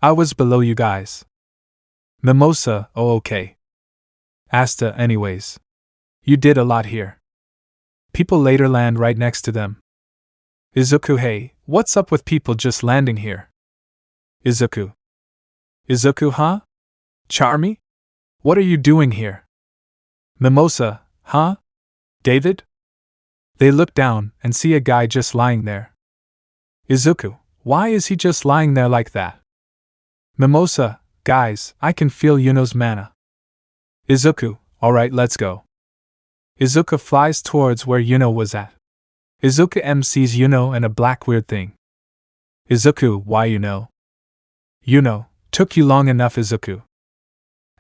I was below you guys. Mimosa, oh okay. Asta, anyways. You did a lot here. People later land right next to them. Izuku, hey, what's up with people just landing here? Izuku. Izuku, huh? Charmy? What are you doing here? Mimosa, huh? David? They look down and see a guy just lying there. Izuku, why is he just lying there like that? Mimosa, guys, I can feel Yuno's mana. Izuku, alright, let's go. Izuku flies towards where Yuno was at. Izuku sees Yuno and a black weird thing. Izuku, why Yuno? Yuno, took you long enough Izuku.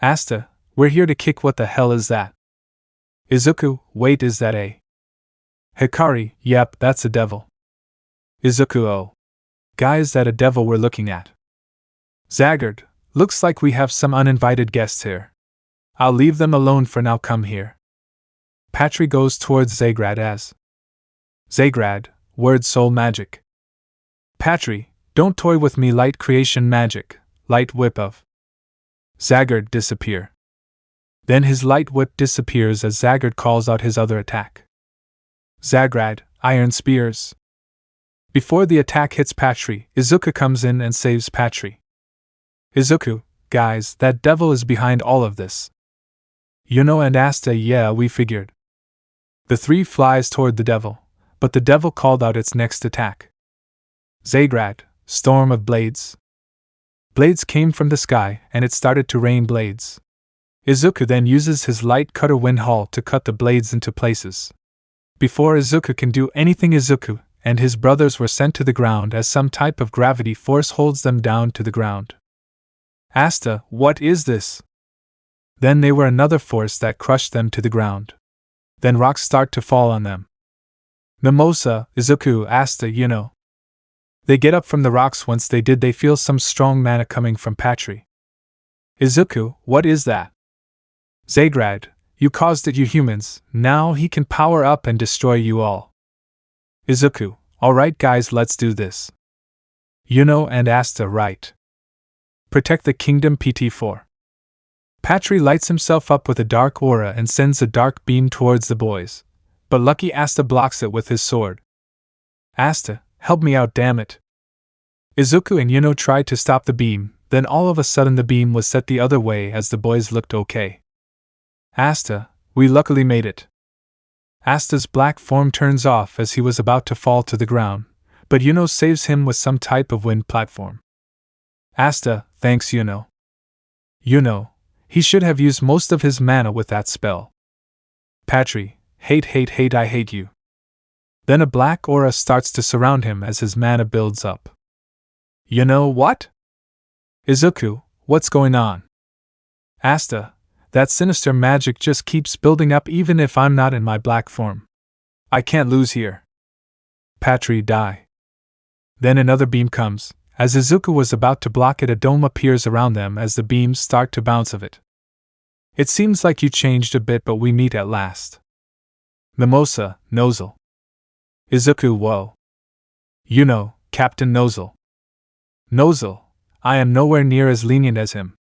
Asta, we're here to kick, what the hell is that? Izuku, wait, is that a Hikari? Yep, that's a devil. Izuku, oh. Guys, that a devil we're looking at. Zaggard, looks like we have some uninvited guests here. I'll leave them alone for now, come here. Patry goes towards Zagrad as Zagrad, word soul magic. Patry, don't toy with me, light creation magic, light whip of. Zagrad disappear. Then his light whip disappears as Zagrad calls out his other attack. Zagrad, iron spears. Before the attack hits Patry, Izuku comes in and saves Patry. Izuku, guys, that devil is behind all of this. Yuno and Asta, yeah, we figured. The three flies toward the devil, but the devil called out its next attack. Zagrad, storm of blades. Blades came from the sky, and it started to rain blades. Izuku then uses his light cutter wind haul to cut the blades into places. Before Izuku can do anything, Izuku and his brothers were sent to the ground as some type of gravity force holds them down to the ground. Asta, what is this? Then they were another force that crushed them to the ground. Then rocks start to fall on them. Mimosa, Izuku, Asta, Yuno. They get up from the rocks. Once they did, they feel some strong mana coming from Patry. Izuku, what is that? Zagrad, you caused it, you humans, now he can power up and destroy you all. Izuku, alright guys, let's do this. Yuno and Asta, right. Protect the kingdom PT4. Patry lights himself up with a dark aura and sends a dark beam towards the boys, but lucky Asta blocks it with his sword. Asta, help me out, damn it. Izuku and Yuno tried to stop the beam, then all of a sudden the beam was set the other way as the boys looked okay. Asta, we luckily made it. Asta's black form turns off as he was about to fall to the ground, but Yuno saves him with some type of wind platform. Asta, thanks Yuno. Yuno, he should have used most of his mana with that spell. Patry, hate, I hate you. Then a black aura starts to surround him as his mana builds up. Yuno, what? Izuku, what's going on? Asta, that sinister magic just keeps building up even if I'm not in my black form. I can't lose here. Patry, die. Then another beam comes. As Izuku was about to block it, a dome appears around them as the beams start to bounce of it. It seems like you changed a bit, but we meet at last. Mimosa, Noelle. Izuku, whoa. Yuno, Captain Noelle. Noelle, I am nowhere near as lenient as him.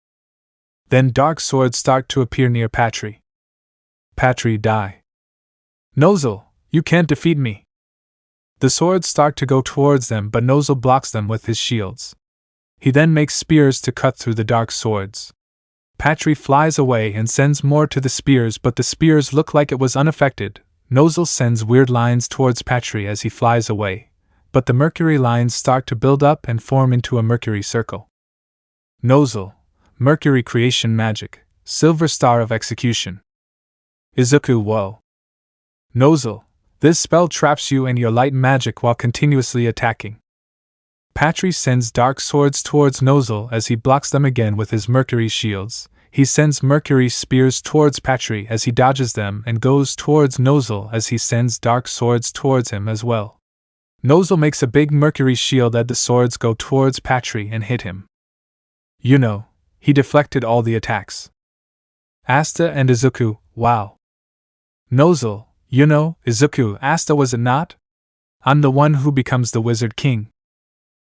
Then dark swords start to appear near Patry. Patry, die. Noelle, you can't defeat me. The swords start to go towards them, but Noelle blocks them with his shields. He then makes spears to cut through the dark swords. Patry flies away and sends more to the spears, but the spears look like it was unaffected. Noelle sends weird lines towards Patry as he flies away, but the mercury lines start to build up and form into a mercury circle. Noelle, mercury creation magic, silver star of execution. Izuku, whoa. Noelle, this spell traps you and your light magic while continuously attacking. Patry sends dark swords towards Noelle as he blocks them again with his mercury shields. He sends mercury spears towards Patry as he dodges them and goes towards Noelle as he sends dark swords towards him as well. Noelle makes a big mercury shield as the swords go towards Patry and hit him. Yuno, he deflected all the attacks. Asta and Izuku, wow. Noelle, Yuno, Izuku, Asta, was it not? I'm the one who becomes the Wizard King.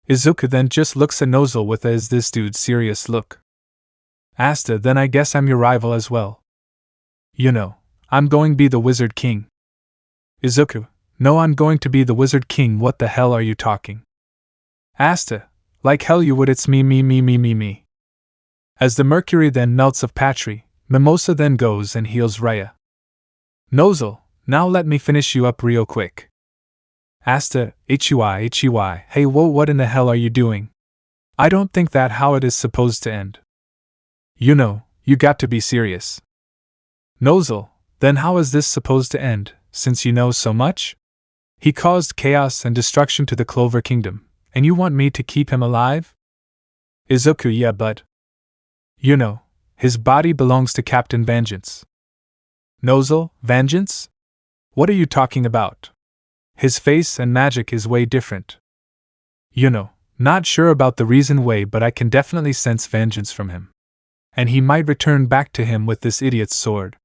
Izuku then just looks at Noelle with a "is this dude serious" look. Asta, then I guess I'm your rival as well. Yuno, I'm going to be the Wizard King. Izuku, no, I'm going to be the Wizard King, what the hell are you talking? Asta, like hell you would, it's me. As the mercury then melts of Patry, Mimosa then goes and heals Raya. Noelle, now let me finish you up real quick. Asta, HUI, hey whoa, what in the hell are you doing? I don't think that how it is supposed to end. Yuno, you got to be serious. Noelle, then how is this supposed to end, since you know so much? He caused chaos and destruction to the Clover Kingdom, and you want me to keep him alive? Izuku, yeah, but... Yuno, his body belongs to Captain Vengeance. Noelle, vengeance? What are you talking about? His face and magic is way different. Yuno, not sure about the reason why, but I can definitely sense vengeance from him. and he might return back to him with this idiot's sword.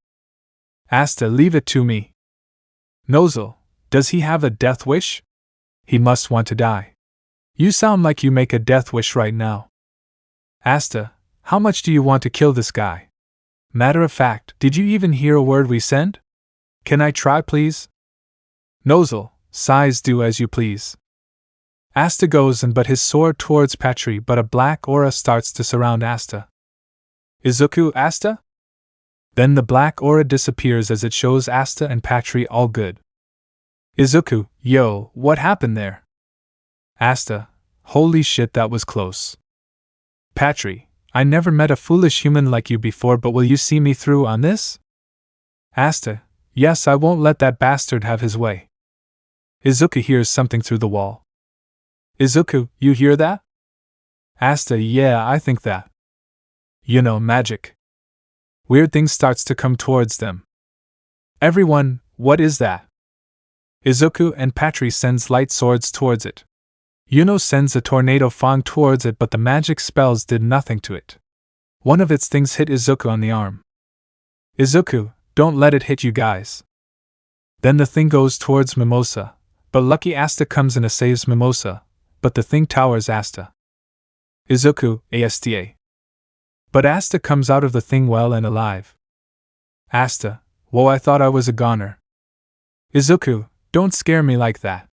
Asta, leave it to me. Noelle, does he have a death wish? He must want to die. You sound like you make a death wish right now. Asta, how much do you want to kill this guy? Matter of fact, did you even hear a word we sent? Can I try, please? Noelle, sighs, do as you please. Asta goes and but his sword towards Patry, but a black aura starts to surround Asta. Izuku, Asta? Then the black aura disappears as it shows Asta and Patry all good. Izuku, yo, what happened there? Asta, holy shit, that was close. Patry, I never met a foolish human like you before, but will you see me through on this? Asta, yes, I won't let that bastard have his way. Izuku hears something through the wall. Izuku, you hear that? Asta, yeah, I think that. You know, magic. Weird things starts to come towards them. Everyone, what is that? Izuku and Patry sends light swords towards it. Yuno sends a tornado fang towards it, but the magic spells did nothing to it. One of its things hit Izuku on the arm. Izuku, don't let it hit you guys. Then the thing goes towards Mimosa, but lucky Asta comes and saves Mimosa, but the thing towers Asta. Izuku, Asta. But Asta comes out of the thing well and alive. Asta, whoa, I thought I was a goner. Izuku, don't scare me like that.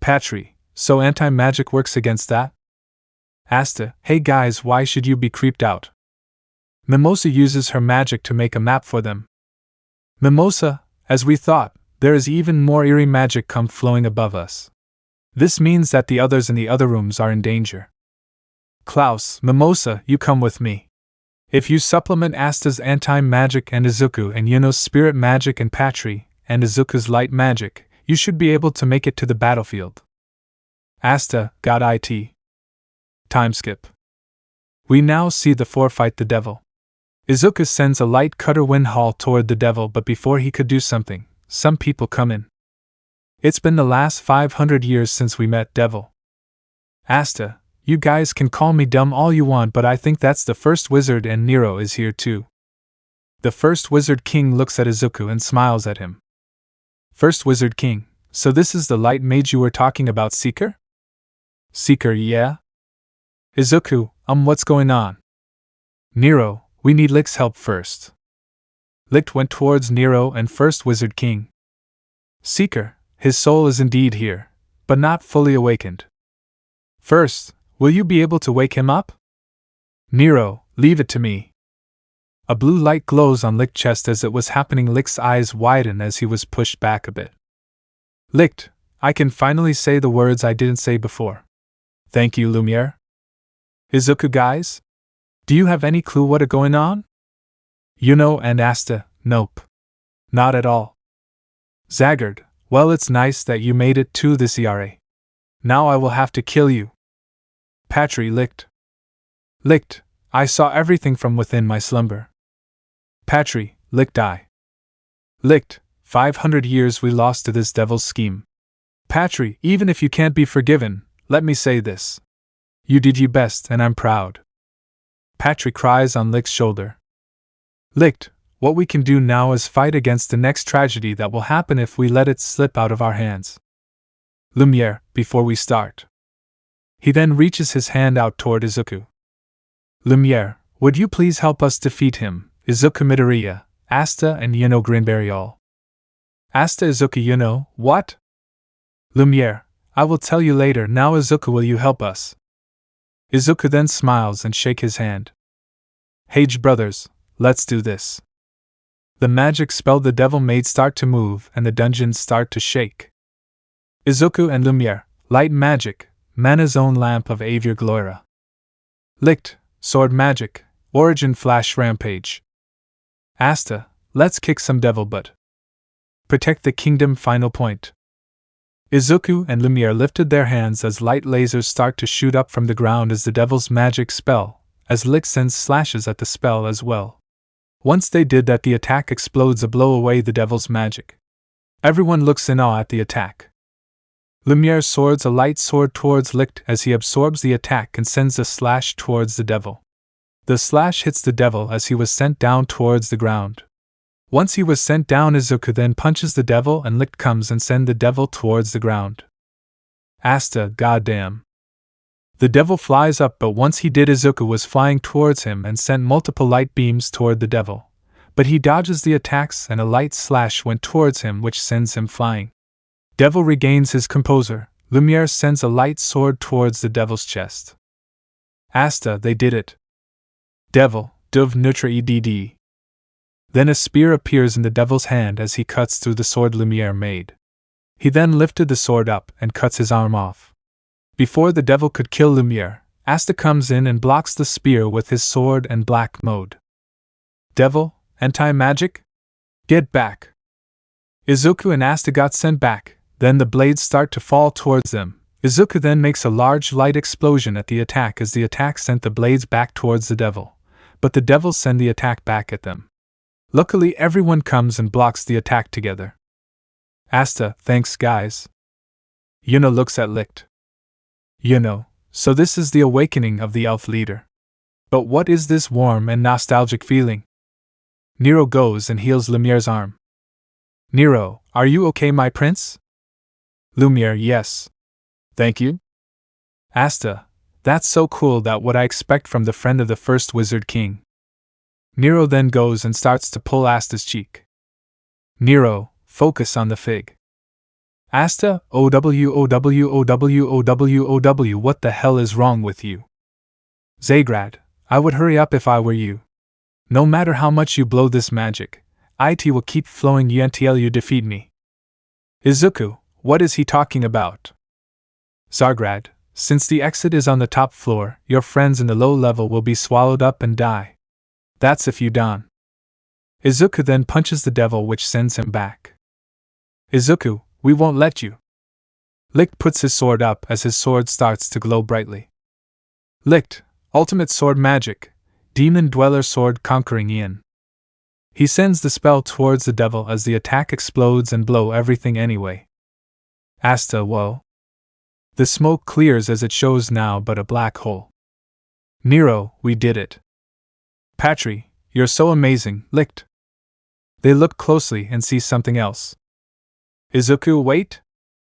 Patry, so anti-magic works against that? Asta, hey guys, why should you be creeped out? Mimosa uses her magic to make a map for them. Mimosa, as we thought, there is even more eerie magic come flowing above us. This means that the others in the other rooms are in danger. Klaus, Mimosa, you come with me. If you supplement Asta's anti-magic and Izuku and Yuno's spirit magic and Patry, and Izuku's light magic, you should be able to make it to the battlefield. Asta, got it. Time skip. We now see the four fight the devil. Izuku sends a light cutter wind haul toward the devil, but before he could do something, some people come in. It's been the last 500 years since we met devil. Asta, you guys can call me dumb all you want, but I think that's the first wizard, and Nero is here too. The first wizard king looks at Izuku and smiles at him. First wizard king, so this is the light mage you were talking about, Seeker? Seeker, yeah? Izuku, what's going on? Nero, we need Licht's help first. Licht went towards Nero and first wizard king. Seeker, his soul is indeed here, but not fully awakened. First, will you be able to wake him up? Nero, leave it to me. A blue light glows on Licht's chest as it was happening. Licht's eyes widen as he was pushed back a bit. Licht, I can finally say the words I didn't say before. Thank you, Lumiere. Izuku guys? Do you have any clue what is going on? Yuno and Asta, nope. Not at all. Zaggard, well, it's nice that you made it to this ERA. Now I will have to kill you. Patry, Licht. Licht, I saw everything from within my slumber. Patry, Licht, I. Licht, 500 years we lost to this devil's scheme. Patry, even if you can't be forgiven, let me say this. You did your best and I'm proud. Patry cries on Licht's shoulder. Licht, what we can do now is fight against the next tragedy that will happen if we let it slip out of our hands. Lumiere, before we start. He then reaches his hand out toward Izuku. Lumiere, would you please help us defeat him, Izuku Midoriya, Asta and Yuno Grinberry. Asta, Izuku, Yuno, what? Lumiere, I will tell you later. Now Izuku, will you help us? Izuku then smiles and shake his hand. Hage brothers, let's do this. The magic spell the devil made start to move and the dungeons start to shake. Izuku and Lumiere, light magic, Mana's own lamp of Avier Gloira. Licht, sword magic, origin flash rampage. Asta, let's kick some devil butt. Protect the kingdom final point. Izuku and Lumiere lifted their hands as light lasers start to shoot up from the ground as the devil's magic spell, as Licht sends slashes at the spell as well. Once they did that, the attack explodes a blow away the devil's magic. Everyone looks in awe at the attack. Lumiere swords a light sword towards Licht as he absorbs the attack and sends a slash towards the devil. The slash hits the devil as he was sent down towards the ground. Once he was sent down, Izuku then punches the devil and Licht comes and send the devil towards the ground. Asta, goddamn. The devil flies up, but once he did, Izuku was flying towards him and sent multiple light beams toward the devil. But he dodges the attacks and a light slash went towards him which sends him flying. Devil regains his composure. Lumiere sends a light sword towards the devil's chest. Asta, they did it. Devil, Dov Nutra Edd. Then a spear appears in the devil's hand as he cuts through the sword Lumiere made. He then lifted the sword up and cuts his arm off. Before the devil could kill Lumiere, Asta comes in and blocks the spear with his sword and black mode. Devil, anti-magic? Get back. Izuku and Asta got sent back, then the blades start to fall towards them. Izuku then makes a large light explosion at the attack as the attack sent the blades back towards the devil, but the devils send the attack back at them. Luckily everyone comes and blocks the attack together. Asta, thanks guys. Yuno looks at Licht. Yuno, so this is the awakening of the elf leader. But what is this warm and nostalgic feeling? Nero goes and heals Lumiere's arm. Nero, are you okay, my prince? Lumiere, yes. Thank you. Asta, that's so cool, that what I expect from the friend of the first wizard king. Nero then goes and starts to pull Asta's cheek. Nero, focus on the fig. Asta, what the hell is wrong with you? Zagrad, I would hurry up if I were you. No matter how much you blow this magic, it will keep flowing until you defeat me. Izuku, what is he talking about? Zargrad, since the exit is on the top floor, your friends in the low level will be swallowed up and die. That's if you don. Izuku then punches the devil which sends him back. Izuku, we won't let you. Licht puts his sword up as his sword starts to glow brightly. Licht, ultimate sword magic, demon dweller sword conquering Ian. He sends the spell towards the devil as the attack explodes and blow everything anyway. Asta, whoa. The smoke clears as it shows now but a black hole. Nero, we did it. Patry, you're so amazing, Licht. They look closely and see something else. Izuku, wait?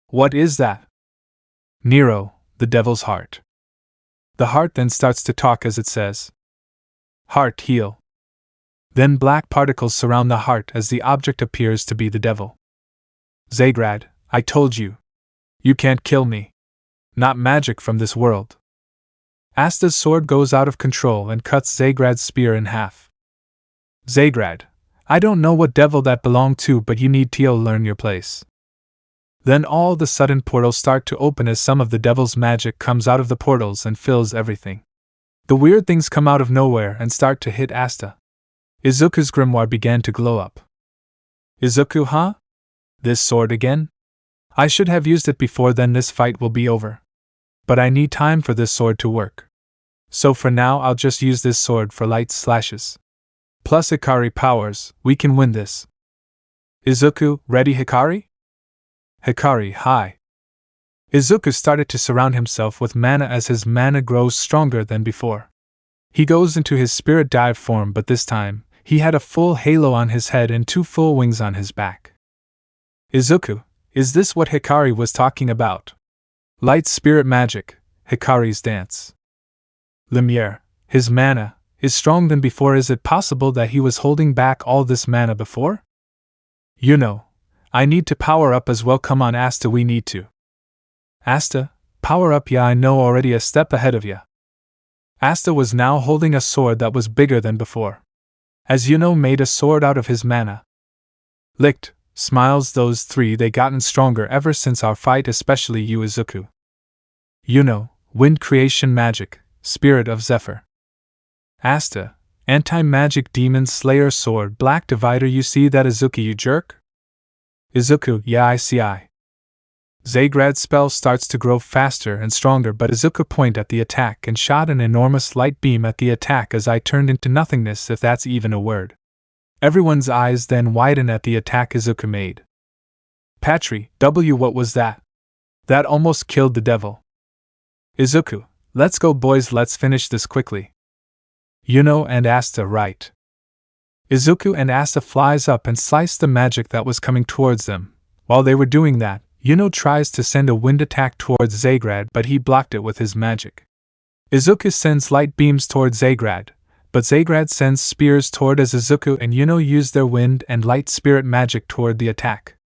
What is that? Nero, the devil's heart. The heart then starts to talk as it says, Heart, heal. Then black particles surround the heart as the object appears to be the devil. Zagrad, I told you. You can't kill me. Not magic from this world. Asta's sword goes out of control and cuts Zagrad's spear in half. Zagrad, I don't know what devil that belonged to, but you need to learn your place. Then all the sudden portals start to open as some of the devil's magic comes out of the portals and fills everything. The weird things come out of nowhere and start to hit Asta. Izuku's grimoire began to glow up. Izuku, huh? This sword again? I should have used it before, then this fight will be over. But I need time for this sword to work. So for now I'll just use this sword for light slashes. Plus Hikari powers, we can win this. Izuku, ready Hikari? Hikari, hi. Izuku started to surround himself with mana as his mana grows stronger than before. He goes into his spirit dive form, but this time, he had a full halo on his head and 2 full wings on his back. Izuku, is this what Hikari was talking about? Light spirit magic, Hikari's dance. Lumiere, his mana is strong than before. Is it possible that he was holding back all this mana before? Yuno, I need to power up as well. Come on Asta, we need to. Asta, power up, yeah, I know, already a step ahead of ya. Asta was now holding a sword that was bigger than before. As Yuno made a sword out of his mana. Licht, smiles, those 3 they gotten stronger ever since our fight, especially you Izuku. Yuno, wind creation magic, spirit of Zephyr. Asta, anti-magic demon slayer sword black divider. You see that Izuku, you jerk? Izuku, yeah, I see. Zagrad's spell starts to grow faster and stronger, but Izuku point at the attack and shot an enormous light beam at the attack as I turned into nothingness, if that's even a word. Everyone's eyes then widen at the attack Izuku made. Patry, what was that? That almost killed the devil. Izuku, let's go boys, let's finish this quickly. Yuno and Asta right. Izuku and Asta flies up and slice the magic that was coming towards them. While they were doing that, Yuno tries to send a wind attack towards Zagrad, but he blocked it with his magic. Izuku sends light beams towards Zagrad, but Zagrad sends spears toward as Izuku and Yuno use their wind and light spirit magic toward the attack.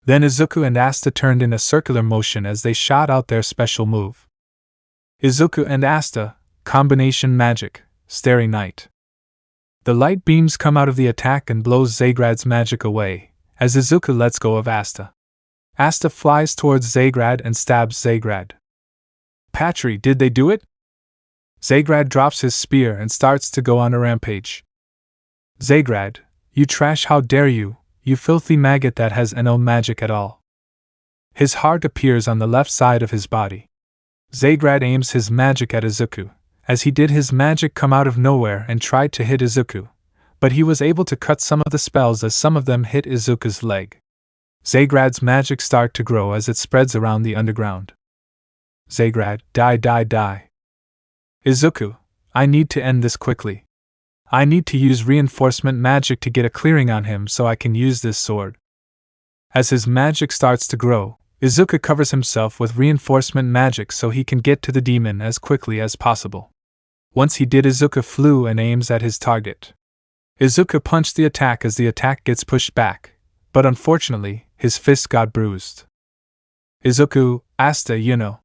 Then Izuku and Asta turned in a circular motion as they shot out their special move. Izuku and Asta, combination magic, Starry Night. The light beams come out of the attack and blows Zagrad's magic away, as Izuku lets go of Asta. Asta flies towards Zagrad and stabs Zagrad. Patry, did they do it? Zagrad drops his spear and starts to go on a rampage. Zagrad, you trash, how dare you, you filthy maggot that has no magic at all. His heart appears on the left side of his body. Zagrad aims his magic at Izuku. As he did, his magic come out of nowhere and tried to hit Izuku, but he was able to cut some of the spells as some of them hit Izuku's leg. Zagrad's magic start to grow as it spreads around the underground. Zagrad, die. Izuku, I need to end this quickly. I need to use reinforcement magic to get a clearing on him so I can use this sword. As his magic starts to grow, Izuku covers himself with reinforcement magic so he can get to the demon as quickly as possible. Once he did, Izuku flew and aims at his target. Izuku punched the attack as the attack gets pushed back, but unfortunately, his fist got bruised. Izuku, Asta, Yuno.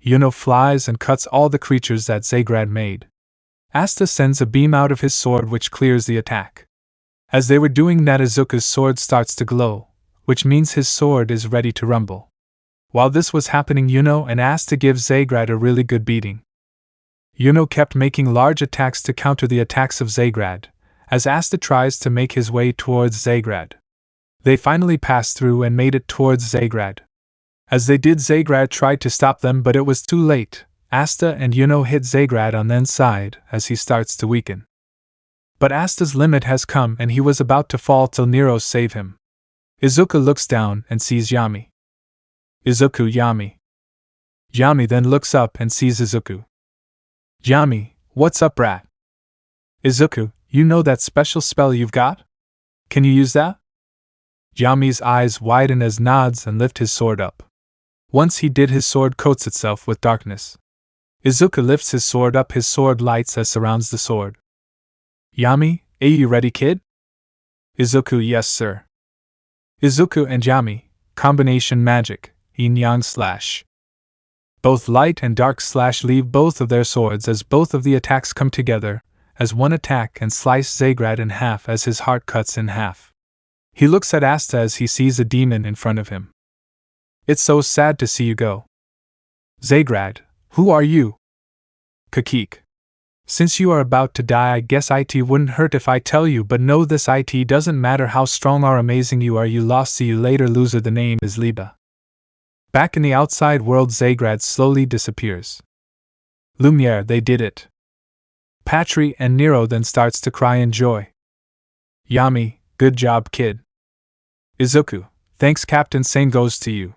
Yuno flies and cuts all the creatures that Zagrad made. Asta sends a beam out of his sword which clears the attack. As they were doing that, Izuku's sword starts to glow, which means his sword is ready to rumble. While this was happening, Yuno and Asta give Zagrad a really good beating. Yuno kept making large attacks to counter the attacks of Zagrad, as Asta tries to make his way towards Zagrad. They finally passed through and made it towards Zagrad. As they did, Zagrad tried to stop them, but it was too late. Asta and Yuno hit Zagrad on the inside as he starts to weaken. But Asta's limit has come and he was about to fall till Nero save him. Izuku looks down and sees Yami. Izuku, Yami. Yami then looks up and sees Izuku. Yami, what's up, rat? Izuku, you know that special spell you've got? Can you use that? Yami's eyes widen as nods and lift his sword up. Once he did, his sword coats itself with darkness. Izuku lifts his sword up, his sword lights as surrounds the sword. Yami, are you ready, kid? Izuku, yes sir. Izuku and Yami, combination magic, yin-yang slash. Both light and dark slash leave both of their swords as both of the attacks come together, as one attack and slice Zagrad in half as his heart cuts in half. He looks at Asta as he sees a demon in front of him. It's so sad to see you go. Zagrad, who are you? Kakik. Since you are about to die, I guess it wouldn't hurt if I tell you, but know this, it doesn't matter how strong or amazing you are, you lost. See you later, loser. The name is Liba. Back in the outside world, Zagrad slowly disappears. Lumiere, they did it. Patry and Nero then starts to cry in joy. Yami, good job, kid. Izuku, thanks, Captain. Same goes to you.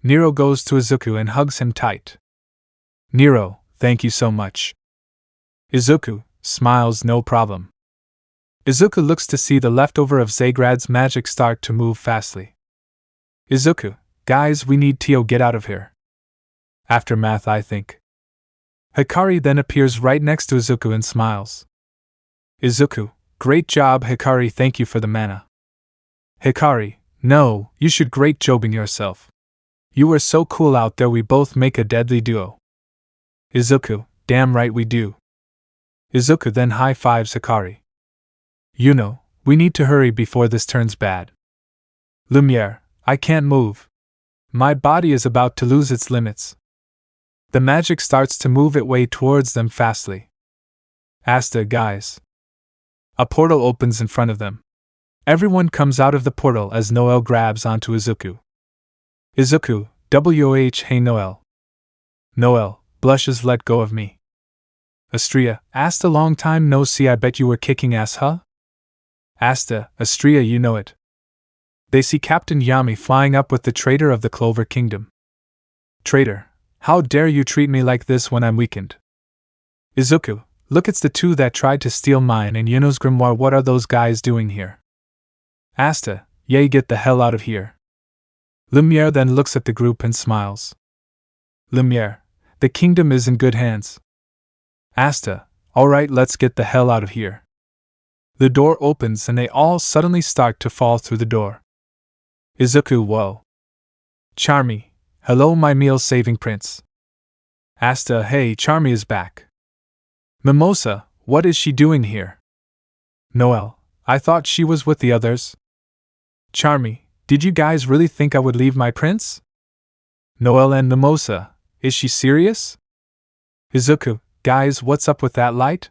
Nero goes to Izuku and hugs him tight. Nero, thank you so much. Izuku smiles, no problem. Izuku looks to see the leftover of Zagrad's magic start to move fastly. Izuku, guys, we need to get out of here. Aftermath, I think. Hikari then appears right next to Izuku and smiles. Izuku, great job, Hikari, thank you for the mana. Hikari, no, you should great jobbing yourself. You were so cool out there, we both make a deadly duo. Izuku, damn right we do. Izuku then high-fives Hikari. Yuno, we need to hurry before this turns bad. Lumiere, I can't move. My body is about to lose its limits. The magic starts to move its way towards them fastly. Asta, guys. A portal opens in front of them. Everyone comes out of the portal as Noelle grabs onto Izuku. Izuku, WH, hey Noelle. Noelle, blushes, let go of me. Astria, Asta, long time no see, I bet you were kicking ass, huh? Asta, Astria, you know it. They see Captain Yami flying up with the traitor of the Clover Kingdom. Traitor, how dare you treat me like this when I'm weakened? Izuku, Look, it's the two that tried to steal mine and Yuno's grimoire. What are those guys doing here? Asta, yay, get the hell out of here. Lumiere then looks at the group and smiles. Lumiere, the kingdom is in good hands. Asta, alright, let's get the hell out of here. The door opens and they all suddenly start to fall through the door. Izuku, whoa. Charmy, hello my meal-saving prince. Asta, hey, Charmy is back. Mimosa, what is she doing here? Noelle, I thought she was with the others. Charmy, did you guys really think I would leave my prince? Noelle and Mimosa, is she serious? Izuku, guys, what's up with that light?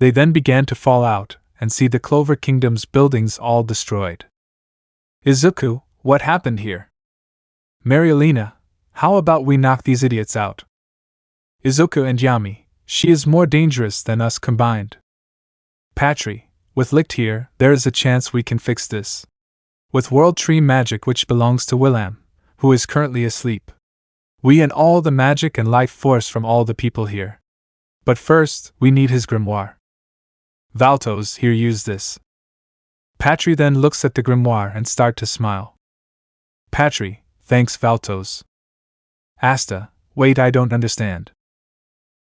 They then began to fall out and see the Clover Kingdom's buildings all destroyed. Izuku, what happened here? Marielena, how about we knock these idiots out? Izuku and Yami, she is more dangerous than us combined. Patry, with Licht here, there is a chance we can fix this. With World Tree magic which belongs to Willam, who is currently asleep. We and all the magic and life force from all the people here. But first, we need his grimoire. Valtos, here, use this. Patry then looks at the grimoire and start to smile. Patry, thanks Valtos. Asta, wait, I don't understand.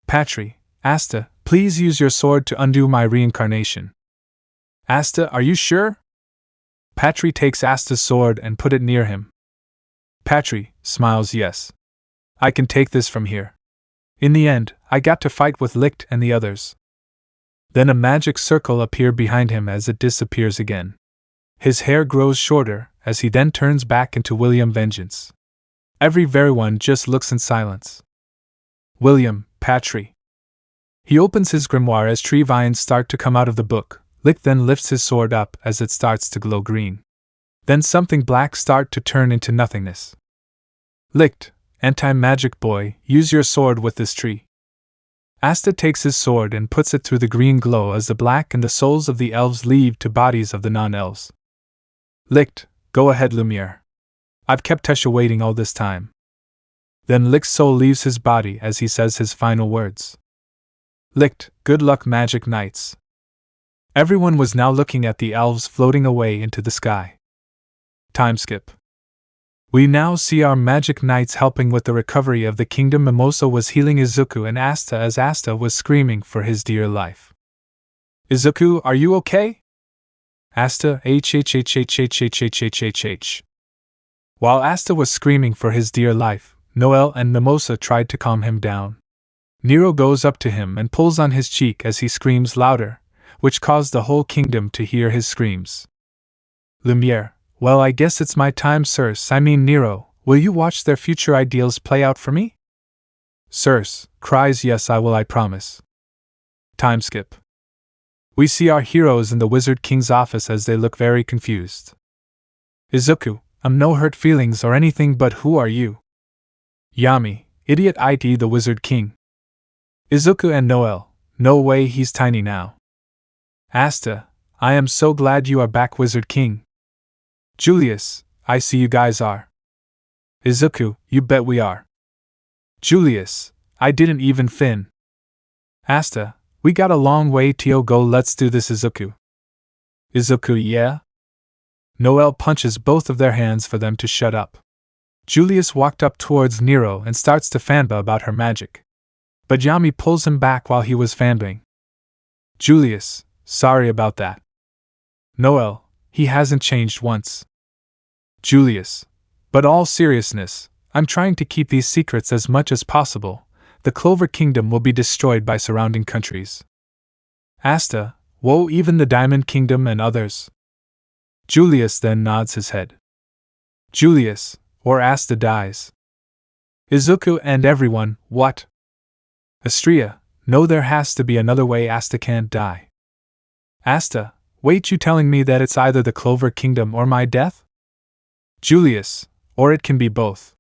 Patry, Asta, please use your sword to undo my reincarnation. Asta, are you sure? Patry takes Asta's sword and put it near him. Patry smiles, yes. I can take this from here. In the end, I got to fight with Licht and the others. Then a magic circle appeared behind him as it disappears again. His hair grows shorter as he then turns back into William Vengeance. Everyone just looks in silence. William, Patry. He opens his grimoire as tree vines start to come out of the book. Licht then lifts his sword up as it starts to glow green. Then something black start to turn into nothingness. Licht, anti-magic boy, use your sword with this tree. Asta takes his sword and puts it through the green glow as the black and the souls of the elves leave to bodies of the non-elves. Licht, go ahead Lumiere. I've kept Tesha waiting all this time. Then Licht's soul leaves his body as he says his final words. Licht, good luck magic knights. Everyone was now looking at the elves floating away into the sky. Time skip. We now see our magic knights helping with the recovery of the kingdom. Mimosa was healing Izuku and Asta as Asta was screaming for his dear life. Izuku, are you okay? Asta, h. While Asta was screaming for his dear life, Noelle and Mimosa tried to calm him down. Nero goes up to him and pulls on his cheek as he screams louder, which caused the whole kingdom to hear his screams. Lumiere, well, I guess it's my time, Circe. I mean Nero, will you watch their future ideals play out for me? Circe cries, yes I will, I promise. Time skip. We see our heroes in the Wizard King's office as they look very confused. Izuku, no hurt feelings or anything, but who are you? Yami, idiot it the Wizard King. Izuku and Noelle, no way, he's tiny now. Asta, I am so glad you are back, Wizard King. Julius, I see you guys are. Izuku, you bet we are. Julius, I didn't even fin. Asta, we got a long way to go, let's do this Izuku. Izuku, yeah? Noelle punches both of their hands for them to shut up. Julius walked up towards Nero and starts to fanba about her magic. But Yami pulls him back while he was fanbing. Julius, sorry about that. Noelle, he hasn't changed once. Julius, but all seriousness, I'm trying to keep these secrets as much as possible. The Clover Kingdom will be destroyed by surrounding countries. Asta, woe, even the Diamond Kingdom and others. Julius then nods his head. Julius, or Asta dies. Izuku and everyone, what? Astria, no, there has to be another way Asta can't die. Asta, wait, you telling me that it's either the Clover Kingdom or my death? Julius, or it can be both.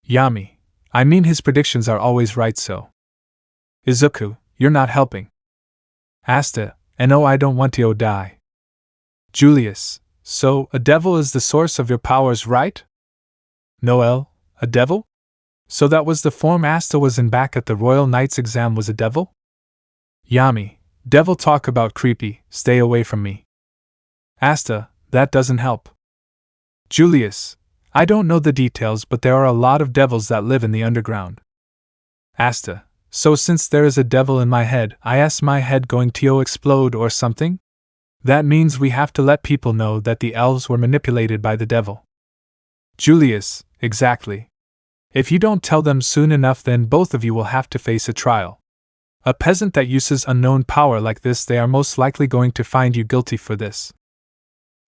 Yami, I mean his predictions are always right, so. Izuku, you're not helping. Asta, and oh, I don't want to die. Julius, so, a devil is the source of your powers, right? Noelle, a devil? So that was the form Asta was in back at the Royal Knight's exam, was a devil? Yami, devil talk about creepy, stay away from me. Asta, that doesn't help. Julius, I don't know the details, but there are a lot of devils that live in the underground. Asta, so since there is a devil in my head, I ask my head going to explode or something? That means we have to let people know that the elves were manipulated by the devil. Julius, exactly. If you don't tell them soon enough, then both of you will have to face a trial. A peasant that uses unknown power like this, they are most likely going to find you guilty for this.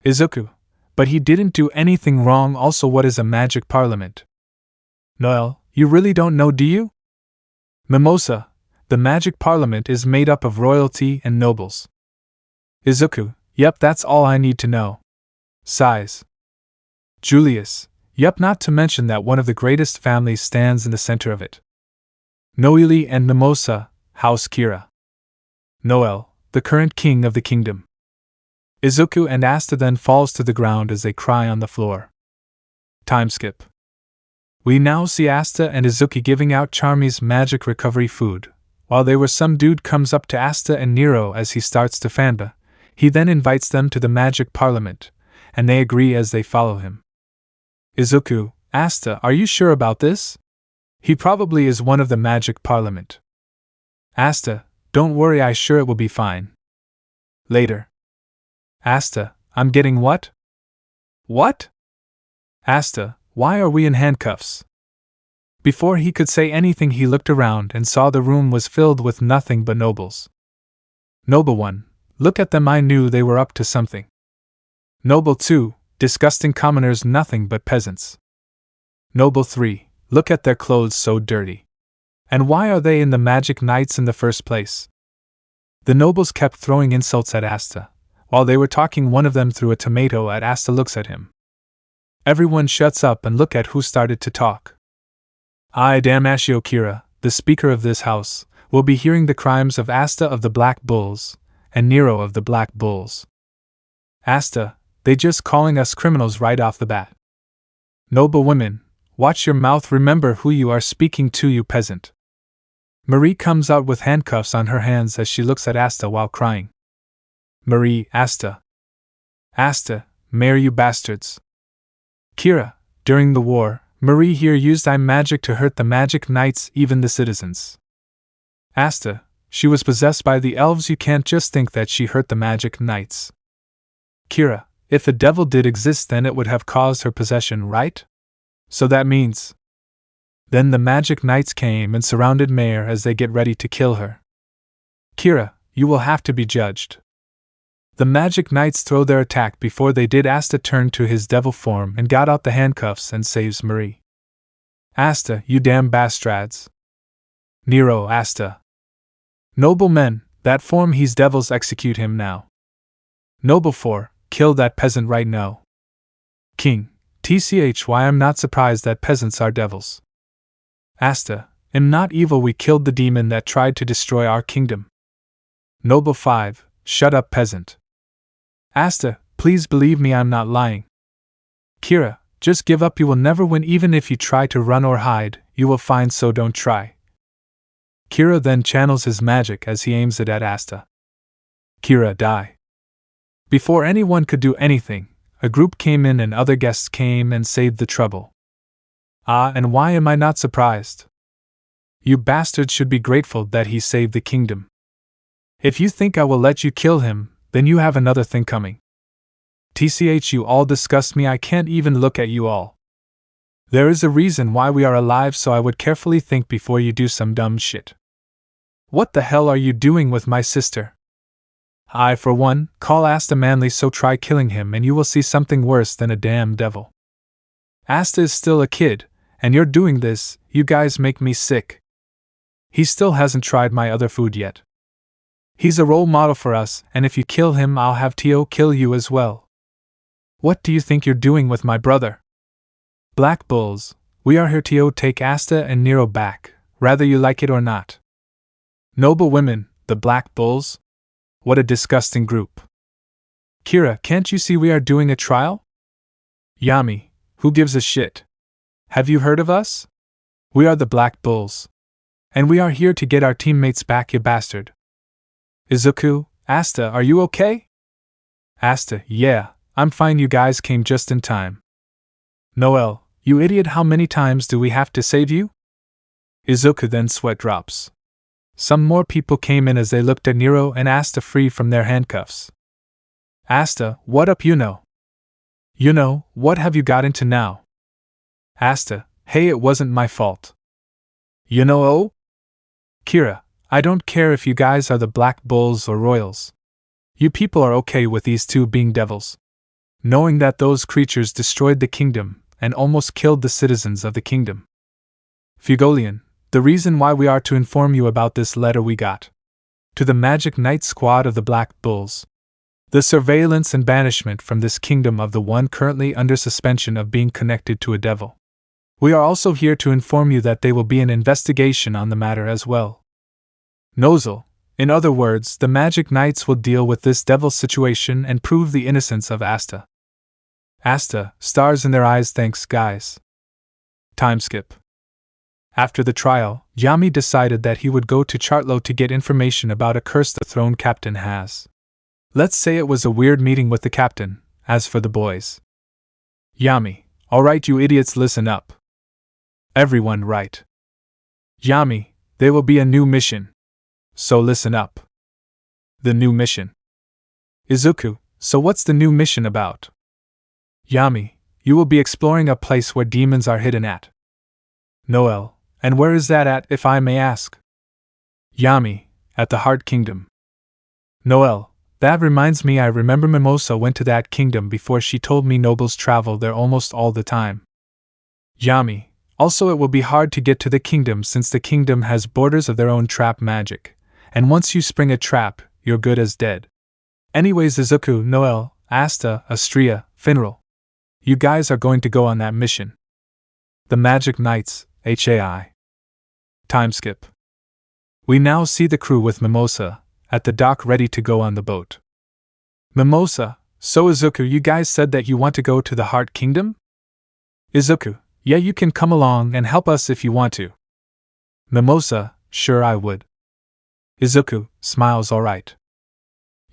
Izuku, but he didn't do anything wrong. Also, what is a magic parliament? Noelle, you really don't know, do you? Mimosa, the magic parliament is made up of royalty and nobles. Izuku, yep, that's all I need to know. Sighs. Julius, yep, not to mention that one of the greatest families stands in the center of it. Noelle and Mimosa, House Kira. Noelle, the current king of the kingdom. Izuku and Asta then falls to the ground as they cry on the floor. Time skip. We now see Asta and Izuku giving out Charmy's magic recovery food. While they were, some dude comes up to Asta and Nero as he starts to fanba. He then invites them to the magic parliament, and they agree as they follow him. Izuku, Asta, are you sure about this? He probably is one of the magic parliament. Asta, don't worry, I sure it will be fine. Later. Asta, I'm getting what? What? Asta, why are we in handcuffs? Before he could say anything, he looked around and saw the room was filled with nothing but nobles. Noble 1, look at them, I knew they were up to something. Noble 2, disgusting commoners, nothing but peasants. Noble 3, look at their clothes, so dirty. And why are they in the magic knights in the first place? The nobles kept throwing insults at Asta. While they were talking, one of them threw a tomato at Asta. Looks at him. Everyone shuts up and look at who started to talk. I, Damashio Kira, the speaker of this house, will be hearing the crimes of Asta of the Black Bulls, and Nero of the Black Bulls. Asta, they just calling us criminals right off the bat. Noble women, watch your mouth, remember who you are speaking to, you peasant. Marie comes out with handcuffs on her hands as she looks at Asta while crying. Marie, Asta. Asta, mayor, you bastards. Kira, during the war, Marie here used magic to hurt the magic knights, even the citizens. Asta, she was possessed by the elves, you can't just think that she hurt the magic knights. Kira, if a devil did exist, then it would have caused her possession, right? So that means. Then the magic knights came and surrounded Mayor as they get ready to kill her. Kira, you will have to be judged. The magic knights throw their attack. Before they did, Asta turned to his devil form and got out the handcuffs and saves Marie. Asta, you damn bastards. Nero, Asta. Noble men, that form, he's devils, execute him now. Noble 4, kill that peasant right now. King, why I'm not surprised that peasants are devils. Asta, am not evil, we killed the demon that tried to destroy our kingdom. Noble 5, shut up, peasant. Asta, please believe me, I'm not lying. Kira, just give up, you will never win, even if you try to run or hide, you will find, so don't try. Kira then channels his magic as he aims it at Asta. Kira, die. Before anyone could do anything, a group came in and other guests came and saved the trouble. Ah, and why am I not surprised? You bastards should be grateful that he saved the kingdom. If you think I will let you kill him, then you have another thing coming. You all disgust me, I can't even look at you all. There is a reason why we are alive, so I would carefully think before you do some dumb shit. What the hell are you doing with my sister? I, for one, call Asta manly, so try killing him and you will see something worse than a damn devil. Asta is still a kid, and you're doing this, you guys make me sick. He still hasn't tried my other food yet. He's a role model for us, and if you kill him, I'll have Tio kill you as well. What do you think you're doing with my brother? Black Bulls, we are here to take Asta and Nero back, whether you like it or not. Noble women, the Black Bulls? What a disgusting group. Kira, can't you see we are doing a trial? Yami, who gives a shit? Have you heard of us? We are the Black Bulls. And we are here to get our teammates back, you bastard. Izuku, Asta, are you okay? Asta, yeah, I'm fine, you guys came just in time. Noelle, you idiot, how many times do we have to save you? Izuku, then sweat drops. Some more people came in as they looked at Nero and Asta free from their handcuffs. Asta, what up, Yuno? Yuno, what have you got into now? Asta, hey, it wasn't my fault. Yuno, oh? Kira, I don't care if you guys are the Black Bulls or Royals. You people are okay with these two being devils. Knowing that those creatures destroyed the kingdom and almost killed the citizens of the kingdom. Fugolian, the reason why we are to inform you about this letter we got. To the Magic Knight Squad of the Black Bulls. The surveillance and banishment from this kingdom of the one currently under suspension of being connected to a devil. We are also here to inform you that there will be an investigation on the matter as well. Nozzle, in other words, the Magic Knights will deal with this devil situation and prove the innocence of Asta. Asta, stars in their eyes, thanks guys. Time skip. After the trial, Yami decided that he would go to Chartlo to get information about a curse the throne captain has. Let's say it was a weird meeting with the captain, as for the boys. Yami, alright you idiots, listen up. Everyone, right. Yami, there will be a new mission. So listen up. The new mission. Izuku, so what's the new mission about? Yami, you will be exploring a place where demons are hidden at. Noelle, and where is that at, if I may ask? Yami, at the Heart Kingdom. Noelle, that reminds me, I remember Mimosa went to that kingdom before. She told me nobles travel there almost all the time. Yami, also it will be hard to get to the kingdom since the kingdom has borders of their own trap magic, and once you spring a trap, you're good as dead. Anyways, Izuku, Noelle, Asta, Astria, Finral. You guys are going to go on that mission. The Magic Knights, HAI. Time skip. We now see the crew with Mimosa at the dock ready to go on the boat. Mimosa, so Izuku, you guys said that you want to go to the Heart Kingdom? Izuku, yeah, you can come along and help us if you want to. Mimosa, sure I would. Izuku, smiles, alright.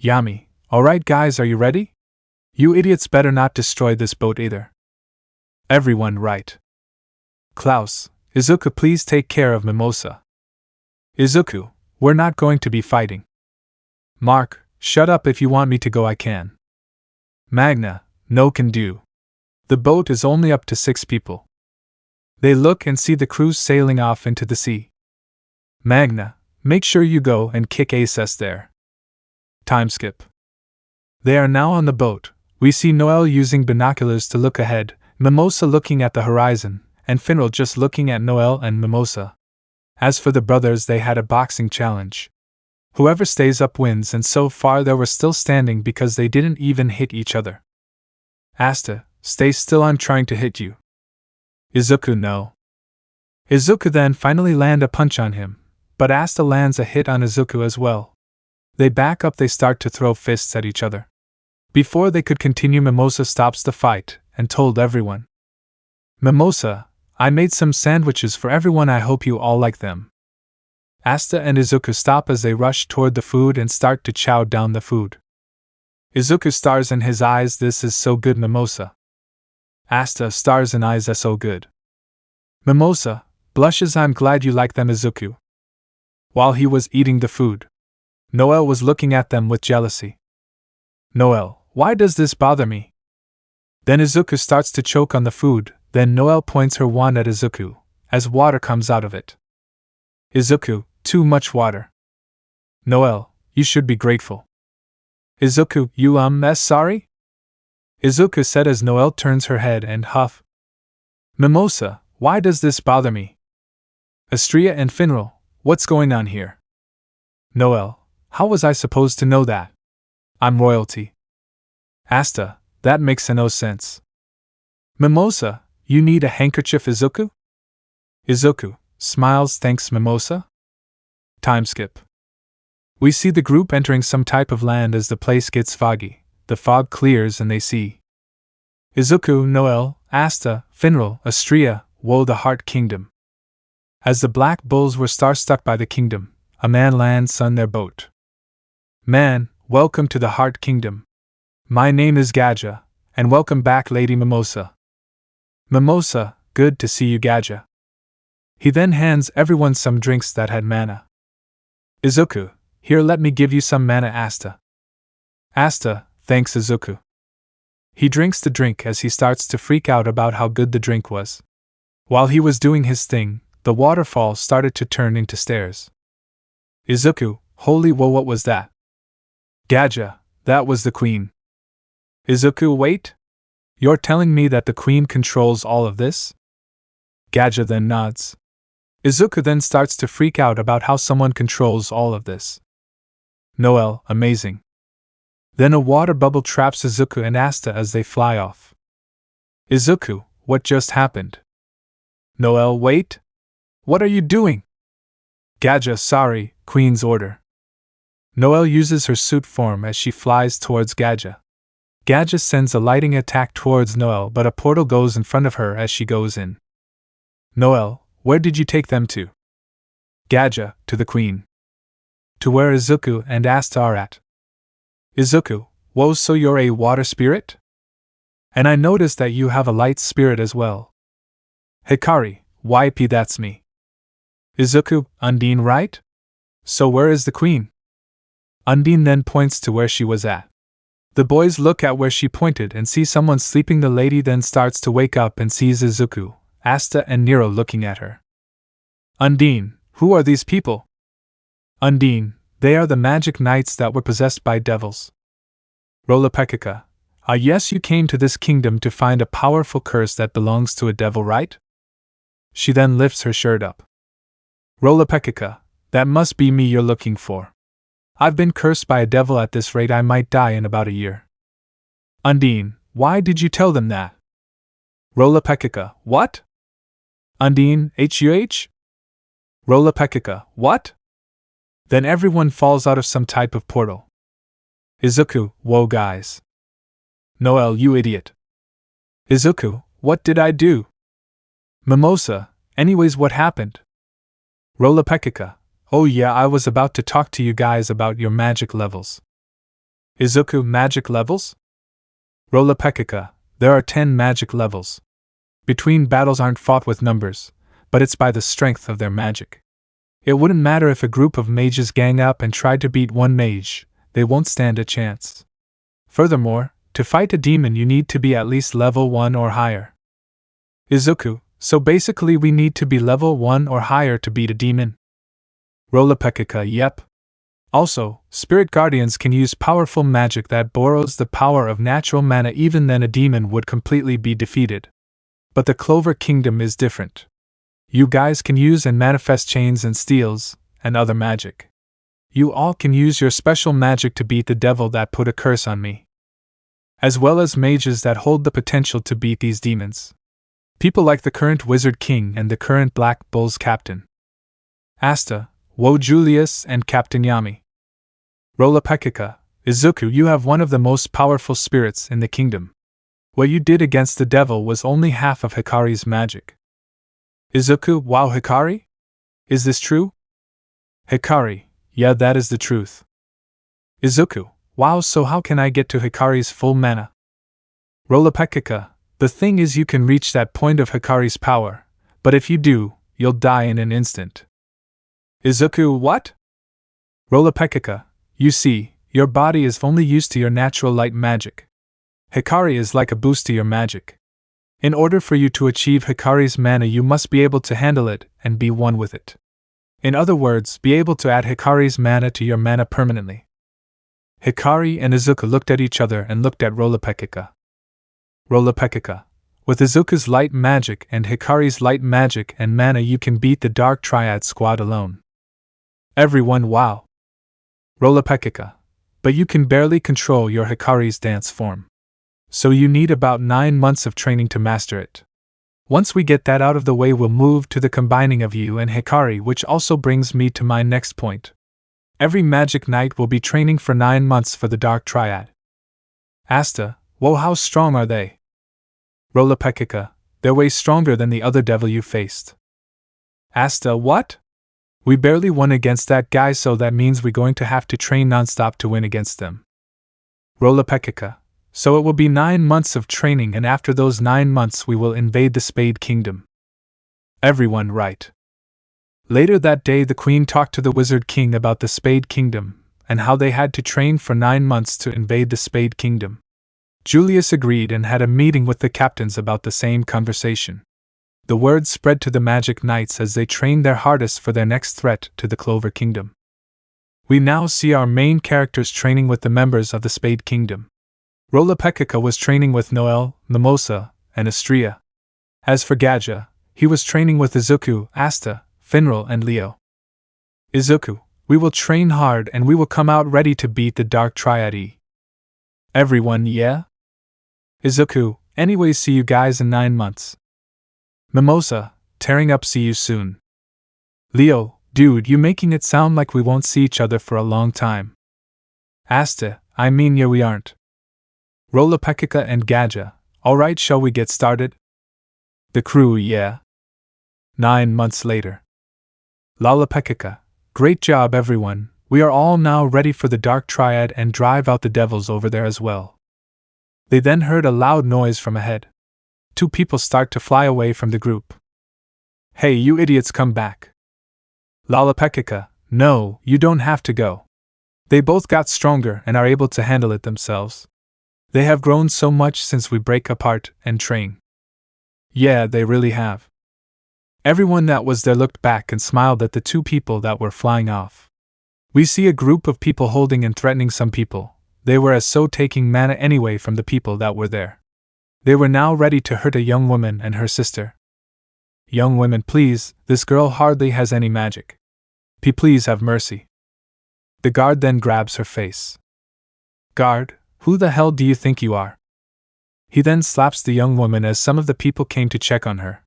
Yami, alright guys, are you ready? You idiots better not destroy this boat either. Everyone, right. Klaus, Izuku, please take care of Mimosa. Izuku, we're not going to be fighting. Mark, shut up, if you want me to go I can. Magna, no can do. The boat is only up to 6 people. They look and see the crew sailing off into the sea. Magna, make sure you go and kick ass there. Time skip. They are now on the boat. We see Noelle using binoculars to look ahead, Mimosa looking at the horizon, and Finral just looking at Noelle and Mimosa. As for the brothers, they had a boxing challenge. Whoever stays up wins, and so far they were still standing because they didn't even hit each other. Asta, stay still, I'm trying to hit you. Izuku, no. Izuku then finally land a punch on him, but Asta lands a hit on Izuku as well. They back up, they start to throw fists at each other. Before they could continue, Mimosa stops the fight and told everyone. Mimosa, I made some sandwiches for everyone, I hope you all like them. Asta and Izuku stop as they rush toward the food and start to chow down the food. Izuku stars in his eyes, this is so good, Mimosa. Asta stars in eyes, that's so good. Mimosa blushes, I'm glad you like them, Izuku. While he was eating the food, Noelle was looking at them with jealousy. Noelle, why does this bother me? Then Izuku starts to choke on the food, then Noelle points her wand at Izuku, as water comes out of it. Izuku, too much water. Noelle, you should be grateful. Izuku, you sorry? Izuku said as Noelle turns her head and huff. Mimosa, why does this bother me? Astria and Finral, what's going on here? Noelle, how was I supposed to know that? I'm royalty. Asta, that makes no sense. Mimosa, you need a handkerchief, Izuku? Izuku smiles, thanks, Mimosa. Time skip. We see the group entering some type of land as the place gets foggy. The fog clears and they see Izuku, Noelle, Asta, Finral, Astria, the Heart Kingdom. As the Black Bulls were starstruck by the kingdom, a man lands on their boat. Man, welcome to the Heart Kingdom. My name is Gaja, and welcome back Lady Mimosa. Mimosa, good to see you Gaja. He then hands everyone some drinks that had mana. Izuku, here let me give you some mana Asta. Asta, thanks Izuku. He drinks the drink as he starts to freak out about how good the drink was. While he was doing his thing, the waterfall started to turn into stairs. Izuku, holy whoa, what was that? Gaja, that was the queen. Izuku, wait? You're telling me that the queen controls all of this? Gaja then nods. Izuku then starts to freak out about how someone controls all of this. Noelle, amazing. Then a water bubble traps Izuku and Asta as they fly off. Izuku, what just happened? Noelle, wait? What are you doing? Gaja, sorry, Queen's order. Noelle uses her suit form as she flies towards Gaja. Gaja sends a lightning attack towards Noelle, but a portal goes in front of her as she goes in. Noelle, where did you take them to? Gaja, to the queen. To where Izuku and Asta are at. Izuku, whoa, so you're a water spirit? And I noticed that you have a light spirit as well. Hikari, YP, that's me. Izuku, Undine, right? So where is the queen? Undine then points to where she was at. The boys look at where she pointed and see someone sleeping. The lady then starts to wake up and sees Izuku, Asta and Nero looking at her. Undine, who are these people? Undine, they are the magic knights that were possessed by devils. Rolapekika, ah yes, you came to this kingdom to find a powerful curse that belongs to a devil, right? She then lifts her shirt up. Rolapekika, that must be me you're looking for. I've been cursed by a devil. At this rate I might die in about a year. Undine, why did you tell them that? Rolapekika, what? Undine, HUH? Rolapekika, what? Then everyone falls out of some type of portal. Izuku, whoa guys. Noelle, you idiot. Izuku, what did I do? Mimosa, anyways what happened? Rolapekika, oh yeah, I was about to talk to you guys about your magic levels. Izuku, magic levels? Rolapekika, there are 10 magic levels. Between battles aren't fought with numbers, but it's by the strength of their magic. It wouldn't matter if a group of mages gang up and tried to beat one mage, they won't stand a chance. Furthermore, to fight a demon you need to be at least level 1 or higher. Izuku, so basically we need to be level 1 or higher to beat a demon? Rolapekika, yep. Also, spirit guardians can use powerful magic that borrows the power of natural mana. Even then a demon would completely be defeated. But the Clover Kingdom is different. You guys can use and manifest chains and steels, and other magic. You all can use your special magic to beat the devil that put a curse on me. As well as mages that hold the potential to beat these demons. People like the current Wizard King and the current Black Bulls Captain. Asta, Wo Julius and Captain Yami. Rolapekika, Izuku, you have one of the most powerful spirits in the kingdom. What you did against the devil was only half of Hikari's magic. Izuku, wow, Hikari? Is this true? Hikari, yeah, that is the truth. Izuku, wow, so how can I get to Hikari's full mana? Rolapekika, the thing is you can reach that point of Hikari's power, but if you do, you'll die in an instant. Izuku, what? Rolapekika, you see, your body is only used to your natural light magic. Hikari is like a boost to your magic. In order for you to achieve Hikari's mana you must be able to handle it and be one with it. In other words, be able to add Hikari's mana to your mana permanently. Hikari and Izuku looked at each other and looked at Rolapekika. Rolapekika, with Izuku's light magic and Hikari's light magic and mana you can beat the Dark Triad squad alone. Everyone, wow. Rolapekika, but you can barely control your Hikari's dance form. So you need about 9 months of training to master it. Once we get that out of the way we'll move to the combining of you and Hikari, which also brings me to my next point. Every magic knight will be training for 9 months for the Dark Triad. Asta, whoa, how strong are they? Rolapekika, they're way stronger than the other devil you faced. Asta, what? We barely won against that guy, so that means we're going to have to train nonstop to win against them. Rolapekika. So it will be 9 months of training, and after those 9 months we will invade the Spade Kingdom. Everyone right. Later that day the Queen talked to the Wizard King about the Spade Kingdom, and how they had to train for 9 months to invade the Spade Kingdom. Julius agreed and had a meeting with the captains about the same conversation. The word spread to the Magic Knights as they trained their hardest for their next threat to the Clover Kingdom. We now see our main characters training with the members of the Spade Kingdom. Rolapekika was training with Noelle, Mimosa, and Astria. As for Gaja, he was training with Izuku, Asta, Finral, and Leo. Izuku, we will train hard and we will come out ready to beat the Dark Triad. Everyone, yeah? Izuku, anyways, see you guys in 9 months. Mimosa, tearing up, see you soon. Leo, dude, you making it sound like we won't see each other for a long time. Asta, I mean, yeah, we aren't. Rolapekika and Gaja, alright, shall we get started? The crew, yeah. 9 months later. Lalapekika, great job everyone, we are all now ready for the Dark Triad and drive out the devils over there as well. They then heard a loud noise from ahead. 2 people start to fly away from the group. Hey, you idiots, come back. Lalapekika, no, you don't have to go. They both got stronger and are able to handle it themselves. They have grown so much since we break apart and train. Yeah, they really have. Everyone that was there looked back and smiled at the 2 people that were flying off. We see a group of people holding and threatening some people. They were as so taking mana anyway from the people that were there. They were now ready to hurt a young woman and her sister. Young women, please, this girl hardly has any magic. Please have mercy. The guard then grabs her face. Guard, who the hell do you think you are? He then slaps the young woman as some of the people came to check on her.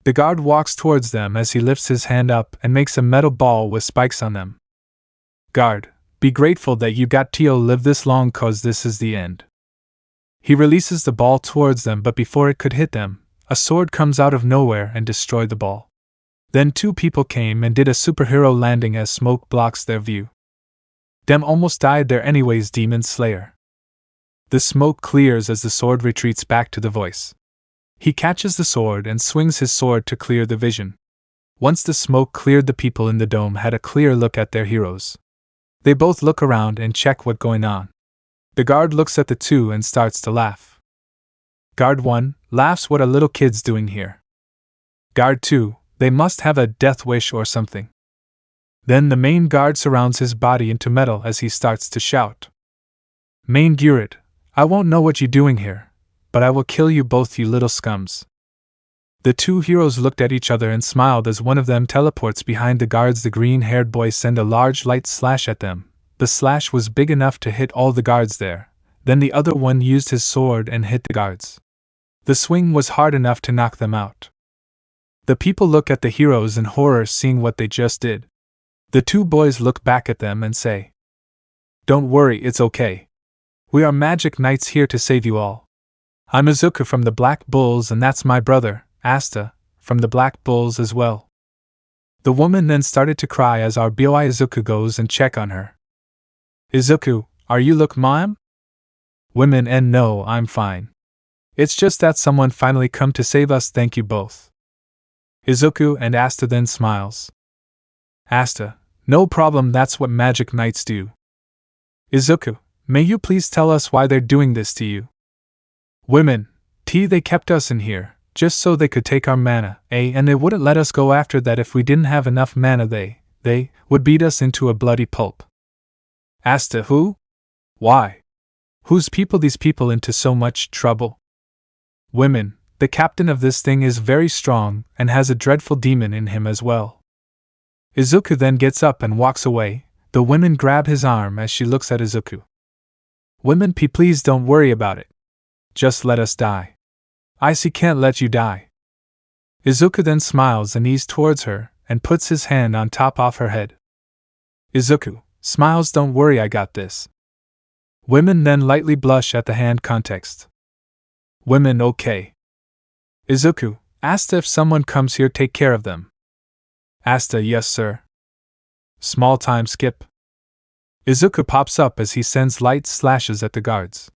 The guard walks towards them as he lifts his hand up and makes a metal ball with spikes on them. Guard, be grateful that you got to live this long, cause this is the end. He releases the ball towards them, but before it could hit them, a sword comes out of nowhere and destroyed the ball. Then 2 people came and did a superhero landing as smoke blocks their view. Dem almost died there anyways, Demon Slayer. The smoke clears as the sword retreats back to the voice. He catches the sword and swings his sword to clear the vision. Once the smoke cleared, the people in the dome had a clear look at their heroes. They both look around and check what's going on. The guard looks at the 2 and starts to laugh. Guard 1 laughs, what are little kids doing here? Guard 2, they must have a death wish or something. Then the main guard surrounds his body into metal as he starts to shout. Main Gurid, I won't know what you're doing here, but I will kill you both, you little scums. The 2 heroes looked at each other and smiled as one of them teleports behind the guards. The green-haired boy sent a large light slash at them. The slash was big enough to hit all the guards there. Then the other one used his sword and hit the guards. The swing was hard enough to knock them out. The people look at the heroes in horror, seeing what they just did. The 2 boys look back at them and say, Don't worry, it's okay. We are Magic Knights here to save you all. I'm Izuku from the Black Bulls, and that's my brother, Asta, from the Black Bulls as well. The woman then started to cry as our boy Izuku goes and check on her. Izuku, are you look mom? Women, and no, I'm fine. It's just that someone finally come to save us, thank you both. Izuku and Asta then smiles. Asta, no problem, that's what Magic Knights do. Izuku, may you please tell us why they're doing this to you? Women, they kept us in here, just so they could take our mana, and they wouldn't let us go after that. If we didn't have enough mana, they would beat us into a bloody pulp. Asta, who? Why? Whose people these people into so much trouble? Women, the captain of this thing is very strong and has a dreadful demon in him as well. Izuku then gets up and walks away. The women grab his arm as she looks at Izuku. Women, please don't worry about it. Just let us die. I can't let you die. Izuku then smiles and eases towards her and puts his hand on top of her head. Izuku smiles, don't worry, I got this. Women then lightly blush at the hand context. Women, okay. Izuku, Asta, if someone comes here, take care of them. Asta, yes sir. Small time skip. Izuku pops up as he sends light slashes at the guards.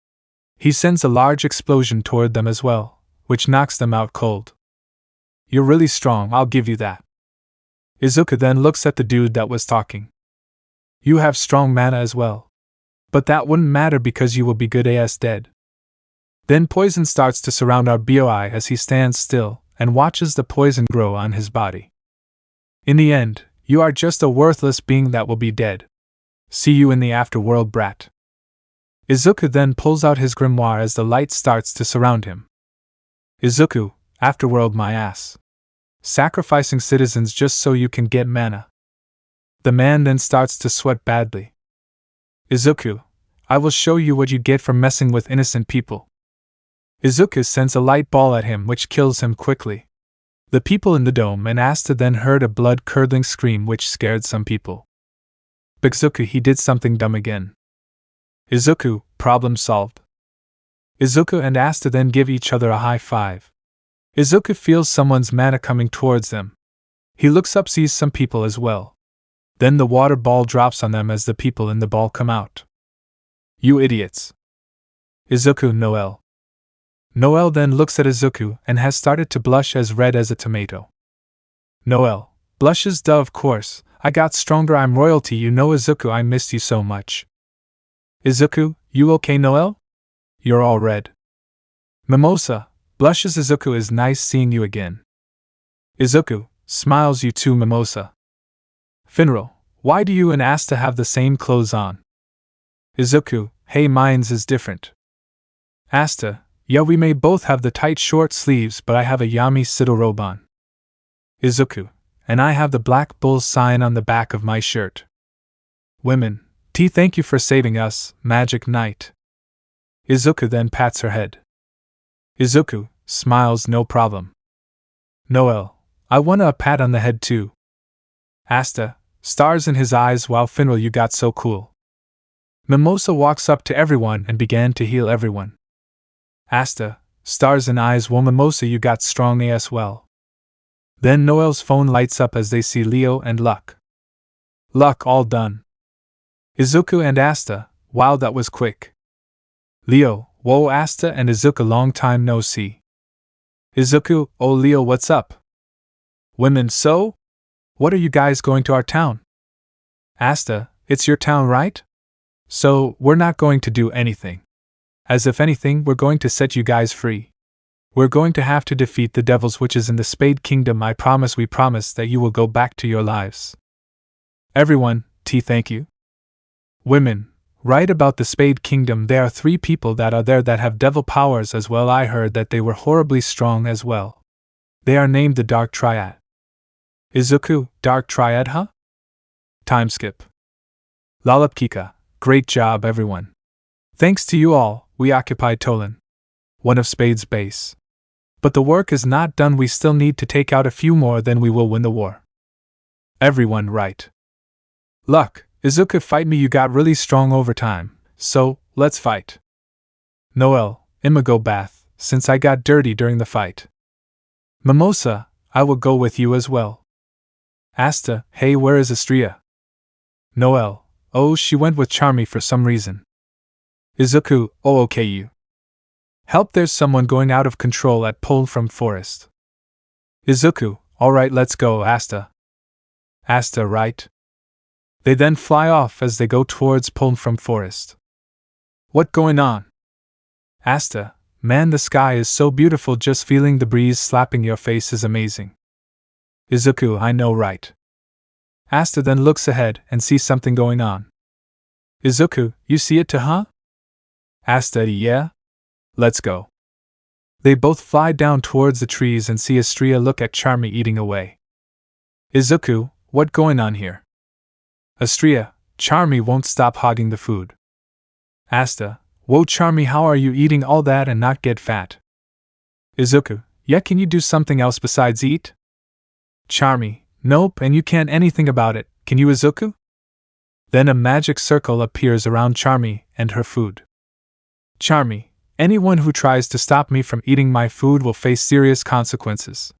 He sends a large explosion toward them as well, which knocks them out cold. You're really strong, I'll give you that. Izuku then looks at the dude that was talking. You have strong mana as well. But that wouldn't matter because you will be good as dead. Then poison starts to surround our boy as he stands still and watches the poison grow on his body. In the end, you are just a worthless being that will be dead. See you in the afterworld, brat. Izuku then pulls out his grimoire as the light starts to surround him. Izuku, afterworld my ass. Sacrificing citizens just so you can get mana. The man then starts to sweat badly. Izuku, I will show you what you get for messing with innocent people. Izuku sends a light ball at him which kills him quickly. The people in the dome and Asta then heard a blood-curdling scream which scared some people. Izuku, he did something dumb again. Izuku, problem solved. Izuku and Asta then give each other a high five. Izuku feels someone's mana coming towards them. He looks up, sees some people as well. Then the water ball drops on them as the people in the ball come out. You idiots. Izuku, Noelle. Noelle then looks at Izuku and has started to blush as red as a tomato. Noelle blushes, duh, of course. I got stronger, I'm royalty, you know. Izuku, I missed you so much. Izuku, you okay, Noelle? You're all red. Mimosa blushes. Izuku, is nice seeing you again. Izuku smiles. You too, Mimosa. Finral, why do you and Asta have the same clothes on? Izuku, hey, mine's is different. Asta, yeah, we may both have the tight short sleeves, but I have a Yami Siddle robe on. Izuku, and I have the black bull sign on the back of my shirt. Women, thank you for saving us, Magic Knight. Izuku then pats her head. Izuku smiles, no problem. Noelle, I want a pat on the head too. Asta, stars in his eyes, while Finral, you got so cool. Mimosa walks up to everyone and began to heal everyone. Asta, stars in eyes, well, Mimosa, you got strong as well. Then Noelle's phone lights up as they see Leo and Luck. Luck, all done. Izuku and Asta, wow, that was quick. Leo, whoa, Asta and Izuku, long time no see. Izuku, oh Leo, what's up? Women, so? What are you guys going to our town? Asta, it's your town, right? So, we're not going to do anything. As if anything, we're going to set you guys free. We're going to have to defeat the devils which is in the Spade Kingdom. We promise that you will go back to your lives. Everyone, thank you. Women, right about the Spade Kingdom, there are 3 people that are there that have devil powers as well. I heard that they were horribly strong as well. They are named the Dark Triad. Izuku, Dark Triad, huh? Time skip. Lalapkika, great job everyone. Thanks to you all, we occupied Tolan, one of Spade's base. But the work is not done, we still need to take out a few more, then we will win the war. Everyone, right. Luck, Izuku, fight me, you got really strong over time, so, let's fight. Noelle, I'ma go bath, since I got dirty during the fight. Mimosa, I will go with you as well. Asta, hey, where is Astria? Noelle, oh, she went with Charmy for some reason. Izuku, oh, okay, you. Help, there's someone going out of control at Pole from Forest. Izuku, alright, let's go, Asta. Asta, right. They then fly off as they go towards Pole from Forest. What going on? Asta, man, the sky is so beautiful, just feeling the breeze slapping your face is amazing. Izuku, I know, right. Asta then looks ahead and sees something going on. Izuku, you see it too, huh? Asta, yeah? Let's go. They both fly down towards the trees and see Astria look at Charmy eating away. Izuku, what going on here? Astria, Charmy won't stop hogging the food. Asta, whoa Charmy, how are you eating all that and not get fat? Izuku, yeah, can you do something else besides eat? Charmy, nope, and you can't anything about it, can you Izuku? Then a magic circle appears around Charmy and her food. Charmy, anyone who tries to stop me from eating my food will face serious consequences.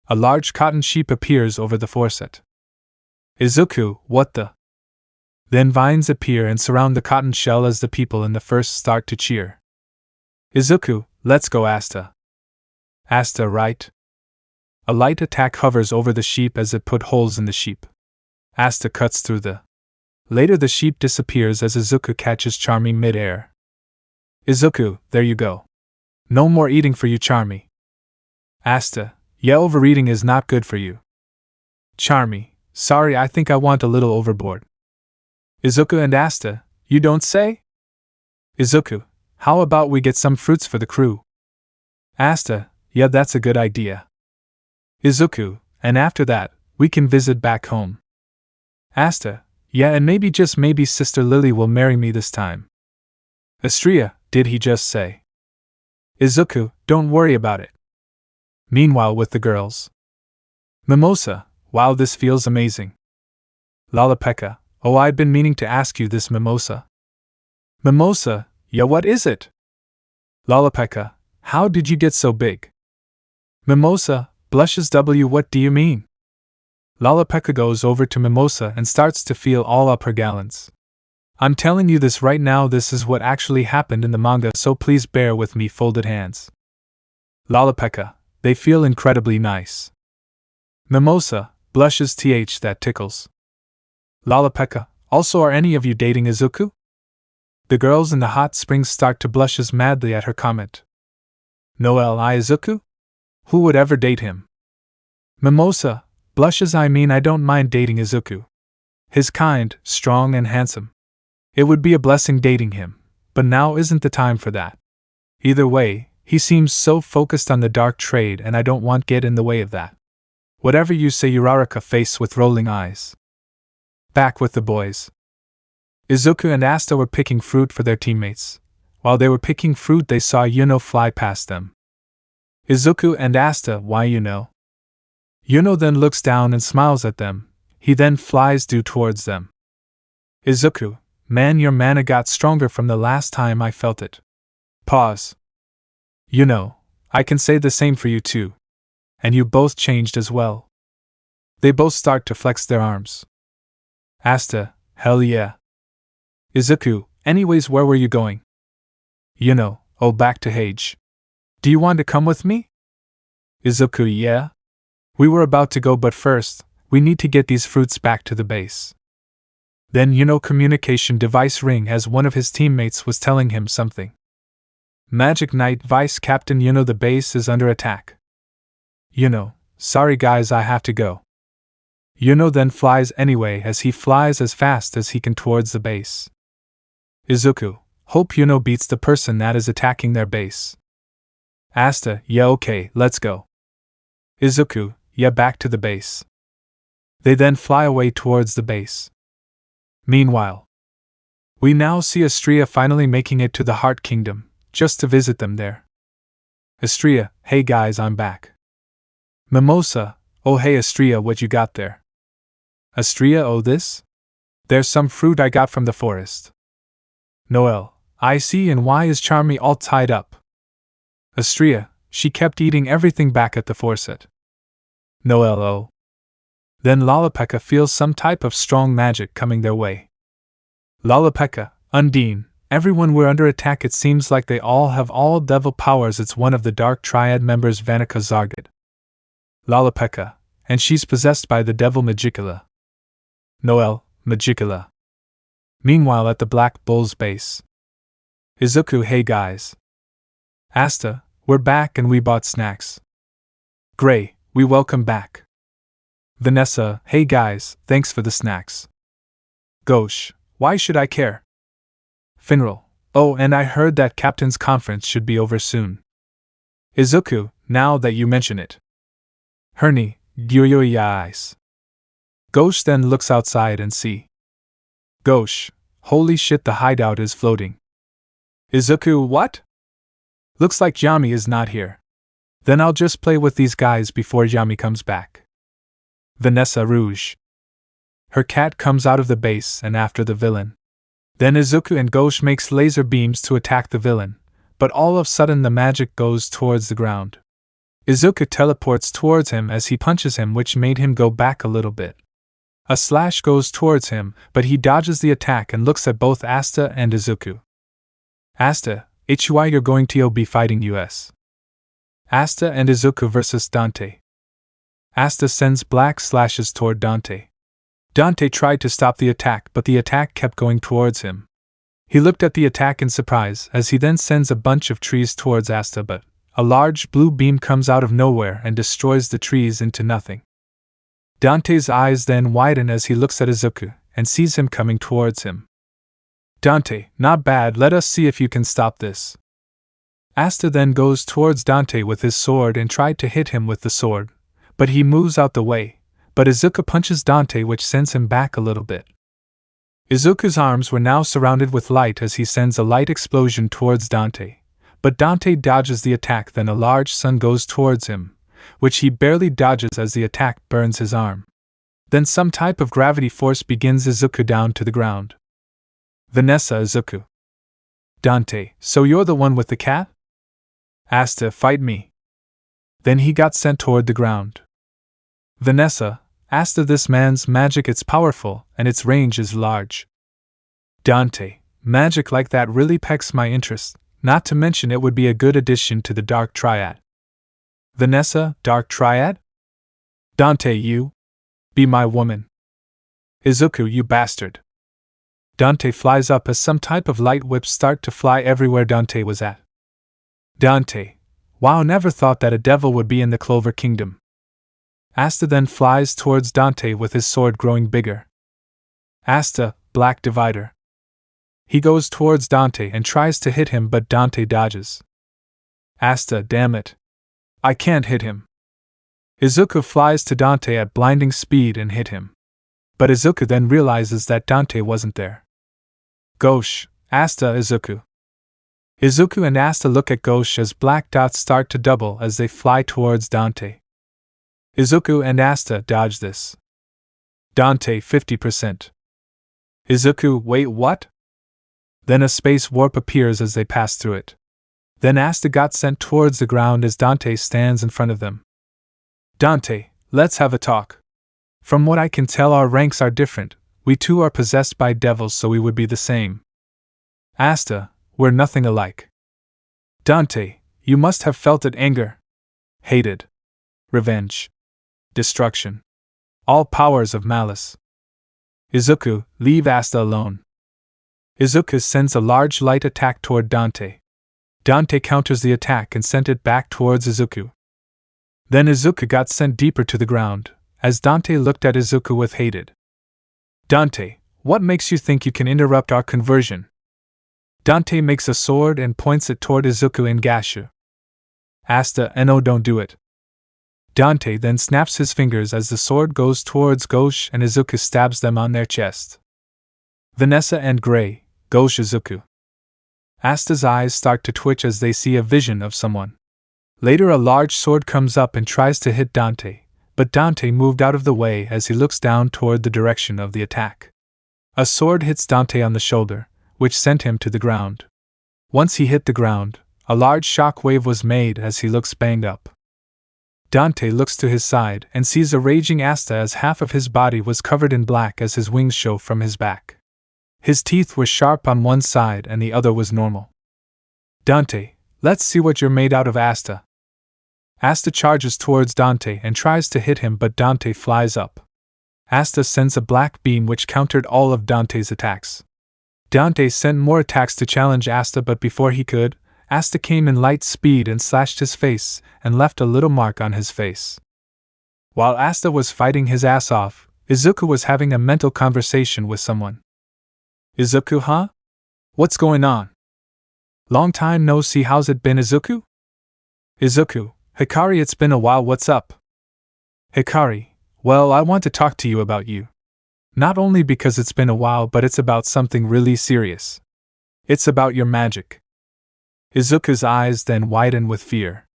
A large cotton sheep appears over the foreset. Izuku, what the? Then vines appear and surround the cotton shell as the people in the first start to cheer. Izuku, let's go Asta. Asta, right? A light attack hovers over the sheep as it put holes in the sheep. Asta cuts through the. Later the sheep disappears as Izuku catches Charmy mid-air. Izuku, there you go. No more eating for you Charmy. Asta, yeah, overeating is not good for you. Charmy, sorry, I think I went a little overboard. Izuku and Asta, you don't say? Izuku, how about we get some fruits for the crew? Asta, yeah, that's a good idea. Izuku, and after that, we can visit back home. Asta, yeah, and maybe just maybe Sister Lily will marry me this time. Astria, did he just say? Izuku, don't worry about it. Meanwhile with the girls. Mimosa, wow, this feels amazing. Lalapeka, oh, I'd been meaning to ask you this, Mimosa. Mimosa, yeah, what is it? Lalapeka, how did you get so big? Mimosa, blushes what do you mean? Lalapeka goes over to Mimosa and starts to feel all up her gallants. I'm telling you this right now, this is what actually happened in the manga, so please bear with me, folded hands. Lalapeka, they feel incredibly nice. Mimosa, blushes that tickles. Lalapeka, also are any of you dating Izuku? The girls in the hot springs start to blushes madly at her comment. Noelle, I Izuku? Who would ever date him? Mimosa, blushes, I mean I don't mind dating Izuku. He's kind, strong and handsome. It would be a blessing dating him, but now isn't the time for that. Either way, he seems so focused on the dark trade and I don't want to get in the way of that. Whatever you say, Uraraka face with rolling eyes. Back with the boys. Izuku and Asta were picking fruit for their teammates. While they were picking fruit they saw Yuno fly past them. Izuku and Asta, why Yuno? Yuno then looks down and smiles at them. He then flies due towards them. Izuku, man, your mana got stronger from the last time I felt it. Pause. Yuno, I can say the same for you too. And you both changed as well. They both start to flex their arms. Asta, hell yeah. Izuku, anyways, where were you going? Yuno, oh, back to Hage. Do you want to come with me? Izuku, yeah. We were about to go, but first, we need to get these fruits back to the base. Then Yuno communication device ring as one of his teammates was telling him something. Magic Knight Vice Captain Yuno, the base is under attack. Yuno, sorry guys, I have to go. Yuno then flies anyway as he flies as fast as he can towards the base. Izuku, hope Yuno beats the person that is attacking their base. Asta, yeah, okay, let's go. Izuku, yeah, back to the base. They then fly away towards the base. Meanwhile, we now see Astria finally making it to the Heart Kingdom, just to visit them there. Astria, hey guys, I'm back. Mimosa, oh hey Astria, what you got there? Astria, oh this? There's some fruit I got from the forest. Noelle, I see, and why is Charmy all tied up? Astria, she kept eating everything back at the faucet. Noelle, oh. Then Lalapeka feels some type of strong magic coming their way. Lalapeka, Undine, everyone we're under attack, it seems like they all have all devil powers, it's one of the Dark Triad members, Vanica Zargad. Lalapeka, and she's possessed by the devil Magicula. Noelle, Magicula. Meanwhile at the Black Bull's base. Izuku, hey guys. Asta, we're back and we bought snacks. Gray, we welcome back. Vanessa, hey guys, thanks for the snacks. Gauche, why should I care? Finral, oh, and I heard that Captain's Conference should be over soon. Izuku, now that you mention it. Hernie, eyes. Gauche then looks outside and see. Gauche, holy shit, the hideout is floating. Izuku, what? Looks like Yami is not here. Then I'll just play with these guys before Yami comes back. Vanessa Rouge. Her cat comes out of the base and after the villain. Then Izuku and Gauche makes laser beams to attack the villain, but all of a sudden the magic goes towards the ground. Izuku teleports towards him as he punches him, which made him go back a little bit. A slash goes towards him, but he dodges the attack and looks at both Asta and Izuku. Asta, HUI you're going to be fighting US. Asta and Izuku vs Dante. Asta sends black slashes toward Dante. Dante tried to stop the attack, but the attack kept going towards him. He looked at the attack in surprise as he then sends a bunch of trees towards Asta, but a large blue beam comes out of nowhere and destroys the trees into nothing. Dante's eyes then widen as he looks at Izuku and sees him coming towards him. Dante, not bad, let us see if you can stop this. Asta then goes towards Dante with his sword and tried to hit him with the sword, but he moves out the way, but Izuku punches Dante, which sends him back a little bit. Izuku's arms were now surrounded with light as he sends a light explosion towards Dante, but Dante dodges the attack. Then a large sun goes towards him, which he barely dodges as the attack burns his arm. Then some type of gravity force begins Izuku down to the ground. Vanessa Izuku. Dante, so you're the one with the cat? Asta, fight me. Then he got sent toward the ground. Vanessa, Asta, this man's magic, it's powerful, and its range is large. Dante, magic like that really piques my interest, not to mention it would be a good addition to the Dark Triad. Vanessa, Dark Triad? Dante, you? Be my woman. Izuku, you bastard. Dante flies up as some type of light whips start to fly everywhere Dante was at. Dante, wow, never thought that a devil would be in the Clover Kingdom. Asta then flies towards Dante with his sword growing bigger. Asta, Black Divider. He goes towards Dante and tries to hit him, but Dante dodges. Asta, damn it. I can't hit him. Izuku flies to Dante at blinding speed and hit him. But Izuku then realizes that Dante wasn't there. Gosh, Asta, Izuku. Izuku and Asta look at Gosh as black dots start to double as they fly towards Dante. Izuku and Asta dodge this. Dante 50%. Izuku, wait, what? Then a space warp appears as they pass through it. Then Asta got sent towards the ground as Dante stands in front of them. Dante, let's have a talk. From what I can tell, our ranks are different. We too are possessed by devils, so we would be the same. Asta, we're nothing alike. Dante, you must have felt it: anger, hated, revenge, destruction, all powers of malice. Izuku, leave Asta alone. Izuku sends a large light attack toward Dante. Dante counters the attack and sent it back towards Izuku. Then Izuku got sent deeper to the ground, as Dante looked at Izuku with hated. Dante, what makes you think you can interrupt our conversion? Dante makes a sword and points it toward Izuku and Gashu. Asta, no, don't do it. Dante then snaps his fingers as the sword goes towards Gosh and Izuku stabs them on their chest. Vanessa and Gray, Gosh, Izuku. Asta's eyes start to twitch as they see a vision of someone. Later a large sword comes up and tries to hit Dante, but Dante moved out of the way as he looks down toward the direction of the attack. A sword hits Dante on the shoulder, which sent him to the ground. Once he hit the ground, a large shock wave was made as he looks banged up. Dante looks to his side and sees a raging Asta as half of his body was covered in black as his wings show from his back. His teeth were sharp on one side and the other was normal. Dante, let's see what you're made out of, Asta. Asta charges towards Dante and tries to hit him, but Dante flies up. Asta sends a black beam which countered all of Dante's attacks. Dante sent more attacks to challenge Asta, but before he could, Asta came in light speed and slashed his face and left a little mark on his face. While Asta was fighting his ass off, Izuku was having a mental conversation with someone. Izuku, huh? What's going on? Long time no see, how's it been, Izuku? Izuku, Hikari, it's been a while, what's up? Hikari, well, I want to talk to you about you. Not only because it's been a while, but it's about something really serious. It's about your magic. Izuku's eyes then widen with fear.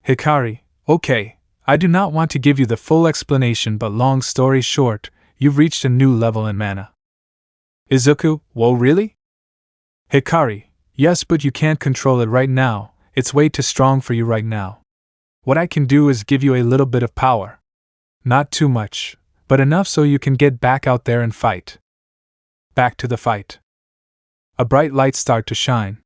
Hikari, okay, I do not want to give you the full explanation, but long story short, you've reached a new level in mana. Izuku, whoa, really? Hikari, yes, but you can't control it right now, it's way too strong for you right now. What I can do is give you a little bit of power. Not too much, but enough so you can get back out there and fight. Back to the fight. A bright light started to shine.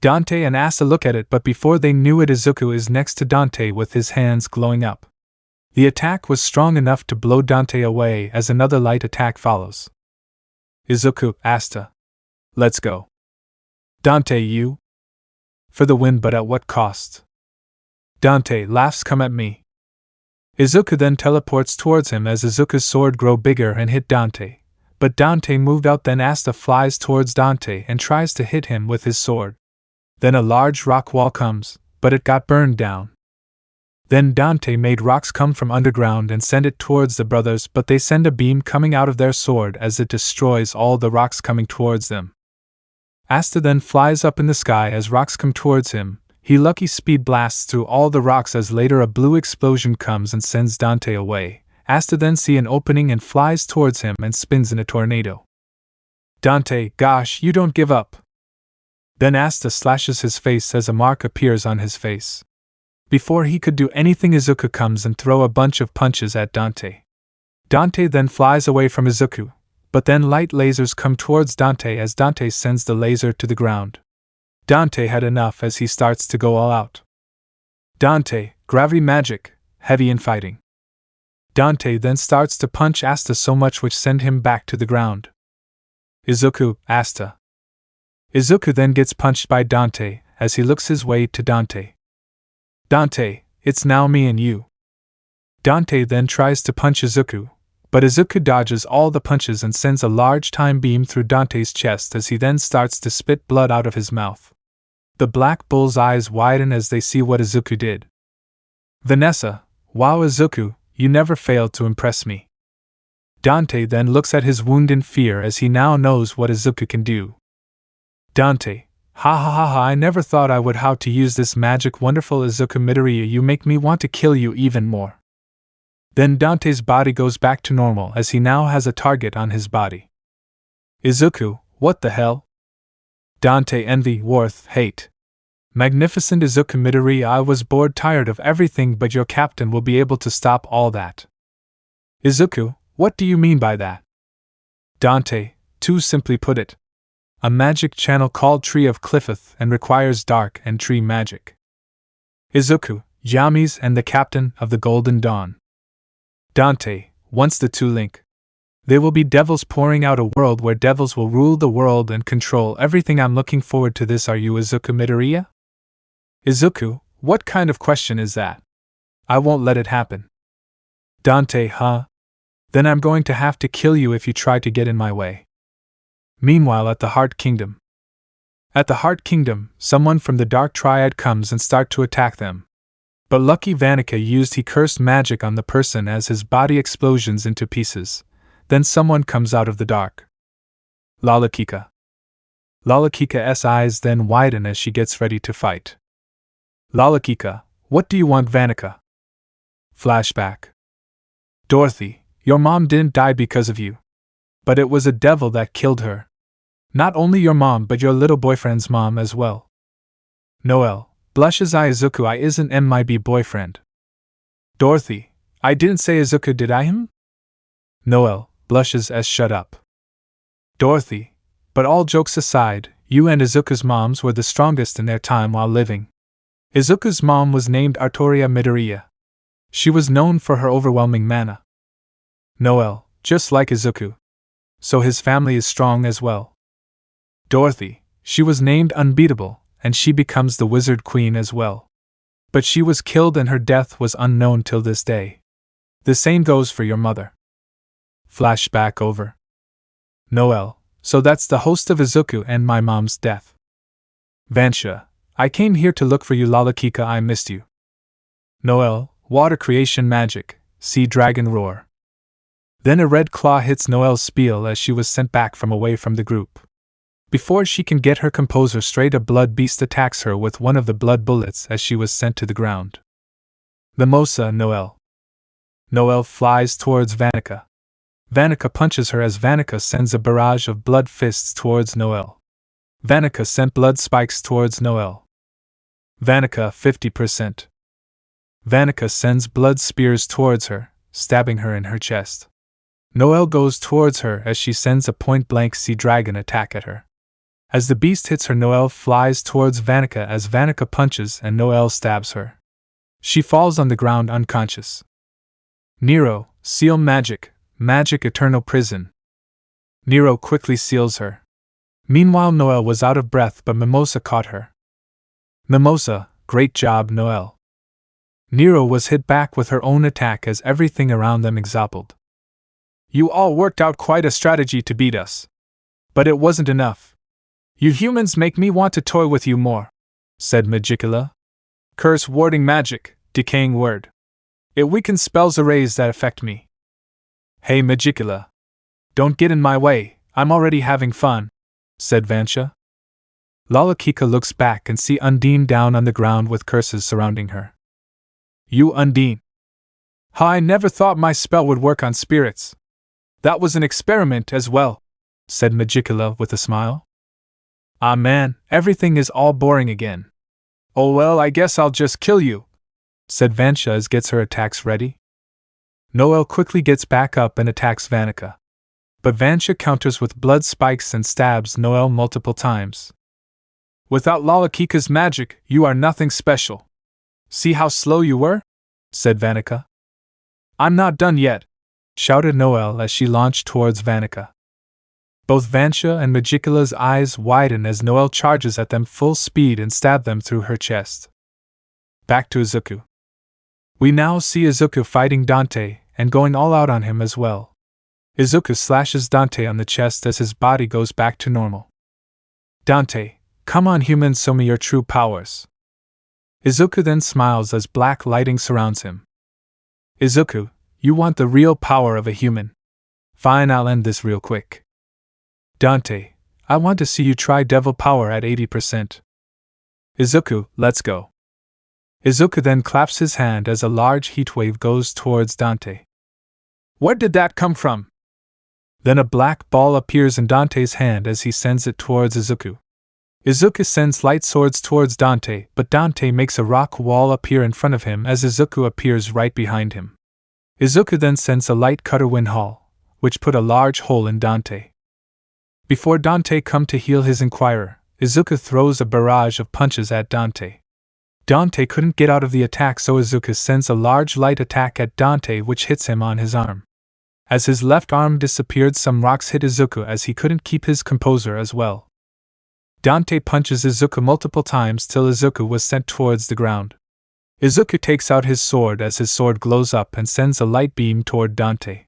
Dante and Asta look at it, but before they knew it, Izuku is next to Dante with his hands glowing up. The attack was strong enough to blow Dante away as another light attack follows. Izuku, Asta. Let's go. Dante, you? For the win, but at what cost? Dante laughs, come at me. Izuku then teleports towards him as Izuku's sword grows bigger and hit Dante. But Dante moved out, then Asta flies towards Dante and tries to hit him with his sword. Then a large rock wall comes, but it got burned down. Then Dante made rocks come from underground and send it towards the brothers, but they send a beam coming out of their sword as it destroys all the rocks coming towards them. Asta then flies up in the sky as rocks come towards him. He lucky speed blasts through all the rocks as later a blue explosion comes and sends Dante away. Asta then sees an opening and flies towards him and spins in a tornado. Dante, gosh, you don't give up. Then Asta slashes his face as a mark appears on his face. Before he could do anything, Izuku comes and throws a bunch of punches at Dante. Dante then flies away from Izuku, but then light lasers come towards Dante as Dante sends the laser to the ground. Dante had enough as he starts to go all out. Dante, gravity magic, heavy in fighting. Dante then starts to punch Asta so much which send him back to the ground. Izuku, Asta. Izuku then gets punched by Dante as he looks his way to Dante. Dante, it's now me and you. Dante then tries to punch Izuku, but Izuku dodges all the punches and sends a large time beam through Dante's chest as he then starts to spit blood out of his mouth. The Black Bull's eyes widen as they see what Izuku did. Vanessa, wow Izuku, you never failed to impress me. Dante then looks at his wound in fear as he now knows what Izuku can do. Dante, ha ha ha ha, I never thought I would how to use this magic. Wonderful Izuku Midoriya, you make me want to kill you even more. Then Dante's body goes back to normal as he now has a target on his body. Izuku, what the hell? Dante, envy, worth, hate. Magnificent Izuku Midoriya, I was bored, tired of everything, but your captain will be able to stop all that. Izuku, what do you mean by that? Dante, to simply put it, a magic channel called Tree of Cliffeth and requires dark and tree magic. Izuku, Yami's and the captain of the Golden Dawn. Dante, once the two link, there will be devils pouring out, a world where devils will rule the world and control everything. I'm looking forward to this. Are you Izuku Midoriya? Izuku, what kind of question is that? I won't let it happen. Dante, huh? Then I'm going to have to kill you if you try to get in my way. Meanwhile, at the Heart Kingdom. At the Heart Kingdom, someone from the Dark Triad comes and start to attack them. But lucky Vanica used he cursed magic on the person as his body explosions into pieces. Then someone comes out of the dark. Lalakika. Lalakika's eyes then widen as she gets ready to fight. Lalakika, what do you want, Vanica? Flashback. Dorothy, your mom didn't die because of you. But it was a devil that killed her. Not only your mom but your little boyfriend's mom as well. Noelle, blushes, Izuku, I isn't my boyfriend. Dorothy, I didn't say Izuku, did I him? Noelle, blushes as shut up. Dorothy, but all jokes aside, you and Izuku's moms were the strongest in their time while living. Izuku's mom was named Artoria Midoriya. She was known for her overwhelming mana. Noelle, just like Izuku. So his family is strong as well. Dorothy, she was named Unbeatable, and she becomes the Wizard Queen as well. But she was killed and her death was unknown till this day. The same goes for your mother. Flashback over. Noelle, so that's the host of Izuku and my mom's death. Vansha, I came here to look for you. Lalakika, I missed you. Noelle, water creation magic, sea dragon roar. Then a red claw hits Noelle's spiel as she was sent back from away from the group. Before she can get her composure straight, a blood beast attacks her with one of the blood bullets as she was sent to the ground. Mimosa, Noelle. Noelle flies towards Vanica. Vanica punches her as Vanica sends a barrage of blood fists towards Noelle. Vanica sent blood spikes towards Noelle. Vanica 50%. Vanica sends blood spears towards her, stabbing her in her chest. Noelle goes towards her as she sends a point-blank sea dragon attack at her. As the beast hits her, Noelle flies towards Vanica as Vanica punches and Noelle stabs her. She falls on the ground unconscious. Nero, seal magic, magic eternal prison. Nero quickly seals her. Meanwhile, Noelle was out of breath, but Mimosa caught her. Mimosa, great job, Noelle. Nero was hit back with her own attack as everything around them exploded. You all worked out quite a strategy to beat us. But it wasn't enough. You humans make me want to toy with you more, said Magicula. Curse warding magic, decaying word. It weakens spells arrays that affect me. Hey Magicula. Don't get in my way, I'm already having fun, said Vansha. Lalakika looks back and see Undine down on the ground with curses surrounding her. You Undine. I never thought my spell would work on spirits. That was an experiment as well, said Magicula with a smile. Ah man, everything is all boring again. Oh well, I guess I'll just kill you, said Vansha as gets her attacks ready. Noelle quickly gets back up and attacks Vanica. But Vansha counters with blood spikes and stabs Noelle multiple times. Without Lalakika's magic, you are nothing special. See how slow you were? Said Vanica. I'm not done yet, shouted Noelle as she launched towards Vanica. Both Vansha and Magicula's eyes widen as Noelle charges at them full speed and stabs them through her chest. Back to Izuku. We now see Izuku fighting Dante and going all out on him as well. Izuku slashes Dante on the chest as his body goes back to normal. Dante, come on humans, show me your true powers. Izuku then smiles as black lighting surrounds him. Izuku, you want the real power of a human? Fine, I'll end this real quick. Dante, I want to see you try devil power at 80%. Izuku, let's go. Izuku then claps his hand as a large heat wave goes towards Dante. Where did that come from? Then a black ball appears in Dante's hand as he sends it towards Izuku. Izuku sends light swords towards Dante, but Dante makes a rock wall appear in front of him as Izuku appears right behind him. Izuku then sends a light cutter wind haul, which put a large hole in Dante. Before Dante come to heal his inquirer, Izuku throws a barrage of punches at Dante. Dante couldn't get out of the attack, so Izuku sends a large light attack at Dante which hits him on his arm. As his left arm disappeared, some rocks hit Izuku as he couldn't keep his composure as well. Dante punches Izuku multiple times till Izuku was sent towards the ground. Izuku takes out his sword as his sword glows up and sends a light beam toward Dante.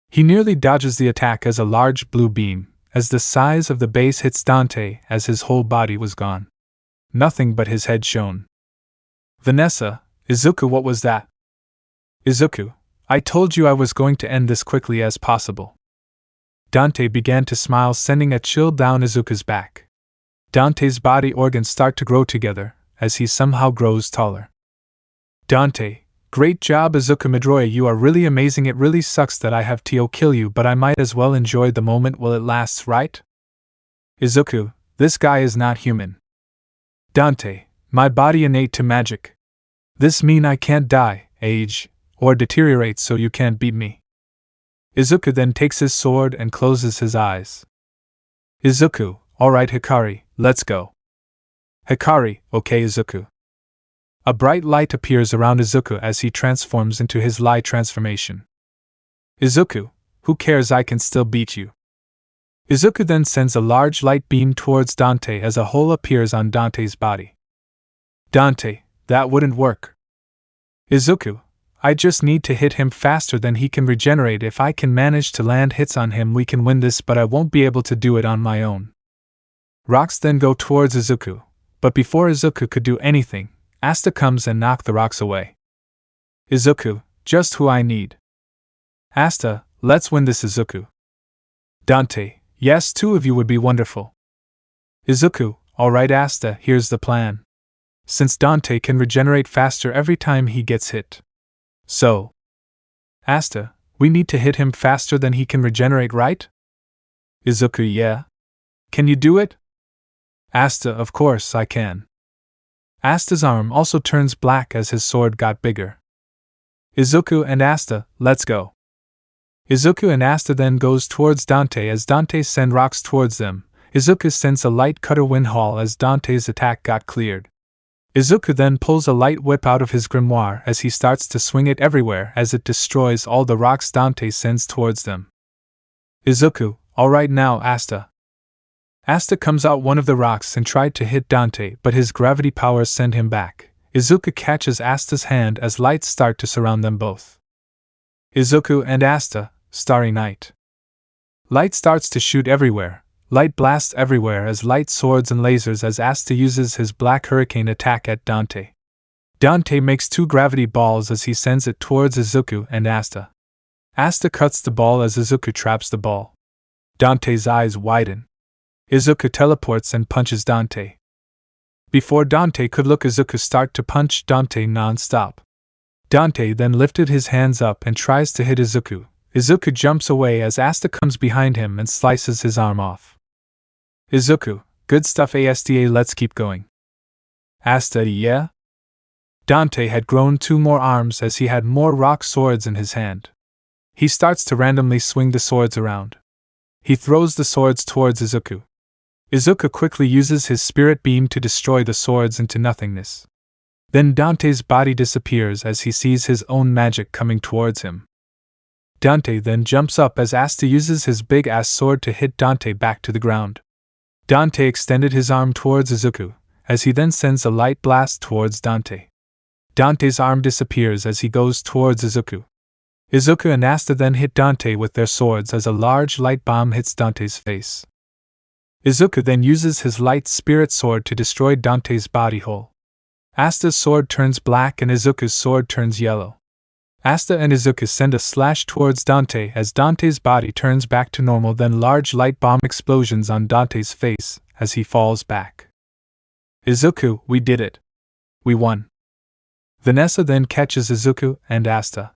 He nearly dodges the attack as a large blue beam, as the size of the base hits Dante as his whole body was gone. Nothing but his head shone. Vanessa, Izuku, what was that? Izuku, I told you I was going to end this quickly as possible. Dante began to smile, sending a chill down Izuku's back. Dante's body organs start to grow together, as he somehow grows taller. Dante, great job Izuku Midoriya, you are really amazing. It really sucks that I have to kill you, but I might as well enjoy the moment while it lasts, right? Izuku, this guy is not human. Dante, my body innate to magic. This mean I can't die, age, or deteriorate, so you can't beat me. Izuku then takes his sword and closes his eyes. Izuku, alright Hikari, let's go. Hikari, okay Izuku. A bright light appears around Izuku as he transforms into his light transformation. Izuku, who cares, I can still beat you. Izuku then sends a large light beam towards Dante as a hole appears on Dante's body. Dante, that wouldn't work. Izuku, I just need to hit him faster than he can regenerate. If I can manage to land hits on him, we can win this, but I won't be able to do it on my own. Rocks then go towards Izuku, but before Izuku could do anything, Asta comes and knocks the rocks away. Izuku, just who I need. Asta, let's win this Izuku. Dante, yes, two of you would be wonderful. Izuku, alright Asta, here's the plan. Since Dante can regenerate faster every time he gets hit. So, Asta, we need to hit him faster than he can regenerate, right? Izuku, yeah. Can you do it? Asta, of course I can. Asta's arm also turns black as his sword got bigger. Izuku and Asta, let's go. Izuku and Asta then goes towards Dante as Dante sends rocks towards them. Izuku sends a light cutter wind haul as Dante's attack got cleared. Izuku then pulls a light whip out of his grimoire as he starts to swing it everywhere as it destroys all the rocks Dante sends towards them. Izuku, alright now, Asta. Asta comes out one of the rocks and tried to hit Dante, but his gravity powers send him back. Izuku catches Asta's hand as lights start to surround them both. Izuku and Asta, Starry Night. Light starts to shoot everywhere. Light blasts everywhere as light swords and lasers as Asta uses his black hurricane attack at Dante. Dante makes 2 gravity balls as he sends it towards Izuku and Asta. Asta cuts the ball as Izuku traps the ball. Dante's eyes widen. Izuku teleports and punches Dante. Before Dante could look, Izuku start to punch Dante non-stop. Dante then lifted his hands up and tries to hit Izuku. Izuku jumps away as Asta comes behind him and slices his arm off. Izuku, good stuff Asta, let's keep going. Asta, yeah? Dante had grown 2 more arms as he had more rock swords in his hand. He starts to randomly swing the swords around. He throws the swords towards Izuku. Izuku quickly uses his spirit beam to destroy the swords into nothingness. Then Dante's body disappears as he sees his own magic coming towards him. Dante then jumps up as Asta uses his big-ass sword to hit Dante back to the ground. Dante extended his arm towards Izuku, as he then sends a light blast towards Dante. Dante's arm disappears as he goes towards Izuku. Izuku and Asta then hit Dante with their swords as a large light bomb hits Dante's face. Izuku then uses his light spirit sword to destroy Dante's body hole. Asta's sword turns black and Izuku's sword turns yellow. Asta and Izuku send a slash towards Dante as Dante's body turns back to normal, then large light bomb explosions on Dante's face as he falls back. Izuku, we did it. We won. Vanessa then catches Izuku and Asta.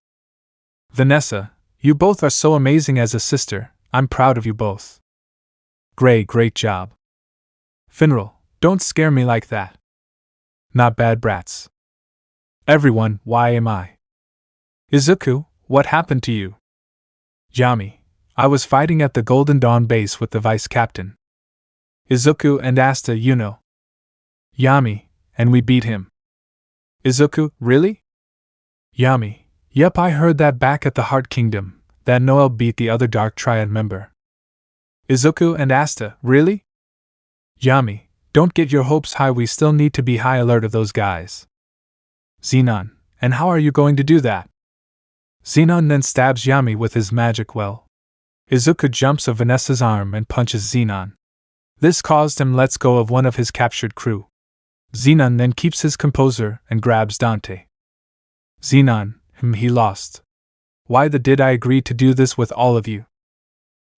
Vanessa, you both are so amazing as a sister, I'm proud of you both. Great job. Finral, don't scare me like that. Not bad brats. Everyone, why am I? Izuku, what happened to you? Yami, I was fighting at the Golden Dawn base with the vice captain. Izuku and Asta, you know. Yami, and we beat him. Izuku, really? Yami, yep, I heard that back at the Heart Kingdom, that Noelle beat the other Dark Triad member. Izuku and Asta, really? Yami, don't get your hopes high, we still need to be high alert of those guys. Xenon, and how are you going to do that? Xenon then stabs Yami with his magic well. Izuku jumps of Vanessa's arm and punches Xenon. This caused him let go of one of his captured crew. Xenon then keeps his composure and grabs Dante. Xenon, he lost. Why the did I agree to do this with all of you?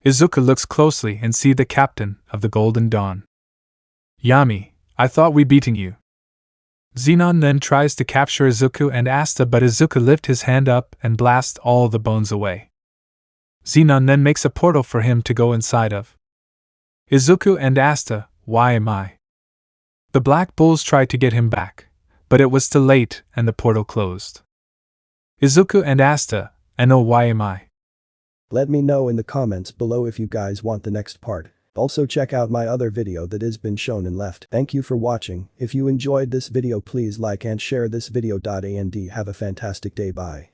Izuku looks closely and see the captain of the Golden Dawn. Yami, I thought we beating you. Xenon then tries to capture Izuku and Asta, but Izuku lifts his hand up and blasts all the bones away. Xenon then makes a portal for him to go inside of. Izuku and Asta, why am I? The Black Bulls tried to get him back, but it was too late and the portal closed. Izuku and Asta, and oh, why am I? Let me know in the comments below if you guys want the next part. Also check out my other video that has been shown and left. Thank you for watching. If you enjoyed this video, please like and share this video. And have a fantastic day. Bye.